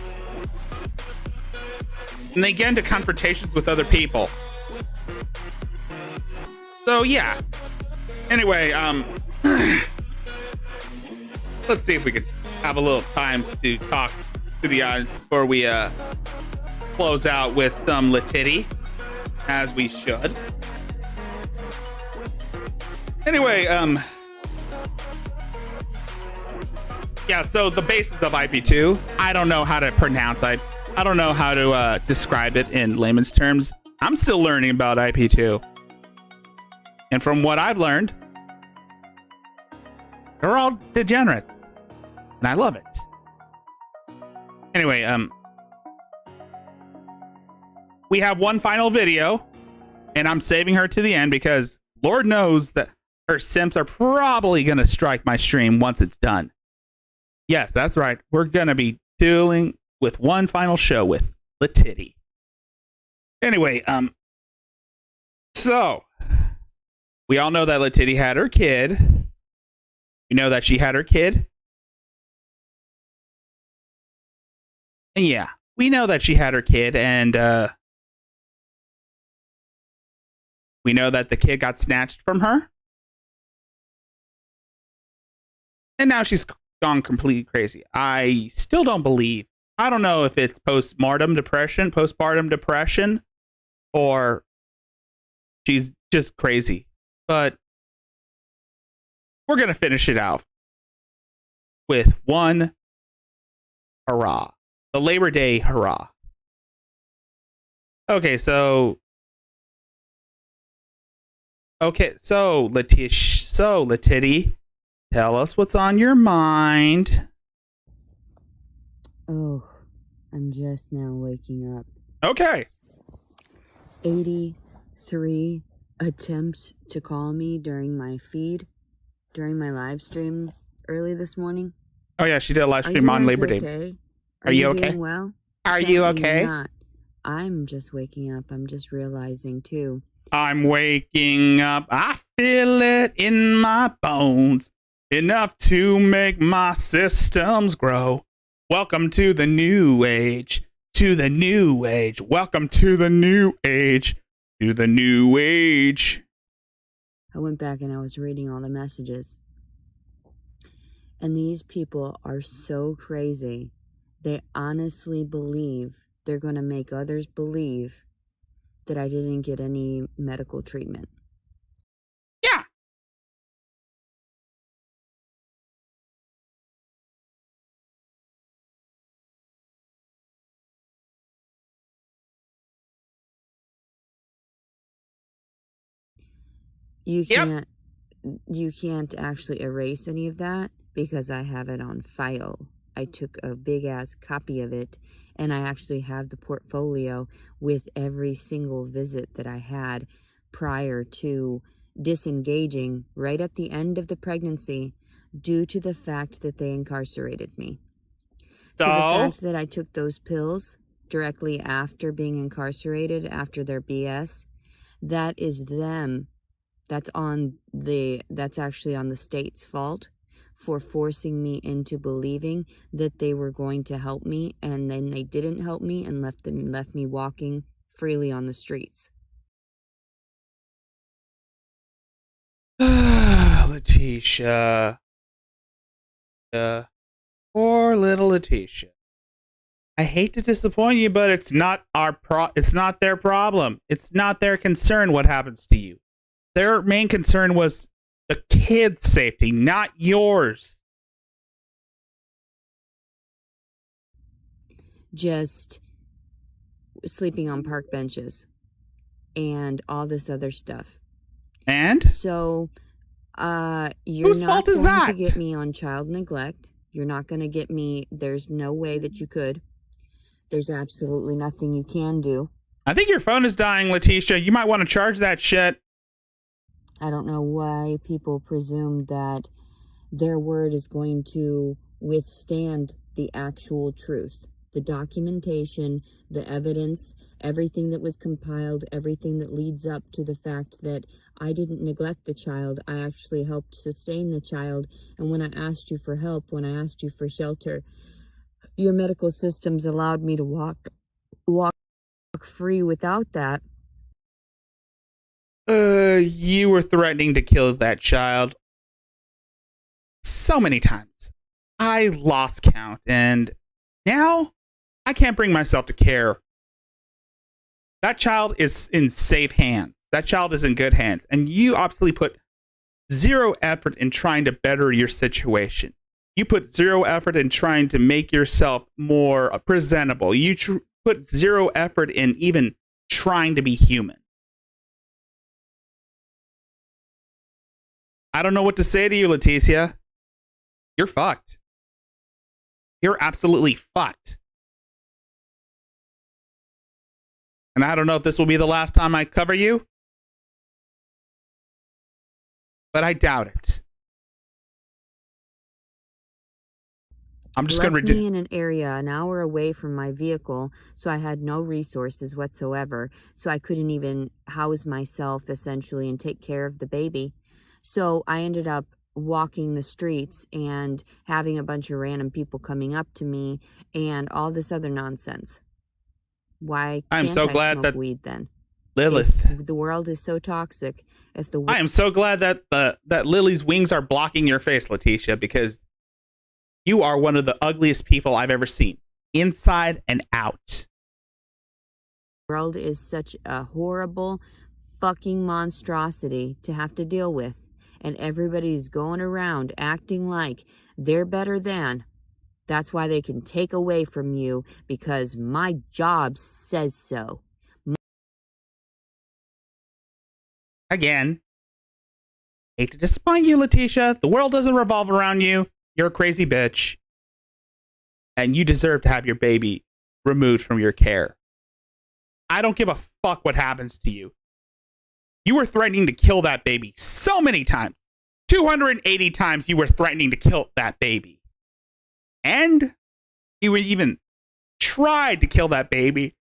Speaker 2: and they get into confrontations with other people. So yeah. Anyway, let's see if we can have a little time to talk to the audience before we close out with some latitty, as we should. Anyway, yeah, so the basis of IP2, I don't know how to pronounce I don't know how to describe it in layman's terms. I'm still learning about IP2. And from what I've learned, they're all degenerates. And I love it. Anyway, we have one final video, and I'm saving her to the end because Lord knows that her simps are probably going to strike my stream once it's done. Yes, that's right. We're going to be dealing with one final show with Latitty. Anyway, so we all know that Latitty had her kid. We know that she had her kid. And yeah, we know that she had her kid, and we know that the kid got snatched from her. And now she's gone completely crazy. I still don't believe. I don't know if it's postpartum depression, or she's just crazy. But we're going to finish it out with one hurrah. The Labor Day hurrah. Okay, so Latitty, tell us what's on your mind.
Speaker 7: Oh, I'm just now waking up.
Speaker 2: Okay.
Speaker 7: 83 attempts to call me during my live stream early this morning.
Speaker 2: Oh yeah, she did a live stream on Labor Day.
Speaker 7: Okay?
Speaker 2: Are you okay?
Speaker 7: Doing well?
Speaker 2: Are you okay?
Speaker 7: Not. I'm just waking up. I'm just realizing too.
Speaker 2: I'm waking up. I feel it in my bones. Enough to make my systems grow. Welcome to the new age. To the new age. Welcome to the new age. To the new age.
Speaker 7: I went back and I was reading all the messages. And these people are so crazy. They honestly believe they're going to make others believe that I didn't get any medical treatment.
Speaker 2: Yeah.
Speaker 7: You can't actually erase any of that because I have it on file. I took a big ass copy of it, and I actually have the portfolio with every single visit that I had prior to disengaging right at the end of the pregnancy due to the fact that they incarcerated me. So the fact that I took those pills directly after being incarcerated, after their BS, that is them. That's actually on the state's fault for forcing me into believing that they were going to help me, and then they didn't help me and left me walking freely on the streets.
Speaker 2: Letitia. Poor little Letitia. I hate to disappoint you, but it's not it's not their problem. It's not their concern what happens to you. Their main concern was the kid's safety, not yours.
Speaker 7: Just sleeping on park benches and all this other stuff.
Speaker 2: And?
Speaker 7: So, you're
Speaker 2: whose
Speaker 7: not
Speaker 2: fault is
Speaker 7: going
Speaker 2: that?
Speaker 7: to get me on child neglect. You're not going to get me. There's no way that you could. There's absolutely nothing you can do.
Speaker 2: I think your phone is dying, Letitia. You might want to charge that shit.
Speaker 7: I don't know why people presume that their word is going to withstand the actual truth. The documentation, the evidence, everything that was compiled, everything that leads up to the fact that I didn't neglect the child. I actually helped sustain the child. And when I asked you for help, when I asked you for shelter, your medical systems allowed me to walk free without that.
Speaker 2: You were threatening to kill that child so many times. I lost count, and now I can't bring myself to care. That child is in safe hands. That child is in good hands. And you obviously put zero effort in trying to better your situation. You put zero effort in trying to make yourself more presentable. You put zero effort in even trying to be human. I don't know what to say to you, Leticia. You're fucked. You're absolutely fucked. And I don't know if this will be the last time I cover you, but I doubt it. I'm just going to
Speaker 7: left me in an area an hour away from my vehicle, so I had no resources whatsoever. So I couldn't even house myself, essentially, and take care of the baby. So I ended up walking the streets and having a bunch of random people coming up to me and all this other nonsense. Why
Speaker 2: I'm
Speaker 7: can't
Speaker 2: so
Speaker 7: I
Speaker 2: glad
Speaker 7: smoke
Speaker 2: that
Speaker 7: weed then?
Speaker 2: Lilith.
Speaker 7: If the world is so toxic. If the
Speaker 2: I am so glad that that Lily's wings are blocking your face, Leticia, because you are one of the ugliest people I've ever seen, inside and out.
Speaker 7: world is such a horrible fucking monstrosity to have to deal with, and everybody's going around acting like they're better than. That's why they can take away from you, because my job says so.
Speaker 2: Again, hate to disappoint you, Leticia. The world doesn't revolve around you. You're a crazy bitch. And you deserve to have your baby removed from your care. I don't give a fuck what happens to you. You were threatening to kill that baby so many times. 280 times you were threatening to kill that baby. And you even tried to kill that baby.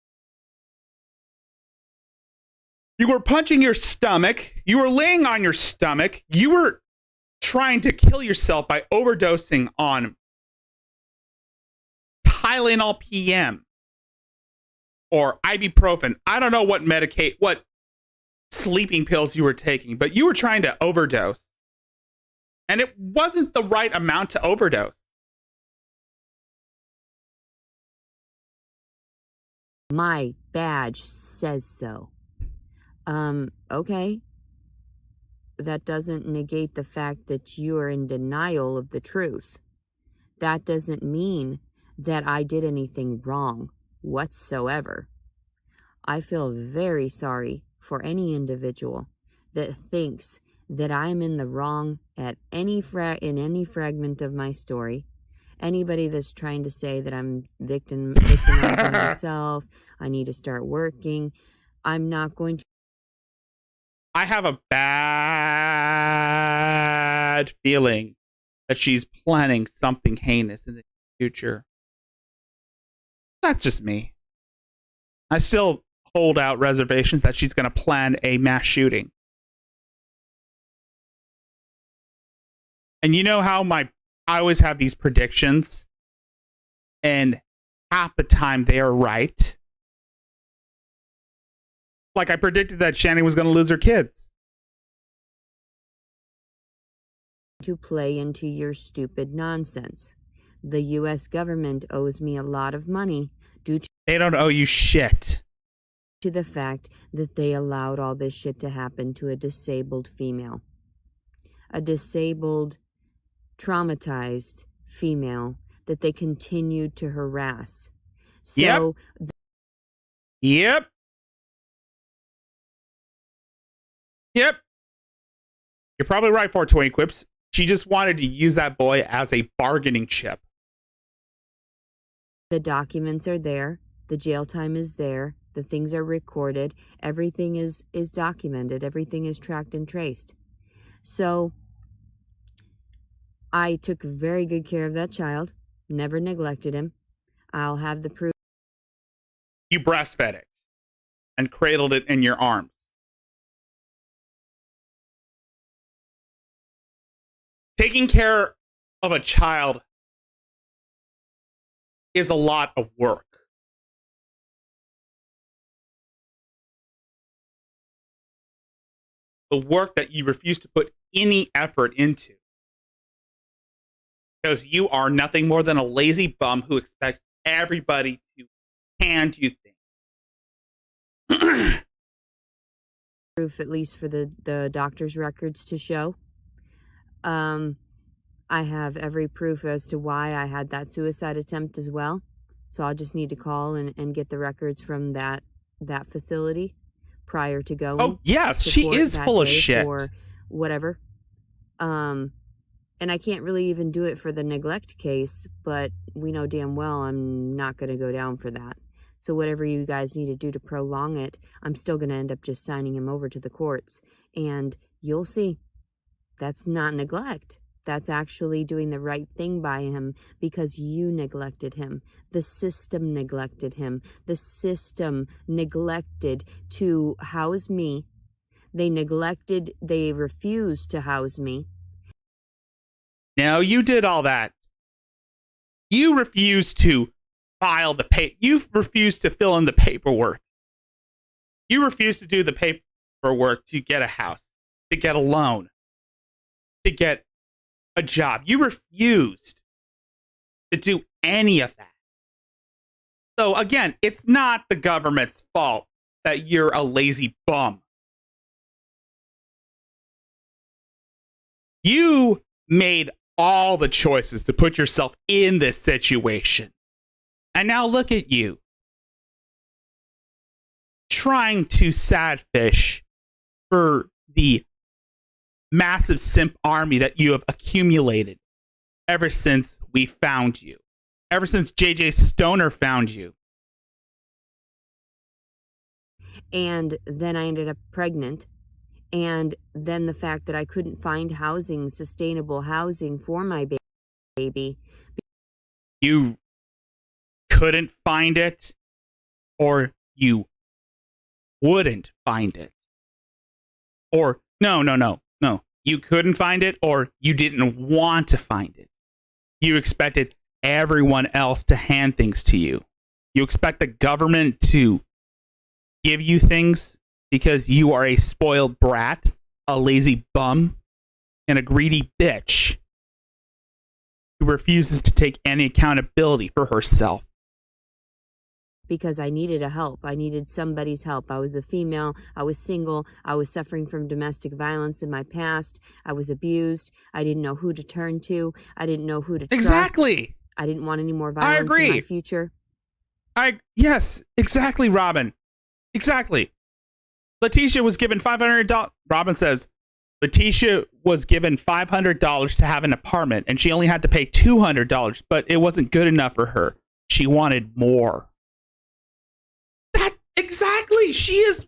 Speaker 2: You were punching your stomach. You were laying on your stomach. You were trying to kill yourself by overdosing on Tylenol PM or ibuprofen. I don't know what what sleeping pills you were taking, but you were trying to overdose. And it wasn't the right amount to overdose.
Speaker 7: My badge says so. Okay. That doesn't negate the fact that you are in denial of the truth. That doesn't mean that I did anything wrong whatsoever. I feel very sorry for any individual that thinks that I'm in the wrong at any in any fragment of my story. Anybody that's trying to say that I'm victimizing myself, I need to start working, I'm not going to.
Speaker 2: I have a bad feeling that she's planning something heinous in the future. That's just me. I still hold out reservations that she's going to plan a mass shooting. And you know how I always have these predictions, and half the time they are right. Like I predicted that Shannon was going to lose her kids.
Speaker 7: To play into your stupid nonsense. The U.S. government owes me a lot of money due to.
Speaker 2: They don't owe you shit.
Speaker 7: To the fact that they allowed all this shit to happen to a disabled female. A disabled, traumatized female that they continued to harass. So.
Speaker 2: Yep. Yep. You're probably right, 420 Quips. She just wanted to use that boy as a bargaining chip.
Speaker 7: The documents are there. The jail time is there. The things are recorded. Everything is documented. Everything is tracked and traced. So I took very good care of that child. Never neglected him. I'll have the proof.
Speaker 2: You breastfed it and cradled it in your arms. Taking care of a child is a lot of work. The work that you refuse to put any effort into. Because you are nothing more than a lazy bum who expects everybody to hand you things.
Speaker 7: Proof, at least for the doctor's records to show. I have every proof as to why I had that suicide attempt as well. So I'll just need to call and get the records from that facility prior to going.
Speaker 2: Oh, yes, she is full of shit.
Speaker 7: Or whatever. And I can't really even do it for the neglect case, but we know damn well I'm not going to go down for that. So whatever you guys need to do to prolong it, I'm still going to end up just signing him over to the courts. And you'll see, that's not neglect. That's actually doing the right thing by him because you neglected him. The system neglected him. The system neglected to house me. They refused to house me.
Speaker 2: No, you did all that. You refused to file the you refused to fill in the paperwork. You refused to do the paperwork to get a house, to get a loan, to get a job. You refused to do any of that. So again, it's not the government's fault that you're a lazy bum. You made all the choices to put yourself in this situation. And now look at you. Trying to sadfish for the massive simp army that you have accumulated ever since we found you. Ever since JJ Stoner found you.
Speaker 7: And then I ended up pregnant. And then the fact that I couldn't find housing, sustainable housing for my baby.
Speaker 2: You couldn't find it, or you wouldn't find it. Or, no. You couldn't find it, or you didn't want to find it. You expected everyone else to hand things to you. You expect the government to give you things because you are a spoiled brat, a lazy bum, and a greedy bitch who refuses to take any accountability for herself.
Speaker 7: Because I needed a help. I needed somebody's help. I was a female. I was single. I was suffering from domestic violence in my past. I was abused. I didn't know who to turn to. I didn't know who to trust.
Speaker 2: Exactly.
Speaker 7: I didn't want any more violence in my future.
Speaker 2: Yes, exactly, Robin. Exactly. Letitia was given $500. Robin says, Letitia was given $500 to have an apartment, and she only had to pay $200, but it wasn't good enough for her. She wanted more. Exactly. She's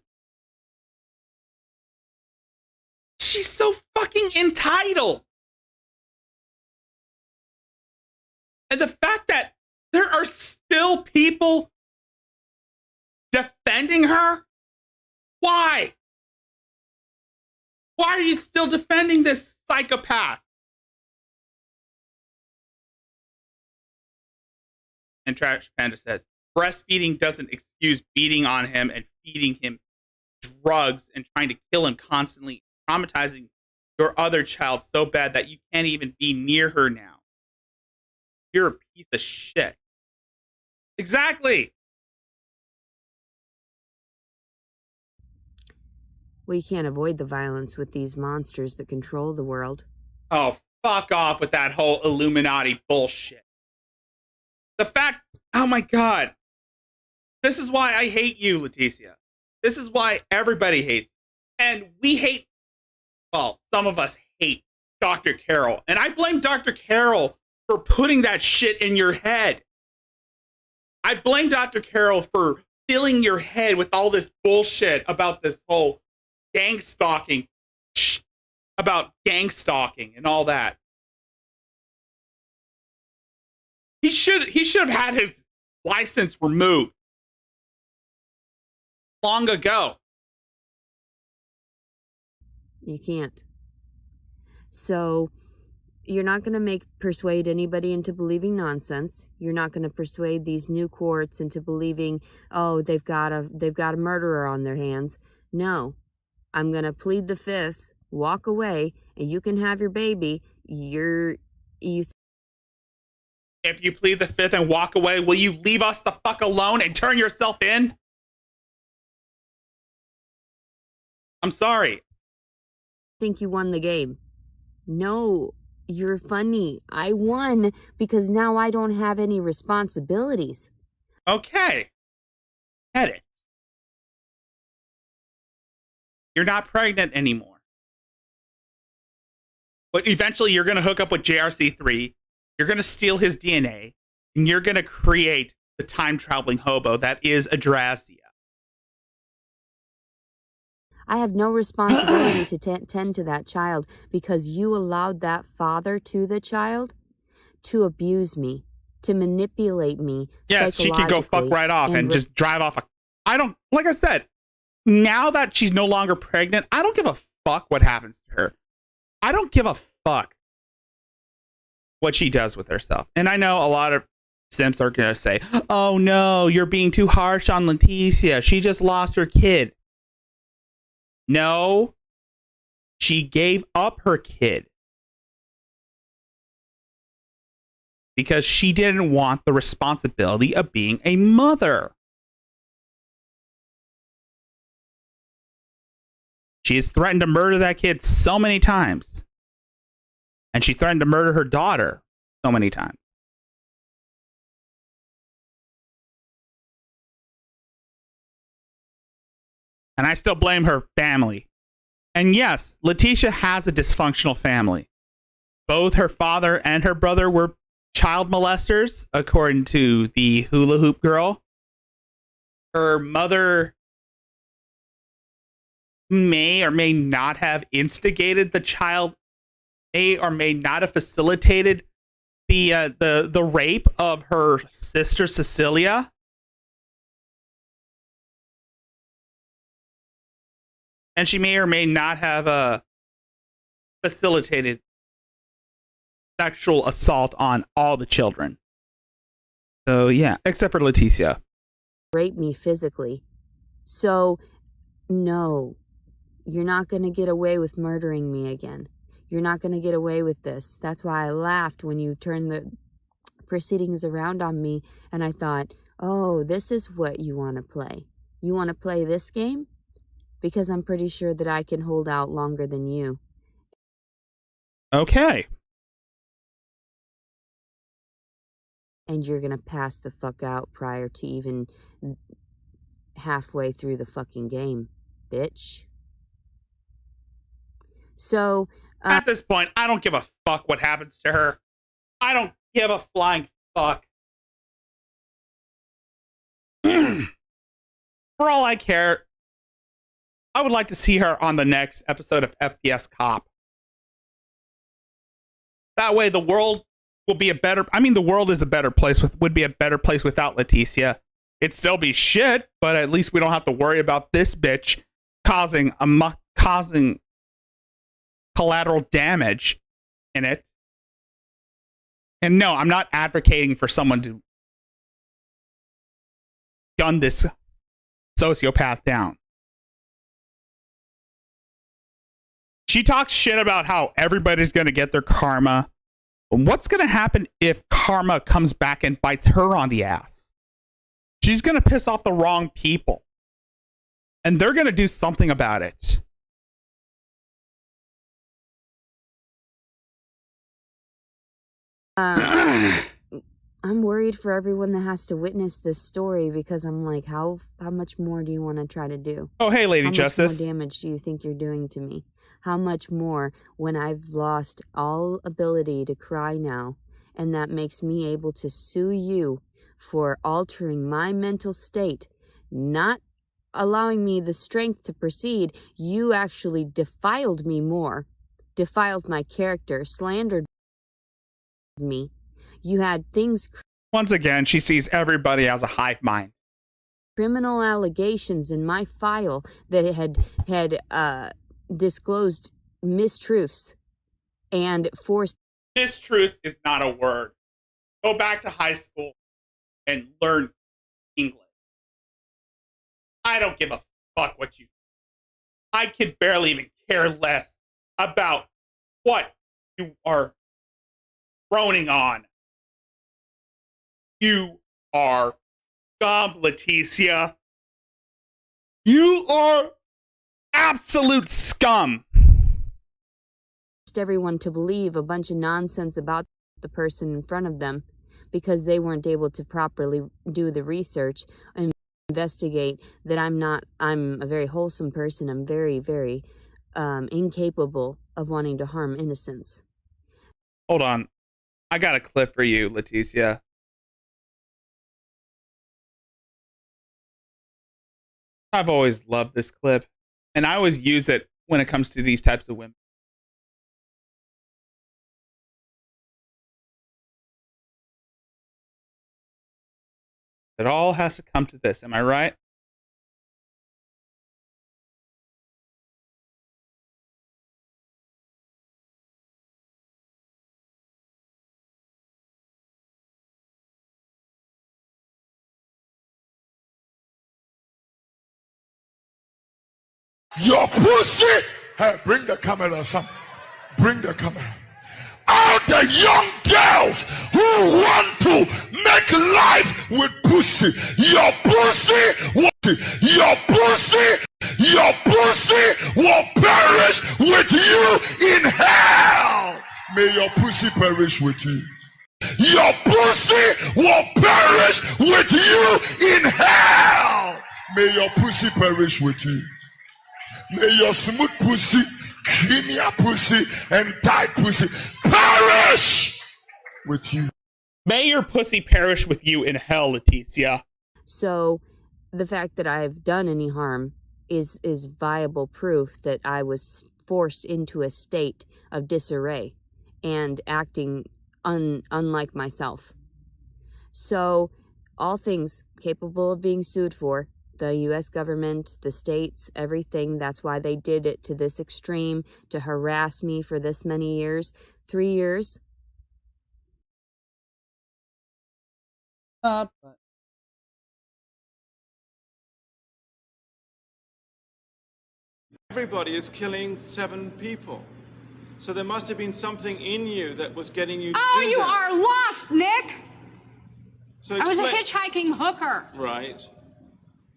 Speaker 2: so fucking entitled. And the fact that there are still people defending her? Why? Why are you still defending this psychopath? And Trash Panda says, breastfeeding doesn't excuse beating on him and feeding him drugs and trying to kill him constantly, traumatizing your other child so bad that you can't even be near her now. You're a piece of shit. Exactly.
Speaker 7: We can't avoid the violence with these monsters that control the world.
Speaker 2: Oh, fuck off with that whole Illuminati bullshit. The fact, oh my God. This is why I hate you, Leticia. This is why everybody hates you. And we hate, well, some of us hate Dr. Carol. And I blame Dr. Carol for putting that shit in your head. I blame Dr. Carol for filling your head with all this bullshit about this whole gang stalking, about gang stalking and all that. He should have had his license removed long ago.
Speaker 7: You can't. So you're not going to persuade anybody into believing nonsense. You're not going to persuade these new courts into believing, oh, they've got a murderer on their hands. No. I'm going to plead the fifth, walk away, and you can have your baby. If
Speaker 2: you plead the fifth and walk away, will you leave us the fuck alone and turn yourself in? I'm sorry.
Speaker 7: Think you won the game. No, you're funny. I won because now I don't have any responsibilities.
Speaker 2: Okay. Get it. You're not pregnant anymore. But eventually you're going to hook up with JRC3. You're going to steal his DNA. And you're going to create the time-traveling hobo that is Adrazia.
Speaker 7: I have no responsibility to tend to that child because you allowed that father to the child to abuse me, to manipulate me.
Speaker 2: Yes, she could go fuck right off and just drive off. Like I said, now that she's no longer pregnant, I don't give a fuck what happens to her. I don't give a fuck what she does with herself. And I know a lot of simps are going to say, oh no, you're being too harsh on Leticia. She just lost her kid. No, she gave up her kid because she didn't want the responsibility of being a mother. She has threatened to murder that kid so many times. And she threatened to murder her daughter so many times. And I still blame her family. And yes, Leticia has a dysfunctional family. Both her father and her brother were child molesters, according to the hula hoop girl. Her mother may or may not have instigated the child, may or may not have facilitated the rape of her sister Cecilia. And she may or may not have facilitated sexual assault on all the children. So, yeah, except for Leticia.
Speaker 7: Rape me physically. So, no, you're not going to get away with murdering me again. You're not going to get away with this. That's why I laughed when you turned the proceedings around on me. And I thought, oh, this is what you want to play. You want to play this game? Because I'm pretty sure that I can hold out longer than you.
Speaker 2: Okay.
Speaker 7: And you're gonna pass the fuck out prior to even halfway through the fucking game, bitch. So,
Speaker 2: at this point, I don't give a fuck what happens to her. I don't give a flying fuck. For all I care, I would like to see her on the next episode of FPS Cop. That way the world will be a better... I mean, the world is a better place would be a better place without Leticia. It'd still be shit, but at least we don't have to worry about this bitch causing collateral damage in it. And no, I'm not advocating for someone to gun this sociopath down. She talks shit about how everybody's going to get their karma. What's going to happen if karma comes back and bites her on the ass? She's going to piss off the wrong people. And they're going to do something about it.
Speaker 7: I'm worried for everyone that has to witness this story because I'm like, how much more do you want to try to do?
Speaker 2: Oh, hey, Lady Justice.
Speaker 7: How much more damage do you think you're doing to me? How much more when I've lost all ability to cry now, and that makes me able to sue you for altering my mental state, not allowing me the strength to proceed. You actually defiled me more, defiled my character, slandered me. You had things
Speaker 2: Once again, she sees everybody as a hive mind.
Speaker 7: Criminal allegations in my file that had disclosed mistruths and forced.
Speaker 2: Mistruth is not a word. Go back to high school and learn English. I don't give a fuck what you. I could barely even care less about what you are groaning on. You are scum, Leticia. You are absolute scum.
Speaker 7: Everyone to believe a bunch of nonsense about the person in front of them because they weren't able to properly do the research and investigate that I'm a very wholesome person. I'm very, very incapable of wanting to harm innocents.
Speaker 2: Hold on. I got a clip for you, Leticia. I've always loved this clip, and I always use it when it comes to these types of women. It all has to come to this, am I right?
Speaker 8: Your pussy. Hey, bring the camera, son. Bring the camera. All the young girls who want to make life with pussy. Your pussy, your pussy will perish with you in hell. May your pussy perish with you. Your pussy will perish with you in hell. May your pussy perish with you. May your smooth pussy, creamier pussy, and tight pussy perish with you.
Speaker 2: May your pussy perish with you in hell, Leticia.
Speaker 7: So the fact that I've done any harm is viable proof that I was forced into a state of disarray and acting unlike myself. So all things capable of being sued for, the U.S. government, the states, everything. That's why they did it to this extreme, to harass me for this many years. 3 years.
Speaker 10: Everybody is killing 7 people. So there must have been something in you that was getting you to do that.
Speaker 11: Oh, you are lost, Nick!
Speaker 10: So
Speaker 11: I was a hitchhiking hooker.
Speaker 10: Right.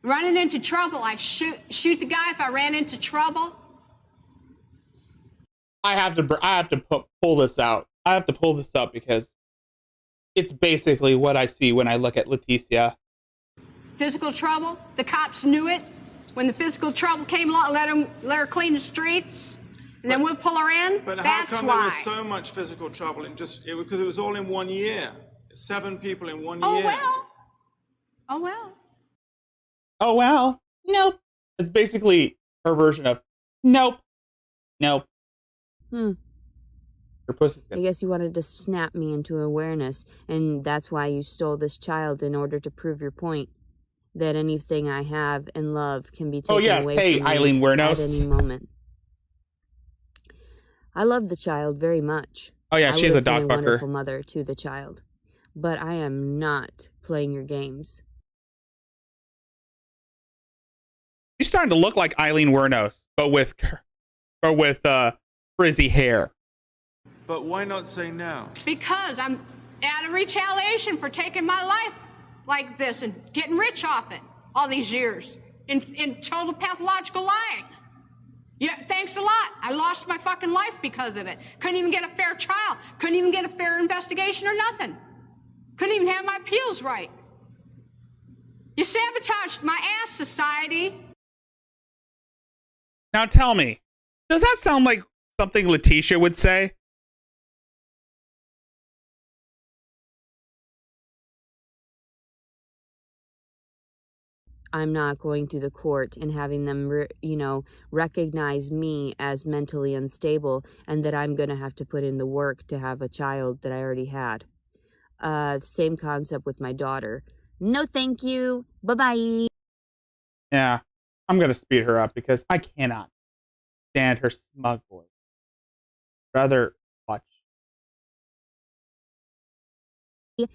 Speaker 11: Running into trouble. I shoot the guy if I ran into trouble.
Speaker 2: I have to pull this out. I have to pull this up because it's basically what I see when I look at Leticia.
Speaker 11: Physical trouble. The cops knew it. When the physical trouble came along, let her clean the streets, and then we'll pull her in.
Speaker 10: But
Speaker 11: That's
Speaker 10: how come
Speaker 11: why.
Speaker 10: there was so much physical trouble in because it was all in 1 year. 7 people in 1 year.
Speaker 11: Oh well. Oh well.
Speaker 2: Oh, well. Nope. It's basically her version of nope. Nope. Your pussy's good.
Speaker 7: I guess you wanted to snap me into awareness, and that's why you stole this child in order to prove your point that anything I have and love can be taken away from me
Speaker 2: Eileen Wernos.
Speaker 7: at any moment. I love the child very much.
Speaker 2: Oh yeah, she's a dog
Speaker 7: been a
Speaker 2: fucker.
Speaker 7: wonderful mother to the child, but I am not playing your games.
Speaker 2: She's starting to look like Eileen Wernos, but with frizzy hair.
Speaker 10: But why not say now?
Speaker 11: Because I'm out of retaliation for taking my life like this and getting rich off it all these years in total pathological lying. Yeah, thanks a lot. I lost my fucking life because of it. Couldn't even get a fair trial. Couldn't even get a fair investigation or nothing. Couldn't even have my appeals right. You sabotaged my ass, society.
Speaker 2: Now tell me, does that sound like something Leticia would say?
Speaker 7: I'm not going through the court and having them, recognize me as mentally unstable and that I'm going to have to put in the work to have a child that I already had. Same concept with my daughter. No, thank you. Bye-bye.
Speaker 2: Yeah, I'm gonna speed her up because I cannot stand her smug voice. Rather watch.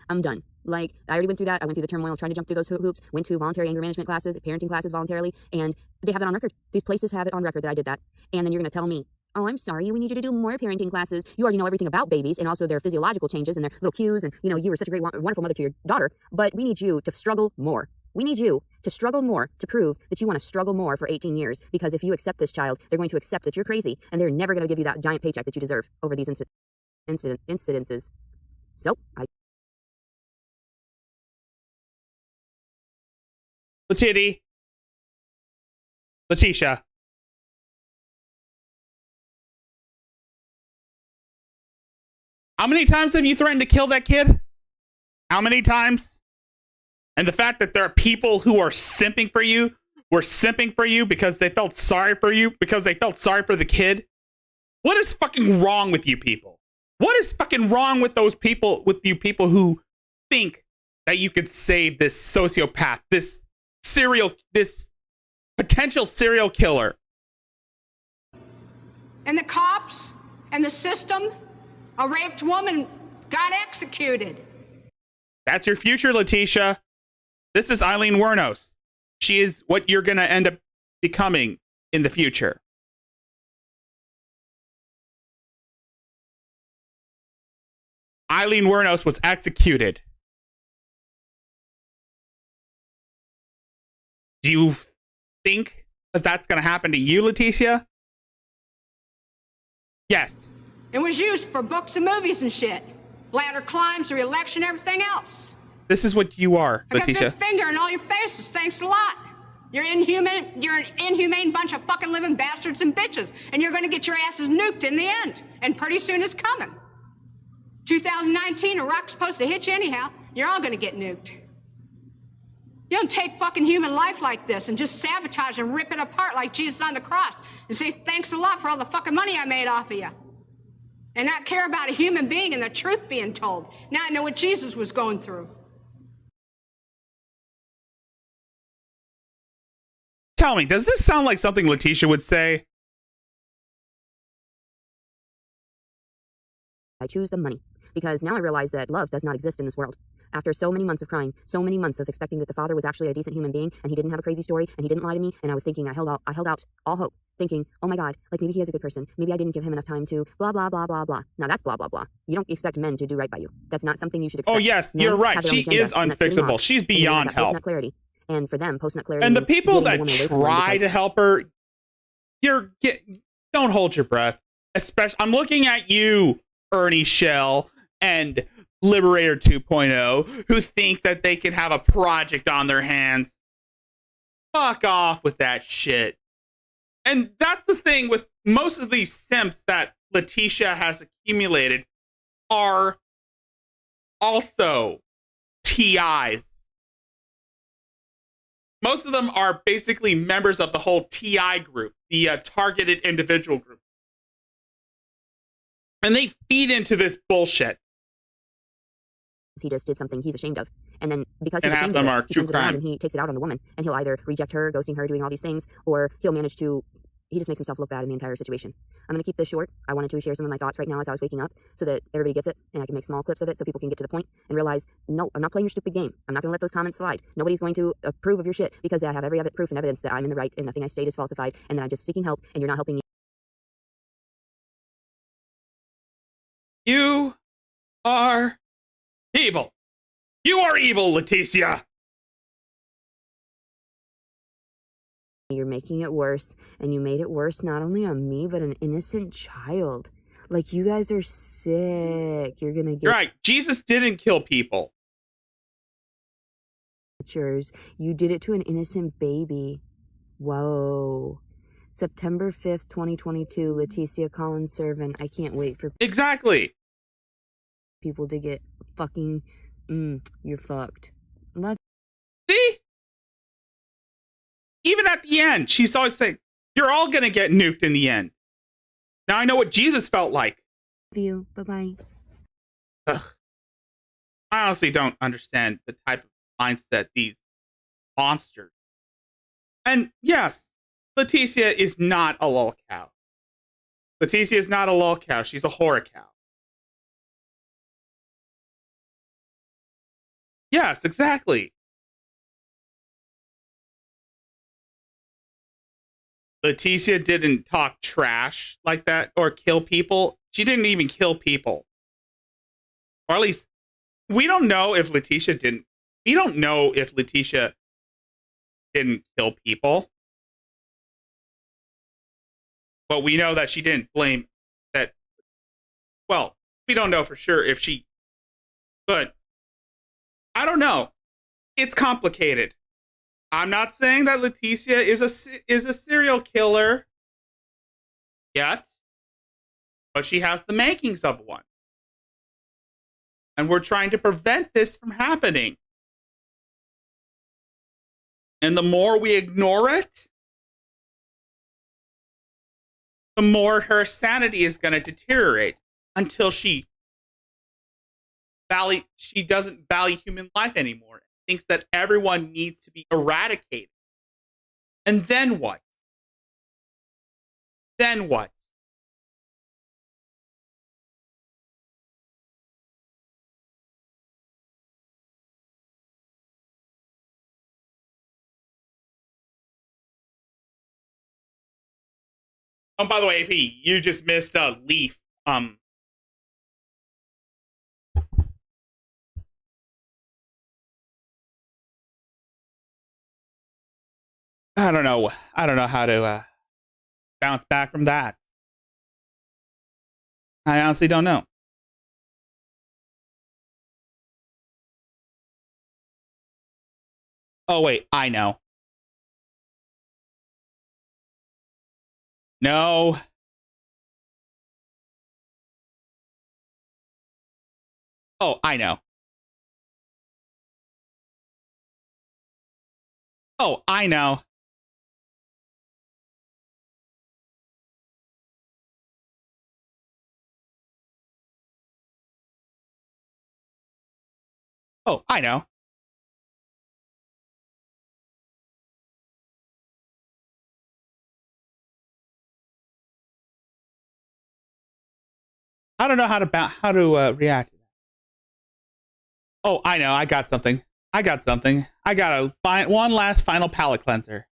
Speaker 7: I'm done. Like, I already went through that. I went through the turmoil of trying to jump through those hoops, went to voluntary anger management classes, parenting classes voluntarily, and they have it on record. These places have it on record that I did that. And then you're going to tell me, oh, I'm sorry, we need you to do more parenting classes. You already know everything about babies and also their physiological changes and their little cues, and, you know, you were such a great, wonderful mother to your daughter, but we need you to struggle more. We need you to struggle more to prove that you want to struggle more for 18 years, because if you accept this child, they're going to accept that you're crazy, and they're never going to give you that giant paycheck that you deserve over these incidences. So,
Speaker 2: Letitia. How many times have you threatened to kill that kid? How many times? And the fact that there are people who are simping for you, were simping for you because they felt sorry for you, because they felt sorry for the kid. What is fucking wrong with you people? What is fucking wrong with those people, with you people who think that you could save this sociopath, this potential serial killer?
Speaker 11: And the cops and the system, a raped woman got executed.
Speaker 2: That's your future, Letitia. This is Eileen Wuornos. She is what you're going to end up becoming in the future. Eileen Wuornos was executed. Do you think that that's going to happen to you, Leticia? Yes.
Speaker 11: It was used for books and movies and shit. Ladder climbs, re-election, everything else.
Speaker 2: This is what you are,
Speaker 11: I got a
Speaker 2: Leticia.
Speaker 11: good finger in all your faces. Thanks a lot. You're inhuman. You're an inhumane bunch of fucking living bastards and bitches, and you're going to get your asses nuked in the end. And pretty soon it's coming. 2019, a rock's supposed to hit you anyhow. You're all going to get nuked. You don't take fucking human life like this and just sabotage and rip it apart like Jesus on the cross and say thanks a lot for all the fucking money I made off of you. And not care about a human being and the truth being told. Now I know what Jesus was going through.
Speaker 2: Tell me, does this sound like something Letitia would say?
Speaker 7: I choose the money, because now I realize that love does not exist in this world. After so many months of crying, so many months of expecting that the father was actually a decent human being, and he didn't have a crazy story, and he didn't lie to me, and I was thinking, I held out all hope, thinking, oh my God, like maybe he is a good person, maybe I didn't give him enough time to blah, blah, blah, blah, blah. Now that's blah, blah, blah. You don't expect men to do right by you. That's not something you should expect.
Speaker 2: Oh yes,
Speaker 7: Men
Speaker 2: you're right.
Speaker 7: have their own
Speaker 2: She
Speaker 7: agenda,
Speaker 2: is
Speaker 7: and that's getting
Speaker 2: unfixable.
Speaker 7: lost.
Speaker 2: She's
Speaker 7: And then you
Speaker 2: beyond
Speaker 7: got post-nut
Speaker 2: help.
Speaker 7: clarity. And for them, post-nut clarity
Speaker 2: And the
Speaker 7: means
Speaker 2: people
Speaker 7: getting
Speaker 2: that
Speaker 7: the woman away from them
Speaker 2: try
Speaker 7: because
Speaker 2: to help her, don't hold your breath. Especially, I'm looking at you, Ernie Shell and Liberator 2.0, who think that they can have a project on their hands. Fuck off with that shit. And that's the thing with most of these simps that Letitia has accumulated are also TIs. Most of them are basically members of the whole TI group, the targeted individual group. And they feed into this bullshit.
Speaker 7: he just did something he's ashamed of. And then because
Speaker 2: And
Speaker 7: he's
Speaker 2: half
Speaker 7: ashamed
Speaker 2: of
Speaker 7: of
Speaker 2: them are
Speaker 7: it, he
Speaker 2: true
Speaker 7: turns around
Speaker 2: crime.
Speaker 7: and he takes it out on the woman. And he'll either reject her, ghosting her, doing all these things, or he'll manage to, he just makes himself look bad in the entire situation. I'm going to keep this short. I wanted to share some of my thoughts right now as I was waking up so that everybody gets it, and I can make small clips of it so people can get to the point and realize, no, I'm not playing your stupid game. I'm not going to let those comments slide. Nobody's going to approve of your shit because I have every other proof and evidence that I'm in the right and nothing I state is falsified and that I'm just seeking help and you're not helping me.
Speaker 2: You are evil. You are evil, Leticia.
Speaker 7: You're making it worse, and you made it worse not only on me, but an innocent child. Like, you guys are sick. You're gonna get...
Speaker 2: You're right. Jesus didn't kill people.
Speaker 7: You did it to an innocent baby. Whoa. September 5th, 2022, Leticia Collins Servant. I can't wait for...
Speaker 2: Exactly.
Speaker 7: People to get fucking... you're fucked. Love...
Speaker 2: See? Even at the end, she's always saying, you're all going to get nuked in the end. Now I know what Jesus felt like.
Speaker 7: You. Bye-bye.
Speaker 2: Ugh. I honestly don't understand the type of mindset these monsters. And yes, Leticia is not a lol cow. Leticia is not a lol cow. She's a horror cow. Yes, exactly. Leticia didn't talk trash like that or kill people. She didn't even kill people. Or at least, we don't know if Leticia didn't. We don't know if Leticia didn't kill people. But we know that she didn't blame that. Well, we don't know for sure if she. But I don't know. It's complicated. I'm not saying that Leticia is a serial killer yet, but she has the makings of one. And we're trying to prevent this from happening. And the more we ignore it, the more her sanity is going to deteriorate until she doesn't value human life anymore. Thinks that everyone needs to be eradicated. And then what? Then what? Oh, by the way, AP, you just missed a Leaf. I don't know. I don't know how to bounce back from that. I honestly don't know. Oh, wait. I know. No. Oh, I know. Oh, I know. Oh, I know. I don't know how to react. Oh, I know. I got something. I got one last final palate cleanser.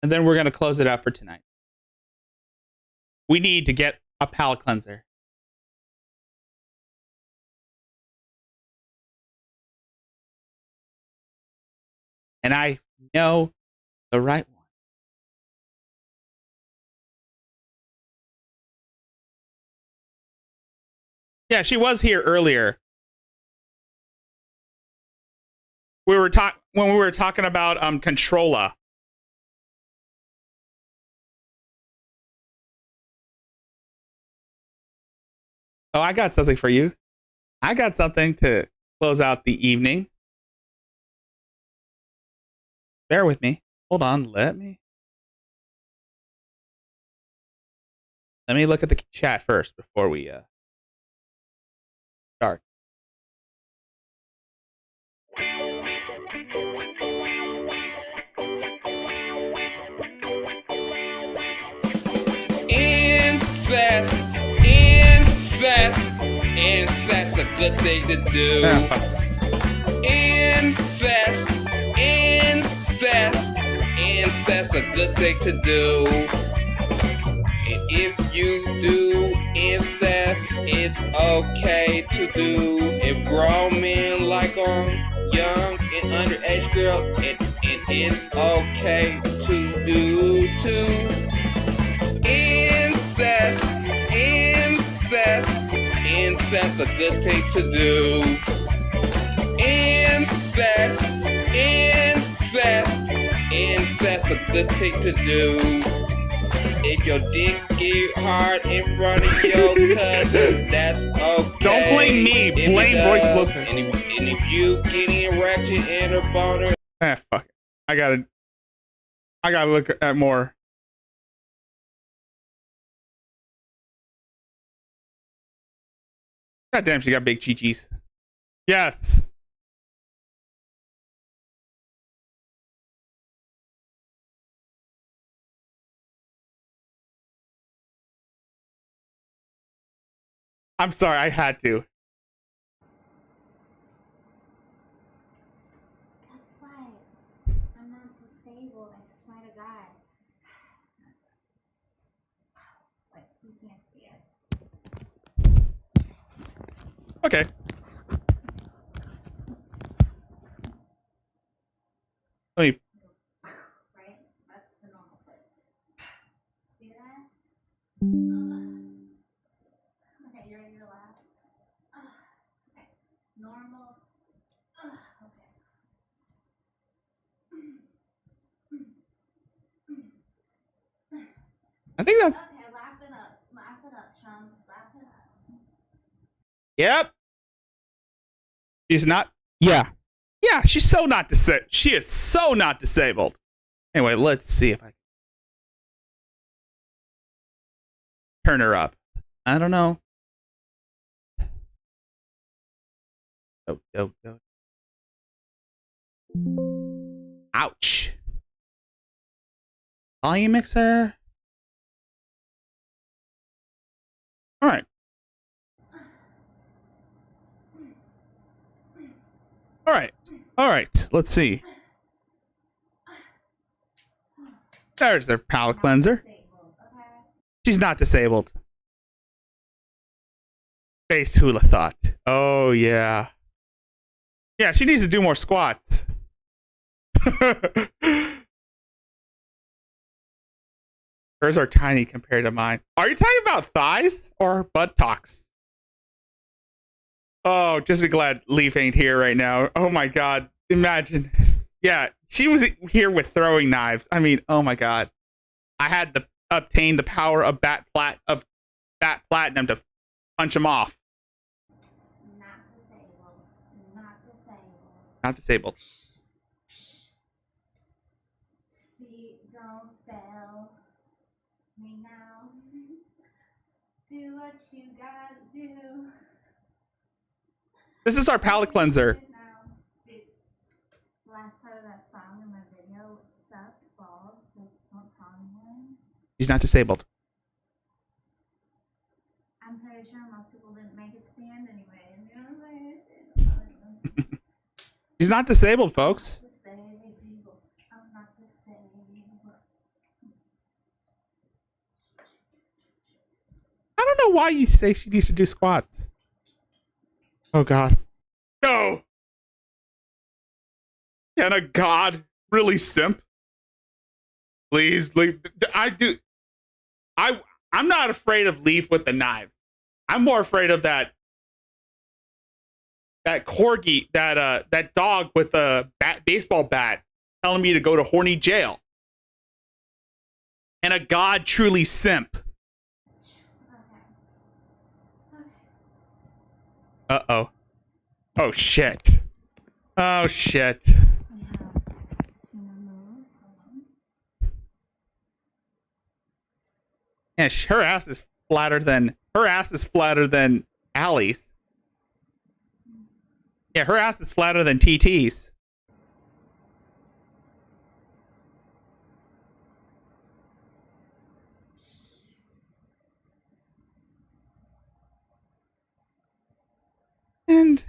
Speaker 2: And then we're going to close it out for tonight. We need to get a palate cleanser. And I know the right one. Yeah, she was here earlier. When we were talking about Controlla. Oh, I got something for you. I got something to close out the evening. Bear with me. Hold on. Let me look at the chat first before we start.
Speaker 14: Incest, incest, incest, a good thing to do. Incest, incest, incest, a good thing to do. And if you do incest, it's okay to do. If grown men like young and underage girls, it's okay to do too. Incest, incest, incest, a good thing to do. Incest, incest, incest, a good thing to do. If your dick get hard in front of your cousin, that's okay.
Speaker 2: Don't blame me. Blame Royce Lopez.
Speaker 14: And if you getting erected in a boner,
Speaker 2: fuck it. I gotta look at more. God damn, she got big chi-chis. Yes. I'm sorry, I had to.
Speaker 9: Guess what? I'm not disabled, I swear to God. Wait, you can't see it.
Speaker 2: Okay. Let me.
Speaker 9: Right? That's the normal foot. See that? Okay, you ready to laugh? Okay. Normal. Okay.
Speaker 2: I think that's.
Speaker 9: Okay, laugh it up. Laugh it up, chums. Laugh it up.
Speaker 2: Yep. She's not. Yeah. Yeah, she's so not disabled. She is so not disabled. Anyway, let's see if I can turn her up. I don't know. Go. Ouch. Volume mixer. All right. All right. Let's see. There's their palate cleanser. She's not disabled. Based hula thought. Oh, yeah. Yeah, she needs to do more squats. Hers are tiny compared to mine. Are you talking about thighs or buttocks? Oh, just be glad Leaf ain't here right now. Oh my God. Imagine. Yeah, she was here with throwing knives. I mean, oh my God. I had to obtain the power of Bat Platinum to punch him off.
Speaker 9: Not disabled. Not disabled.
Speaker 2: Not disabled.
Speaker 9: Feet don't fail me now. Do what you gotta do.
Speaker 2: This is our palate cleanser.
Speaker 9: Dude, the last part of that song in my video sucked balls, but don't tell anyone.
Speaker 2: She's not disabled.
Speaker 9: I'm pretty sure most people didn't make it to the end anyway. You know what I'm saying?
Speaker 2: She's not disabled, folks.
Speaker 9: I'm not disabled.
Speaker 2: I don't know why you say she needs to do squats. Oh God. No. Can a God really simp? Please, Leaf. I'm not afraid of Leaf with the knives. I'm more afraid of that corgi, that dog with a baseball bat telling me to go to horny jail. And a God truly simp. Uh-oh. Oh, shit. Oh, shit. Yeah, her ass is flatter than Allie's. Yeah, her ass is flatter than TT's. And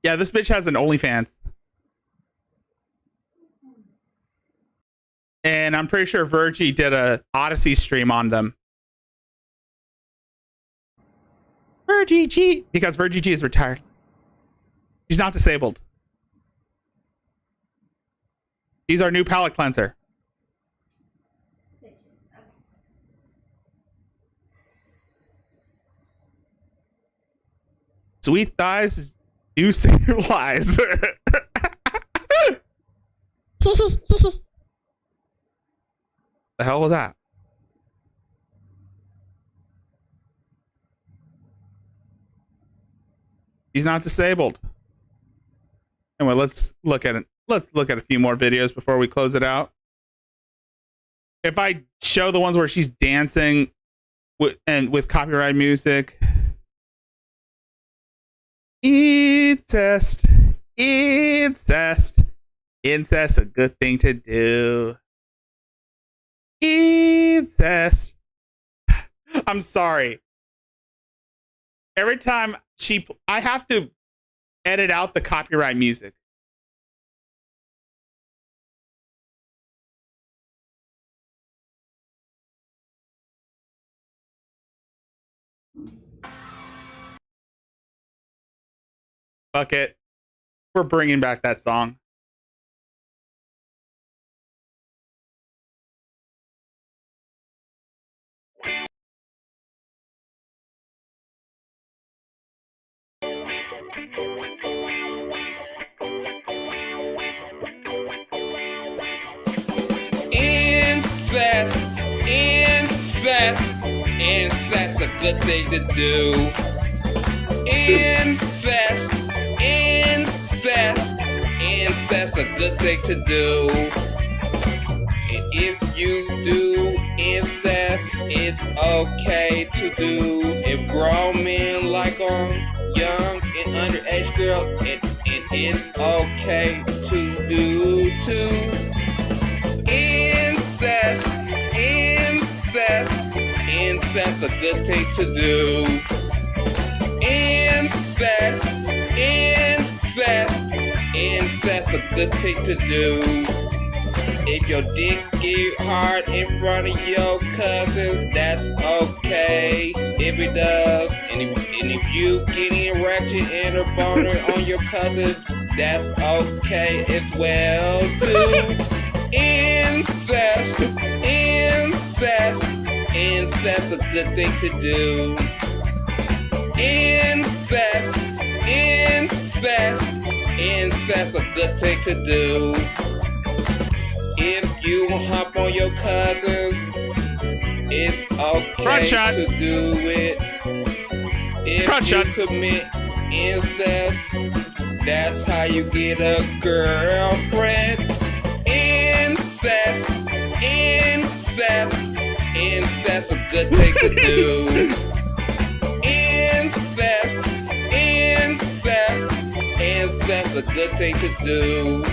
Speaker 2: yeah, this bitch has an OnlyFans. And I'm pretty sure Virgie did a Odyssey stream on them. Virgie G, because Virgie G is retired. She's not disabled. She's our new palate cleanser. Sweet thighs do save lives. The hell was that? He's not disabled. Anyway, let's look at it. Let's look at a few more videos before we close it out. If I show the ones where she's dancing with copyright music, Incest. Incest. Incest, a good thing to do. Incest. I'm sorry. Every time I have to edit out the copyright music. Fuck it. We're bringing back that song.
Speaker 14: Incest, incest, incest, a good thing to do. Incest, incest, incest, a good thing to do. And if you do incest, it's okay to do. If grown men like young and underage girls, it's okay to do too. Incest, incest, incest, a good thing to do. Incest, incest, incest, a good thing to do. If your dick get hard in front of your cousins, that's okay. If it does, and if you get erection and a boner on your cousins, that's okay as well too. Incest, incest, incest, a good thing to do. Incest, incest, incest, a good thing to do. If you hump on your cousins, it's okay to do it. If you commit incest, that's how you get a girlfriend. Incest, incest, incest, a good thing to do. Incest, incest, incest, a good thing to do.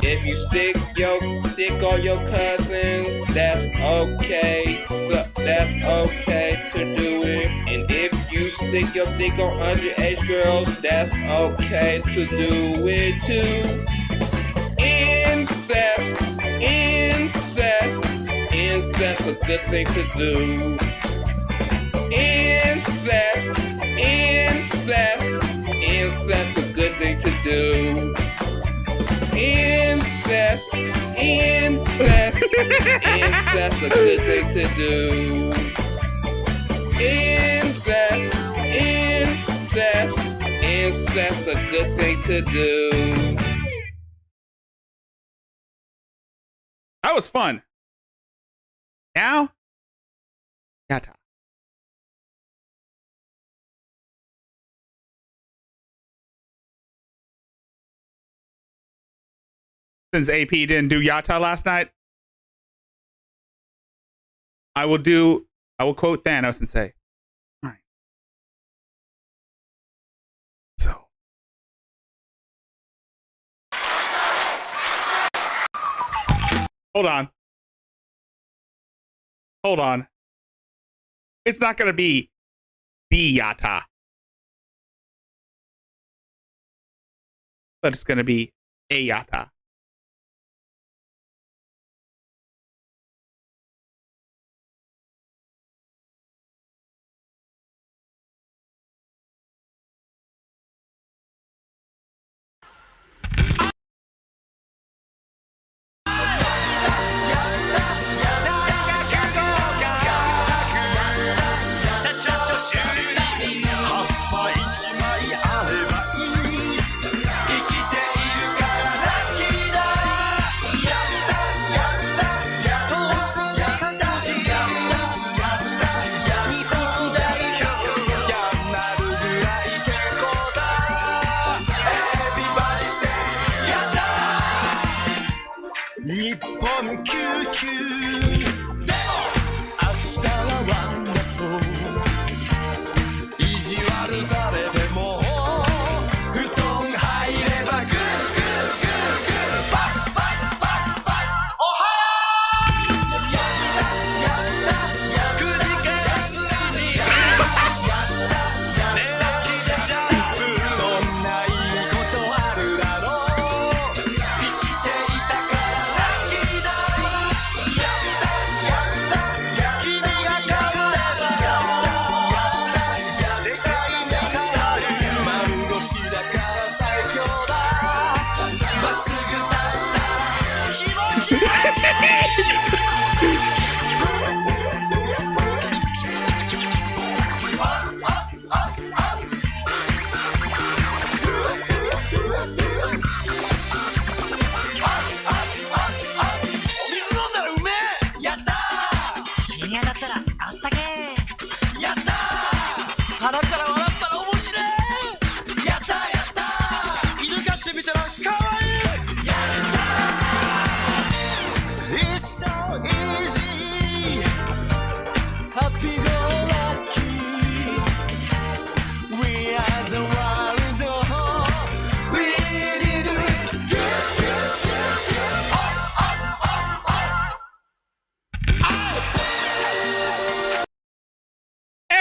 Speaker 14: If you stick your dick on your cousins, that's okay. So that's okay to do it. And if you stick your dick on underage girls, that's okay to do it too. Incest, incest, incest, a good thing to do. Incest, incest, incest, a good thing to do. Incest, incest, incest, a good thing to do. Incest, incest, incest, a good thing to do.
Speaker 2: That was fun. Now, yata. Since AP didn't do yata last night, I will quote Thanos and say, all right. So. Hold on. It's not going to be the yata. But it's going to be a yata.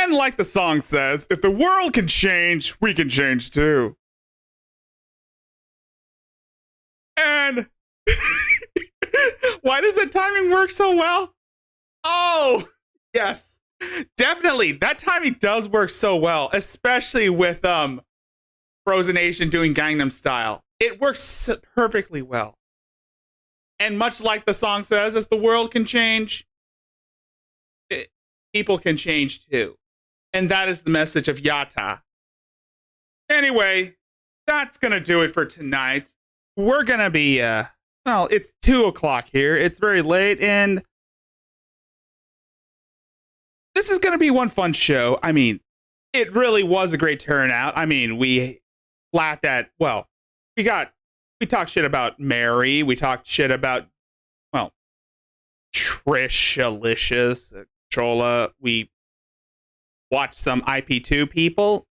Speaker 2: And like the song says, if the world can change, we can change too. And why does that timing work so well? Oh, yes. Definitely. That timing does work so well, especially with Frozen Nation doing Gangnam Style. It works perfectly well. And much like the song says, as the world can change, people can change too. And that is the message of Yata. Anyway, that's going to do it for tonight. We're going to be, well, it's 2 o'clock here. It's very late, and this is going to be one fun show. I mean, it really was a great turnout. I mean, we laughed at, well, we talked shit about Mary. We talked shit about, well, Trish-alicious, Chola. We watched some IP2 people.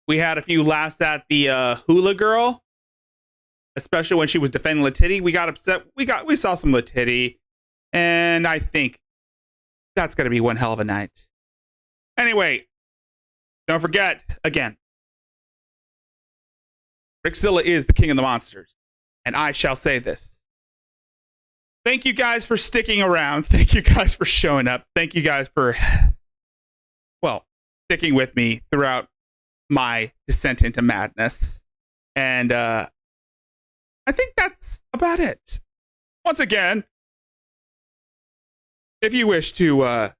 Speaker 2: We had a few laughs at the hula girl, especially when she was defending Latiti. We got upset. We saw some Latiti, and I think that's going to be one hell of a night. Anyway, don't forget, again, Rickzilla is the king of the monsters, and I shall say this. Thank you guys for sticking around. Thank you guys for showing up. Thank you guys for, well, sticking with me throughout my descent into madness. And I think that's about it. Once again, if you wish to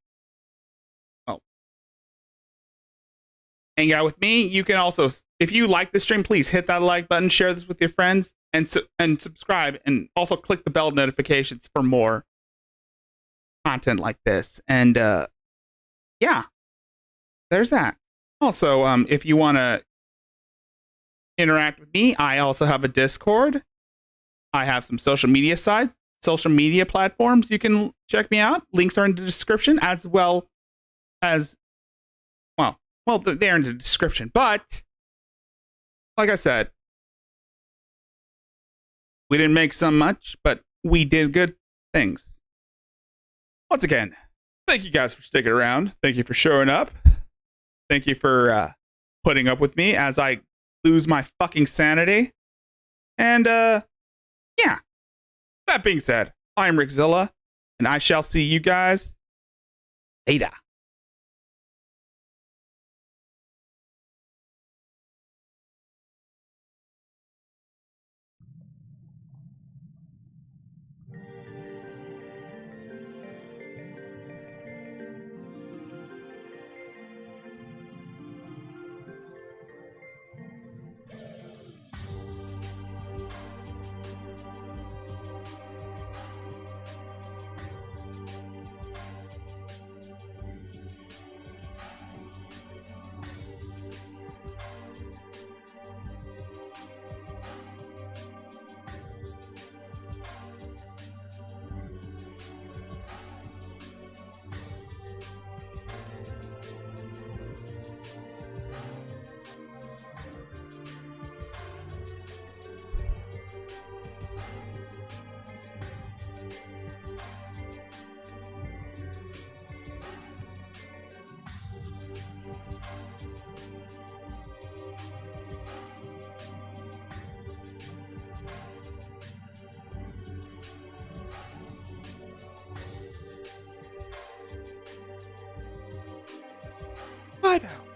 Speaker 2: hang out with me, you can also, if you like this stream, please hit that like button, share this with your friends, and subscribe, and also click the bell notifications for more content like this. And yeah, there's that. Also, if you want to interact with me, I also have a Discord. I have some social media sites, social media platforms. You can check me out. Links are in the description, as well as, well, they're in the description. But like I said, we didn't make so much, but we did good things. Once again, thank you guys for sticking around. Thank you for showing up. Thank you for putting up with me as I lose my fucking sanity. And yeah, that being said, I'm Rickzilla, and I shall see you guys later. Bye now.